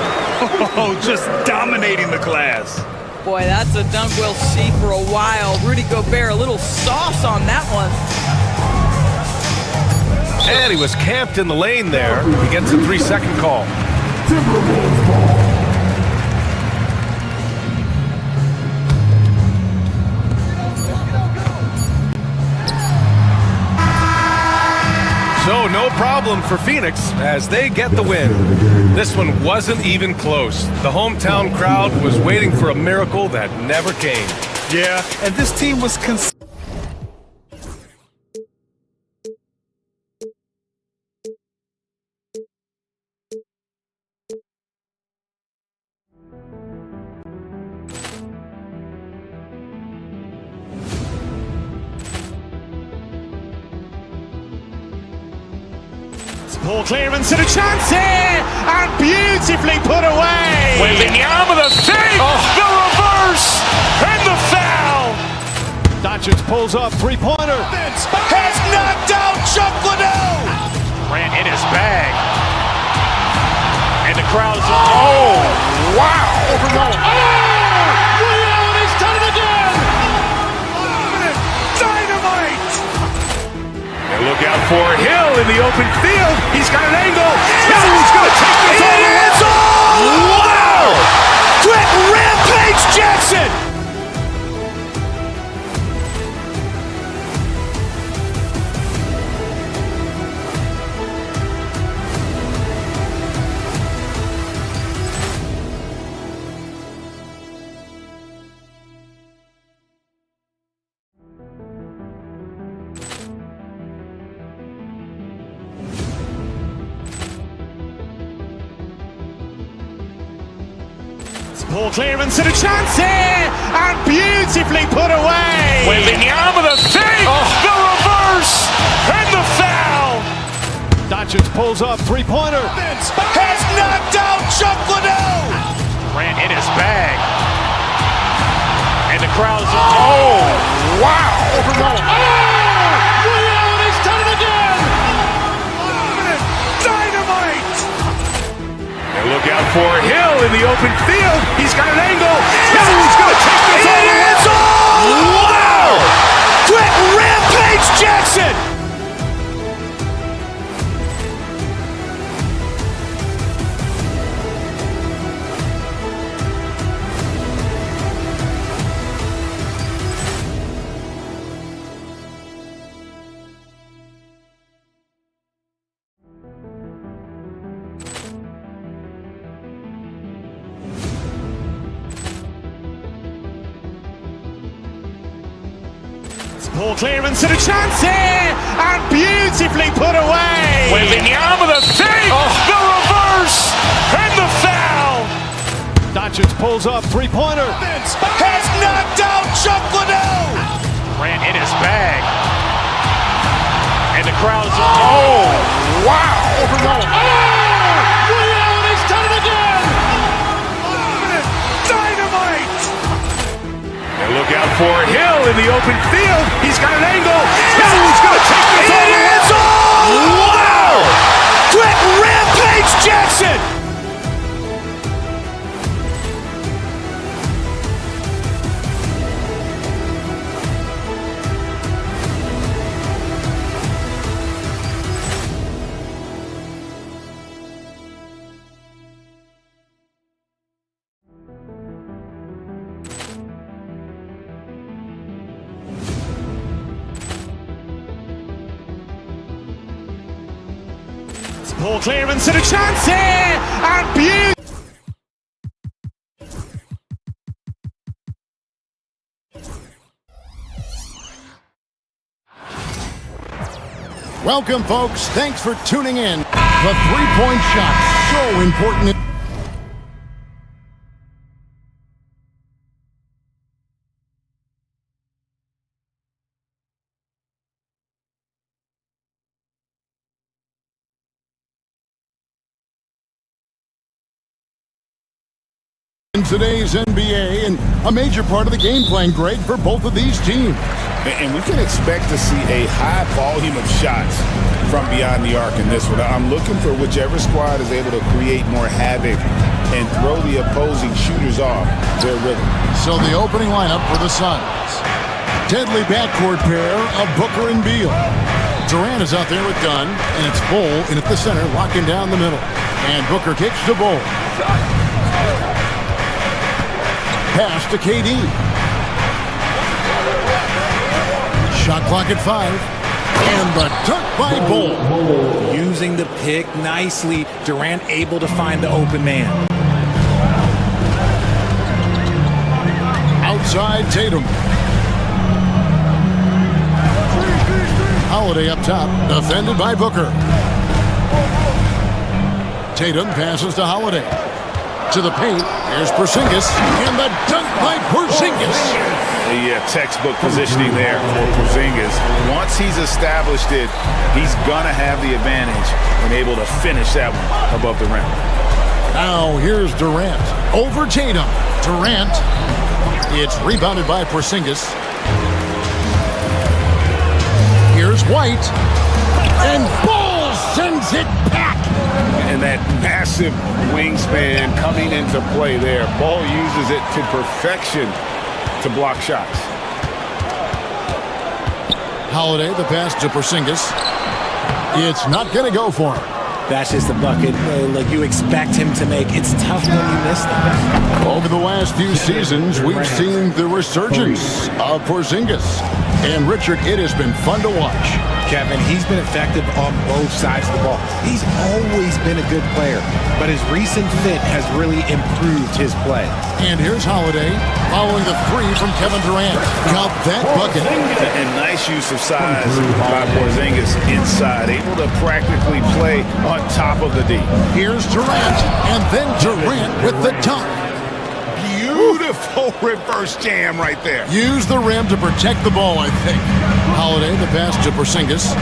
Oh, just dominating the glass. Boy, that's a dunk we'll see for a while. Rudy Gobert, a little sauce on that one. And he was camped in the lane there. He gets a 3-second call. Timberwolves ball. So no problem for Phoenix as they get the win. This one wasn't even close. The hometown crowd was waiting for a miracle that never came. Yeah, and this team was Ball clearance and a chance here, and beautifully put away. Wembanyama the save, the reverse, and the foul. Doncic pulls up, three-pointer. Has knocked out Chuck Liddell. Ran in his bag. And the crowd is, oh, wow. Liddell has done it again. Dynamite. And look out for Hill in the open field. He's got an angle. Yes! He's going to take this all the way. Wow! Quick Rampage Jackson! Ball clearance and a chance here, and beautifully put away. Wembanyama the save, the reverse, and the foul. Doncic pulls up, three-pointer. Has knocked out Chuck Liddell. Ran in his bag. And the crowd is, oh, wow. Liddell has done it again. Dynamite. And look out for Hill in the open field. He's got an angle. Yes! He's going to take this all the way. Wow! Quick rampage Jackson! Poor clearance and a chance here, and beautifully put away. With the arm of the fake, the reverse, and the foul. Doncic pulls up, three-pointer. Has knocked out Chuck Liddell. Ran in his bag. And the crowd is, oh, wow. Overwhelmed. Oh, Leon has done it again. Dynamite. And look out for Hill in the open field. He's got an angle. He's going to take this all the way. It's all! Wow! Quick rampage Jackson! Poor clearance and a chance here, and beautiful. Welcome, folks. Thanks for tuning in. The three-point shot, so important. In today's NBA, and a major part of the game plan, Greg, for both of these teams. And we can expect to see a high volume of shots from beyond the arc in this one. I'm looking for whichever squad is able to create more havoc and throw the opposing shooters off their rhythm. So the opening lineup for the Suns. Deadly backcourt pair of Booker and Beal. Durant is out there with Dunn, and it's Bull in at the center, locking down the middle. And Booker kicks to Bull. Pass to KD. Shot clock at 5. And the dunk by Bull. Using the pick nicely. Durant able to find the open man. Outside Tatum. Holiday up top. Defended by Booker. Tatum passes to Holiday. To the paint. Here's Porzingis. And the dunk by Porzingis. The textbook positioning there for Porzingis. Once he's established it, he's going to have the advantage and able to finish that one above the rim. Now here's Durant. Over Tatum. Durant. It's rebounded by Porzingis. Here's White. And Ball sends it back. And that massive wingspan coming into play there. Ball uses it to perfection to block shots. Holiday, the pass to Porzingis. It's not going to go for him. That's just the bucket like you expect him to make. It's tough when you miss them. Over the last few seasons, we've seen the resurgence of Porzingis. And Richard, it has been fun to watch. Kevin, he's been effective on both sides of the ball. He's always been a good player, but his recent fit has really improved his play. And here's Holiday following the three from Kevin Durant. Got that bucket. And nice use of size by Porzingis inside, able to practically play on top of the D. Here's Durant, and then Durant with the dunk. Beautiful reverse jam right there. Use the rim to protect the ball, I think. Holiday, the pass to Porzingis.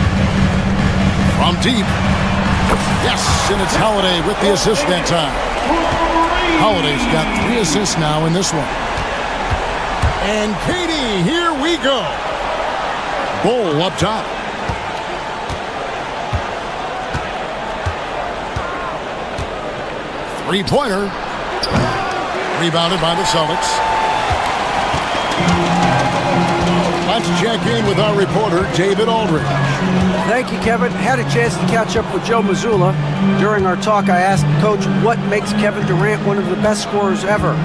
From deep. Yes, and it's Holiday with the assist that time. Holiday's got 3 assists now in this one. And Katie, here we go. Bull up top. Three-pointer. Rebounded by the Celtics. By Let's check in with our reporter, David Aldridge. Thank you, Kevin. Had a chance to catch up with Joe Mazzulla. During our talk, I asked Coach what makes Kevin Durant one of the best scorers ever.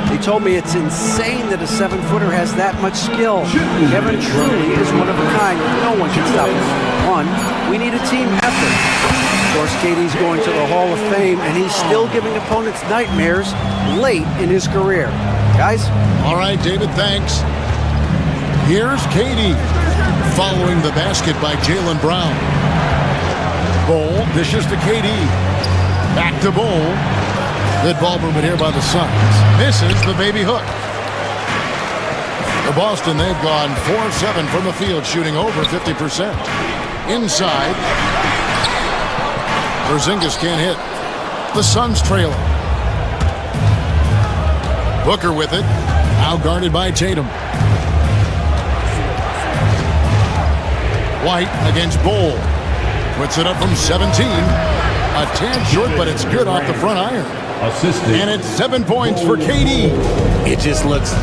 He told me it's insane that a 7-footer has that much skill. Kevin truly is one of a kind. No one can stop him. One, we need a team effort. Of course, KD's going to the Hall of Fame, and he's still giving opponents nightmares late in his career. Guys? All right, David, thanks. Here's KD, following the basket by Jaylen Brown. Bol dishes to KD. Back to Bol. Good ball movement here by the Suns. Misses the baby hook. For Boston, they've gone 4 of 7 from the field, shooting over 50%. Inside. Porzingis can't hit. The Suns trailing. Booker with it. Now guarded by Tatum. White against Bol. Puts it up from 17. A tad short, but it's good off the front iron. And it's 7 points for KD. It just looks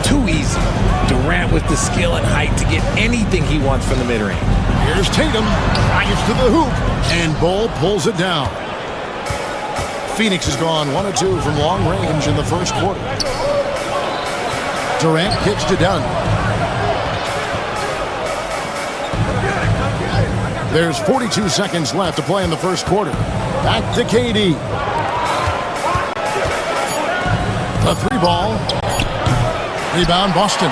too easy. Durant with the skill and height to get anything he wants from the mid-range. Here's Tatum. Drives to the hoop. And Bol pulls it down. Phoenix has gone 1 of 2 from long range in the first quarter. Durant kicks to Dunn. There's 42 seconds left to play in the first quarter. Back to KD. The 3-ball. Rebound Boston.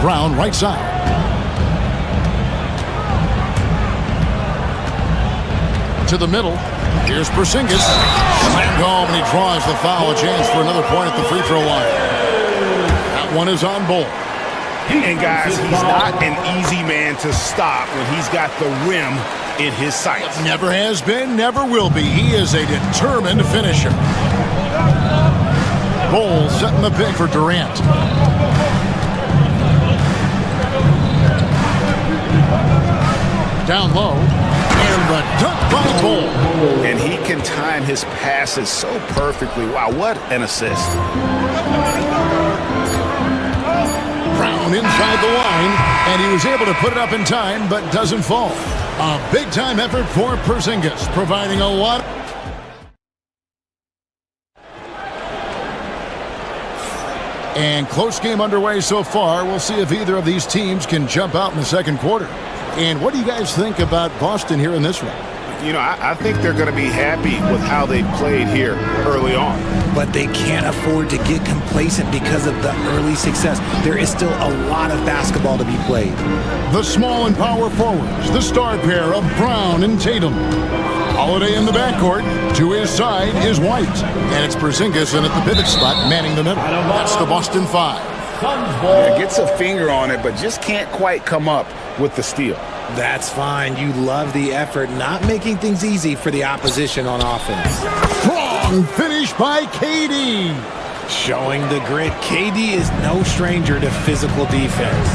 Brown right side. To the middle. Here's Porzingis. Slammed home, and he draws the foul. A chance for another point at the free throw line. That one is on Bol. And guys, he's not an easy man to stop when he's got the rim in his sights. Never has been, never will be. He is a determined finisher. Bol setting the pick for Durant. Down low. And the dunk by Bol. And he can time his passes so perfectly. Wow, what an assist. Brown inside the line, and he was able to put it up in time, but doesn't fall. A big-time effort for Porzingis, providing a lot. And close game underway so far. We'll see if either of these teams can jump out in the second quarter. And what do you guys think about Boston here in this one? You know, I think they're going to be happy with how they played here early on. But they can't afford to get complacent because of the early success. There is still a lot of basketball to be played. The small and power forwards, the star pair of Brown and Tatum. Holiday in the backcourt. To his side is White. And it's Porzingis in at the pivot spot, manning the middle. That's the Boston 5. Yeah, gets a finger on it, but just can't quite come up with the steal. That's fine. You love the effort, not making things easy for the opposition on offense. Strong finish by KD. Showing the grit. KD is no stranger to physical defense.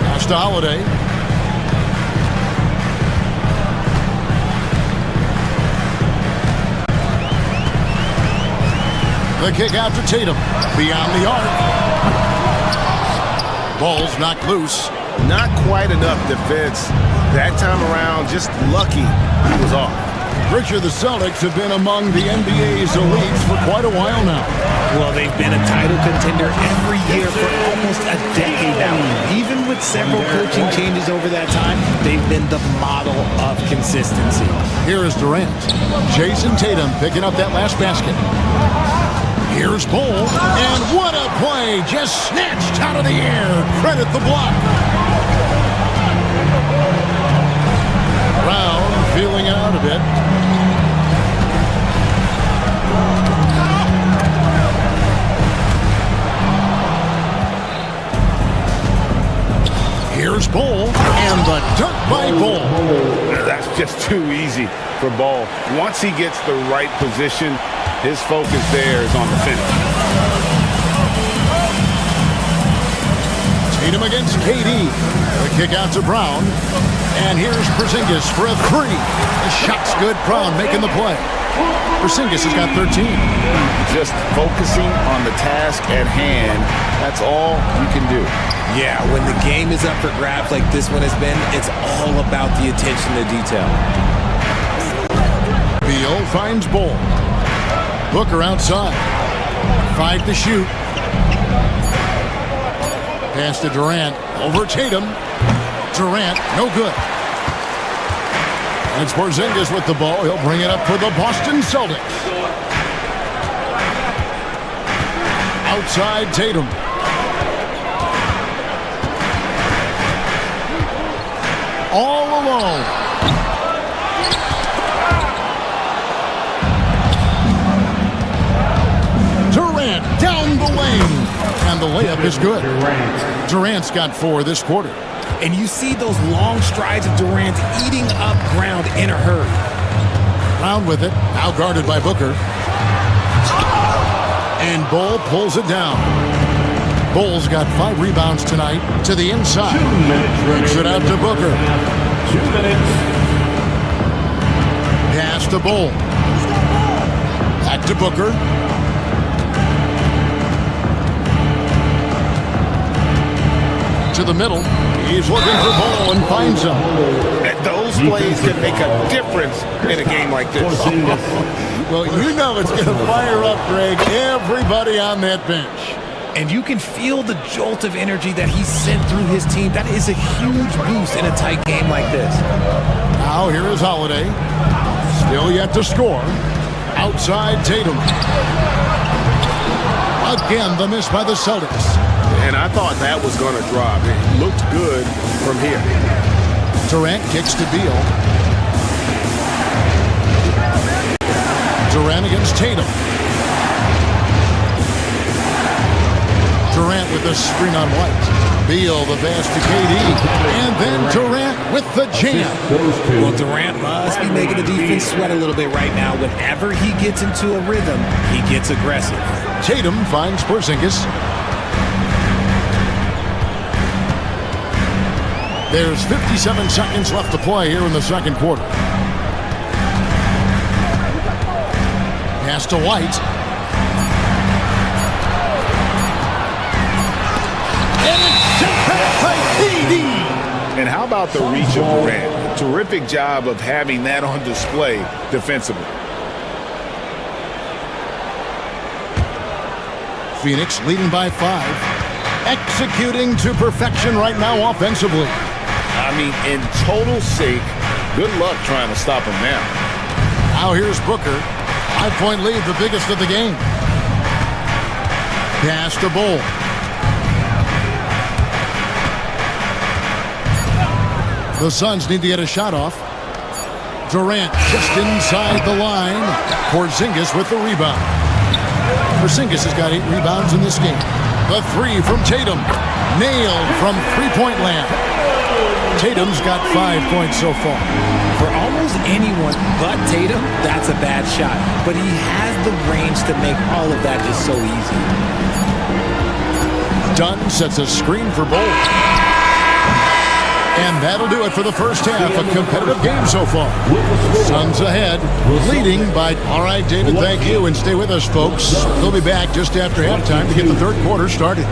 Pass to Holiday. The kick out to Tatum. Beyond the arc. Ball's knocked loose. Not quite enough defense that time around. Just lucky he was off. Richard, the Celtics have been among the NBA's elites for quite a while now. Well, they've been a title contender every year for almost a decade now. Even with several coaching changes over that time, they've been the model of consistency. Here is Durant. Jason Tatum picking up that last basket. Here's Bol, and what a play! Just snatched out of the air. Credit the block. Brown feeling it out a bit. Here's Bol, and the dunk by Bol. That's just too easy for Bol. Once he gets the right position, his focus there is on the finish. Tatum against KD. The kick out to Brown. And here's Porzingis for a three. The shot's good. Brown making the play. Porzingis has got 13. Just focusing on the task at hand, that's all you can do. Yeah, when the game is up for grabs like this one has been, it's all about the attention to detail. Beal finds Bull. Booker outside. 5 to shoot. Pass to Durant. Over Tatum. Durant, no good. And it's Porzingis with the ball. He'll bring it up for the Boston Celtics. Outside Tatum. All alone. Durant down the lane. And the layup is good. Durant's got 4 this quarter. And you see those long strides of Durant eating up ground in a hurry. Brown with it. Now guarded by Booker. And Bull pulls it down. Bull's got 5 rebounds tonight to the inside. Brings it out to Booker. 2 minutes. Pass to Bull. Back to Booker. To the middle. He's looking for Bull and finds him. And those plays can make a difference in a game like this. Well, you know it's going to fire up, Greg, everybody on that bench. And you can feel the jolt of energy that he sent through his team. That is a huge boost in a tight game like this. Now here is Holiday. Still yet to score. Outside Tatum. Again, the miss by the Celtics. And I thought that was going to drop. It looked good from here. Durant kicks to Beal. Durant against Tatum. Durant with the screen on White. Beal the pass to KD. And then Durant with the jam. Well, Durant must be making the defense sweat a little bit right now. Whenever he gets into a rhythm, he gets aggressive. Tatum finds Porzingis. There's 57 seconds left to play here in the second quarter. Pass to White. And it's sent back by KD. And how about the reach of Durant? Terrific job of having that on display defensively. Phoenix leading by 5. Executing to perfection right now offensively. I mean, in total sync. Good luck trying to stop him now. Now here's Booker. 5-point lead, the biggest of the game. Pass to Bull. The Suns need to get a shot off. Durant just inside the line. Porzingis with the rebound. Porzingis has got 8 rebounds in this game. The 3 from Tatum. Nailed from three-point land. Tatum's got 5 points so far. For almost anyone but Tatum, that's a bad shot. But he has the range to make all of that just so easy. Dunn sets a screen for Bull. And that'll do it for the first half. A competitive game so far. Suns ahead, leading by... All right, David, thank you. And stay with us, folks. We'll be back just after halftime to get the third quarter started.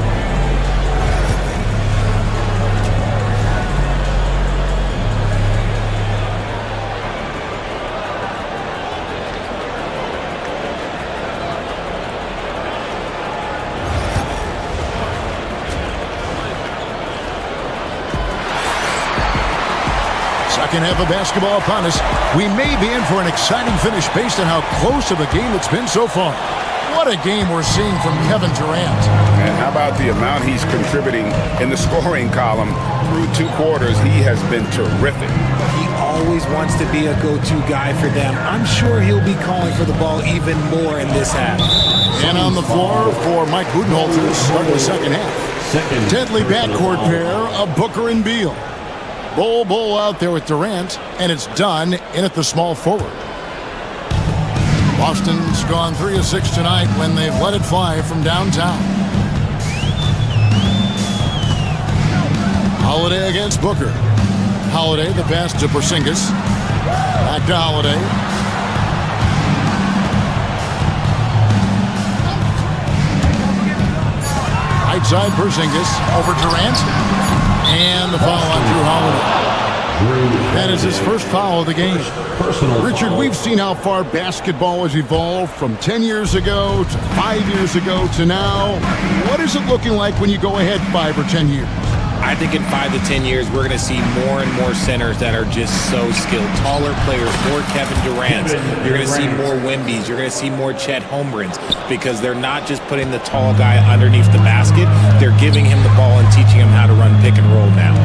Second half of basketball upon us. We may be in for an exciting finish based on how close of a game it's been so far. What a game we're seeing from Kevin Durant. And how about the amount he's contributing in the scoring column through 2 quarters? He has been terrific. He always wants to be a go-to guy for them. I'm sure he'll be calling for the ball even more in this half. And on the floor for Mike Budenholzer to start the second half. Deadly backcourt pair of Booker and Beal. Bull out there with Durant, and it's done in at the small forward. Boston's gone 3 of 6 tonight when they've let it fly from downtown. Holiday against Booker. Holiday, the pass to Porzingis. Back to Holiday. Right side, Porzingis over Durant. And the foul on Drew Holiday. That is his first foul of the game. Richard, we've seen how far basketball has evolved from 10 years ago to 5 years ago to now. What is it looking like when you go ahead 5 or 10 years? I think in 5 to 10 years, we're going to see more and more centers that are just so skilled. Taller players, more Kevin Durant's. You're going to see more Wemby's. You're going to see more Chet Holmgrens because they're not just putting the tall guy underneath the basket. They're giving him the ball and teaching him how to run pick and roll now.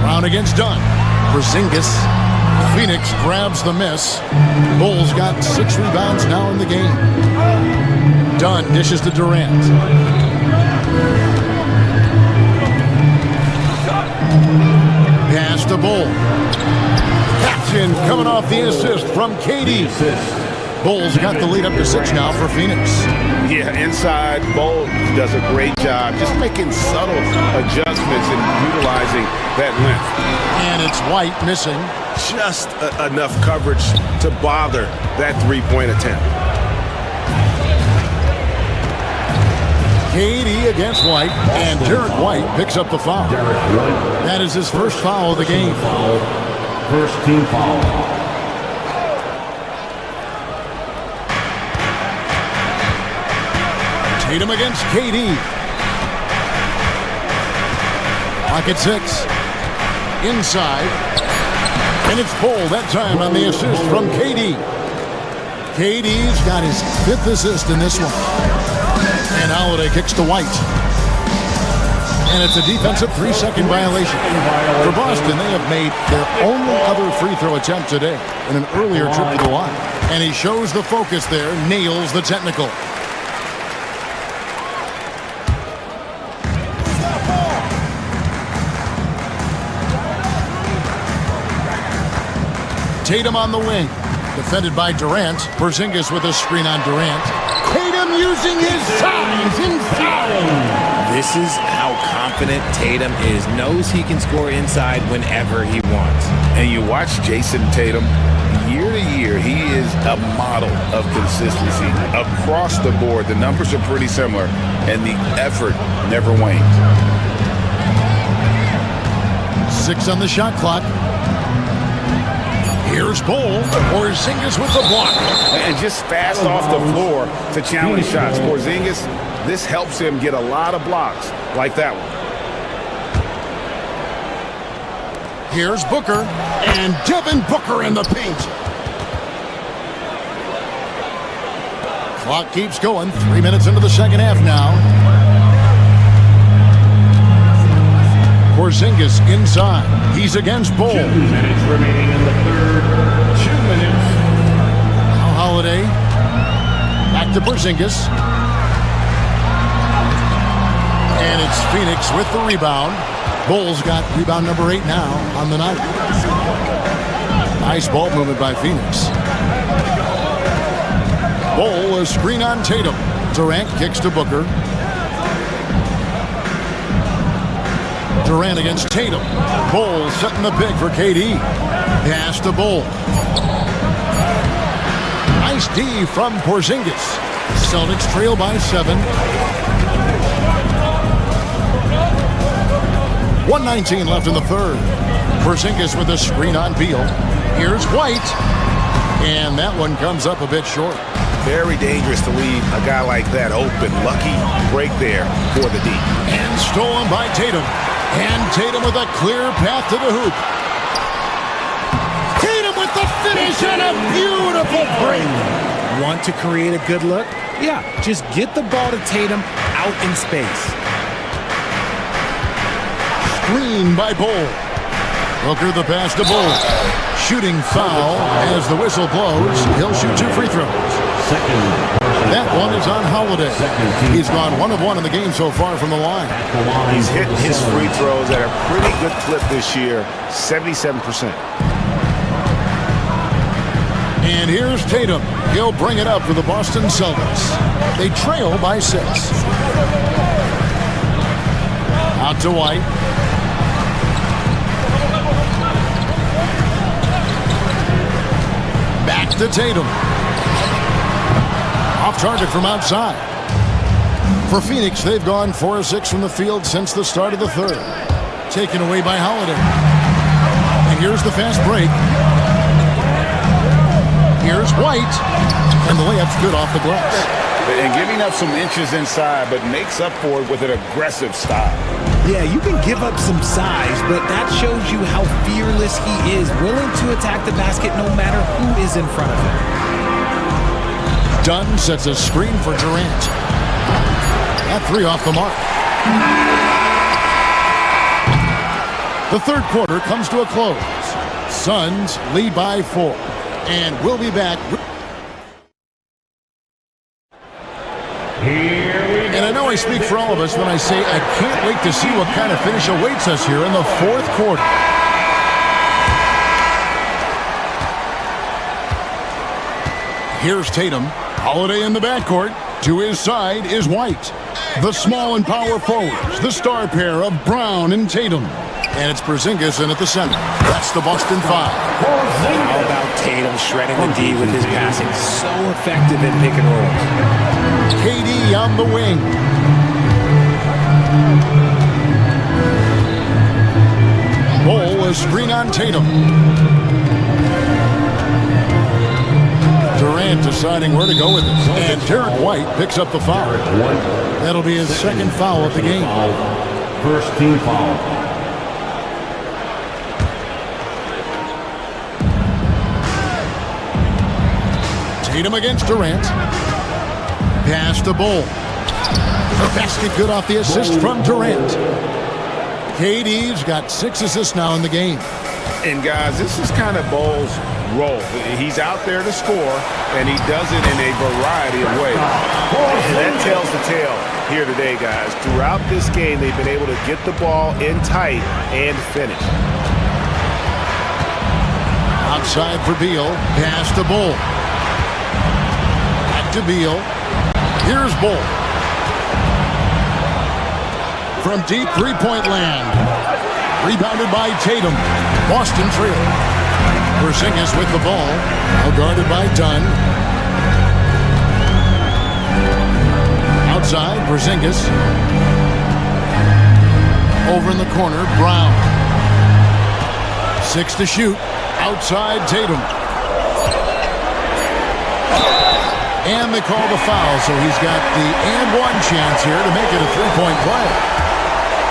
Brown against Dunn. Porzingis. Phoenix grabs the miss. Bulls got 6 rebounds now in the game. Dunn dishes to Durant. Pass to Bull. Caption coming off the assist from KD. Bulls got the lead up to 6 now for Phoenix. Yeah, inside, Bull does a great job just making subtle adjustments and utilizing that length. And it's White missing. Just enough coverage to bother that three-point attempt. KD against White, and Derek White picks up the foul. That is his first foul of the game. First team foul. Tatum against KD. Pocket 6. Inside. And it's Bull that time on the assist from KD. KD's got his 5th assist in this one. And Holiday kicks to White. And it's a defensive 3-second violation. For Boston, they have made their only other free throw attempt today in an earlier trip to the line. And he shows the focus there, nails the technical. Tatum on the wing. Defended by Durant. Porzingis with a screen on Durant. Tatum using his size inside. This is how confident Tatum is. Knows he can score inside whenever he wants. And you watch Jason Tatum, year to year, he is a model of consistency. Across the board, the numbers are pretty similar, and the effort never wanes. 6 on the shot clock. Here's Bull. Porzingis with the block. And just fast off the floor to challenge shots. Porzingis, this helps him get a lot of blocks like that one. Here's Booker. And Devin Booker in the paint. Clock keeps going. 3 minutes into the second half now. Porzingis inside. He's against Bull. 2 minutes remaining in the third. 2 minutes. Now Holiday. Back to Porzingis. And it's Phoenix with the rebound. Bulls got rebound number 8 now on the night. Nice ball movement by Phoenix. Bull, a screen on Tatum. Durant kicks to Booker. Durant against Tatum. Bull setting the pick for KD. Pass to Bull. Nice D from Porzingis. Celtics trail by 7. 1:19 left in the third. Porzingis with a screen on Beal. Here's White. And that one comes up a bit short. Very dangerous to leave a guy like that open. Lucky break there for the D. And stolen by Tatum. And Tatum with a clear path to the hoop. Tatum with the finish and a beautiful break. Want to create a good look? Yeah, just get the ball to Tatum out in space. Screen by Bull. Booker the pass to Bull. Shooting foul as the whistle blows. He'll shoot 2 free throws. That one is on Holiday. He's gone 1 of 1 in the game so far from the line. He's hit his free throws at a pretty good clip this year, 77%. And here's Tatum. He'll bring it up for the Boston Celtics. They trail by 6. Out to White. Back to Tatum. Off target from outside. For Phoenix, they've gone 4 of 6 from the field since the start of the third. Taken away by Holiday. And here's the fast break. Here's White. And the layup's good off the glass. And giving up some inches inside, but makes up for it with an aggressive style. Yeah, you can give up some size, but that shows you how fearless he is, willing to attack the basket no matter who is in front of him. Dunn sets a screen for Durant. That 3 off the mark. The third quarter comes to a close. Suns lead by 4. And we'll be back. And I know I speak for all of us when I say I can't wait to see what kind of finish awaits us here in the fourth quarter. Here's Tatum. Holiday in the backcourt. To his side is White. The small and power forwards. The star pair of Brown and Tatum. And it's Porzingis in at the center. That's the Boston 5. How about Tatum shredding the D with his passing? So effective in pick and rolls. KD on the wing. Bol a screen on Tatum. Durant deciding where to go with it. And Derek White picks up the foul. That'll be his second foul of the game. First team foul. Tatum against Durant. Pass to Bol. The basket good off the assist from Durant. KD's got 6 assists now in the game. And guys, this is kind of Bol's role. He's out there to score, and he does it in a variety of ways. And that tells the tale here today, guys. Throughout this game, they've been able to get the ball in tight and finish. Outside for Beal. Pass to Bol. Back to Beal. Here's Bol. From deep three-point land. Rebounded by Tatum. Boston trail. Porzingis with the ball. Now guarded by Dunn. Outside, Porzingis. Over in the corner, Brown. 6 to shoot. Outside, Tatum. And they call the foul, so he's got the and one chance here to make it a three-point play.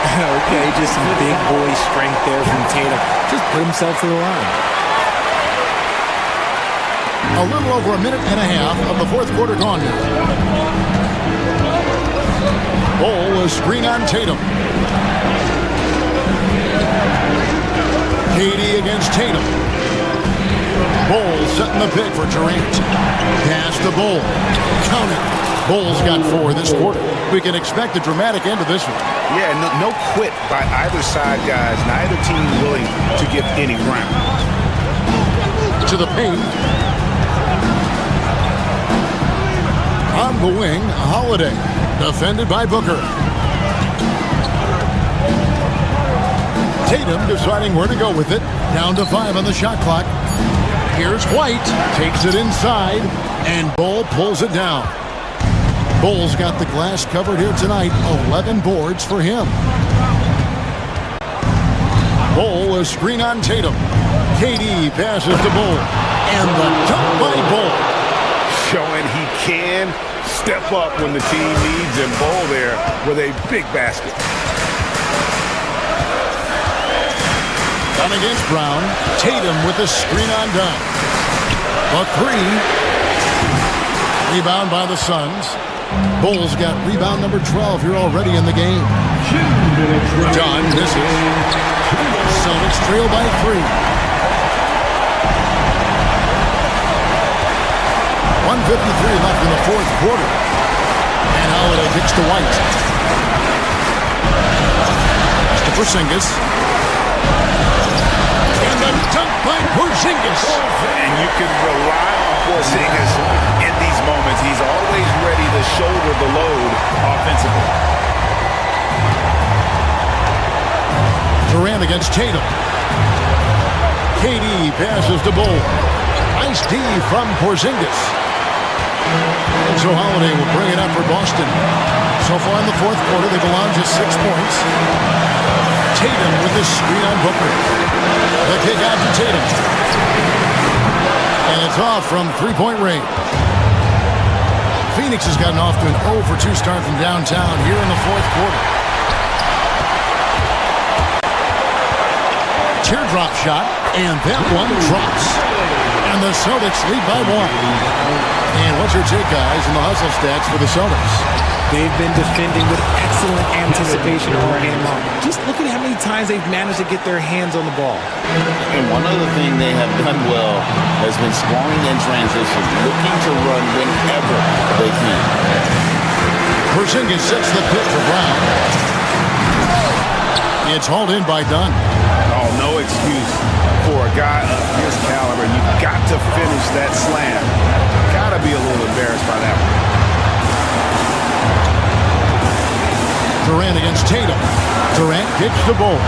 Okay, just some big boy strength there from Tatum. Just put himself to the line. A little over a minute and a half of the fourth quarter gone now. Bol a screen on Tatum. KD against Tatum. Bol setting the pick for Durant. Pass to Bol. Count it. Bol's got 4 this quarter. We can expect a dramatic end to this one. Yeah, no quit by either side, guys. Neither team willing to give any ground. To the paint. On the wing, Holiday. Defended by Booker. Tatum deciding where to go with it. Down to 5 on the shot clock. Here's White. Takes it inside. And Bol pulls it down. Bol's got the glass covered here tonight. 11 boards for him. Bol a screen on Tatum. KD passes to Bol. And the dunk by Bol. Showing he can step up when the team needs him. Bol there with a big basket. Dunn against Brown. Tatum with a screen on Dunn. A 3. Rebound by the Suns. Bol's got rebound number 12 here already in the game. Dunn misses. Celtics trail by 3. 1:53 left in the fourth quarter. And Holiday kicks to White. To Porzingis. And the dunk by Porzingis. And you can rely on Porzingis in these moments. He's always ready to shoulder the load offensively. Durant against Tatum. KD passes to Bull. Nice D from Porzingis. And so Holiday will bring it up for Boston. So far in the fourth quarter, they belong to 6 points. Tatum with the screen on Booker. The kick out to Tatum. And it's off from three-point range. Phoenix has gotten off to an 0 for 2 start from downtown here in the fourth quarter. Teardrop shot, and that one drops. And the Celtics lead by 1. And what's your take, guys, in the hustle stats for the Celtics? They've been defending with excellent anticipation all game long. Just look at how many times they've managed to get their hands on the ball. And one other thing they have done well has been scoring in transition, looking to run whenever they can. Porzingis sets the pick for Brown. It's hauled in by Dunn. Oh, no excuse for a guy of his caliber. You've got to finish that slam. Got to be a little embarrassed by that one. Durant against Tatum. Durant gets the ball.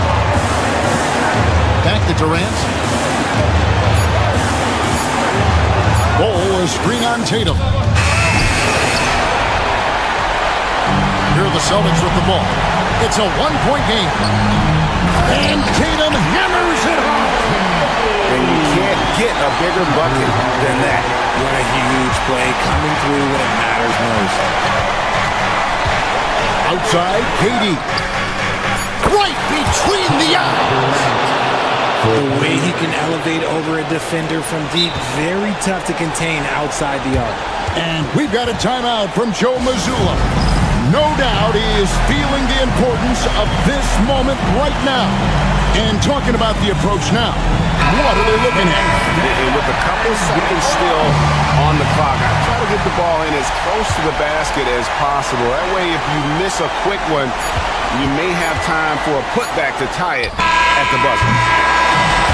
Back to Durant. Ball is screen on Tatum. Here are the Celtics with the ball. It's a 1-point game. And Tatum hammers it home. And you can't get a bigger bucket than that. What a huge play coming through when it matters most. Outside, KD. Right between the eyes. The way he can elevate over a defender from deep, very tough to contain outside the arc. And we've got a timeout from Joe Mazzulla. No doubt he is feeling the importance of this moment right now. And talking about the approach now, what are they looking at? And with a couple seconds still on the clock, I try to get the ball in as close to the basket as possible. That way, if you miss a quick one, you may have time for a putback to tie it at the buzzer.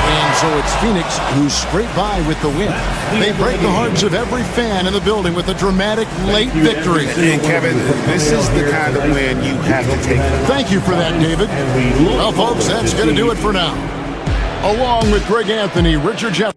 And so it's Phoenix who scrape by with the win. They break the hearts of every fan in the building with a dramatic late victory. And Kevin, this is the kind of win you have to take. Thank you for that, David. Well, folks, that's going to do it for now. Along with Greg Anthony, Richard Jeff.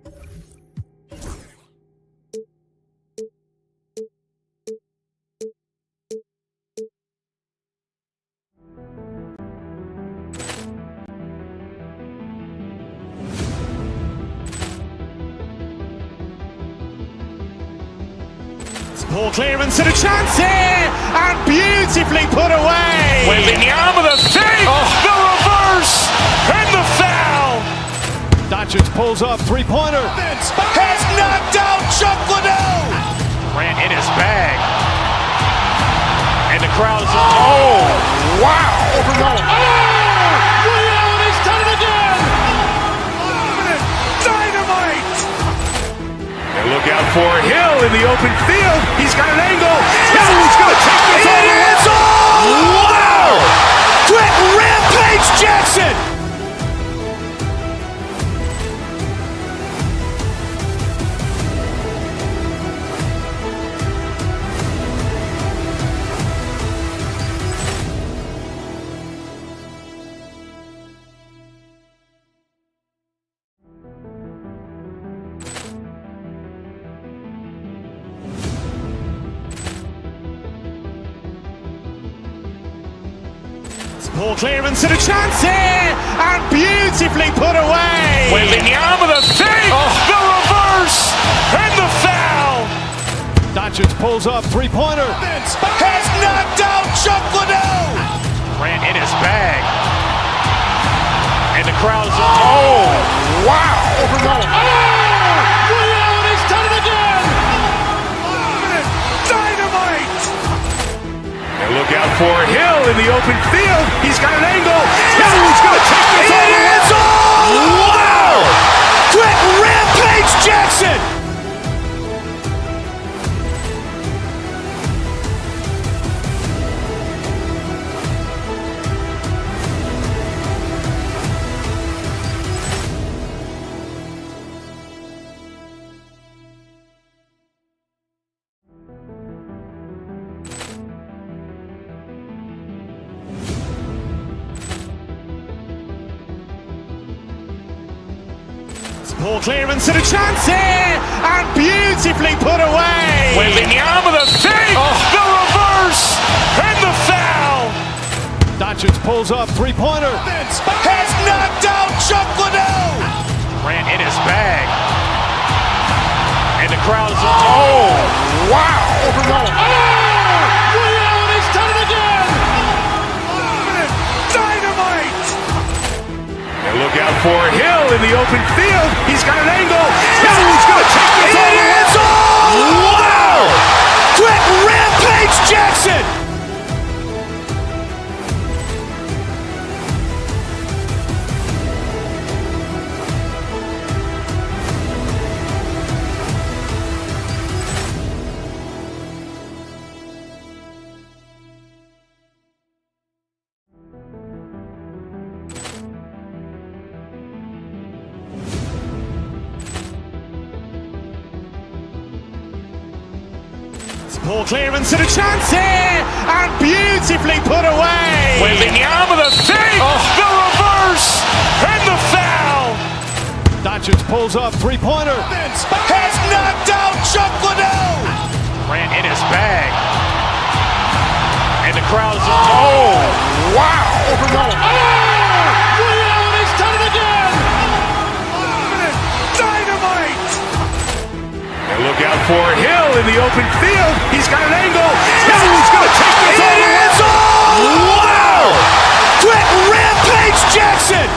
Poor clearance and a chance here, and beautifully put away. Wembanyama the save, the reverse, and the foul. Doncic pulls up, three-pointer. Has knocked out Chuck Liddell. Grant in his bag. And the crowd is, oh, wow. Liddell has done it again. Dynamite. And look out for Hill in the open field. He's got an angle. Hill is going to take this all the way. Wow! Quick Rampage Jackson. Poor clearance and a chance here, and beautifully put away. Wembanyama the save, the reverse, and the foul. Doncic pulls up, three-pointer. Has knocked out Chuck Liddell. Grant in his bag. And the crowd is, oh, wow. Liddell has done it again. Dynamite. And look out for Hill in the open field. He's got an angle. Hill is going to take this all the way. Wow! Quick Rampage Jackson. Poor clearance and a chance here, and beautifully put away. Wembanyama the save, the reverse, and the foul. Doncic pulls up, three-pointer. Has knocked out Chuck Liddell. Grant in his bag. And the crowd is, oh, wow. Ray Allen has done it again. Dynamite. And look out for Hill in the open field. He's got an angle. He's going to take this all the way. Wow. Quick Rampage Jackson. Poor clearance and a chance here, and beautifully put away. Wembanyama the save, the reverse, and the foul. Doncic pulls up, three-pointer. Has knocked out Chuck Liddell. Grant in his bag. And the crowd is, oh, wow. Ray Allen has done it again. Dynamite. And look out for Hill in the open field. He's got an angle. He's going to take this all the way. Wow! Quick Rampage Jackson.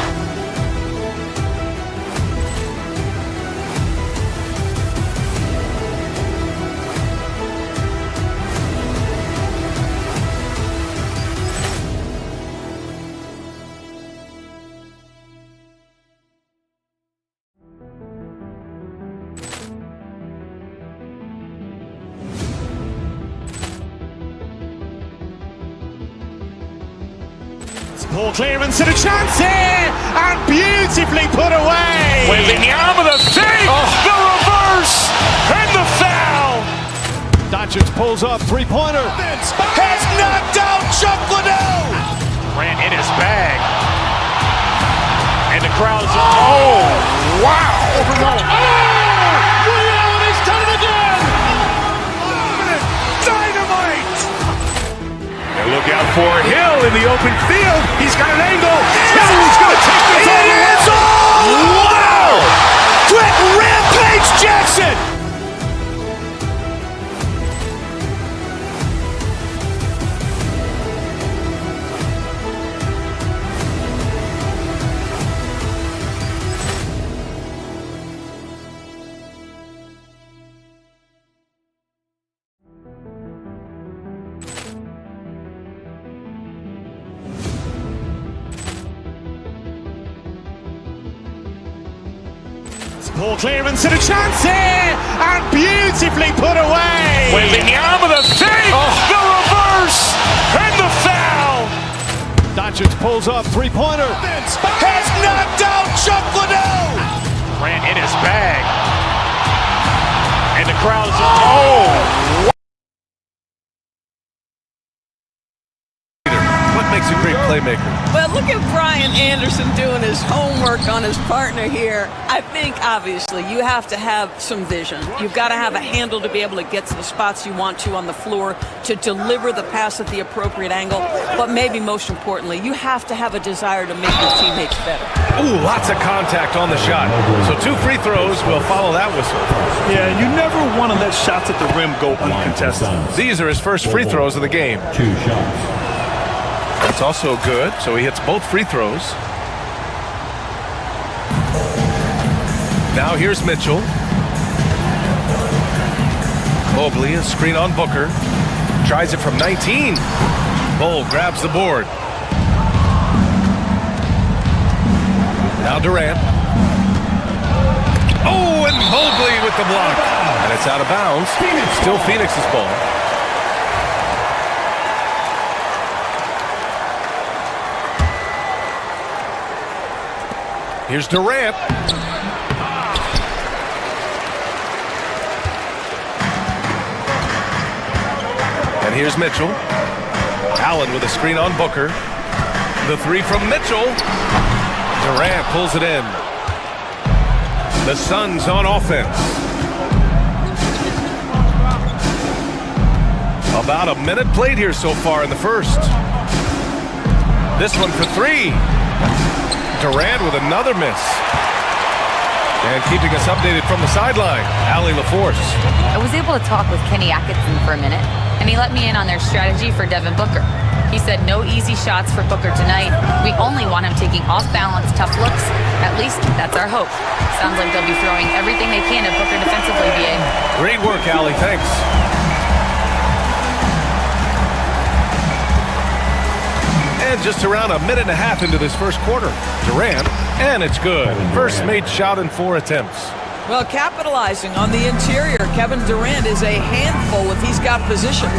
Poor clearance and a chance here, and beautifully put away. Wembanyama the save, the reverse, and the foul. Doncic pulls up, three-pointer. Has knocked out Chuck Liddell. Grant in his bag. And the crowd is, oh, wow. Ray Allen has done it again. Dynamite. And look out for Hill in the open field. He's got an angle. He's going to take this all the way. Wow! Quick Rampage Jackson. Poor clearance and a chance here, and beautifully put away. Wembanyama the save, the reverse, and the foul. Doncic pulls up, three-pointer. Has knocked out Chuck Liddell. Grant in his bag. And the crowd is, oh. What makes a great playmaker? Well, look at Brian Anderson doing his homework on his partner here. I think, obviously, you have to have some vision. You've got to have a handle to be able to get to the spots you want to on the floor, to deliver the pass at the appropriate angle. But maybe most importantly, you have to have a desire to make your teammates better. Ooh, lots of contact on the shot. So 2 free throws will follow that whistle. Yeah, you never want to let shots at the rim go uncontested. These are his first free throws of the game. 2 shots. That's also good, so he hits both free throws. Now here's Mitchell. Mobley, a screen on Booker. Tries it from 19. Bull grabs the board. Now Durant. Oh, and Mobley with the block. And it's out of bounds. Still Phoenix's ball. Here's Durant. And here's Mitchell. Allen with a screen on Booker. The 3 from Mitchell. Durant pulls it in. The Suns on offense. About a minute played here so far in the first. This one for three. Durant with another miss. And keeping us updated from the sideline, Allie LaForce. I was able to talk with Kenny Atkinson for a minute, and he let me in on their strategy for Devin Booker. He said no easy shots for Booker tonight. We only want him taking off-balance, tough looks. At least that's our hope. Sounds like they'll be throwing everything they can at Booker defensively, BA. Great work, Allie. Thanks. And just around a minute and a half into this first quarter, Durant, and it's good. First made shot in 4 attempts. Well, capitalizing on the interior, Kevin Durant is a handful if he's got position.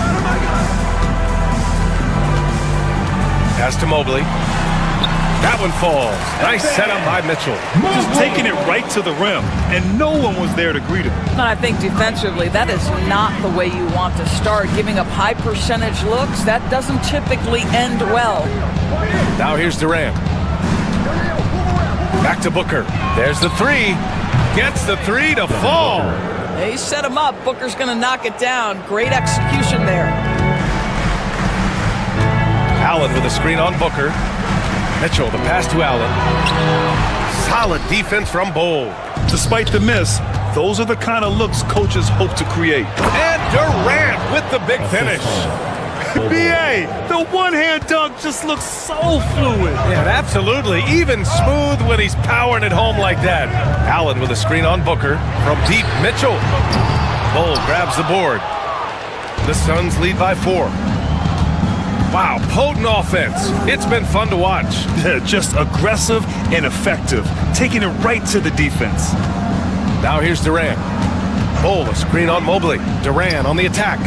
Pass to Mobley. That one falls. Nice setup by Mitchell. Just taking it right to the rim, and no one was there to greet him. And I think defensively, that is not the way you want to start. Giving up high percentage looks, that doesn't typically end well. Now here's Durant. Back to Booker. There's the three. Gets the three to fall. They set him up. Booker's going to knock it down. Great execution there. Allen with a screen on Booker. Mitchell, the pass to Allen. Solid defense from Bowl. Despite the miss, those are the kind of looks coaches hope to create. And Durant with the big finish. B.A., the one-hand dunk just looks so fluid. Yeah, absolutely. Even smooth when he's powering it home like that. Allen with a screen on Booker. From deep, Mitchell. Bowl grabs the board. The Suns lead by 4. Wow, potent offense. It's been fun to watch. Just aggressive and effective, taking it right to the defense. Now here's Durant. Bowl, a screen on Mobley. Durant on the attack.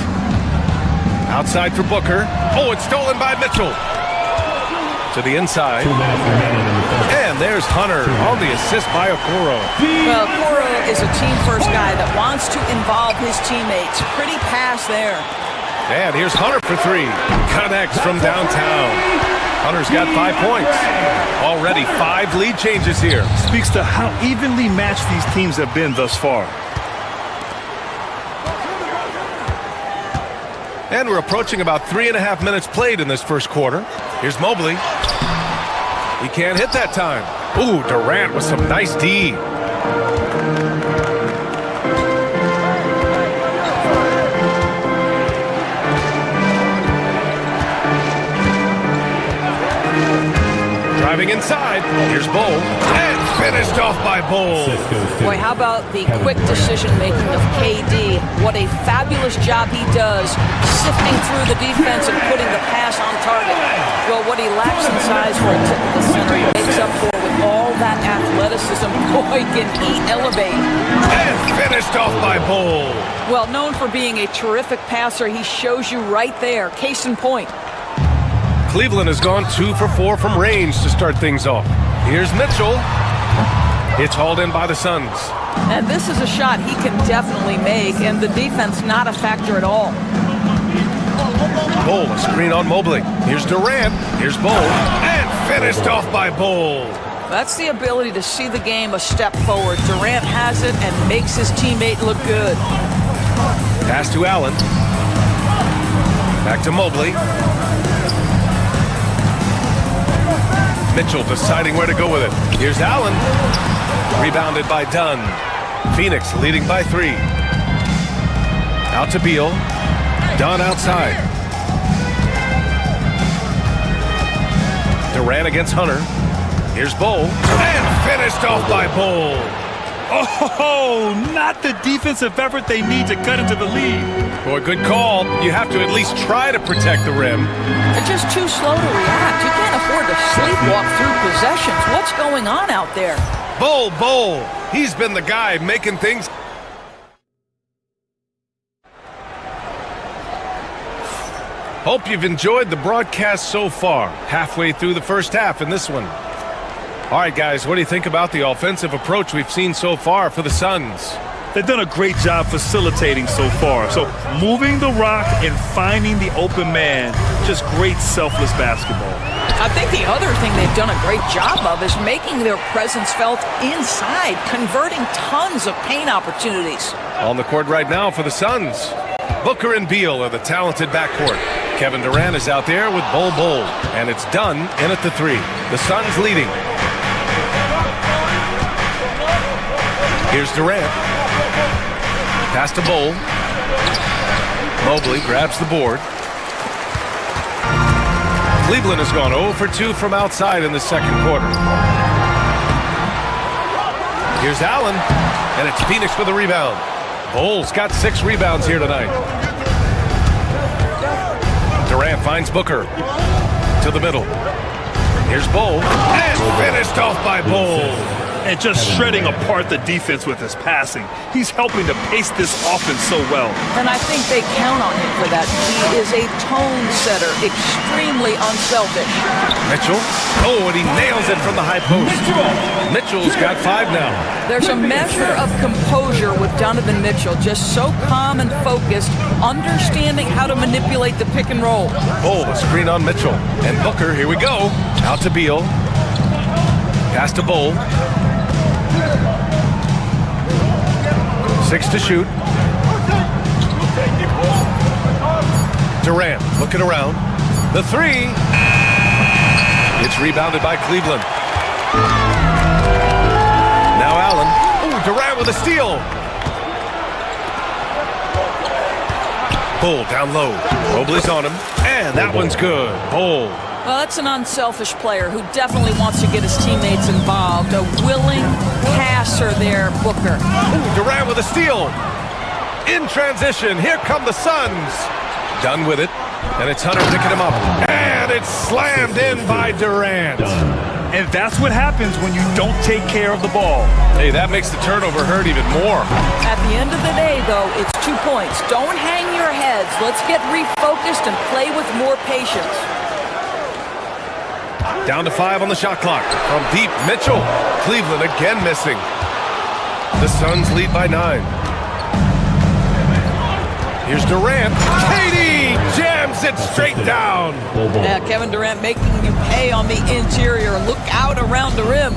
Outside for Booker. Oh, it's stolen by Mitchell. To the inside. And there's Hunter on the assist by Okoro. Well, Okoro is a team-first guy that wants to involve his teammates. Pretty pass there. And here's Hunter for 3. Connects from downtown. Hunter's got 5 points. Already 5 lead changes here. Speaks to how evenly matched these teams have been thus far. And we're approaching about 3.5 minutes played in this first quarter. Here's Mobley. He can't hit that time. Ooh, Durant with some nice D. Driving inside, here's Bowl, and finished off by Bowl. Boy, how about the quick decision-making of KD? What a fabulous job he does, sifting through the defense and putting the pass on target. Well, what he lacks in size for a typical center, he makes up for with all that athleticism. Boy, can he elevate. And finished off by Bowl. Well, known for being a terrific passer, he shows you right there. Case in point. Cleveland has gone 2 for 4 from range to start things off. Here's Mitchell. It's hauled in by the Suns. And this is a shot he can definitely make, and the defense not a factor at all. Bowl, a screen on Mobley. Here's Durant. Here's Bowl. And finished off by Bowl. That's the ability to see the game a step forward. Durant has it and makes his teammate look good. Pass to Allen. Back to Mobley. Mitchell deciding where to go with it. Here's Allen. Rebounded by Dunn. Phoenix leading by 3. Out to Beal. Dunn outside. Durant against Hunter. Here's Bowl. And finished off by Bowl. Oh, not the defensive effort they need to cut into the lead. Boy, good call. You have to at least try to protect the rim. They're just too slow to react. You can't afford to sleepwalk through possessions. What's going on out there? Bowl. He's been the guy making things. Hope you've enjoyed the broadcast so far. Halfway through the first half in this one. All right, guys, what do you think about the offensive approach we've seen so far for the Suns? They've done a great job facilitating so far. So moving the rock and finding the open man, just great selfless basketball. I think the other thing they've done a great job of is making their presence felt inside, converting tons of paint opportunities. On the court right now for the Suns, Booker and Beal are the talented backcourt. Kevin Durant is out there with Bol, and it's done in at the 3. The Suns leading. Here's Durant. Pass to Bol. Mobley grabs the board. Cleveland has gone 0 for 2 from outside in the second quarter. Here's Allen, and it's Phoenix with a rebound. Bol's got 6 rebounds here tonight. Durant finds Booker to the middle. Here's Bol, and finished off by Bol. And just shredding apart the defense with his passing. He's helping to pace this offense so well. And I think they count on him for that. He is a tone setter, extremely unselfish. Mitchell, and he nails it from the high post. Mitchell's got 5 now. There's a measure of composure with Donovan Mitchell, just so calm and focused, understanding how to manipulate the pick and roll. Bol, a screen on Mitchell. And Booker, here we go. Out to Beal. Pass to Bol. 6 to shoot. Durant looking around. The 3. It's rebounded by Cleveland. Now Allen. Durant with a steal. Bol down low. Mobley's on him. And that one's good. Bol. Well, that's an unselfish player who definitely wants to get his teammates involved. A willing passer there, Booker. Durant with a steal. In transition, here come the Suns. Done with it, and it's Hunter picking him up. And it's slammed in by Durant. And that's what happens when you don't take care of the ball. Hey, that makes the turnover hurt even more. At the end of the day, though, it's 2 points. Don't hang your heads. Let's get refocused and play with more patience. Down to 5 on the shot clock. From deep, Mitchell. Cleveland again missing. The Suns lead by 9. Here's Durant. KD jams it straight down. Yeah, Kevin Durant making you pay on the interior. Look out around the rim.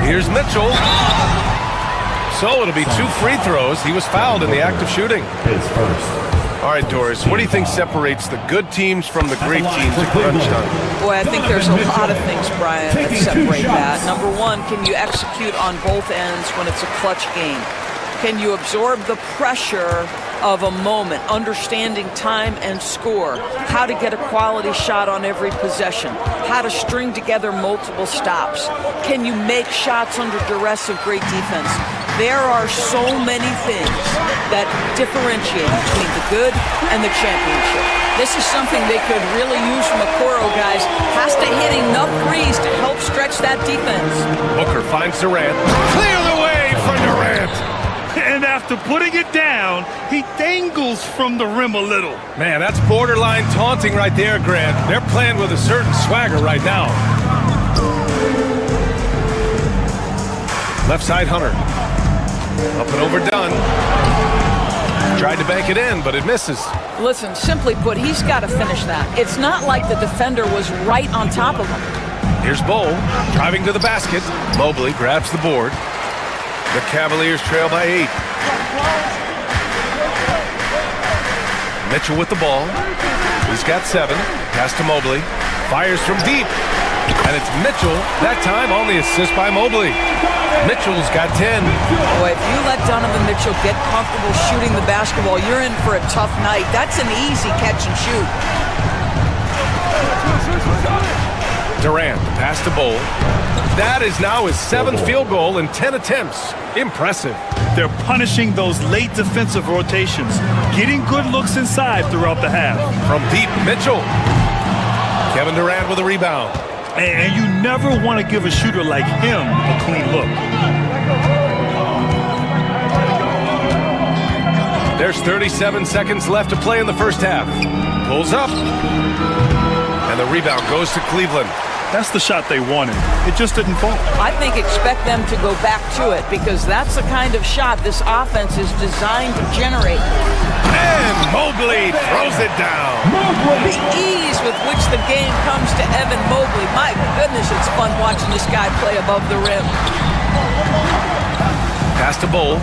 Here's Mitchell. So it'll be 2 free throws. He was fouled in the act of shooting. His first. All right, Doris, what do you think separates the good teams from the great teams at crunch time? Boy, I think there's a lot of things, Brian, that separate that. Number 1, can you execute on both ends when it's a clutch game? Can you absorb the pressure of a moment, understanding time and score, how to get a quality shot on every possession, how to string together multiple stops? Can you make shots under duress of great defense? There are so many things that differentiate between the good and the championship. This is something they could really use from Okoro, guys. Has to hit enough threes to help stretch that defense. Booker finds Durant. Clear the way for Durant. And after putting it down, he dangles from the rim a little. Man, that's borderline taunting right there, Grant. They're playing with a certain swagger right now. Left side, Hunter. Up and overdone. Tried to bank it in, but it misses. Listen, simply put, he's got to finish that. It's not like the defender was right on top of him. Here's Bol, driving to the basket. Mobley grabs the board. The Cavaliers trail by 8. Mitchell with the ball. He's got 7. Pass to Mobley. Fires from deep. And it's Mitchell, that time on the assist by Mobley. Mitchell's got 10. Boy, if you let Donovan Mitchell get comfortable shooting the basketball, you're in for a tough night. That's an easy catch and shoot. Durant, pass to Bol. That is now his 7th field goal in 10 attempts. Impressive. They're punishing those late defensive rotations, getting good looks inside throughout the half. From deep, Mitchell. Kevin Durant with a rebound. And you never want to give a shooter like him a clean look. There's 37 seconds left to play in the first half. Pulls up. And the rebound goes to Cleveland. That's the shot they wanted. It just didn't fall. I think expect them to go back to it because that's the kind of shot this offense is designed to generate. And Mobley throws it down. The ease with which the game comes to Evan Mobley. My goodness, it's fun watching this guy play above the rim. Pass to Bull.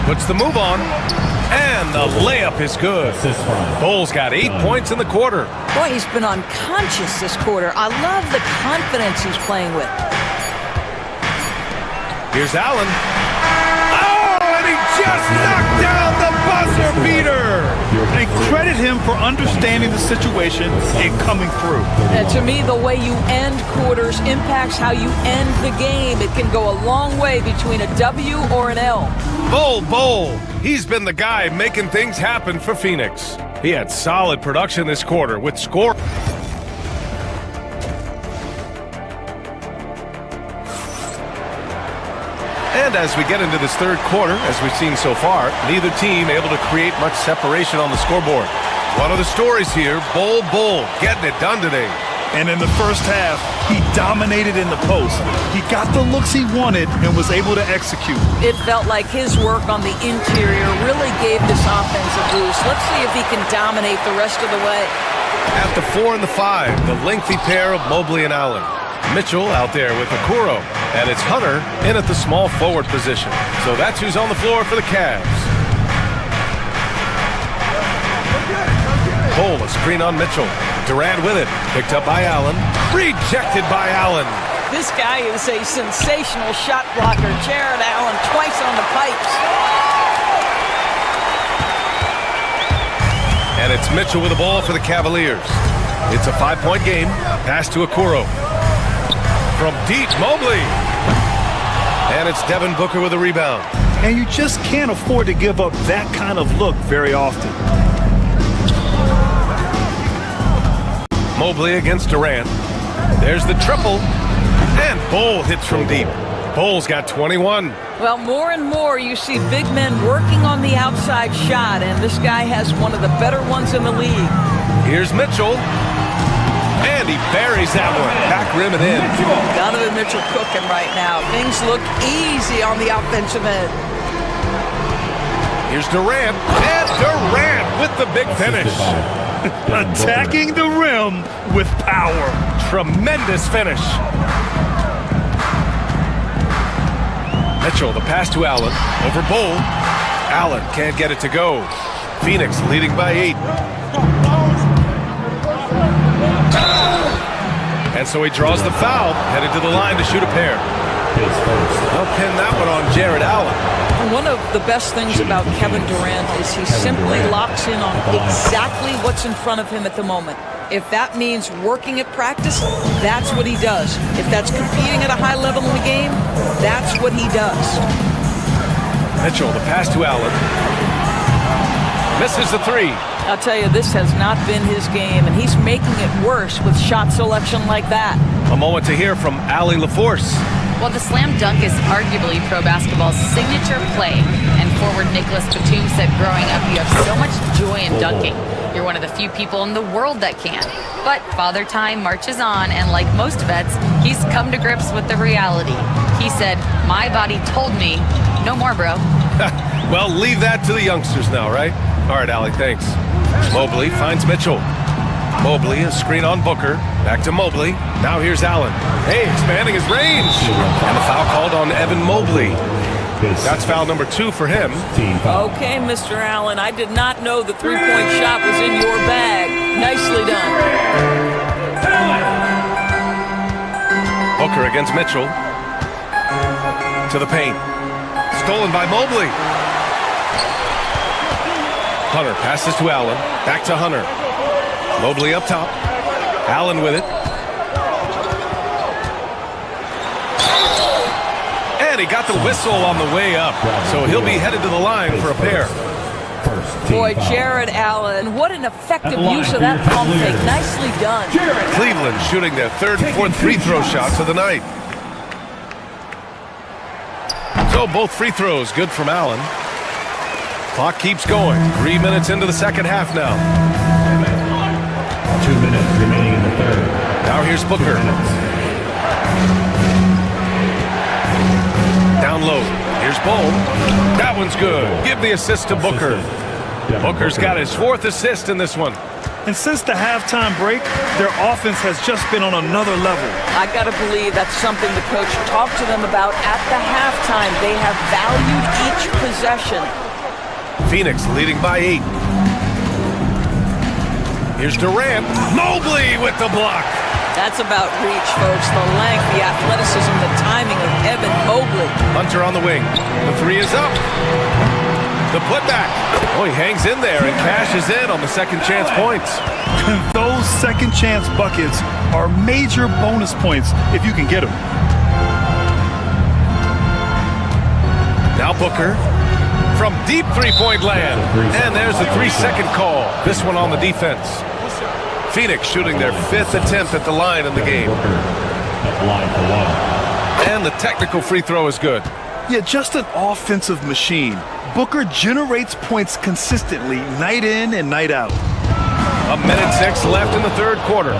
Puts the move on. And the layup is good. Bull's got 8 points in the quarter. Boy, he's been unconscious this quarter. I love the confidence he's playing with. Here's Allen. Oh, and he just knocked down the buzzer beater. And credit him for understanding the situation and coming through. And to me, the way you end quarters impacts how you end the game. It can go a long way between a W or an L. Bull. He's been the guy making things happen for Phoenix. He had solid production this quarter with score. And as we get into this third quarter, as we've seen so far, neither team able to create much separation on the scoreboard. One of the stories here, Bull getting it done today. And in the first half, he dominated in the post. He got the looks he wanted and was able to execute. It felt like his work on the interior really gave this offense a boost. Let's see if he can dominate the rest of the way. At the 4 and the 5, the lengthy pair of Mobley and Allen. Mitchell out there with Okoro, and it's Hunter in at the small forward position. So that's who's on the floor for the Cavs. Bull, a screen on Mitchell. Durant with it, picked up by Allen, rejected by Allen. This guy is a sensational shot blocker. Jared Allen twice on the pipes. And it's Mitchell with the ball for the Cavaliers. It's a 5-point game. Pass to Okoro. From deep, Mobley. And it's Devin Booker with a rebound. And you just can't afford to give up that kind of look very often. Mobley against Durant. There's the triple. And Bull hits from deep. Bull's got 21. Well, more and more you see big men working on the outside shot, and this guy has one of the better ones in the league. Here's Mitchell. And he buries that one. Back rim and in. Donovan Mitchell cooking right now. Things look easy on the offensive end. Here's Durant. And Durant with the big finish. Attacking the rim with power. Tremendous finish. Mitchell, the pass to Allen. Over Bull. Allen can't get it to go. Phoenix leading by 8. And so he draws the foul, headed to the line to shoot a pair. They'll pin that one on Jared Allen. One of the best things about Kevin Durant is he simply locks in on exactly what's in front of him at the moment. If that means working at practice, that's what he does. If that's competing at a high level in the game, that's what he does. Mitchell, the pass to Allen. Misses the 3. I'll tell you, this has not been his game, and he's making it worse with shot selection like that. A moment to hear from Allie LaForce. Well, the slam dunk is arguably pro basketball's signature play. And forward Nicholas Batum said growing up, you have so much joy in dunking. You're one of the few people in the world that can. But Father Time marches on, and like most vets, he's come to grips with the reality. He said, my body told me, no more, bro. Well, leave that to the youngsters now, right? All right, Allie, thanks. Mobley finds Mitchell. Mobley, a screen on Booker. Back to Mobley. Now here's Allen. Hey, expanding his range. And the foul called on Evan Mobley. That's foul number 2 for him. Okay, Mr. Allen, I did not know the three-point shot was in your bag. Nicely done. Booker against Mitchell. To the paint. Stolen by Mobley. Hunter passes to Allen. Back to Hunter. Mobley up top. Allen with it. And he got the whistle on the way up. So he'll be headed to the line for a pair. Boy, Jared Allen, what an effective use of that pump fake. Nicely done. Cleveland shooting their 3rd and 4th free throw shots of the night. So both free throws good from Allen. Clock keeps going. 3 minutes into the second half now. 2 minutes remaining in the third. Now here's Booker. Down low. Here's Bull. That one's good. Give the assist to Booker. Booker's got his 4th assist in this one. And since the halftime break, their offense has just been on another level. I got to believe that's something the coach talked to them about at the halftime. They have valued each possession. Phoenix leading by 8. Here's Durant. Mobley with the block. That's about reach, folks. The length, the athleticism, the timing of Evan Mobley. Hunter on the wing. The 3 is up. The putback. Oh, he hangs in there and cashes in on the second chance points. Those second chance buckets are major bonus points if you can get them. Now Booker from deep 3-point land. And there's the 3-second call. This one on the defense. Phoenix shooting their 5th attempt at the line in the game. And the technical free throw is good. Yeah, just an offensive machine. Booker generates points consistently, night in and night out. 1:06 left in the 3rd quarter.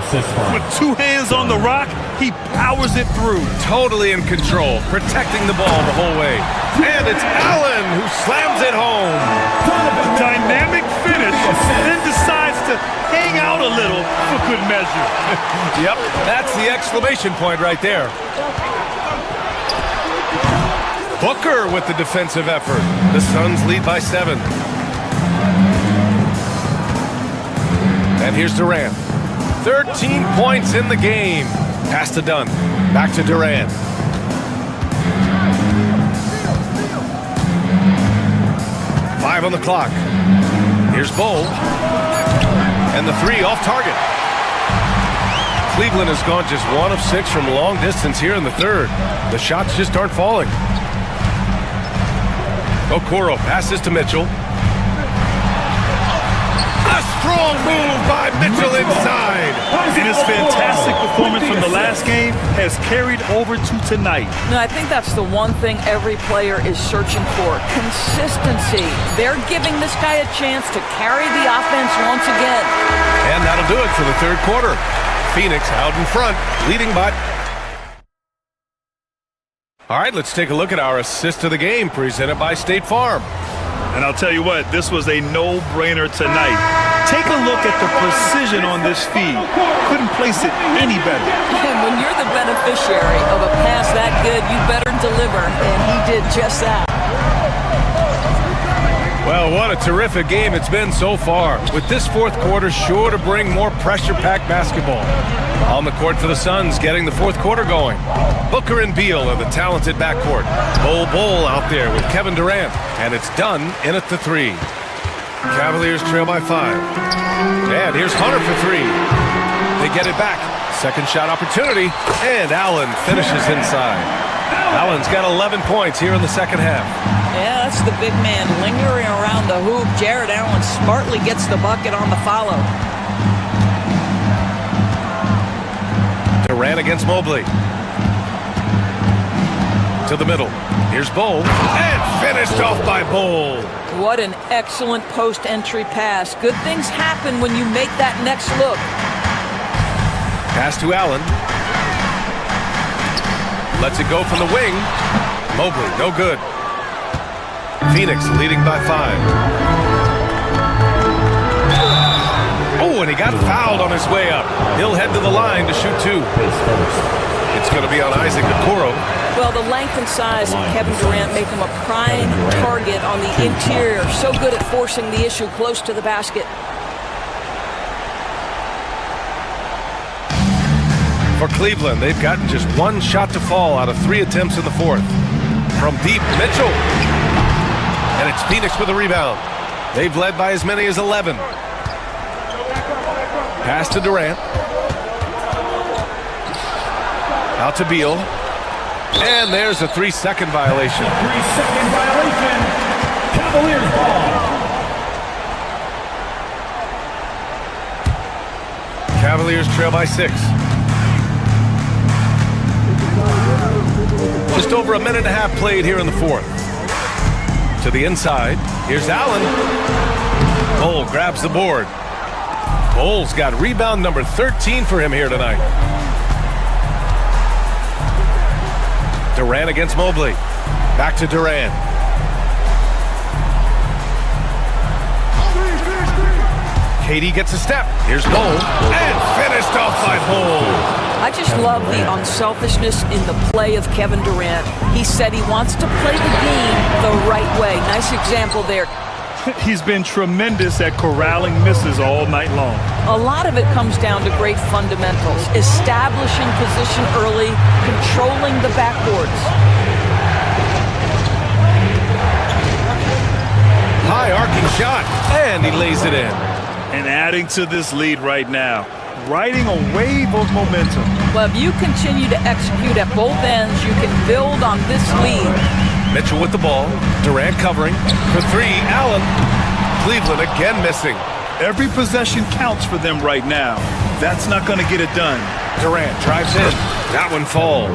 With 2 hands on the rock, he powers it through. Totally in control, protecting the ball the whole way. And it's Allen who slams it home. Dynamic finish, then decides to hang out a little for good measure. Yep, that's the exclamation point right there. Booker with the defensive effort. The Suns lead by 7. And here's Durant. 13 points in the game. Pass to Dunn. Back to Durant. Five on the clock. Here's Bull. And the 3 off target. Cleveland has gone just 1 of 6 from long distance here in the 3rd. The shots just aren't falling. Okoro passes to Mitchell. A strong move by Mitchell inside. And his fantastic performance from the last game has carried over to tonight. No, I think that's the one thing every player is searching for. Consistency. They're giving this guy a chance to carry the offense once again. And that'll do it for the 3rd quarter. Phoenix out in front, leading by... All right, let's take a look at our assist of the game presented by State Farm. And I'll tell you what, this was a no-brainer tonight. Take a look at the precision on this feed. Couldn't place it any better. And when you're the beneficiary of a pass that good, you better deliver, and he did just that. Well, what a terrific game it's been so far, with this 4th quarter sure to bring more pressure-packed basketball. On the court for the Suns, getting the 4th quarter going. Booker and Beal are the talented backcourt. Bull out there with Kevin Durant, and it's done in at the 3. Cavaliers trail by 5. And here's Hunter for 3. They get it back. Second shot opportunity, and Allen finishes inside. Allen's got 11 points here in the second half. Yeah, that's the big man lingering around the hoop. Jared Allen smartly gets the bucket on the follow. Durant against Mobley. To the middle. Here's Bull. And finished off by Bull. What an excellent post-entry pass. Good things happen when you make that next look. Pass to Allen. Lets it go from the wing. Mobley, no good. Phoenix leading by 5. Oh, and he got fouled on his way up. He'll head to the line to shoot 2. It's going to be on Isaac Okoro. Well, the length and size of Kevin Durant make him a prime target on the interior. So good at forcing the issue close to the basket. For Cleveland, they've gotten just 1 shot to fall out of 3 attempts in the 4th. From deep, Mitchell. And it's Phoenix with a rebound. They've led by as many as 11. Pass to Durant. Out to Beal. And there's a 3-second violation. 3-second violation. Cavaliers ball. Cavaliers trail by 6. Just over a minute and a half played here in the 4th. To the inside. Here's Allen. Bull grabs the board. Bull's got rebound number 13 for him here tonight. Durant against Mobley. Back to Durant. Katie gets a step. Here's Bull. And finished off by Bull. I just love the unselfishness in the play of Kevin Durant. He said he wants to play the game the right way. Nice example there. He's been tremendous at corralling misses all night long. A lot of it comes down to great fundamentals. Establishing position early, controlling the backboards. High arcing shot. And he lays it in. And adding to this lead right now. Riding a wave of momentum. Well, if you continue to execute at both ends, you can build on this lead. Mitchell with the ball. Durant covering. For three, Allen. Cleveland again missing. Every possession counts for them right now. That's not going to get it done. Durant drives in. That one falls.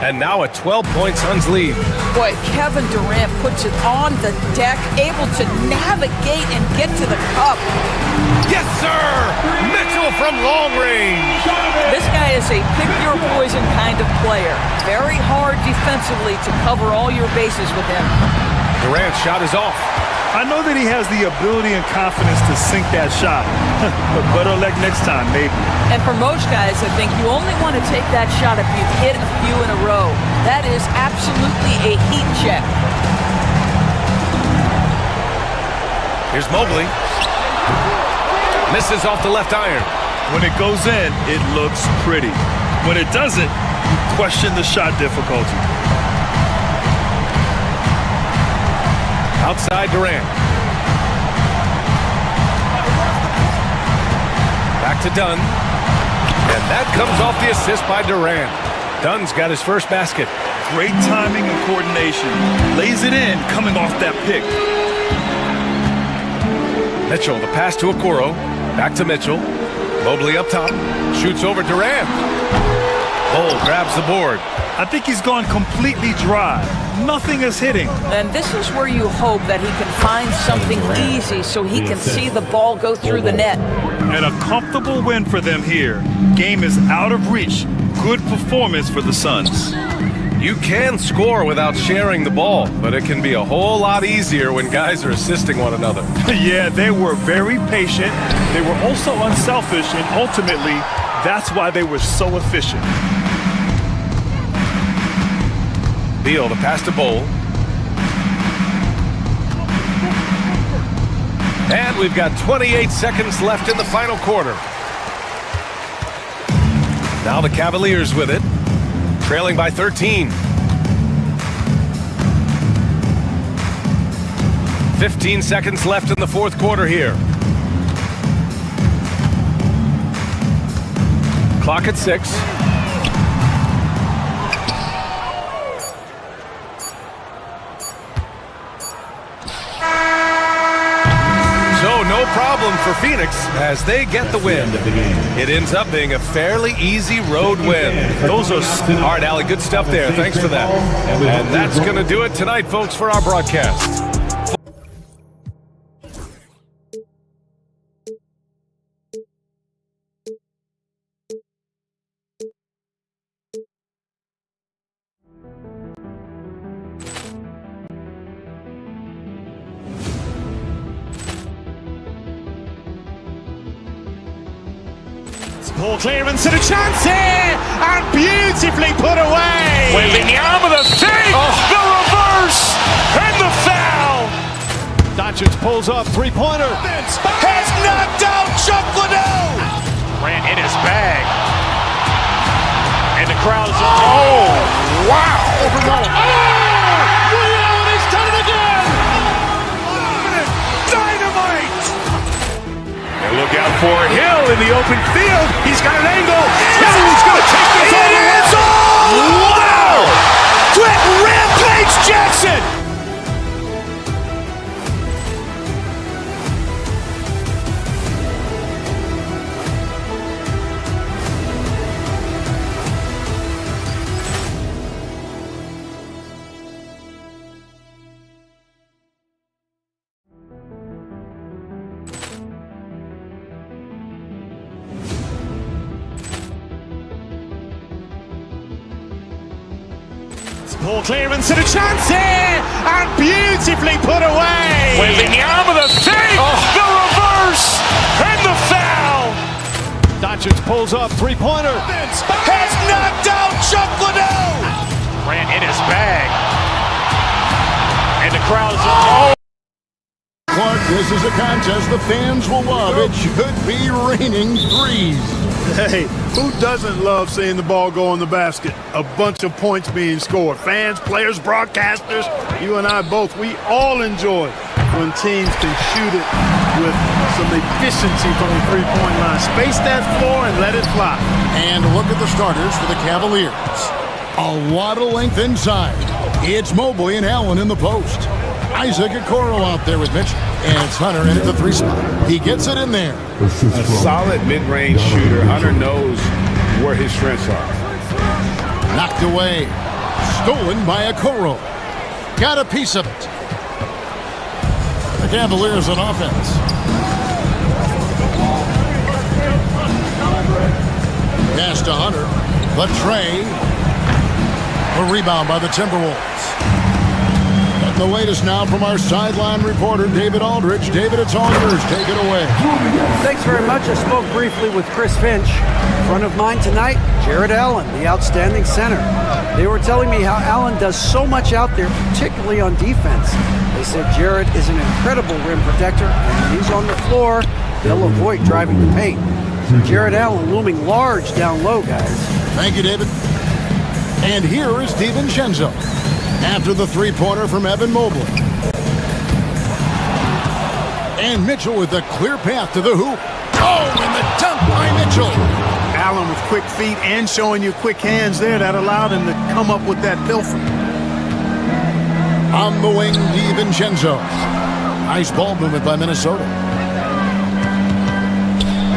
And now a 12-point Suns lead. Boy, Kevin Durant puts it on the deck, able to navigate and get to the cup. Yes, sir! Mitchell from long range. This guy is a pick-your-poison kind of player. Very hard defensively to cover all your bases with him. Durant's shot is off. I know that he has the ability and confidence to sink that shot. But better luck next time, maybe. And for most guys, I think you only want to take that shot if you've hit a few in a row. That is absolutely a heat check. Here's Mobley. Misses off the left iron. When it goes in, it looks pretty. When it doesn't, you question the shot difficulty. Outside Durant. Back to Dunn. And that comes off the assist by Durant. Dunn's got his first basket. Great timing and coordination. Lays it in coming off that pick. Mitchell, the pass to Okoro. Back to Mitchell. Mobley up top. Shoots over Durant. Bull grabs the board. I think he's gone completely dry. Nothing is hitting. And this is where you hope that he can find something easy so he can see the ball go through the net. And a comfortable win for them here. Game is out of reach. Good performance for the Suns. You can score without sharing the ball, but it can be a whole lot easier when guys are assisting one another. Yeah, they were very patient. They were also unselfish, and ultimately, that's why they were so efficient. Beal, the pass to Bull. And we've got 28 seconds left in the final quarter. Now the Cavaliers with it, trailing by 13. 15 seconds left in the fourth quarter here. Clock at 6. So no problem for Phoenix as they get the win. It ends up being a fairly easy road win. Those are all right, Allie, good stuff there. Thanks for that. And that's going to do it tonight, folks, for our broadcast. Ball clearance and a chance here, and beautifully put away. Wembanyama the save, the reverse, and the foul. Doncic pulls up, three-pointer. Has knocked out Chuck Liddell. Ran in his bag. And the crowd is... Oh, wow. Overrun. Oh, Liddell, he's done it again. Dynamite. And look out for Hill in the open field. He's got an angle. Hill's going to take this all the way. Wow! Brett Rampage Jackson. Ball clearance and a chance here, and beautifully put away. Wembanyama the save, the reverse, and the foul. Doncic pulls up, three-pointer. Has knocked out Chuck Liddell. Ran in his bag. And the crowd is... Clark, this is a contest the fans will love. It should be raining threes. Hey, who doesn't love seeing the ball go in the basket? A bunch of points being scored. Fans, players, broadcasters, you and I both, we all enjoy when teams can shoot it with some efficiency from the three-point line. Space that floor and let it fly. And look at the starters for the Cavaliers. A lot of length inside. It's Mobley and Allen in the post. Isaac Okoro out there with Mitch. And it's Hunter in at the three spot. He gets it in there. A solid mid-range shooter. Hunter knows where his strengths are. Knocked away. Stolen by Okoro. Got a piece of it. The Cavaliers on offense. Pass to Hunter. But Trey. A rebound by the Timberwolves. The latest now from our sideline reporter, David Aldridge. David, it's all yours. Take it away. Thanks very much. I spoke briefly with Chris Finch. In front of mine tonight, Jared Allen, the outstanding center. They were telling me how Allen does so much out there, particularly on defense. They said Jared is an incredible rim protector, and when he's on the floor, they'll avoid driving the paint. So Jared Allen looming large down low, guys. Thank you, David. And here is DiVincenzo after the three-pointer from Evan Mobley. And Mitchell with a clear path to the hoop. Oh, and the dunk by Mitchell. Allen with quick feet and showing you quick hands there. That allowed him to come up with that pilfer. On the wing, DiVincenzo. Nice ball movement by Minnesota.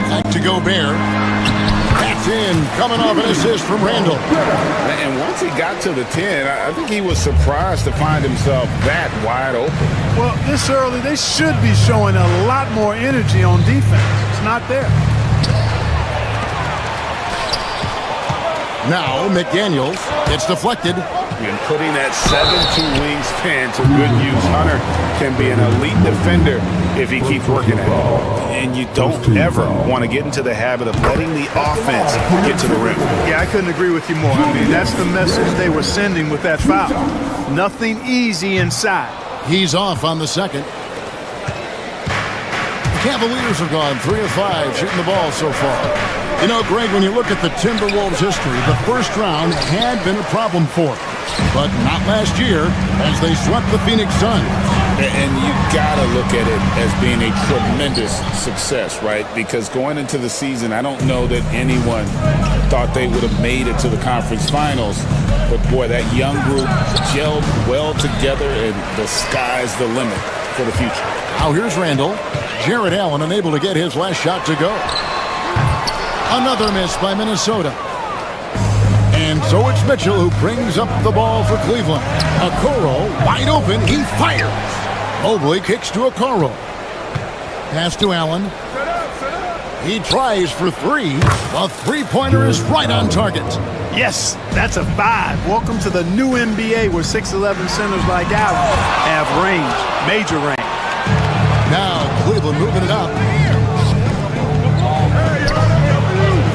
Back to Gobert. That's in, coming off an assist from Randall. And once he got to the 10, I think he was surprised to find himself that wide open. Well, this early, they should be showing a lot more energy on defense. It's not there. Now, McDaniels gets deflected. And putting that 7-2 wingspan to good use. Hunter can be an elite defender if he keeps working at it. And you don't ever want to get into the habit of letting the offense get to the rim. Yeah, I couldn't agree with you more. I mean, that's the message they were sending with that foul. Nothing easy inside. He's off on the second. The Cavaliers have gone 3 of 5 shooting the ball so far. You know, Greg, when you look at the Timberwolves' history, the first round had been a problem for them. But not last year as they swept the Phoenix Suns. And you got to look at it as being a tremendous success, right? Because going into the season, I don't know that anyone thought they would have made it to the conference finals. But, boy, that young group gelled well together, and the sky's the limit for the future. Now here's Randall. Jared Allen unable to get his last shot to go. Another miss by Minnesota. And so it's Mitchell who brings up the ball for Cleveland. Okoro wide open. He fires. Mobley kicks to Okoro. Pass to Allen. He tries for three. The three-pointer is right on target. Yes, that's a 5. Welcome to the new NBA where 6'11 centers like Allen have range, major range. Now Cleveland moving it up.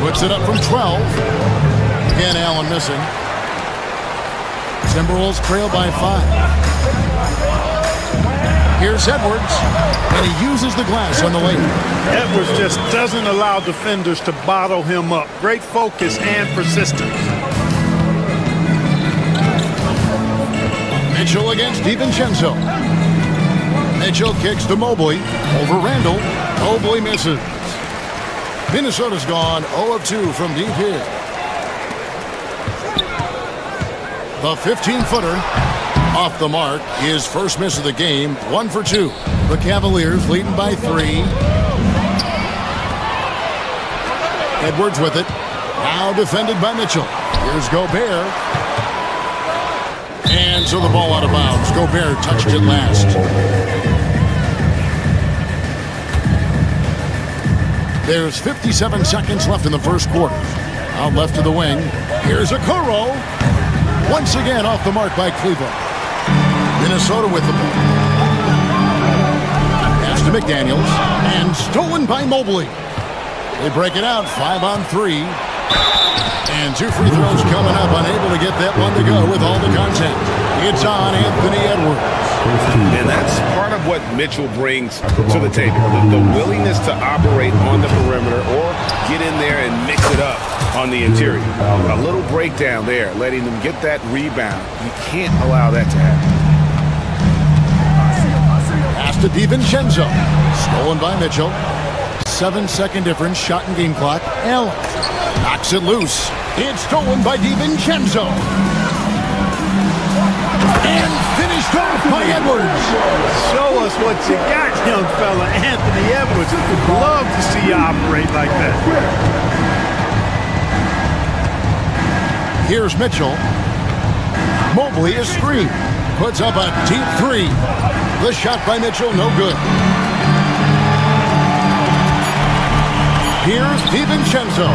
Puts it up from 12. Again, Allen missing. Timberwolves trail by 5. Here's Edwards, and he uses the glass on the lane. Edwards just doesn't allow defenders to bottle him up. Great focus and persistence. Mitchell against DiVincenzo. Mitchell kicks to Mobley. Over Randall. Mobley misses. Minnesota's gone 0 of 2 from deep here. The 15-footer off the mark. His first miss of the game. 1 for 2. The Cavaliers leading by 3. Edwards with it. Now defended by Mitchell. Here's Gobert. And so the ball out of bounds. Gobert touched it last. There's 57 seconds left in the first quarter. Out left to the wing. Here's Okoro. Once again off the mark by Cleveland. Minnesota with the ball. Pass to McDaniels. And stolen by Mobley. They break it out, 5-on-3. And 2 free throws coming up, unable to get that one to go with all the contact. It's on Anthony Edwards. And that's part of what Mitchell brings to the table. The willingness to operate on the perimeter or get in there and mix it up on the interior. A little breakdown there, letting them get that rebound. You can't allow that to happen. Pass to DiVincenzo. Stolen by Mitchell. 7-second difference, shot and game clock. Allen knocks it loose. It's stolen by DiVincenzo. And finished off by Edwards. Show us what you got, young fella. Anthony Edwards. Love to see you operate like that. Here's Mitchell. Mobley is screen. Puts up a deep 3. The shot by Mitchell, no good. Here's DiVincenzo.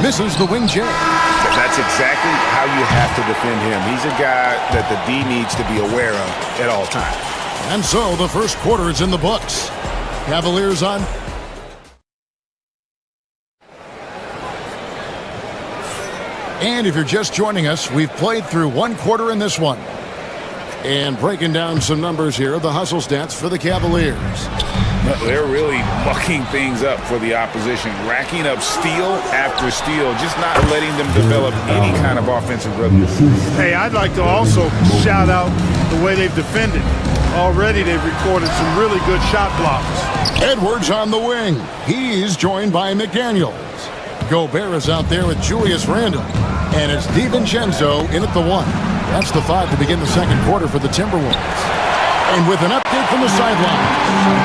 Misses the wing J. That's exactly how you have to defend him. He's a guy that the D needs to be aware of at all times. And so the first quarter is in the books. Cavaliers on. And if you're just joining us, we've played through one quarter in this one. And breaking down some numbers here, the hustle stats for the Cavaliers. They're really mucking things up for the opposition, racking up steal after steal, just not letting them develop any kind of offensive rhythm. Hey, I'd like to also shout out the way they've defended. Already they've recorded some really good shot blocks. Edwards on the wing. He's joined by McDaniels. Gobert is out there with Julius Randle. And it's DiVincenzo in at the 1. That's the 5 to begin the second quarter for the Timberwolves. And with an update from the sideline,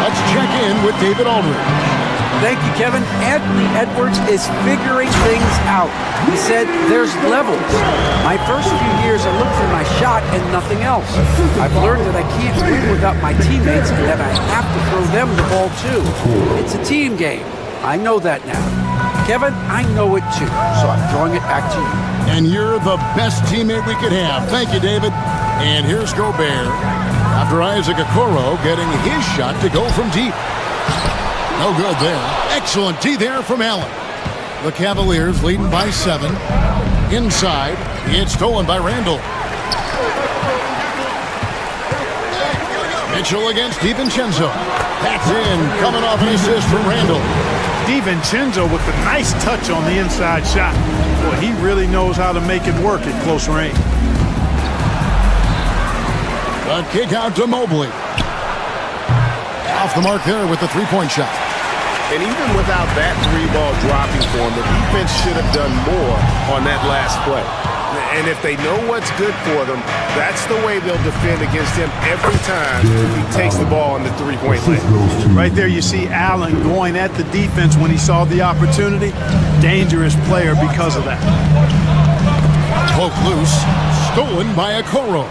let's check in with David Aldridge. Thank you, Kevin. Anthony Edwards is figuring things out. He said there's levels. My first few years, I looked for my shot and nothing else. I've learned that I can't win without my teammates and that I have to throw them the ball too. It's a team game. I know that now. Kevin, I know it too, so I'm throwing it back to you. And you're the best teammate we could have. Thank you, David. And here's Gobert. After Isaac Okoro getting his shot to go from deep. No good there. Excellent D there from Allen. The Cavaliers leading by 7. Inside, it's stolen by Randle. Mitchell against DiVincenzo. That's in, coming off an assist from Randle. DiVincenzo with a nice touch on the inside shot. Boy, he really knows how to make it work at close range. A kick out to Mobley. Off the mark there with the three-point shot. And even without that 3-ball dropping for him, the defense should have done more on that last play. And if they know what's good for them, that's the way they'll defend against him every time he takes the ball in the three-point lane. Right there you see Allen going at the defense when he saw the opportunity. Dangerous player because of that. Poke loose. Stolen by Okoro.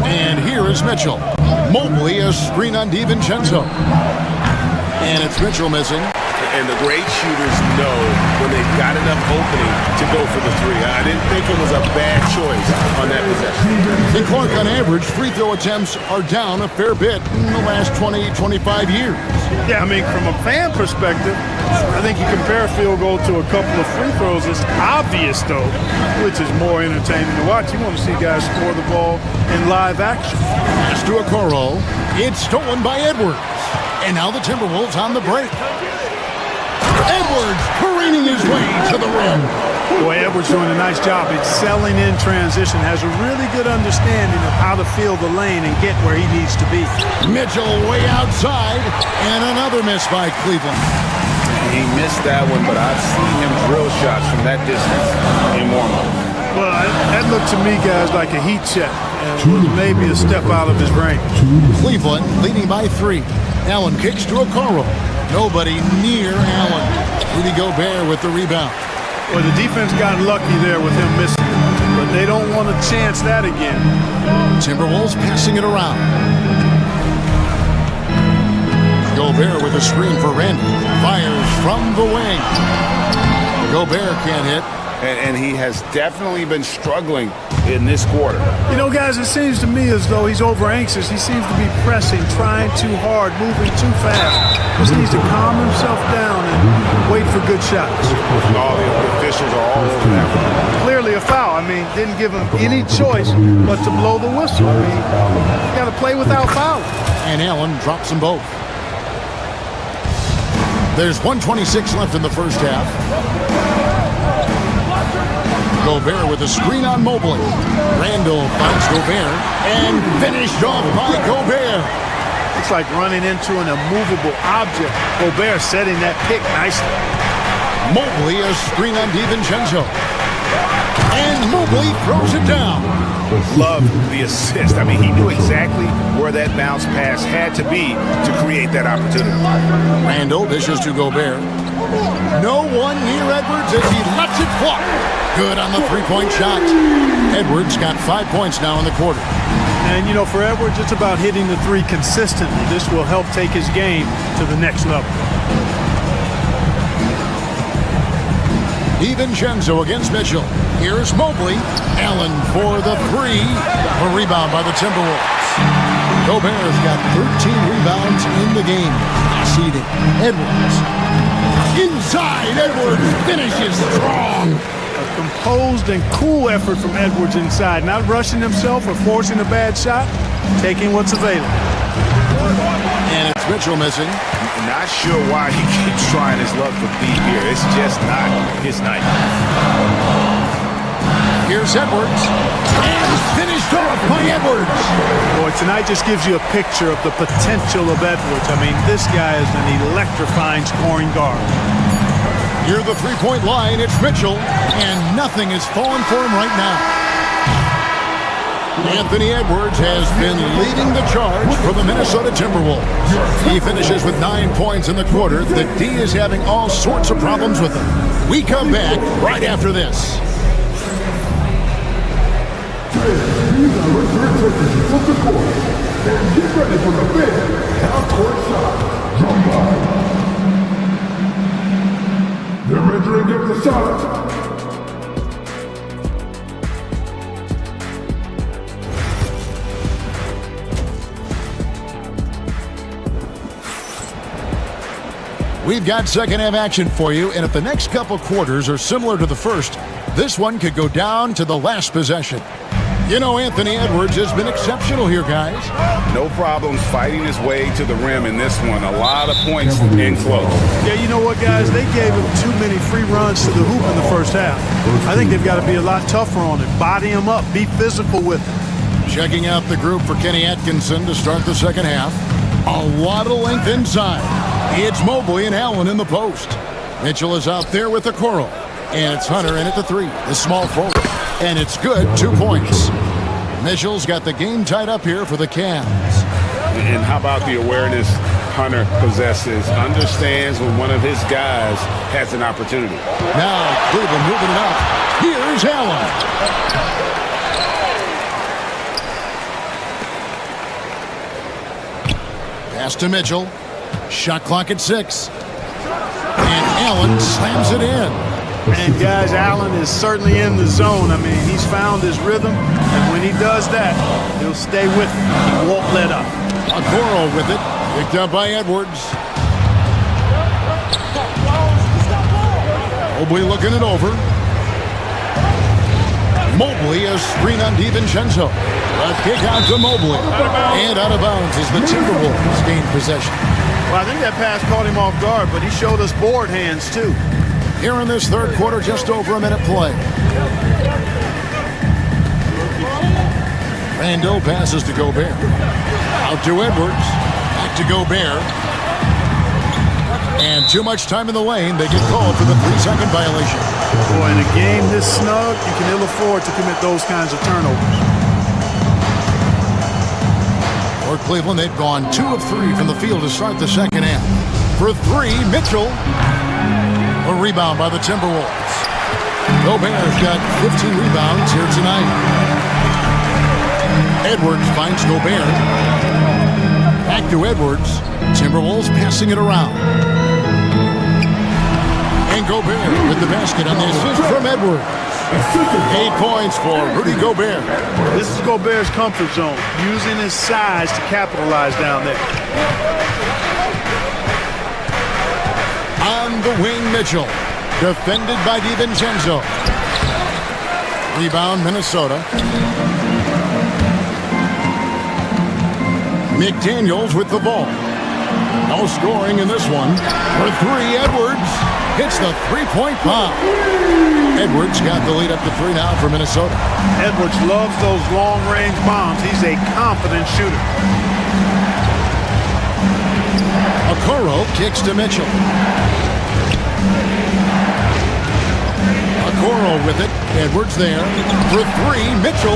And here is Mitchell. Mobley a screen on DiVincenzo. And it's Mitchell missing. And the great shooters know when they've got enough opening to go for the 3. I didn't think it was a bad choice on that possession. And Clark, on average, free throw attempts are down a fair bit in the last 20, 25 years. Yeah, I mean, from a fan perspective, I think you compare a field goal to a couple of free throws. It's obvious, though, which is more entertaining to watch. You want to see guys score the ball in live action. Pass to Okoro. It's stolen by Edwards. And now the Timberwolves on the break. Edwards careening his way to the rim. Boy, Edwards doing a nice job excelling in transition, has a really good understanding of how to feel the lane and get where he needs to be. Mitchell way outside, and another miss by Cleveland. He missed that one, but I've seen him drill shots from that distance in warm-up. Well, that looked to me, guys, like a heat check, and maybe a step out of his range. Cleveland leading by 3. Allen kicks to Okoro. Nobody near Allen. Rudy Gobert with the rebound. Well, the defense got lucky there with him missing, but they don't want to chance that again. Timberwolves passing it around. Gobert with a screen for Randle. Fires from the wing. Gobert can't hit. and he has definitely been struggling in this quarter. You know, guys, it seems to me as though he's over anxious. He seems to be pressing, trying too hard, moving too fast. Just needs to calm himself down and wait for good shots. All the officials are all over that. Clearly a foul. I mean, didn't give him any choice but to blow the whistle. I mean, you got to play without fouling. And Allen drops them both. There's 1:26 left in the first half. Gobert with a screen on Mobley. Randall finds Gobert and finished off by Gobert. It's like running into an immovable object. Gobert setting that pick nicely. Mobley a screen on DiVincenzo. And Mobley throws it down. Love the assist. I mean, he knew exactly where that bounce pass had to be to create that opportunity. Randall dishes to Gobert. No one near Edwards as he lets it fly. Good on the three-point shot. Edwards got 5 points now in the quarter. And, you know, for Edwards, it's about hitting the three consistently. This will help take his game to the next level. DiVincenzo against Mitchell. Here's Mobley. Allen for the three. A rebound by the Timberwolves. Gobert's got 13 rebounds in the game. Seeding Edwards. Inside, Edwards finishes strong. A composed and cool effort from Edwards inside. Not rushing himself or forcing a bad shot. Taking what's available. And it's Mitchell missing. Not sure why he keeps trying his luck with deep here. It's just not his night. Here's Edwards. And finished off by Edwards. Boy, tonight just gives you a picture of the potential of Edwards. I mean, this guy is an electrifying scoring guard. Near the three-point line, it's Mitchell. And nothing is falling for him right now. Anthony Edwards has been leading the charge for the Minnesota Timberwolves. He finishes with 9 points in the quarter. The D is having all sorts of problems with him. We come back right after this. These are return temperatures of the court. And get ready for the big half-court shot. Drum line. They're entering the shot. We've got second half action for you, and if the next couple quarters are similar to the first, this one could go down to the last possession. You know, Anthony Edwards has been exceptional here, guys. No problems fighting his way to the rim in this one. A lot of points in close. Yeah, you know what, guys? They gave him too many free runs to the hoop in the first half. I think they've got to be a lot tougher on it. Body him up. Be physical with him. Checking out the group for Kenny Atkinson to start the second half. A lot of length inside. It's Mobley and Allen in the post. Mitchell is out there with the Coral. And it's Hunter in at the three, the small forward. And it's good, 2 points. Mitchell's got the game tied up here for the Cavs. And how about the awareness Hunter possesses? Understands when one of his guys has an opportunity. Now Cleveland moving it up. Here's Allen. Pass to Mitchell. Shot clock at 6. And Allen slams it in. And guys, Allen is certainly in the zone. I mean, he's found his rhythm, and when he does that, he'll stay with it. He won't let up. Okoro with it. Picked up by Edwards. Mobley looking it over. Mobley a screen on DiVincenzo. A kick out to Mobley. And out of bounds as the Timberwolves gain possession. Well, I think that pass caught him off guard, but he showed us board hands, too. Here in this third quarter, just over a minute play. Randall passes to Gobert. Out to Edwards. Back to Gobert. And too much time in the lane. They get called for the 3-second violation. Boy, in a game this snug, you can ill afford to commit those kinds of turnovers. For Cleveland, they've gone 2 of 3 from the field to start the second half. For 3, Mitchell. A rebound by the Timberwolves. Gobert's got 15 rebounds here tonight. Edwards finds Gobert. Back to Edwards. Timberwolves passing it around. And Gobert with the basket on the assist from Edwards. 8 points for Rudy Gobert. This is Gobert's comfort zone, using his size to capitalize down there. On the wing, Mitchell. Defended by DiVincenzo. Rebound, Minnesota. McDaniels with the ball. No scoring in this one. For three, Edwards hits the three-point bomb. Edwards got the lead up to 3 now for Minnesota. Edwards loves those long-range bombs. He's a confident shooter. Okoro kicks to Mitchell. Okoro with it. Edwards there. For 3, Mitchell.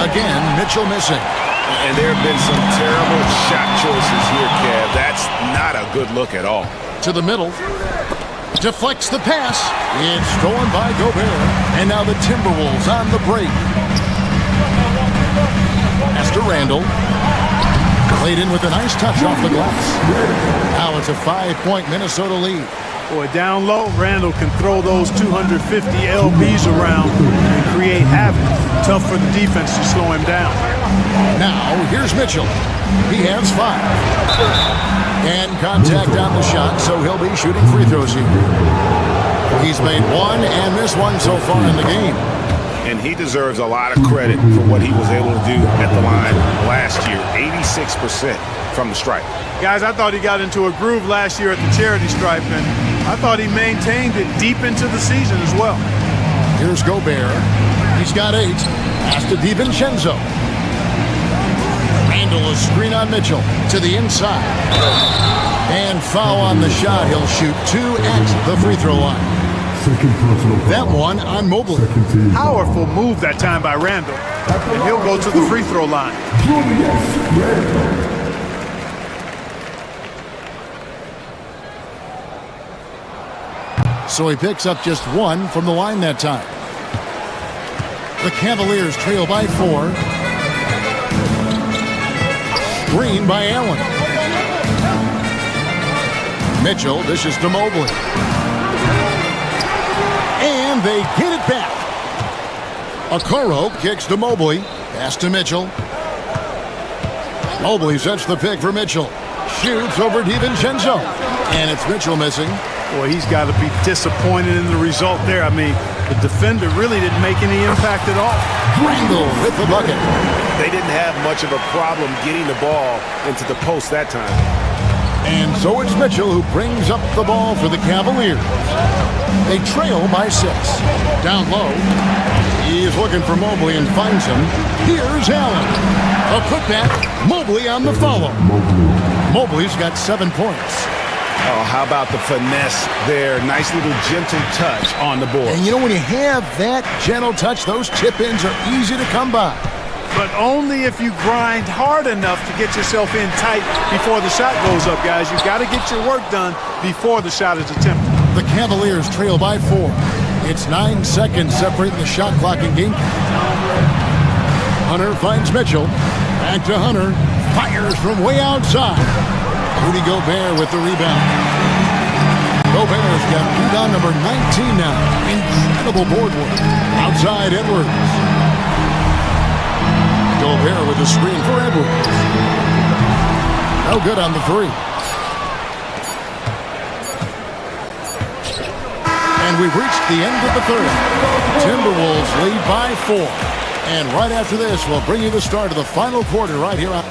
Again, Mitchell missing. And there have been some terrible shot choices here, Kev. That's not a good look at all. To the middle. Deflects the pass. It's stolen by Gobert. And now the Timberwolves on the break. Pass to Randall. Played in with a nice touch off the glass. Now it's a 5-point Minnesota lead. Boy, down low, Randall can throw those 250 LBs around and create havoc. Tough for the defense to slow him down. Now, here's Mitchell. He has 5. And contact on the shot, so he'll be shooting free throws here. He's made 1 and missed 1 so far in the game. And he deserves a lot of credit for what he was able to do at the line last year. 86% from the stripe. Guys, I thought he got into a groove last year at the charity stripe, and I thought he maintained it deep into the season as well. Here's Gobert. He's got 8. Pass to DiVincenzo. Randall, a screen on Mitchell to the inside. And foul on the shot. He'll shoot 2 at the free throw line. That one on Mobley. Powerful move that time by Randall. And he'll go to the free throw line. So he picks up just 1 from the line that time. The Cavaliers trail by 4. Screen by Allen. Mitchell dishes to Mobley. And they get it back. Okoro kicks to Mobley. Pass to Mitchell. Mobley sets the pick for Mitchell. Shoots over DiVincenzo. And it's Mitchell missing. Boy, he's got to be disappointed in the result there. I mean, the defender really didn't make any impact at all. Randall with the bucket. They didn't have much of a problem getting the ball into the post that time. And so it's Mitchell who brings up the ball for the Cavaliers. They trail by 6. Down low. He's looking for Mobley and finds him. Here's Allen. A putback. Mobley on the follow. Mobley's got 7 points. Oh, how about the finesse there? Nice little gentle touch on the board. And you know, when you have that gentle touch, those tip-ins are easy to come by. But only if you grind hard enough to get yourself in tight before the shot goes up, guys. You've got to get your work done before the shot is attempted. The Cavaliers trail by 4. It's 9 seconds separating the shot clock and game count. Hunter finds Mitchell. Back to Hunter. Fires from way outside. Rudy Gobert with the rebound. Gobert's got rebound number 19 now. Incredible board work. Outside Edwards. Gobert with the screen for Edwards. No good on the 3. And we've reached the end of the 3rd. Timberwolves lead by 4. And right after this, we'll bring you the start of the final quarter right here on.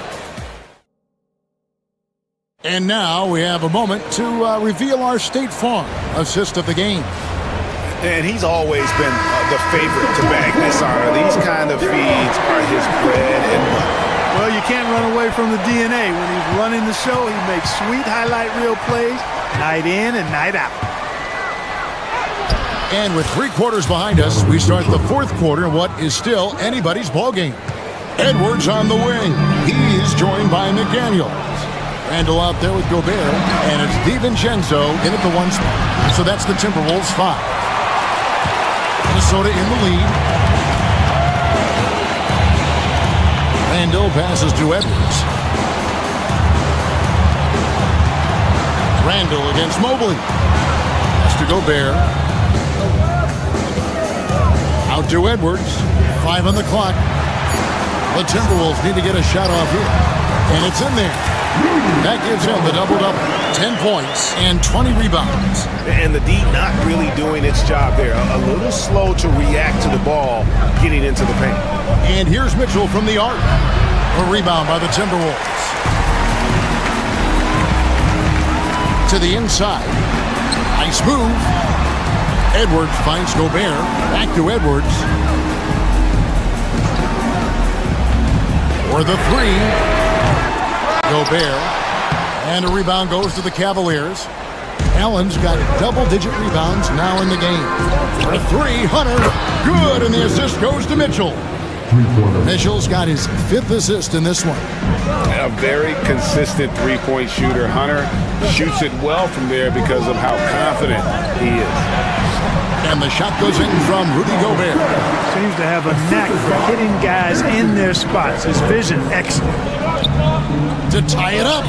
And now we have a moment to reveal our State Farm assist of the game. And he's always been the favorite to bag this honor. These kind of feeds are his bread and butter. Well, you can't run away from the DNA. When he's running the show, he makes sweet highlight reel plays night in and night out. And with 3 quarters behind us, we start the 4th quarter in what is still anybody's ballgame. Edwards on the wing. He's joined by McDaniels. Randall out there with Gobert, and it's DiVincenzo in at the 1 spot. So that's the Timberwolves 5. Minnesota in the lead. Randall passes to Edwards. Randall against Mobley. Pass to Gobert. Out to Edwards. 5 on the clock. The Timberwolves need to get a shot off here. And it's in there. That gives him the double-double. 10 points and 20 rebounds. And the D not really doing its job there. A little slow to react to the ball getting into the paint. And here's Mitchell from the arc. A rebound by the Timberwolves. To the inside. Nice move. Edwards finds Gobert. Back to Edwards. For the three. Gobert. And a rebound goes to the Cavaliers. Allen's got double-digit rebounds now in the game. For three, Hunter. Good, and the assist goes to Mitchell. Mitchell's got his 5th assist in this one. A very consistent three-point shooter. Hunter shoots it well from there because of how confident he is. And the shot goes in from Rudy Gobert. Seems to have a knack for hitting guys in their spots. His vision, excellent. To tie it up.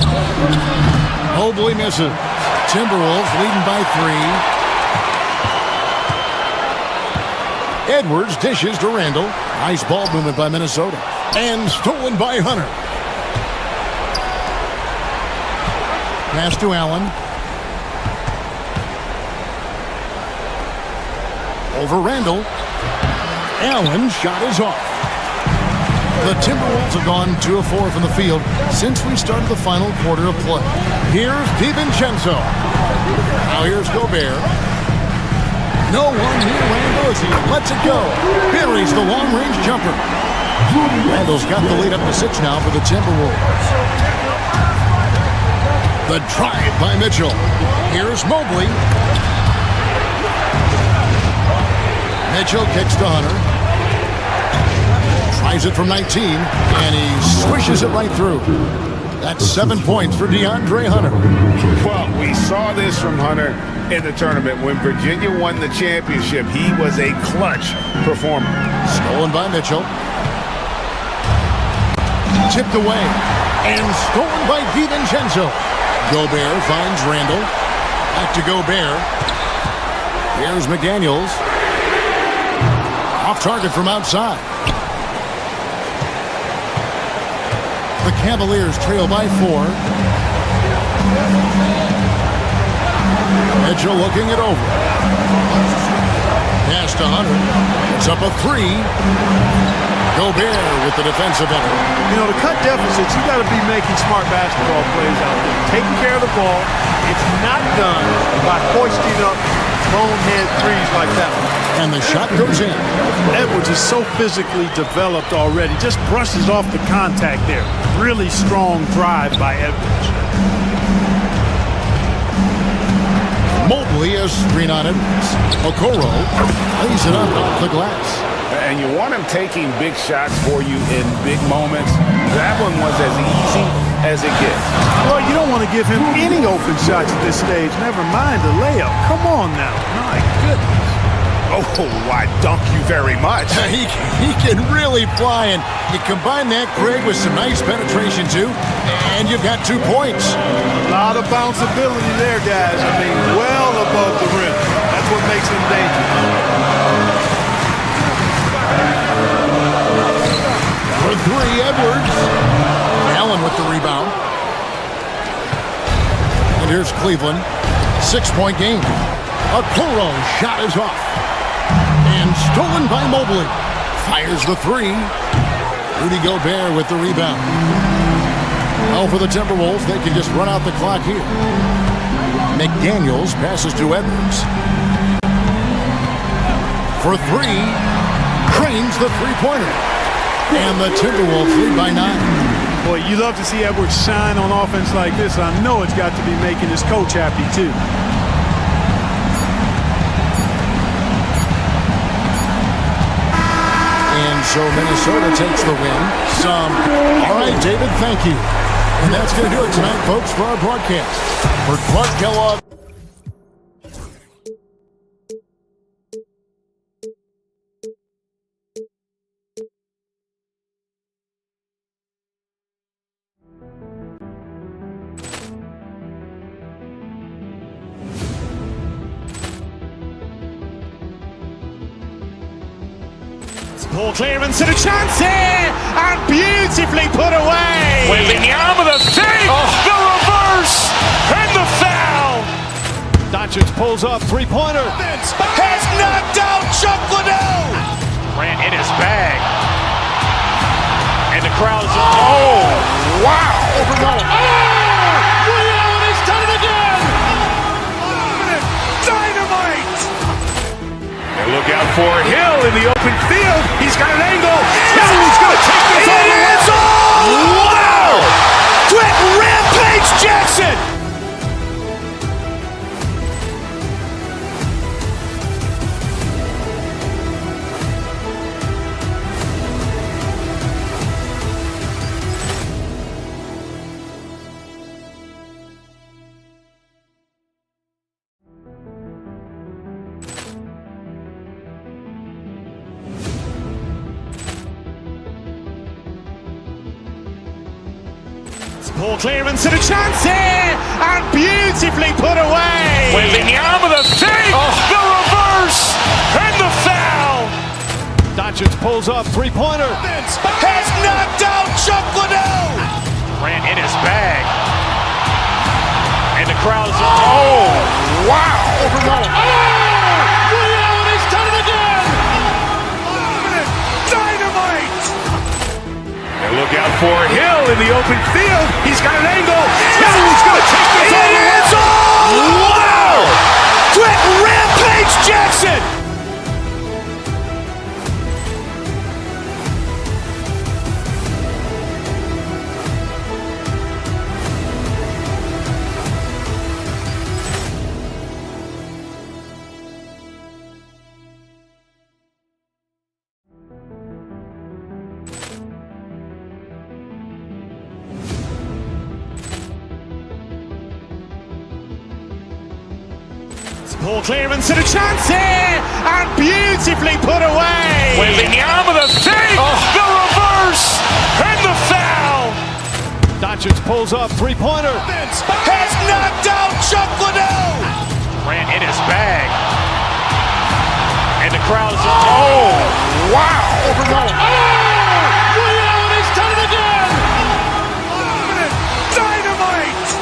Mobley misses. Timberwolves leading by 3. Edwards dishes to Randall. Nice ball movement by Minnesota. And stolen by Hunter. Pass to Allen. Over Randall. Allen's shot is off. The Timberwolves have gone 2 of 4 from the field since we started the final quarter of play. Here's DiVincenzo. Now here's Gobert. No one near Randall as he lets it go. Buries the long-range jumper. Randall's got the lead up to 6 now for the Timberwolves. The drive by Mitchell. Here's Mobley. Mitchell kicks to Hunter. Tries it from 19, and he swishes it right through. That's 7 points for DeAndre Hunter. Well, we saw this from Hunter in the tournament. When Virginia won the championship, he was a clutch performer. Stolen by Mitchell. Tipped away, and stolen by DiVincenzo. Gobert finds Randall. Back to Gobert. Here's McDaniels. Off target from outside. The Cavaliers trail by 4. Mitchell looking it over. Pass to Hunter. It's up a 3. Gobert with the defensive effort. You know, to cut deficits, you got to be making smart basketball plays out there. Taking care of the ball. It's not done by hoisting up bonehead threes like that one. And the shot goes in. Edwards is so physically developed already. Just brushes off the contact there. Really strong drive by Edwards. Mobley has screen on Edwards. Okoro lays it up off the glass. And you want him taking big shots for you in big moments. That one was as easy as it gets. Well, you don't want to give him any open shots at this stage. Never mind the layup. Come on now. My goodness. Oh, I dunk you very much. He can really fly, and you combine that, Greg, with some nice penetration, too, and you've got 2 points. A lot of bounceability there, guys. I mean, well above the rim. That's what makes him dangerous. For 3, Edwards. Allen with the rebound. And here's Cleveland. 6-point game. Okoro's shot is off. And stolen by Mobley. Fires the 3. Rudy Gobert with the rebound. Well, for the Timberwolves, they can just run out the clock here. McDaniels passes to Edwards. For 3. Cranes the three-pointer. And the Timberwolves lead by 9. Boy, you love to see Edwards shine on offense like this. I know it's got to be making his coach happy, too. And so Minnesota takes the win. All right, David, thank you. And that's going to do it tonight, folks, for our broadcast. For Clark Kellogg. Ball clearance and a chance here, and beautifully put away. Wembanyama the save, the reverse, and the foul. Doncic pulls up, three-pointer. Has knocked out Chuck Liddell. Grant in his bag. And the crowd's wow. Liddell has done it again. Dynamite. And look out for Hill in the open field. He's got an angle. Hill's going to take this all the way. Wow. Quick Rampage Jackson. Ball clearance and a chance here, and beautifully put away. Wembanyama the save, the reverse, and the foul. Doncic pulls up, three-pointer. Has knocked out Chuck Liddell. Grant in his bag. And the crowd's wow. Liddell has done it again. Dynamite. And look out for Hill in the open field. He's got an angle. Hill's going to take this all the way. Wow! Quick Rampage Jackson. Ball clearance and a chance here, and beautifully put away. Wembanyama the save, the reverse, and the foul. Doncic pulls up, three-pointer. Has knocked out Chuck Liddell. Grant in his bag. And the crowd's wow. Liddell has done it again. Dynamite.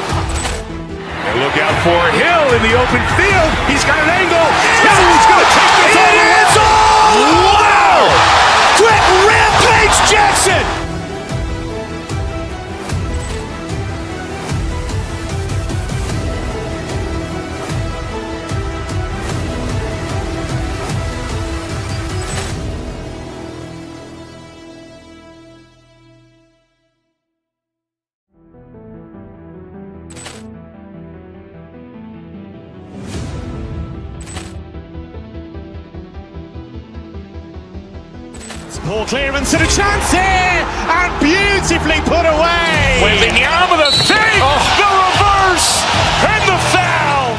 And look out for Hill in the open field. He's got an angle. Hill's going to take this all the way. Wow! Quick Rampage Jackson. Ball clearance and a chance here, and beautifully put away. Wembanyama the save, the reverse, and the foul.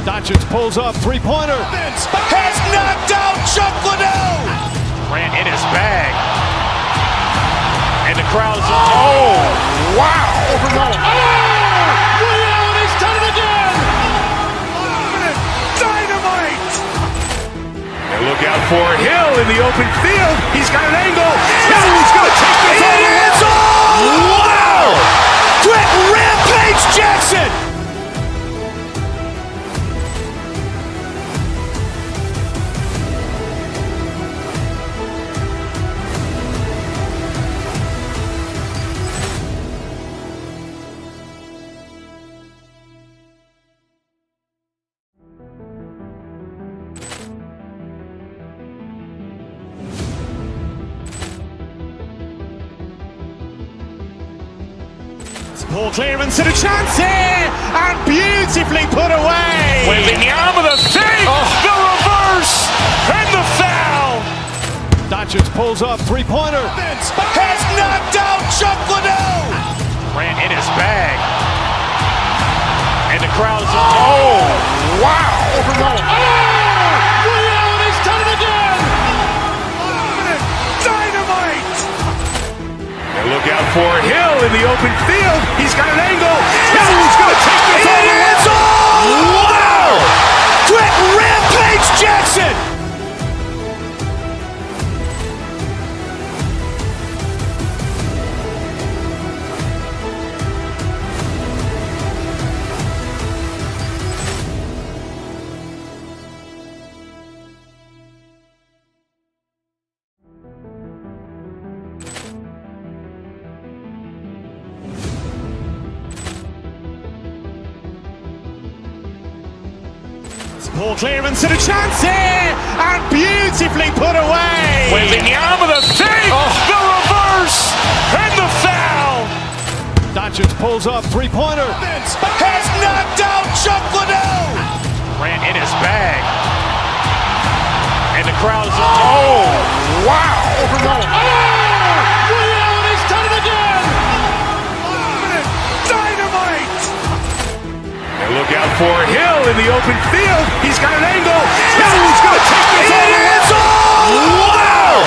Doncic pulls up, three-pointer. Has knocked out Chuck Liddell. Grant in his bag. And the crowd's wow. Liddell has done it again. Dynamite. And look out for Hill in the open field. He's got an angle. Hill's going to take this all the way. Wow! Quick Rampage Jackson. Ball clearance and a chance here, and beautifully put away. Wembanyama the save, the reverse, and the foul. Doncic pulls up, three-pointer. Has knocked out Chuck Liddell. Grant in his bag. And the crowd's wow. Liddell has done it again. Dynamite. And look out for Hill in the open field. He's got an angle. Hill's going to take this all the way. Wow! Quick Rampage Jackson. Ball clearance and a chance here, and beautifully put away. Wembanyama the save, the reverse, and the foul. Doncic pulls up, three-pointer. Has knocked out Chuck Liddell. Ran in his bag. And the crowd is, oh, wow. Ray Allen, he's done it again. Dynamite. And look out for Hill in the open field. He's got an angle. Hill's going to take this all the way. Wow!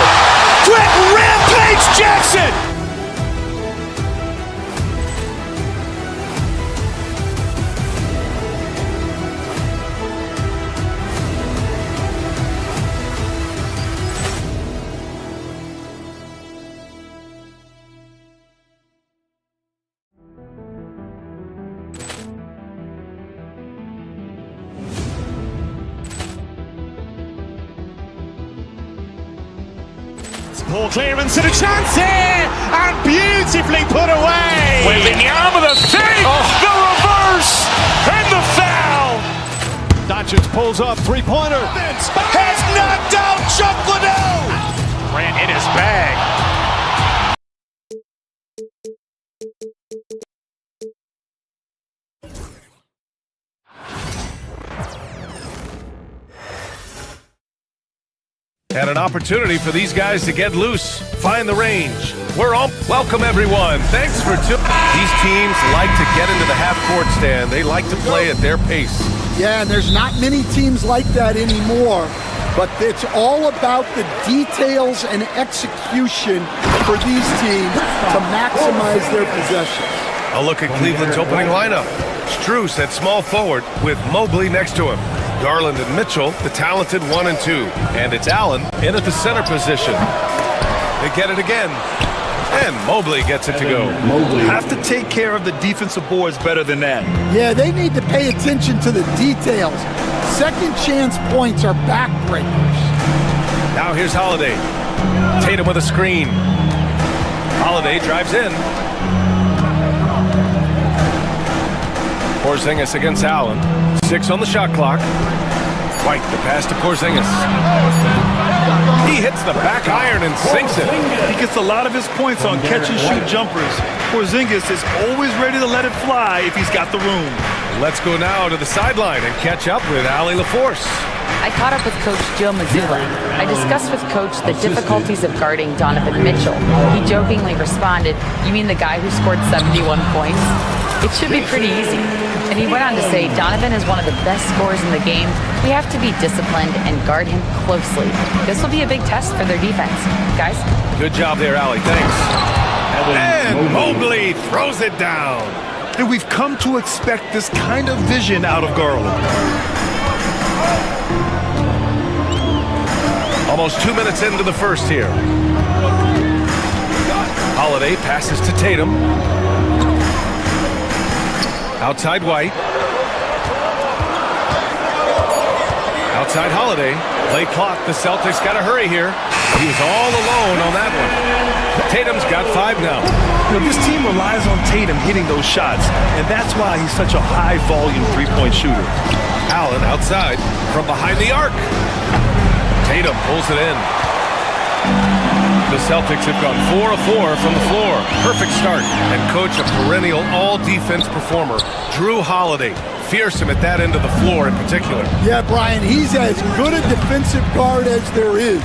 Quick Rampage Jackson. Ball clearance and a chance here, and beautifully put away. Wembanyama the save, the reverse, and the foul. Doncic pulls up, three-pointer. Has knocked out Chuck Liddell. Ran in his bag. And an opportunity for these guys to get loose, find the range. We're on. Welcome, everyone. Thanks for tuning. These teams like to get into the half-court stand. They like to play at their pace. Yeah, and there's not many teams like that anymore. But it's all about the details and execution for these teams to maximize their possessions. A look at Cleveland's opening lineup. Strus at small forward with Mobley next to him. Garland and Mitchell, the talented 1 and 2. And it's Allen in at the center position. They get it again. And Mobley gets it to go. Have to take care of the defensive boards better than that. Yeah, they need to pay attention to the details. Second chance points are backbreakers. Now here's Holiday. Tatum with a screen. Holiday drives in. Porzingis against Allen. 6 on the shot clock. White, the pass to Porzingis. He hits the back iron and sinks it. He gets a lot of his points on catch-and-shoot jumpers. Porzingis is always ready to let it fly if he's got the room. Let's go now to the sideline and catch up with Allie LaForce. I caught up with Coach Joe Mazzulla. I discussed with Coach the difficulties of guarding Donovan Mitchell. He jokingly responded, "You mean the guy who scored 71 points? It should be pretty easy." And he went on to say, "Donovan is one of the best scorers in the game. We have to be disciplined and guard him closely. This will be a big test for their defense." Guys? Good job there, Allie. Thanks. And Mobley throws it down. And we've come to expect this kind of vision out of Garland. Almost 2 minutes into the first here. Holiday passes to Tatum. Outside White. Outside Holiday. Play clock. The Celtics got to hurry here. He was all alone on that one. Tatum's got 5 now. You know, this team relies on Tatum hitting those shots, and that's why he's such a high-volume three-point shooter. Allen outside from behind the arc. Tatum pulls it in. The Celtics have gone 4 of 4 from the floor. Perfect start. And coach, a perennial all-defense performer, Drew Holiday. Fearsome at that end of the floor in particular. Yeah, Brian, he's as good a defensive guard as there is.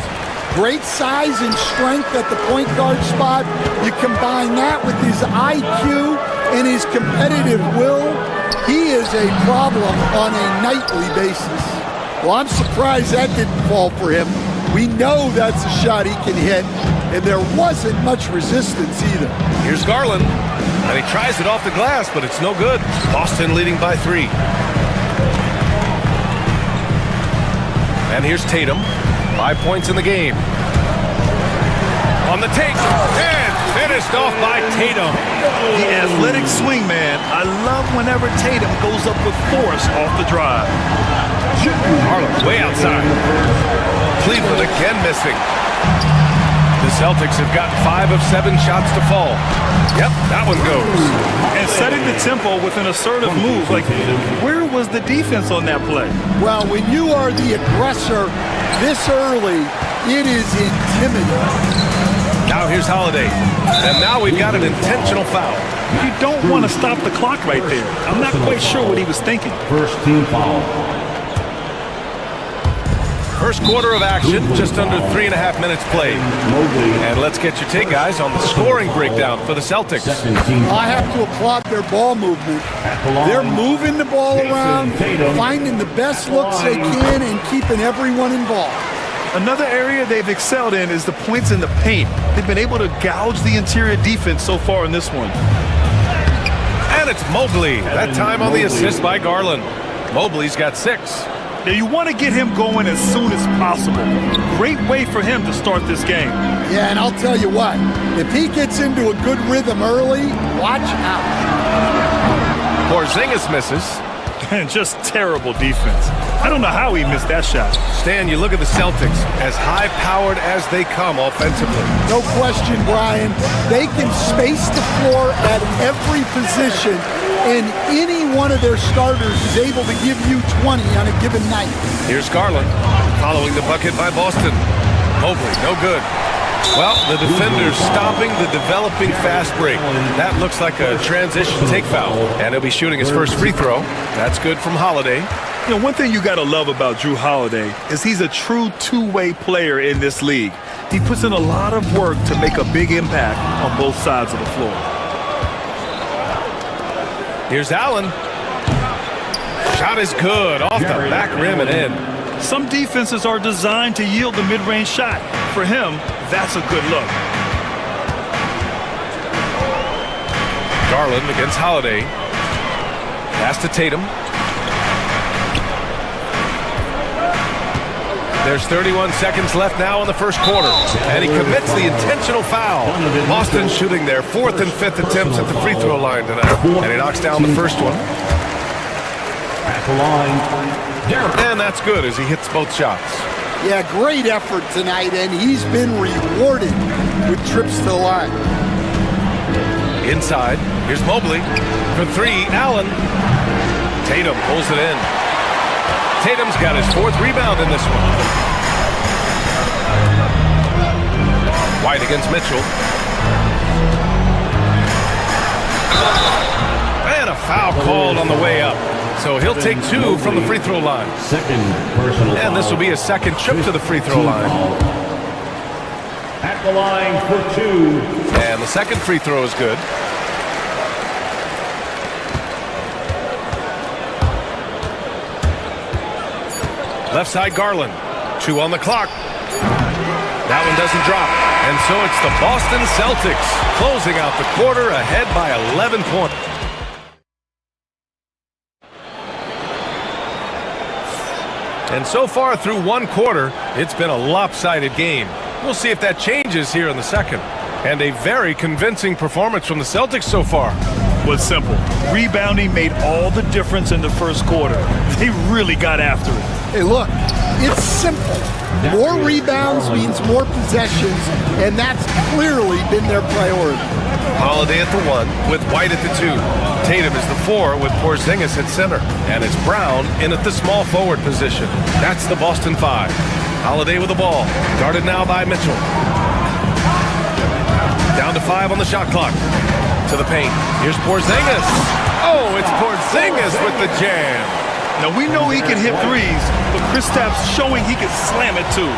Great size and strength at the point guard spot. You combine that with his IQ and his competitive will, he is a problem on a nightly basis. Well, I'm surprised that didn't fall for him. We know that's a shot he can hit, and there wasn't much resistance either. Here's Garland, and he tries it off the glass, but it's no good. Boston leading by 3. And here's Tatum, 5 points in the game. On the take, and finished off by Tatum. The athletic swingman. I love whenever Tatum goes up with force off the drive. Garland way outside. Cleveland again missing. The Celtics have gotten 5 of 7 shots to fall. Yep, that one goes. And setting the tempo with an assertive move. Like, where was the defense on that play? Well, when you are the aggressor this early, it is intimidating. Now here's Holiday. And now we've got an intentional foul. You don't want to stop the clock right there. I'm not quite sure what he was thinking. First team foul. First quarter of action, just under 3.5 minutes played. And let's get your take, guys, on the scoring breakdown for the Celtics. I have to applaud their ball movement. They're moving the ball around, finding the best looks they can, and keeping everyone involved. Another area they've excelled in is the points in the paint. They've been able to gouge the interior defense so far in this one. And it's Mobley. That time on the assist by Garland. Mobley's got 6. Now, you want to get him going as soon as possible. Great way for him to start this game. Yeah, and I'll tell you what, if he gets into a good rhythm early, watch out. Porzingis misses. And just terrible defense. I don't know how he missed that shot. Stan, you look at the Celtics, as high-powered as they come offensively. No question, Brian. They can space the floor at every position, and any one of their starters is able to give you 20 on a given night. Here's Garland, following the bucket by Boston. Mobley, no good. Well, the defender's stopping the developing fast break. That looks like a transition take foul. And he'll be shooting his first free throw. That's good from Holiday. You know, one thing you got to love about Drew Holiday is he's a true two-way player in this league. He puts in a lot of work to make a big impact on both sides of the floor. Here's Allen. Shot is good, off the back rim and in. Some defenses are designed to yield the mid-range shot. For him, that's a good look. Garland against Holiday. Pass to Tatum. There's 31 seconds left now in the first quarter. And he commits the intentional foul. Boston shooting their 4th and 5th attempts at the free throw line tonight. And he knocks down the first one. At the line. And that's good as he hits both shots. Yeah, great effort tonight, and he's been rewarded with trips to the line. Inside, here's Mobley. For 3, Allen. Tatum pulls it in. Tatum's got his 4th rebound in this one. White against Mitchell. And a foul called on the way up. So he'll take 2 from the free throw line. Second personal And this will be a second trip to the free throw line. At the line for 2. And the second free throw is good. Left side Garland. 2 on the clock. That one doesn't drop. And so it's the Boston Celtics closing out the quarter ahead by 11 points. And so far through one quarter, it's been a lopsided game. We'll see if that changes here in the second. And a very convincing performance from the Celtics so far. Was simple. Rebounding made all the difference in the first quarter. They really got after it. Hey, look, it's simple. More rebounds means more possessions, and that's clearly been their priority. Holiday at the 1 with White at the 2. Tatum is the 4 with Porzingis at center. And it's Brown in at the small forward position. That's the Boston 5. Holiday with the ball. Guarded now by Mitchell. Down to 5 on the shot clock. To the paint. Here's Porzingis. Oh, it's Porzingis with the jam. Now, we know he can hit threes, but Kristaps showing he can slam it too.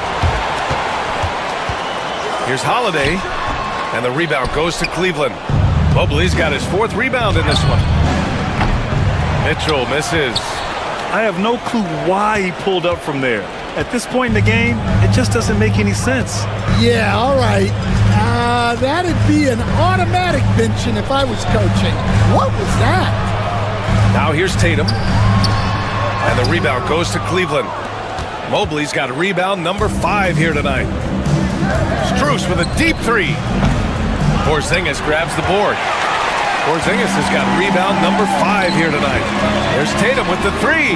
Here's Holiday. And the rebound goes to Cleveland. Mobley's got his 4th rebound in this one. Mitchell misses. I have no clue why he pulled up from there. At this point in the game, it just doesn't make any sense. Yeah, all right. That'd be an automatic benching if I was coaching. What was that? Now here's Tatum. And the rebound goes to Cleveland. Mobley's got rebound number 5 here tonight. Strus with a deep 3. Porzingis grabs the board. Porzingis has got rebound number 5 here tonight. There's Tatum with the 3.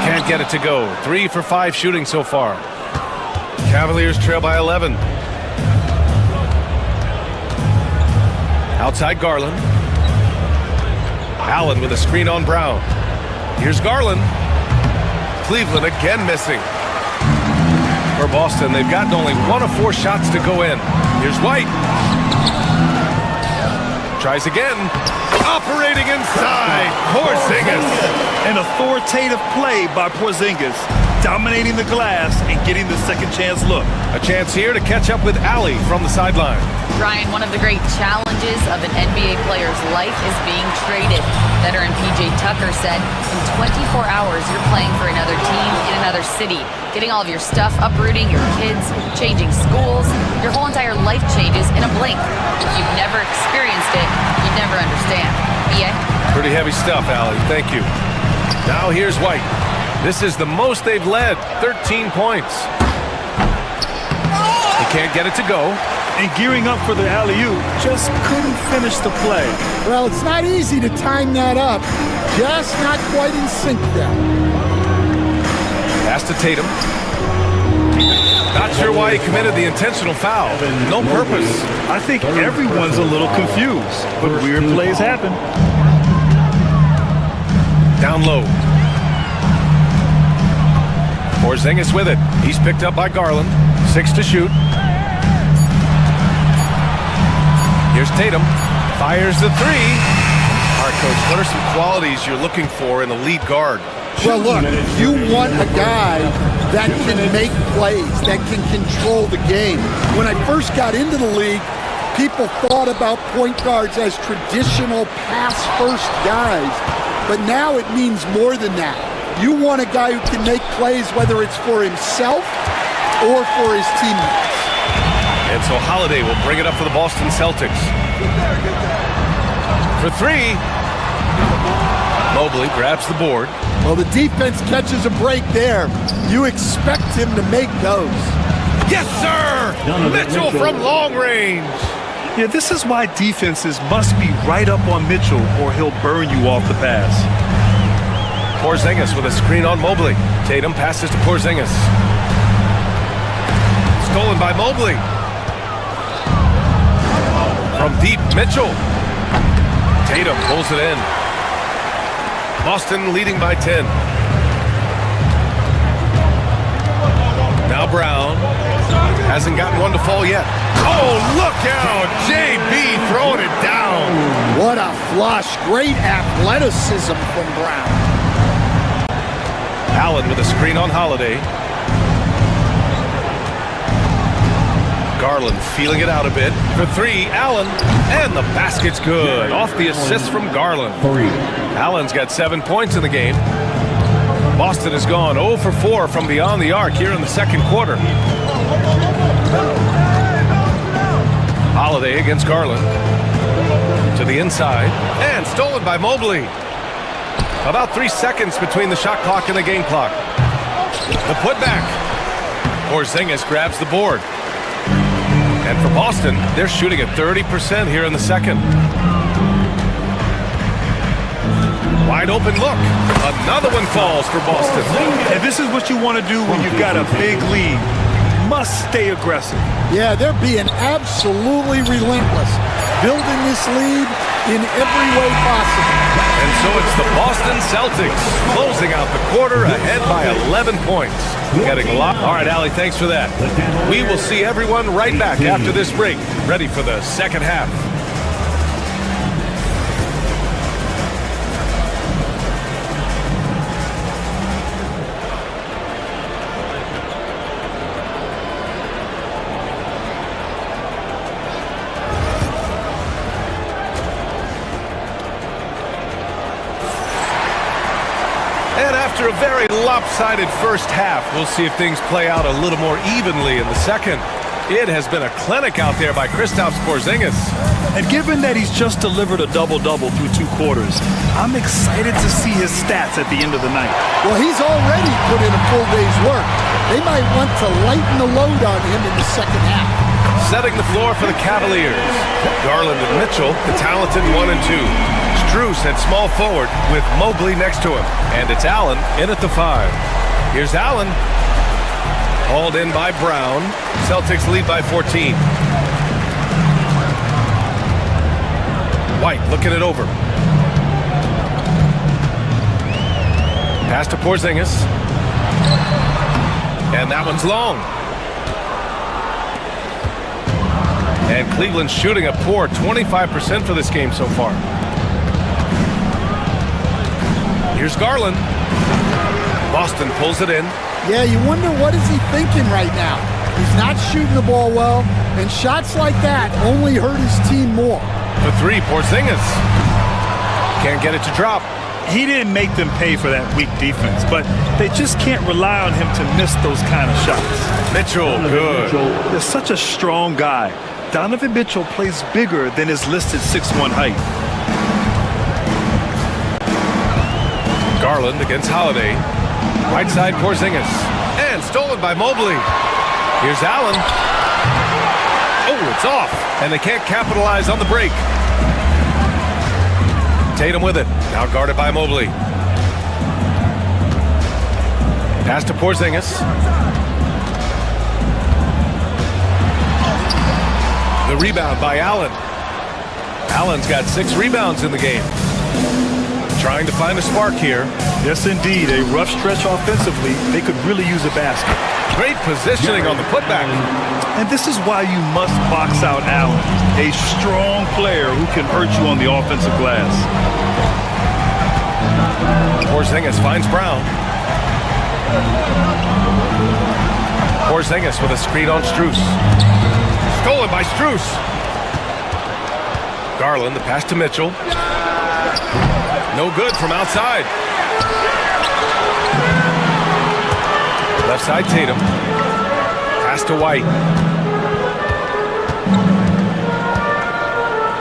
Can't get it to go. 3 for 5 shooting so far. Cavaliers trail by 11. Outside Garland. Allen with a screen on Brown. Here's Garland. Cleveland again missing. For Boston, they've gotten only 1 of 4 shots to go in. Here's White. Tries again. Operating inside. Porzingis. An authoritative play by Porzingis, dominating the glass and getting the second chance look. A chance here to catch up with Allie from the sideline. Ryan, one of the great challenges of an NBA player's life is being traded. Veteran PJ Tucker said, in 24 hours, you're playing for another team in another city, getting all of your stuff, uprooting your kids, changing schools. Your whole entire life changes in a blink. If you've never experienced it, you'd never understand. EA? Pretty heavy stuff, Allie. Thank you. Now here's White. This is the most they've led, 13 points. He can't get it to go. And gearing up for the alley-oop, just couldn't finish the play. Well, it's not easy to time that up. Just not quite in sync there. Pass to Tatum. Not sure why he committed the intentional foul. No purpose. I think everyone's a little confused, but weird plays happen. Down low. Porzingis with it. He's picked up by Garland. 6 to shoot. Here's Tatum. Fires the 3. All right, Coach, what are some qualities you're looking for in a lead guard? Well, look, you want a guy that can make plays, that can control the game. When I first got into the league, people thought about point guards as traditional pass-first guys, but now it means more than that. You want a guy who can make plays, whether it's for himself or for his teammates. And so Holiday will bring it up for the Boston Celtics. For 3. Mobley grabs the board. Well, the defense catches a break there. You expect him to make those. Yes, sir! Mitchell from long range. Yeah, this is why defenses must be right up on Mitchell or he'll burn you off the pass. Porzingis with a screen on Mobley. Tatum passes to Porzingis. Stolen by Mobley. From deep, Mitchell. Tatum pulls it in. Boston leading by 10. Now Brown. Hasn't gotten one to fall yet. Oh, look out! JB throwing it down. What a flush. Great athleticism from Brown. Allen with a screen on Holiday. Garland feeling it out a bit. For 3, Allen. And the basket's good. Off the assist from Garland. Allen's got 7 points in the game. Boston has gone 0 for 4 from beyond the arc here in the second quarter. Holiday against Garland. To the inside. And stolen by Mobley. About 3 seconds between the shot clock and the game clock. The putback. Porzingis grabs the board. And for Boston, they're shooting at 30% here in the second. Wide open look. Another one falls for Boston. And this is what you want to do when you've got a big lead. Must stay aggressive. Yeah, they're being absolutely relentless. Building this lead in every way possible. And so it's the Boston Celtics closing out the quarter ahead by 11 points. Getting a lot. All right, Allie, thanks for that. We will see everyone right back after this break, ready for the second half. After a very lopsided first half, we'll see if things play out a little more evenly in the second. It has been a clinic out there by Kristaps Porzingis. And given that he's just delivered a double-double through 2 quarters, I'm excited to see his stats at the end of the night. Well, he's already put in a full day's work. They might want to lighten the load on him in the second half. Setting the floor for the Cavaliers. Garland and Mitchell, the talented 1 and 2. Strus at small forward with Mobley next to him. And it's Allen in at the 5. Here's Allen. Hauled in by Brown. Celtics lead by 14. White looking it over. Pass to Porzingis. And that one's long. And Cleveland's shooting a poor 25% for this game so far. Here's Garland. Boston pulls it in. Yeah, you wonder what is he thinking right now. He's not shooting the ball well, and shots like that only hurt his team more. The three, Porzingis. Can't get it to drop. He didn't make them pay for that weak defense, but they just can't rely on him to miss those kind of shots. Mitchell, good. They're such a strong guy. Donovan Mitchell plays bigger than his listed 6'1" height. Garland against Holiday. Right side, Porzingis. And stolen by Mobley. Here's Allen. Oh, it's off. And they can't capitalize on the break. Tatum with it. Now guarded by Mobley. Pass to Porzingis. The rebound by Allen. Allen's got 6 rebounds in the game. Trying to find a spark here. Yes, indeed. A rough stretch offensively. They could really use a basket. Great positioning on the putback. And this is why you must box out Allen, a strong player who can hurt you on the offensive glass. Porzingis finds Brown. Porzingis with a screen on Strus. Stolen by Strus. Garland, the pass to Mitchell. No good from outside. Left side, Tatum. Pass to White.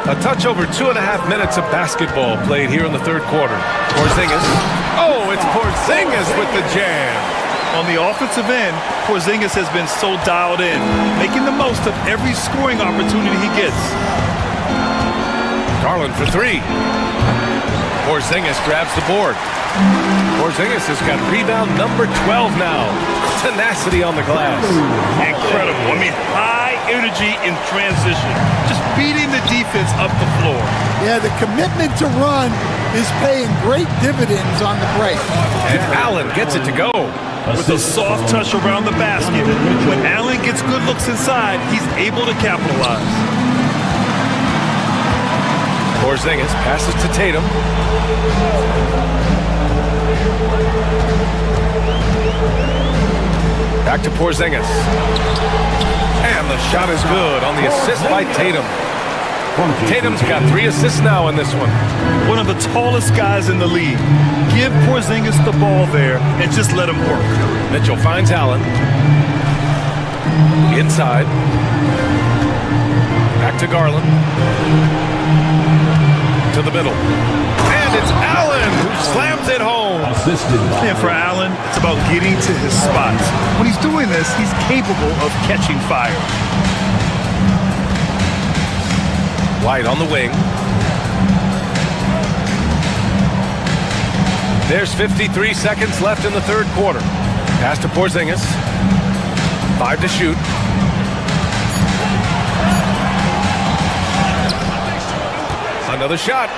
A touch over 2.5 minutes of basketball played here in the third quarter. Porzingis. Oh, it's Porzingis with the jam. On the offensive end, Porzingis has been so dialed in, making the most of every scoring opportunity he gets. Garland for 3. Porzingis grabs the board. Porzingis has got rebound number 12 now. Tenacity on the glass. Incredible. I mean, high energy in transition. Just beating the defense up the floor. Yeah, the commitment to run is paying great dividends on the break. And Allen gets it to go. With a soft touch around the basket. When Allen gets good looks inside, he's able to capitalize. Porzingis passes to Tatum. Back to Porzingis. And the shot is good on the assist by Tatum. Tatum's got 3 assists now in this one. One of the tallest guys in the league. Give Porzingis the ball there and just let him work. Mitchell finds Allen. Inside. Back to Garland. To the middle. And it's Allen who slams it home. And for Allen, it's about getting to his spots. When he's doing this, he's capable of catching fire. White on the wing. There's 53 seconds left in the third quarter. Pass to Porzingis. 5 to shoot. Another shot.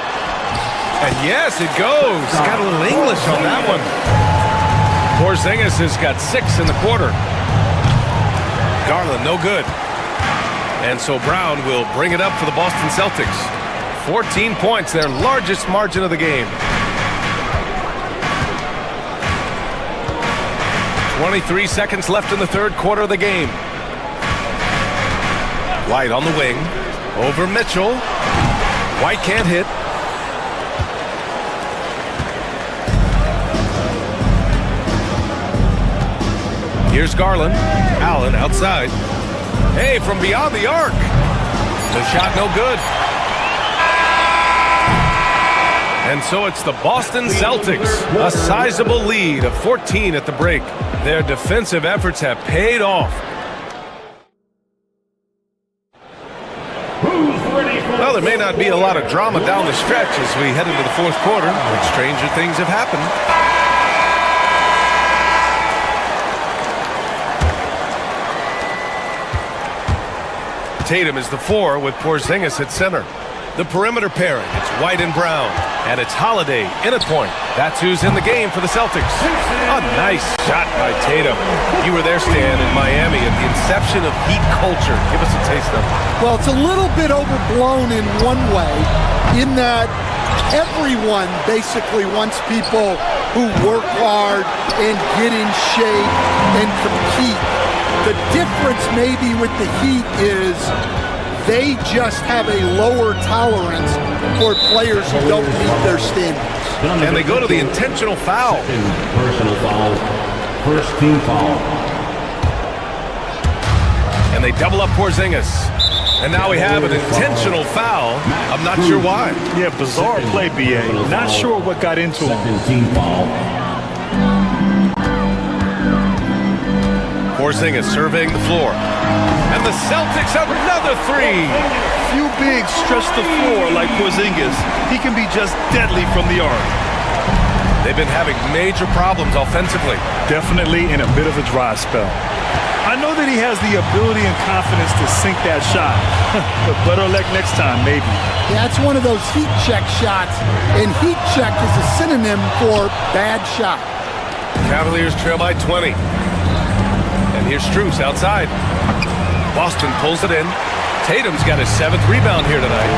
And yes, it goes. Got a little English on that one. Porzingis has got 6 in the quarter. Garland, no good. And so Brown will bring it up for the Boston Celtics. 14 points, their largest margin of the game. 23 seconds left in the third quarter of the game. White on the wing. Over Mitchell. White can't hit. Here's Garland. Allen outside. Hey, from beyond the arc. The shot no good. And so it's the Boston Celtics. A sizable lead of 14 at the break. Their defensive efforts have paid off. Well, there may not be a lot of drama down the stretch as we head into the fourth quarter, but stranger things have happened. Tatum is the 4 with Porzingis at center. The perimeter pairing, it's White and Brown. And it's Holiday in at point. That's who's in the game for the Celtics. A nice shot by Tatum. You were there, Stan, in Miami at the inception of Heat culture. Give us a taste of it. Well, it's a little bit overblown in one way, in that everyone basically wants people who work hard and get in shape and compete. The difference maybe with the Heat is they just have a lower tolerance for players who don't meet their standards. And they go to the intentional foul. Personal foul. First team foul. And they double up Porzingis. And now we have an intentional foul. I'm not sure why. Yeah, bizarre play, BA. Not sure what got into him. Second team foul. Porzingis surveying the floor. And the Celtics have another three. Few bigs stretch the floor like Porzingis. He can be just deadly from the arc. They've been having major problems offensively. Definitely in a bit of a dry spell. I know that he has the ability and confidence to sink that shot, but better luck next time, maybe. Yeah, it's one of those heat check shots, and heat check is a synonym for bad shot. Cavaliers trail by 20. And here's Strus outside. Boston pulls it in. Tatum's got his 7th rebound here tonight.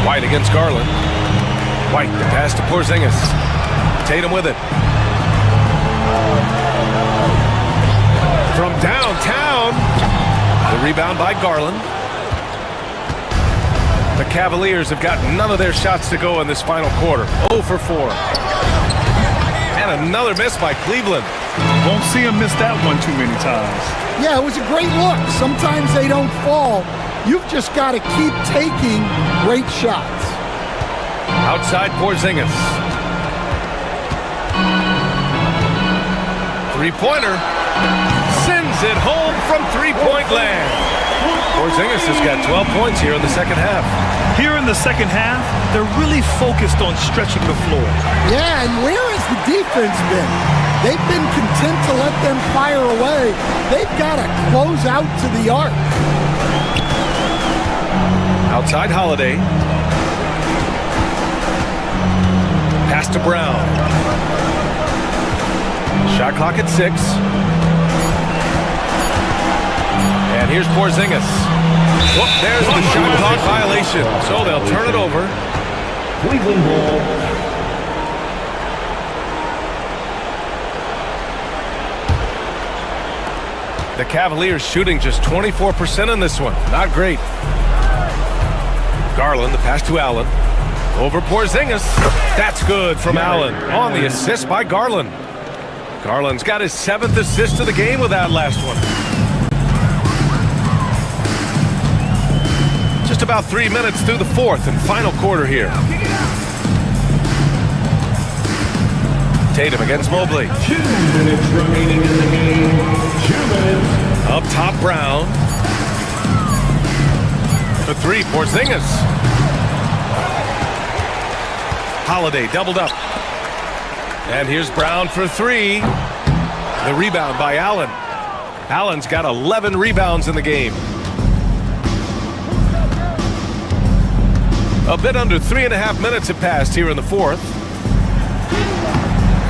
White against Garland. White, the pass to Porzingis. Tatum with it. From downtown. The rebound by Garland. The Cavaliers have got none of their shots to go in this final quarter. 0 for 4. And another miss by Cleveland. Won't see him miss that one too many times. Yeah, it was a great look. Sometimes they don't fall. You've just got to keep taking great shots. Outside Porzingis. Three-pointer. Sends it home from three-point land. Porzingis has got 12 points here in the second half. Here in the second half, they're really focused on stretching the floor. Yeah, and where has the defense been? They've been content to let them fire away. They've got to close out to the arc. Outside Holiday. Pass to Brown. Shot clock at 6. And here's Porzingis. Whoop, there's the shot clock violation. So they'll turn it over. Cleveland ball. The Cavaliers shooting just 24% in this one. Not great. Garland, the pass to Allen. Over Porzingis. That's good from Allen. On the assist by Garland. Garland's got his 7th assist of the game with that last one. Just about 3 minutes through the 4th and final quarter here. Tatum against Mobley. 2 minutes remaining in the game. 2 minutes. Up top, Brown. The three, Porzingis. Holiday doubled up. And here's Brown for 3. The rebound by Allen. Allen's got 11 rebounds in the game. A bit under 3.5 minutes have passed here in the 4th.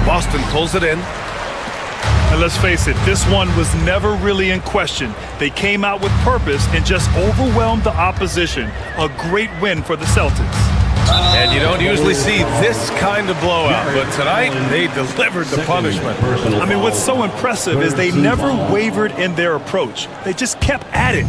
Boston pulls it in. And let's face it, this one was never really in question. They came out with purpose and just overwhelmed the opposition. A great win for the Celtics. And you don't usually see this kind of blowout, but tonight they delivered the punishment. I mean, what's so impressive is they never wavered in their approach. They just kept at it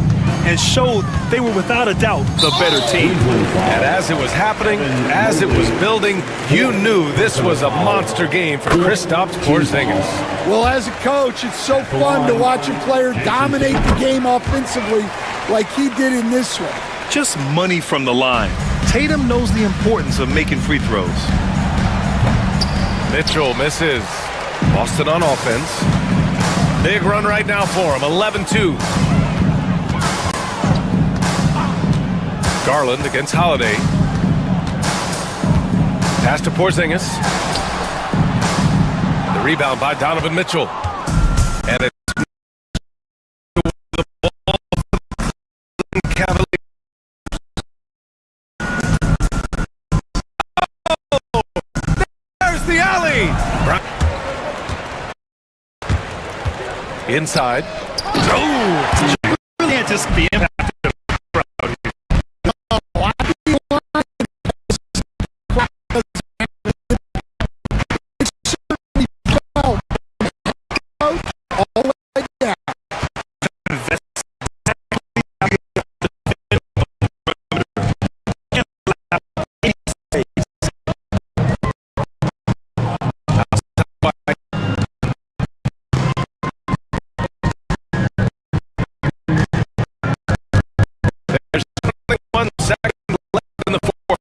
and showed they were without a doubt the better team. And as it was happening, as it was building, you knew this was a monster game for Kristaps Porzingis. Well, as a coach, it's so fun to watch a player dominate the game offensively like he did in this one. Just money from the line. Tatum knows the importance of making free throws. Mitchell misses. Boston on offense. Big run right now for him, 11-2. Garland against Holiday. Pass to Porzingis. The rebound by Donovan Mitchell. And it's the ball Inside. Oh! Really anticipate the impact of the crowd here. There's 1 second left in the fourth.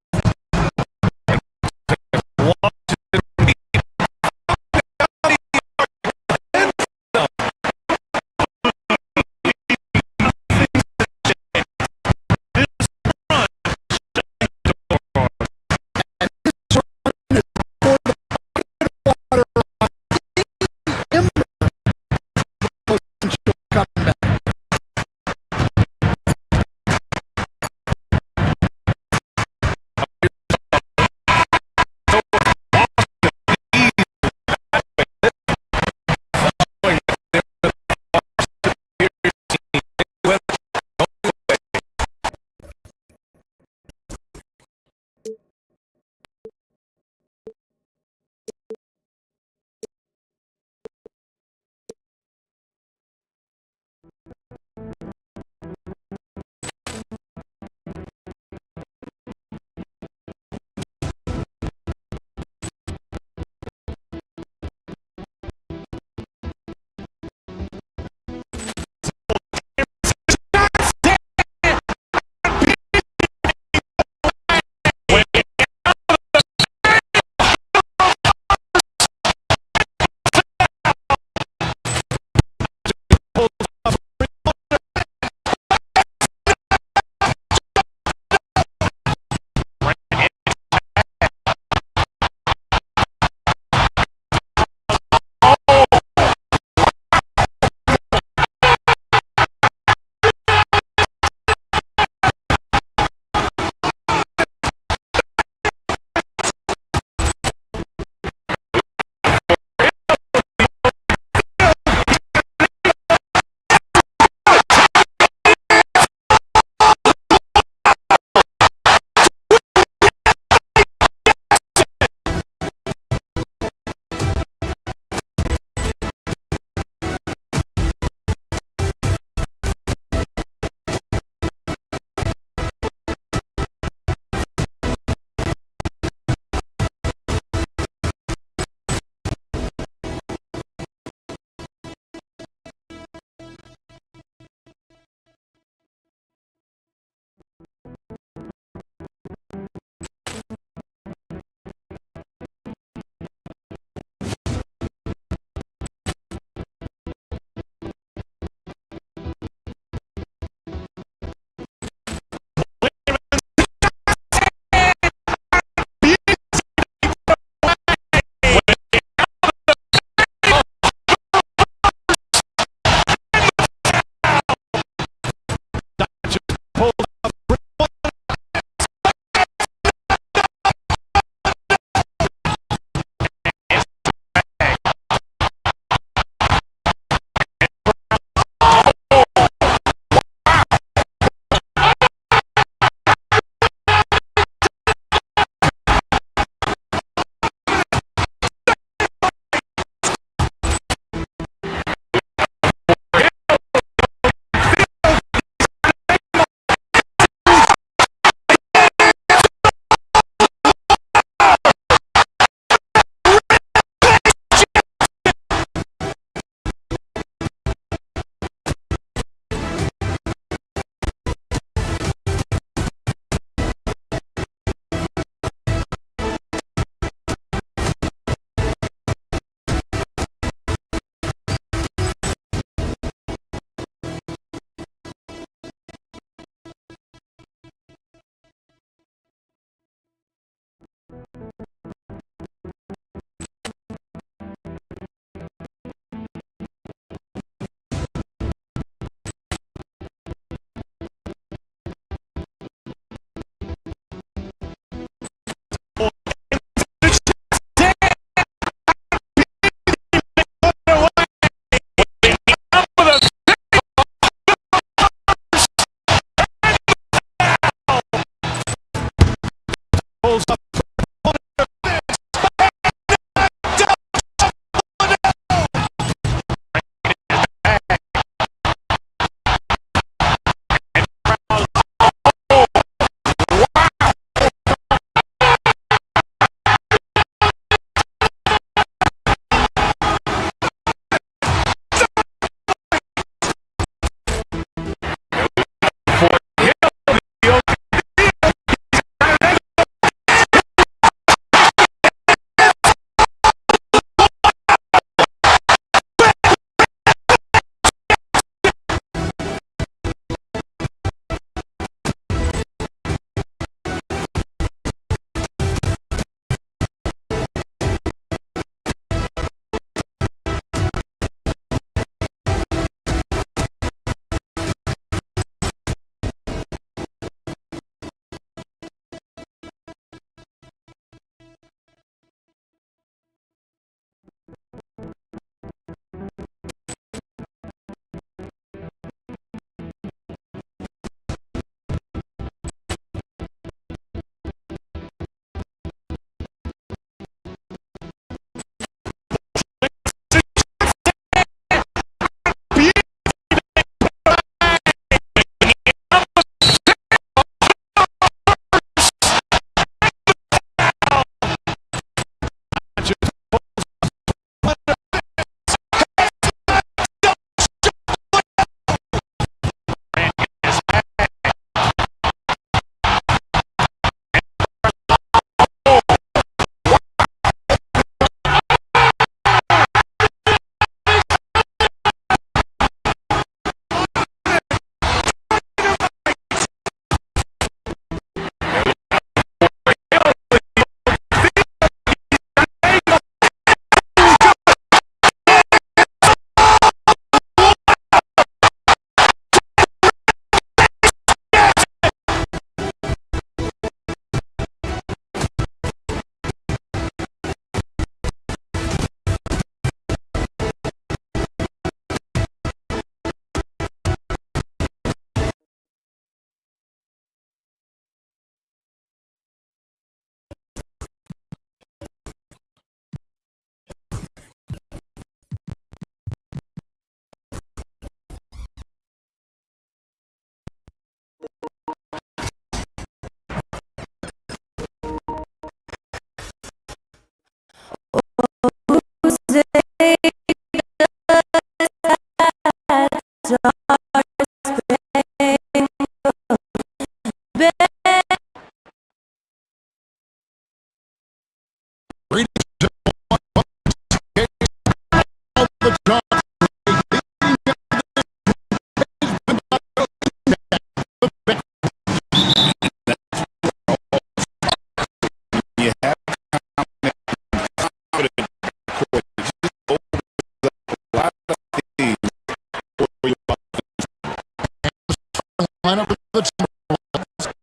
lineup for the Timberwolves.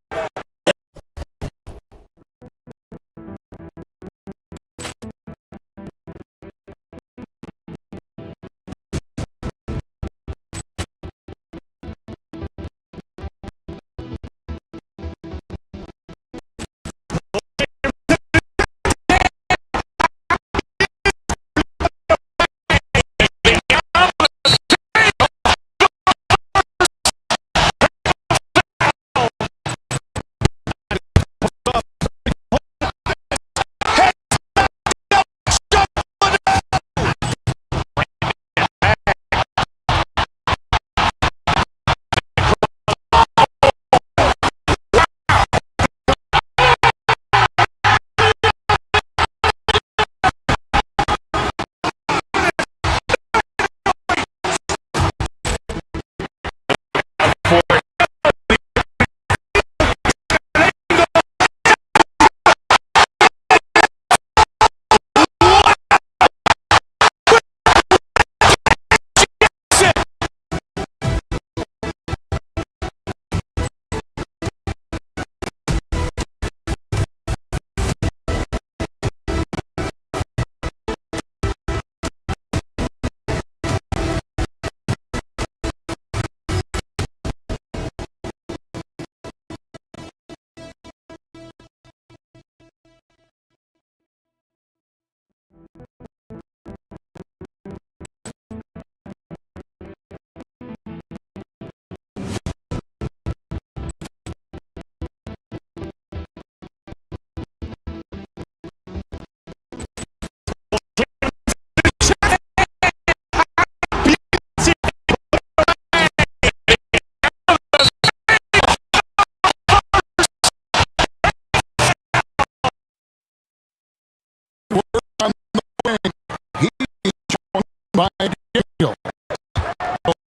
By Daniel.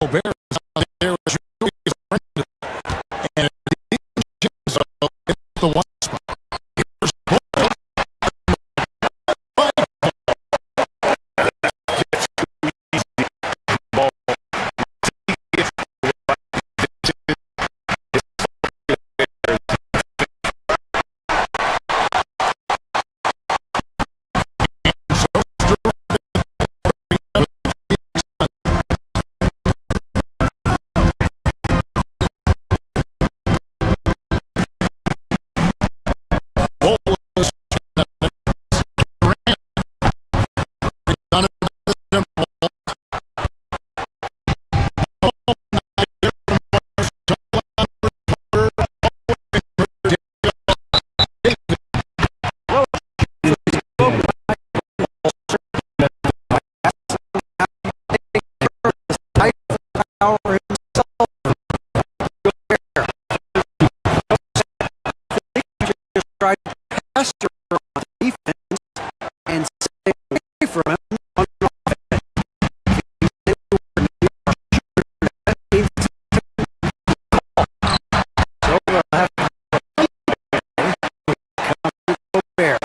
Gobert is out there as his friend. And the one spot. And stay away from him on offense. So we'll have to Gobert.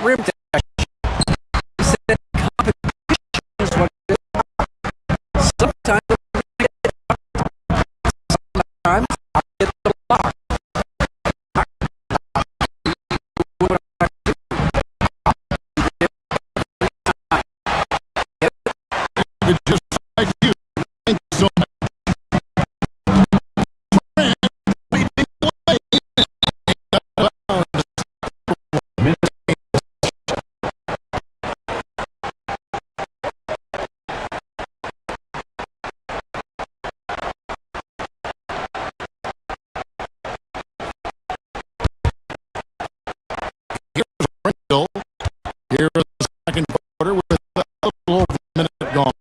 rim dash. He said competition is what it is. Sometimes I get the block. Just like you. Thank you so much. Here is the second quarter with a little over a minute gone.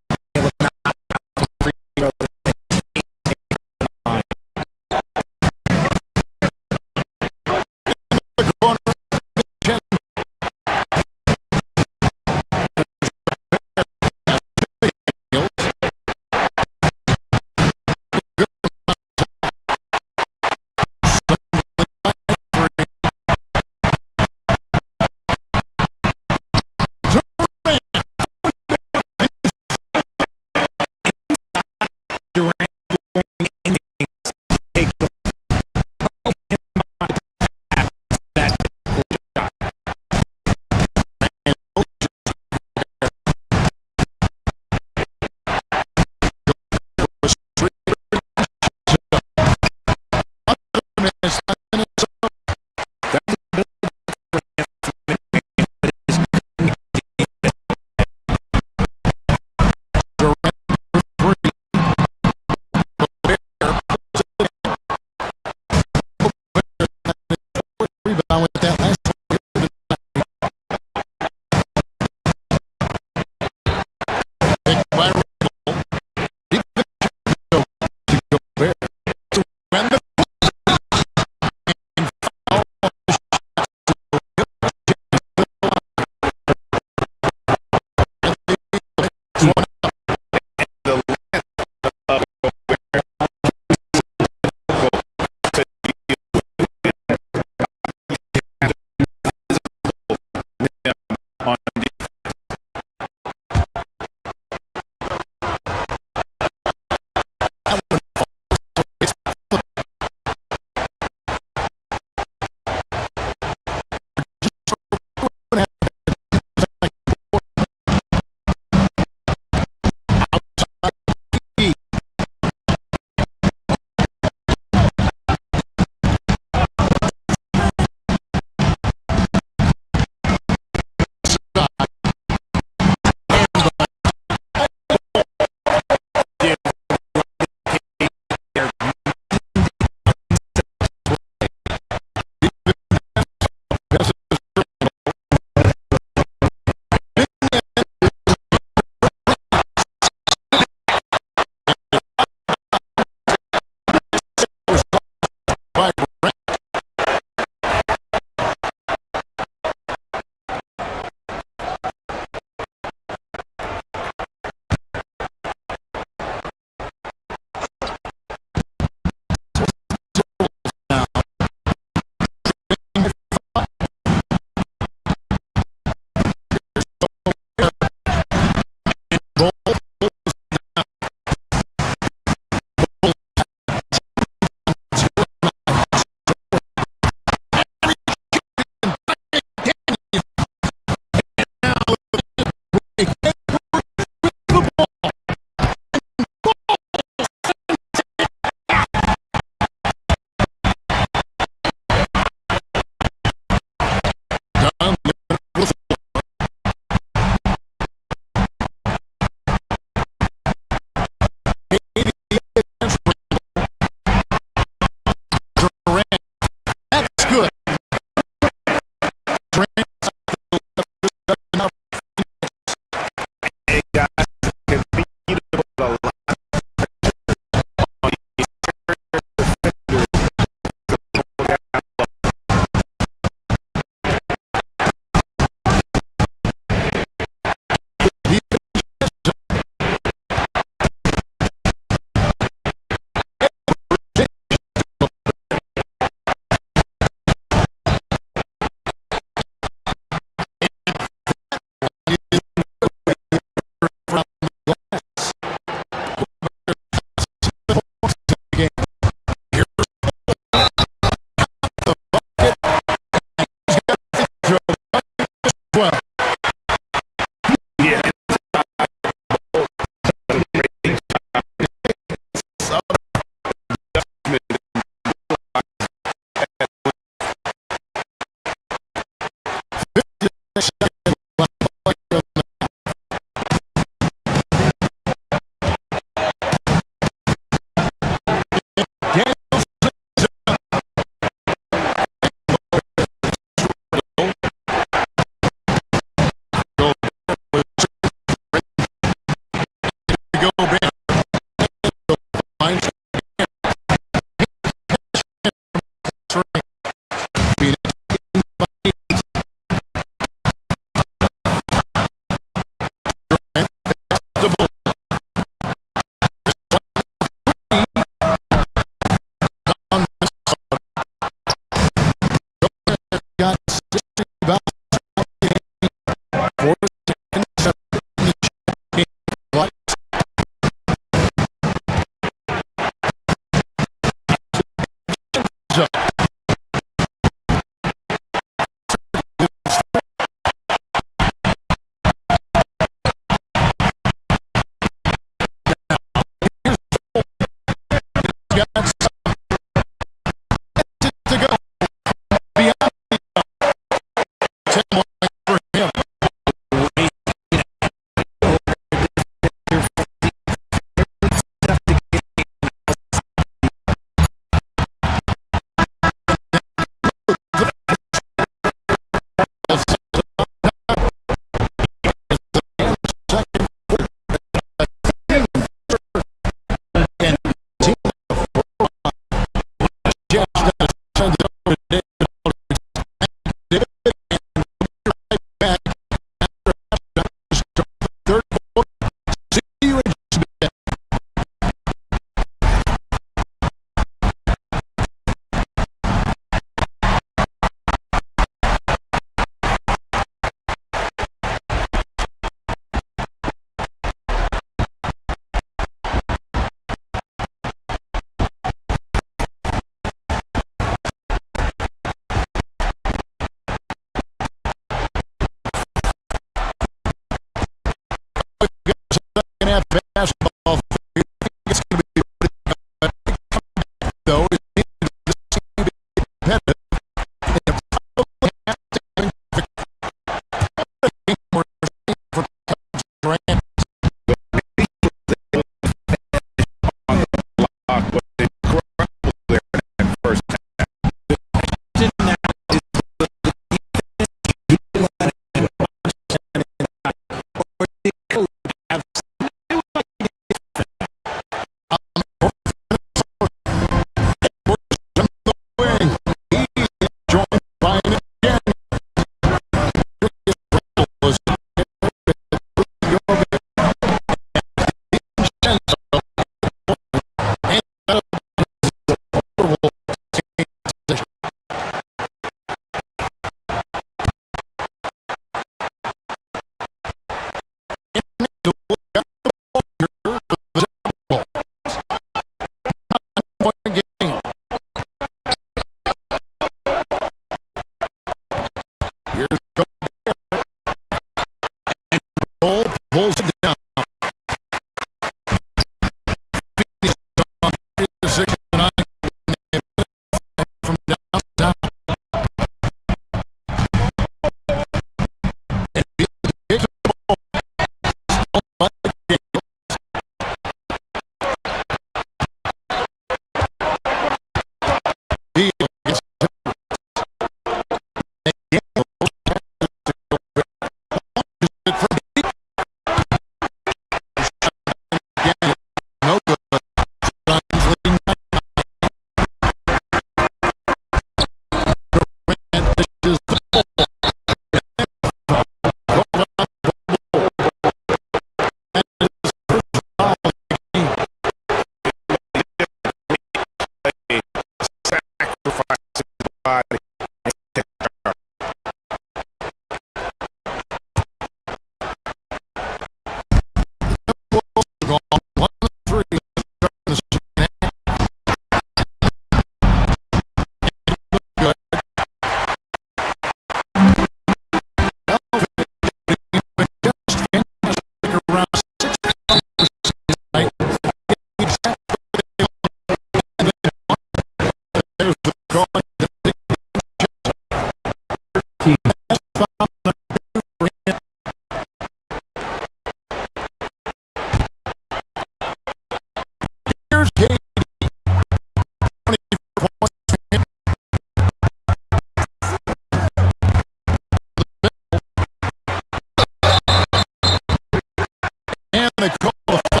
going to call a foul.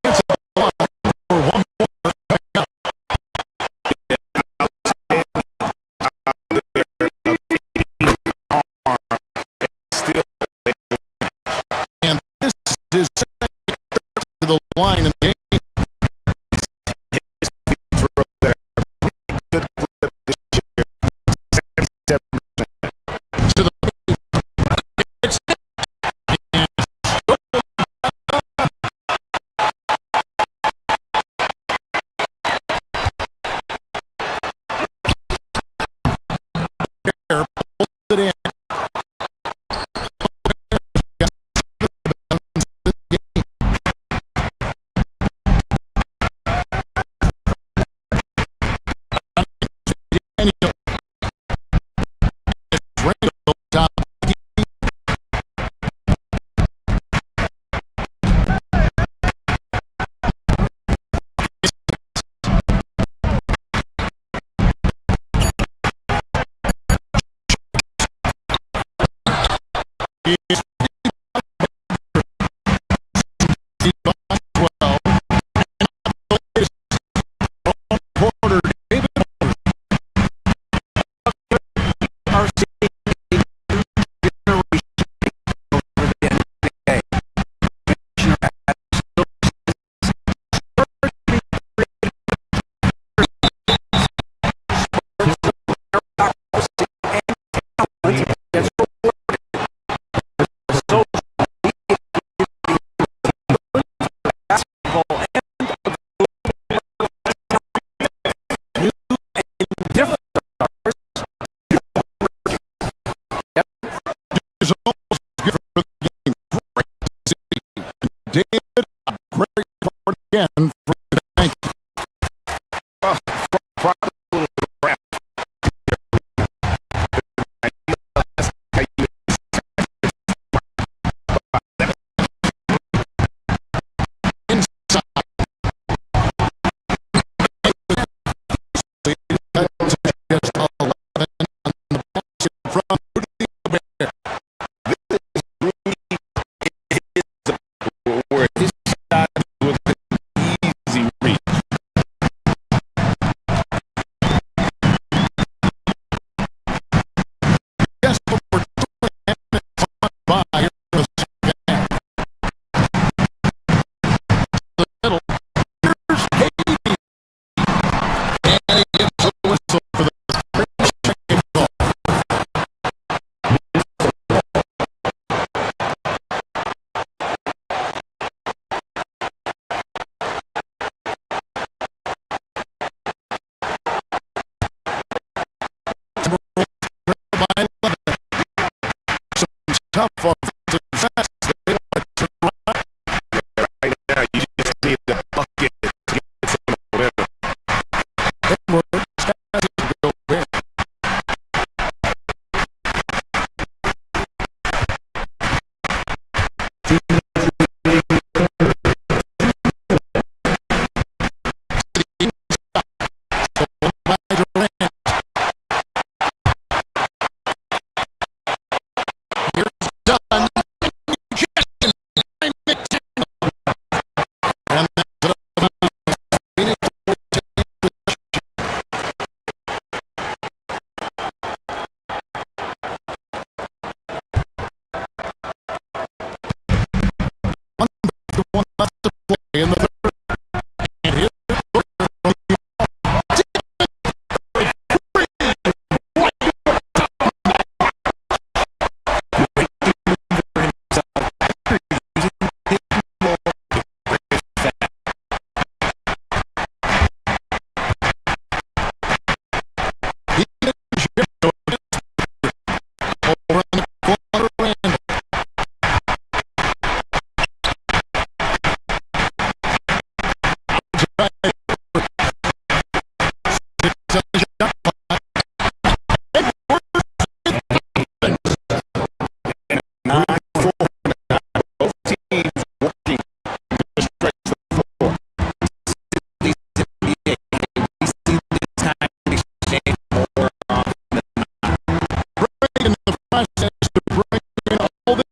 It's a line for one more coming up. And this is to the line in the game. Again, thank you. Tough offensive defense. Right now, you just need the bucket to get some momentum. Edwards has to go in. In the third. And here's process to bring in all this.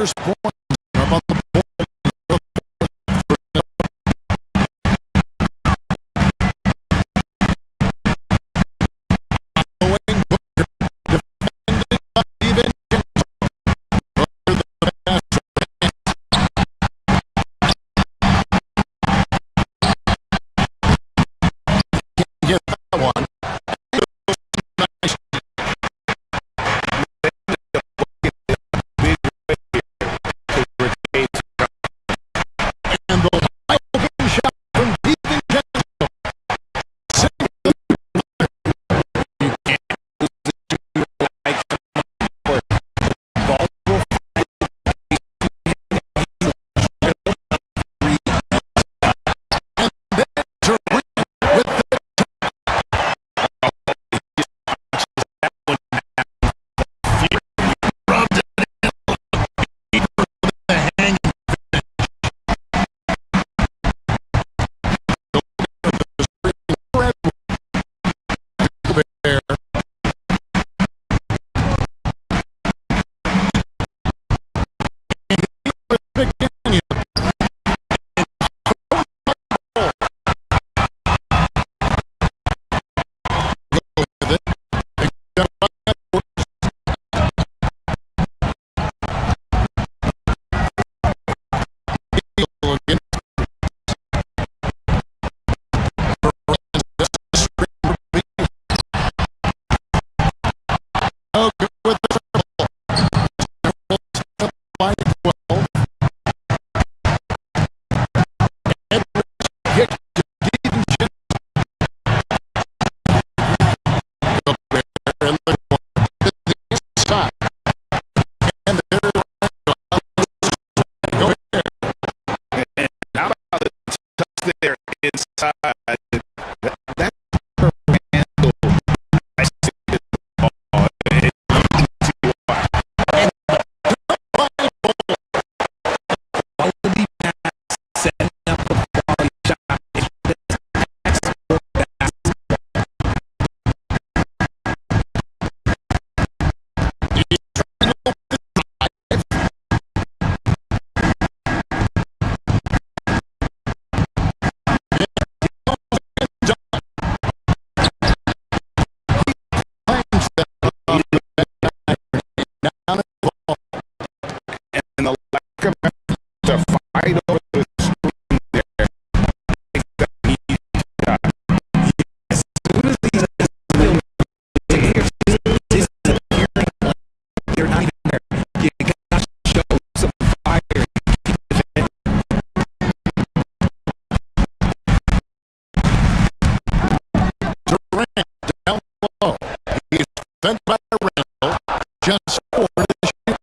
first points up on the board. There inside. Sent by Randall, just for the shoot.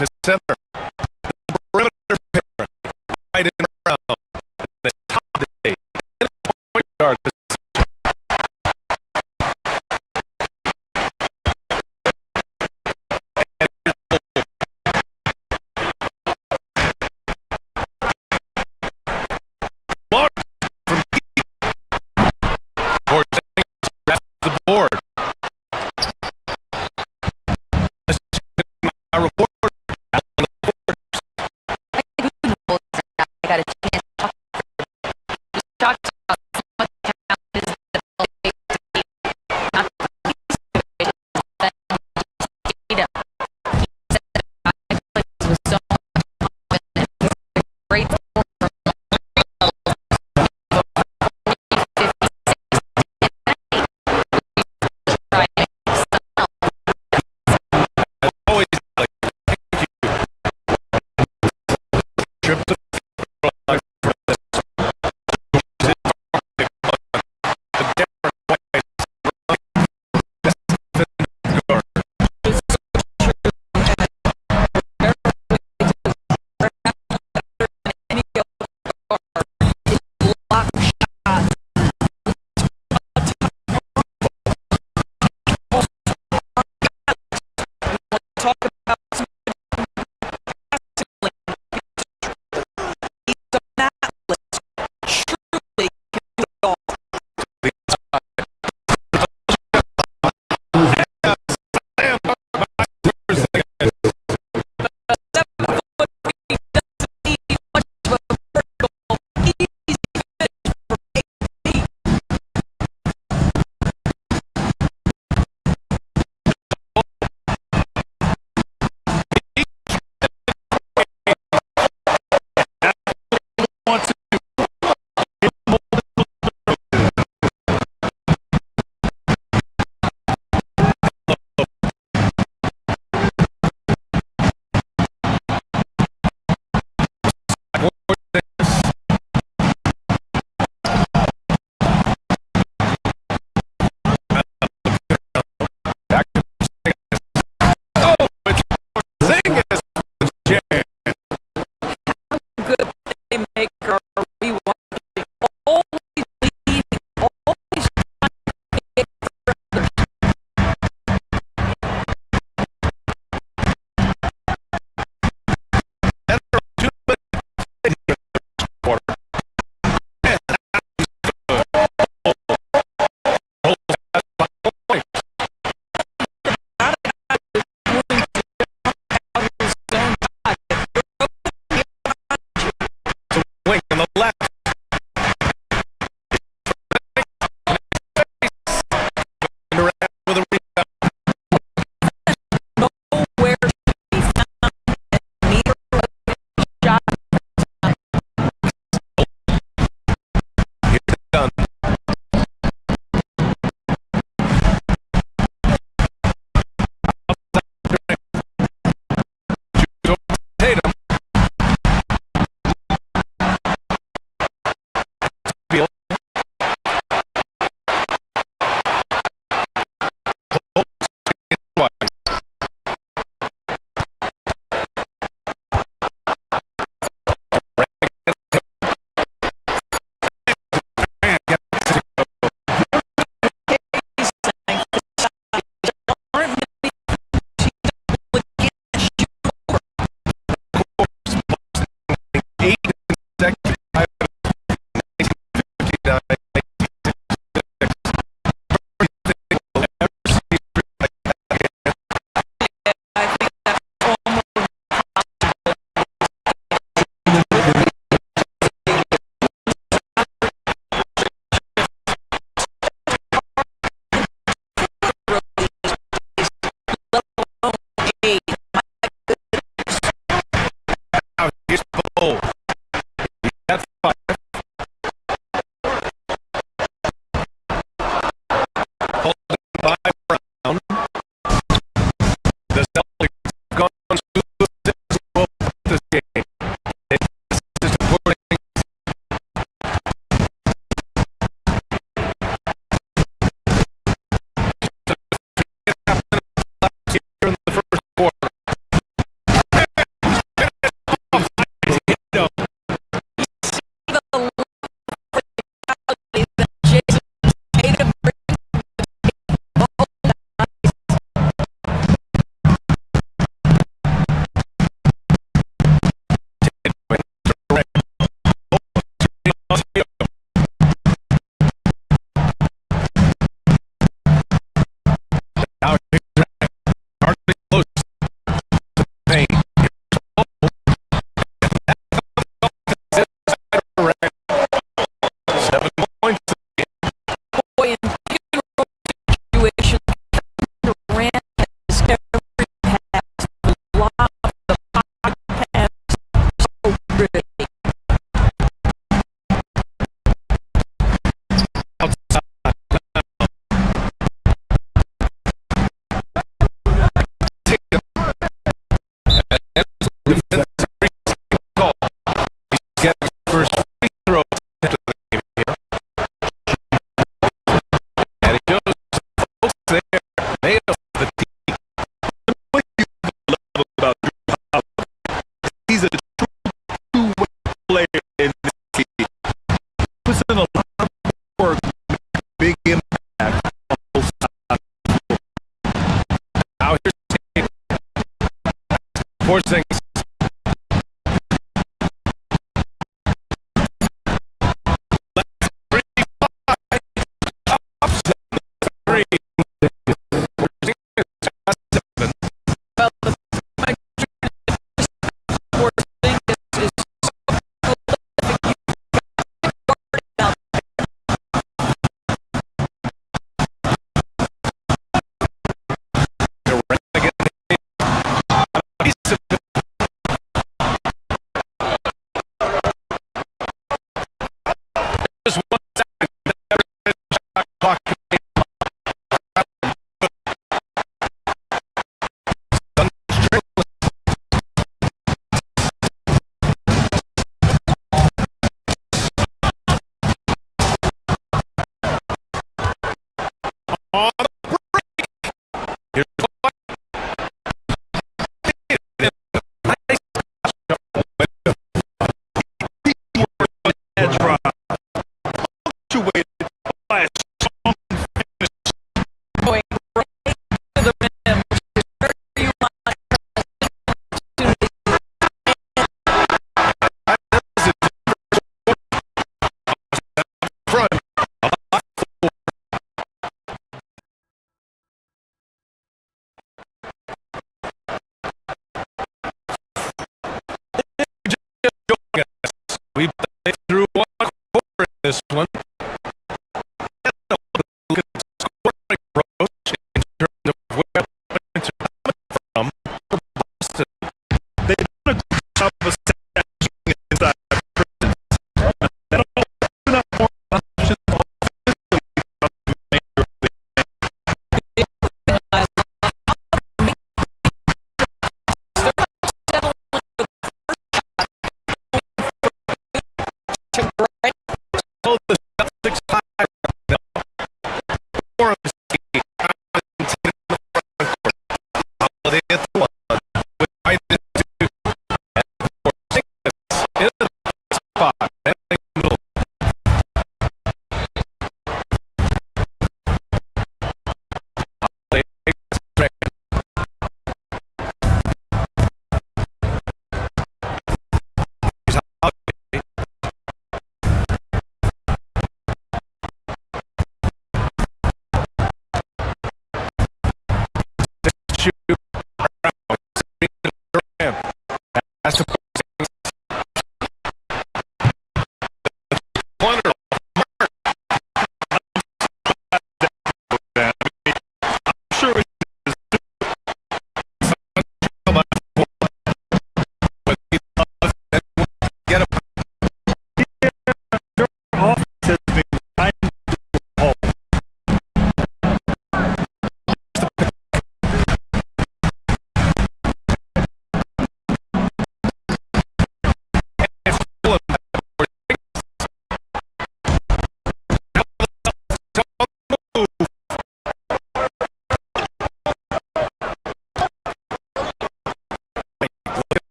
to center. Perimeter pair. Right in around. And the top of the day. Point guard position. Mark from deep. Porzingis grabs the board. Our report. I got a chance to talk about how much talent is not that data. He said that I played with so much confidence. Great score from Always like, thank you. Trip to Forcing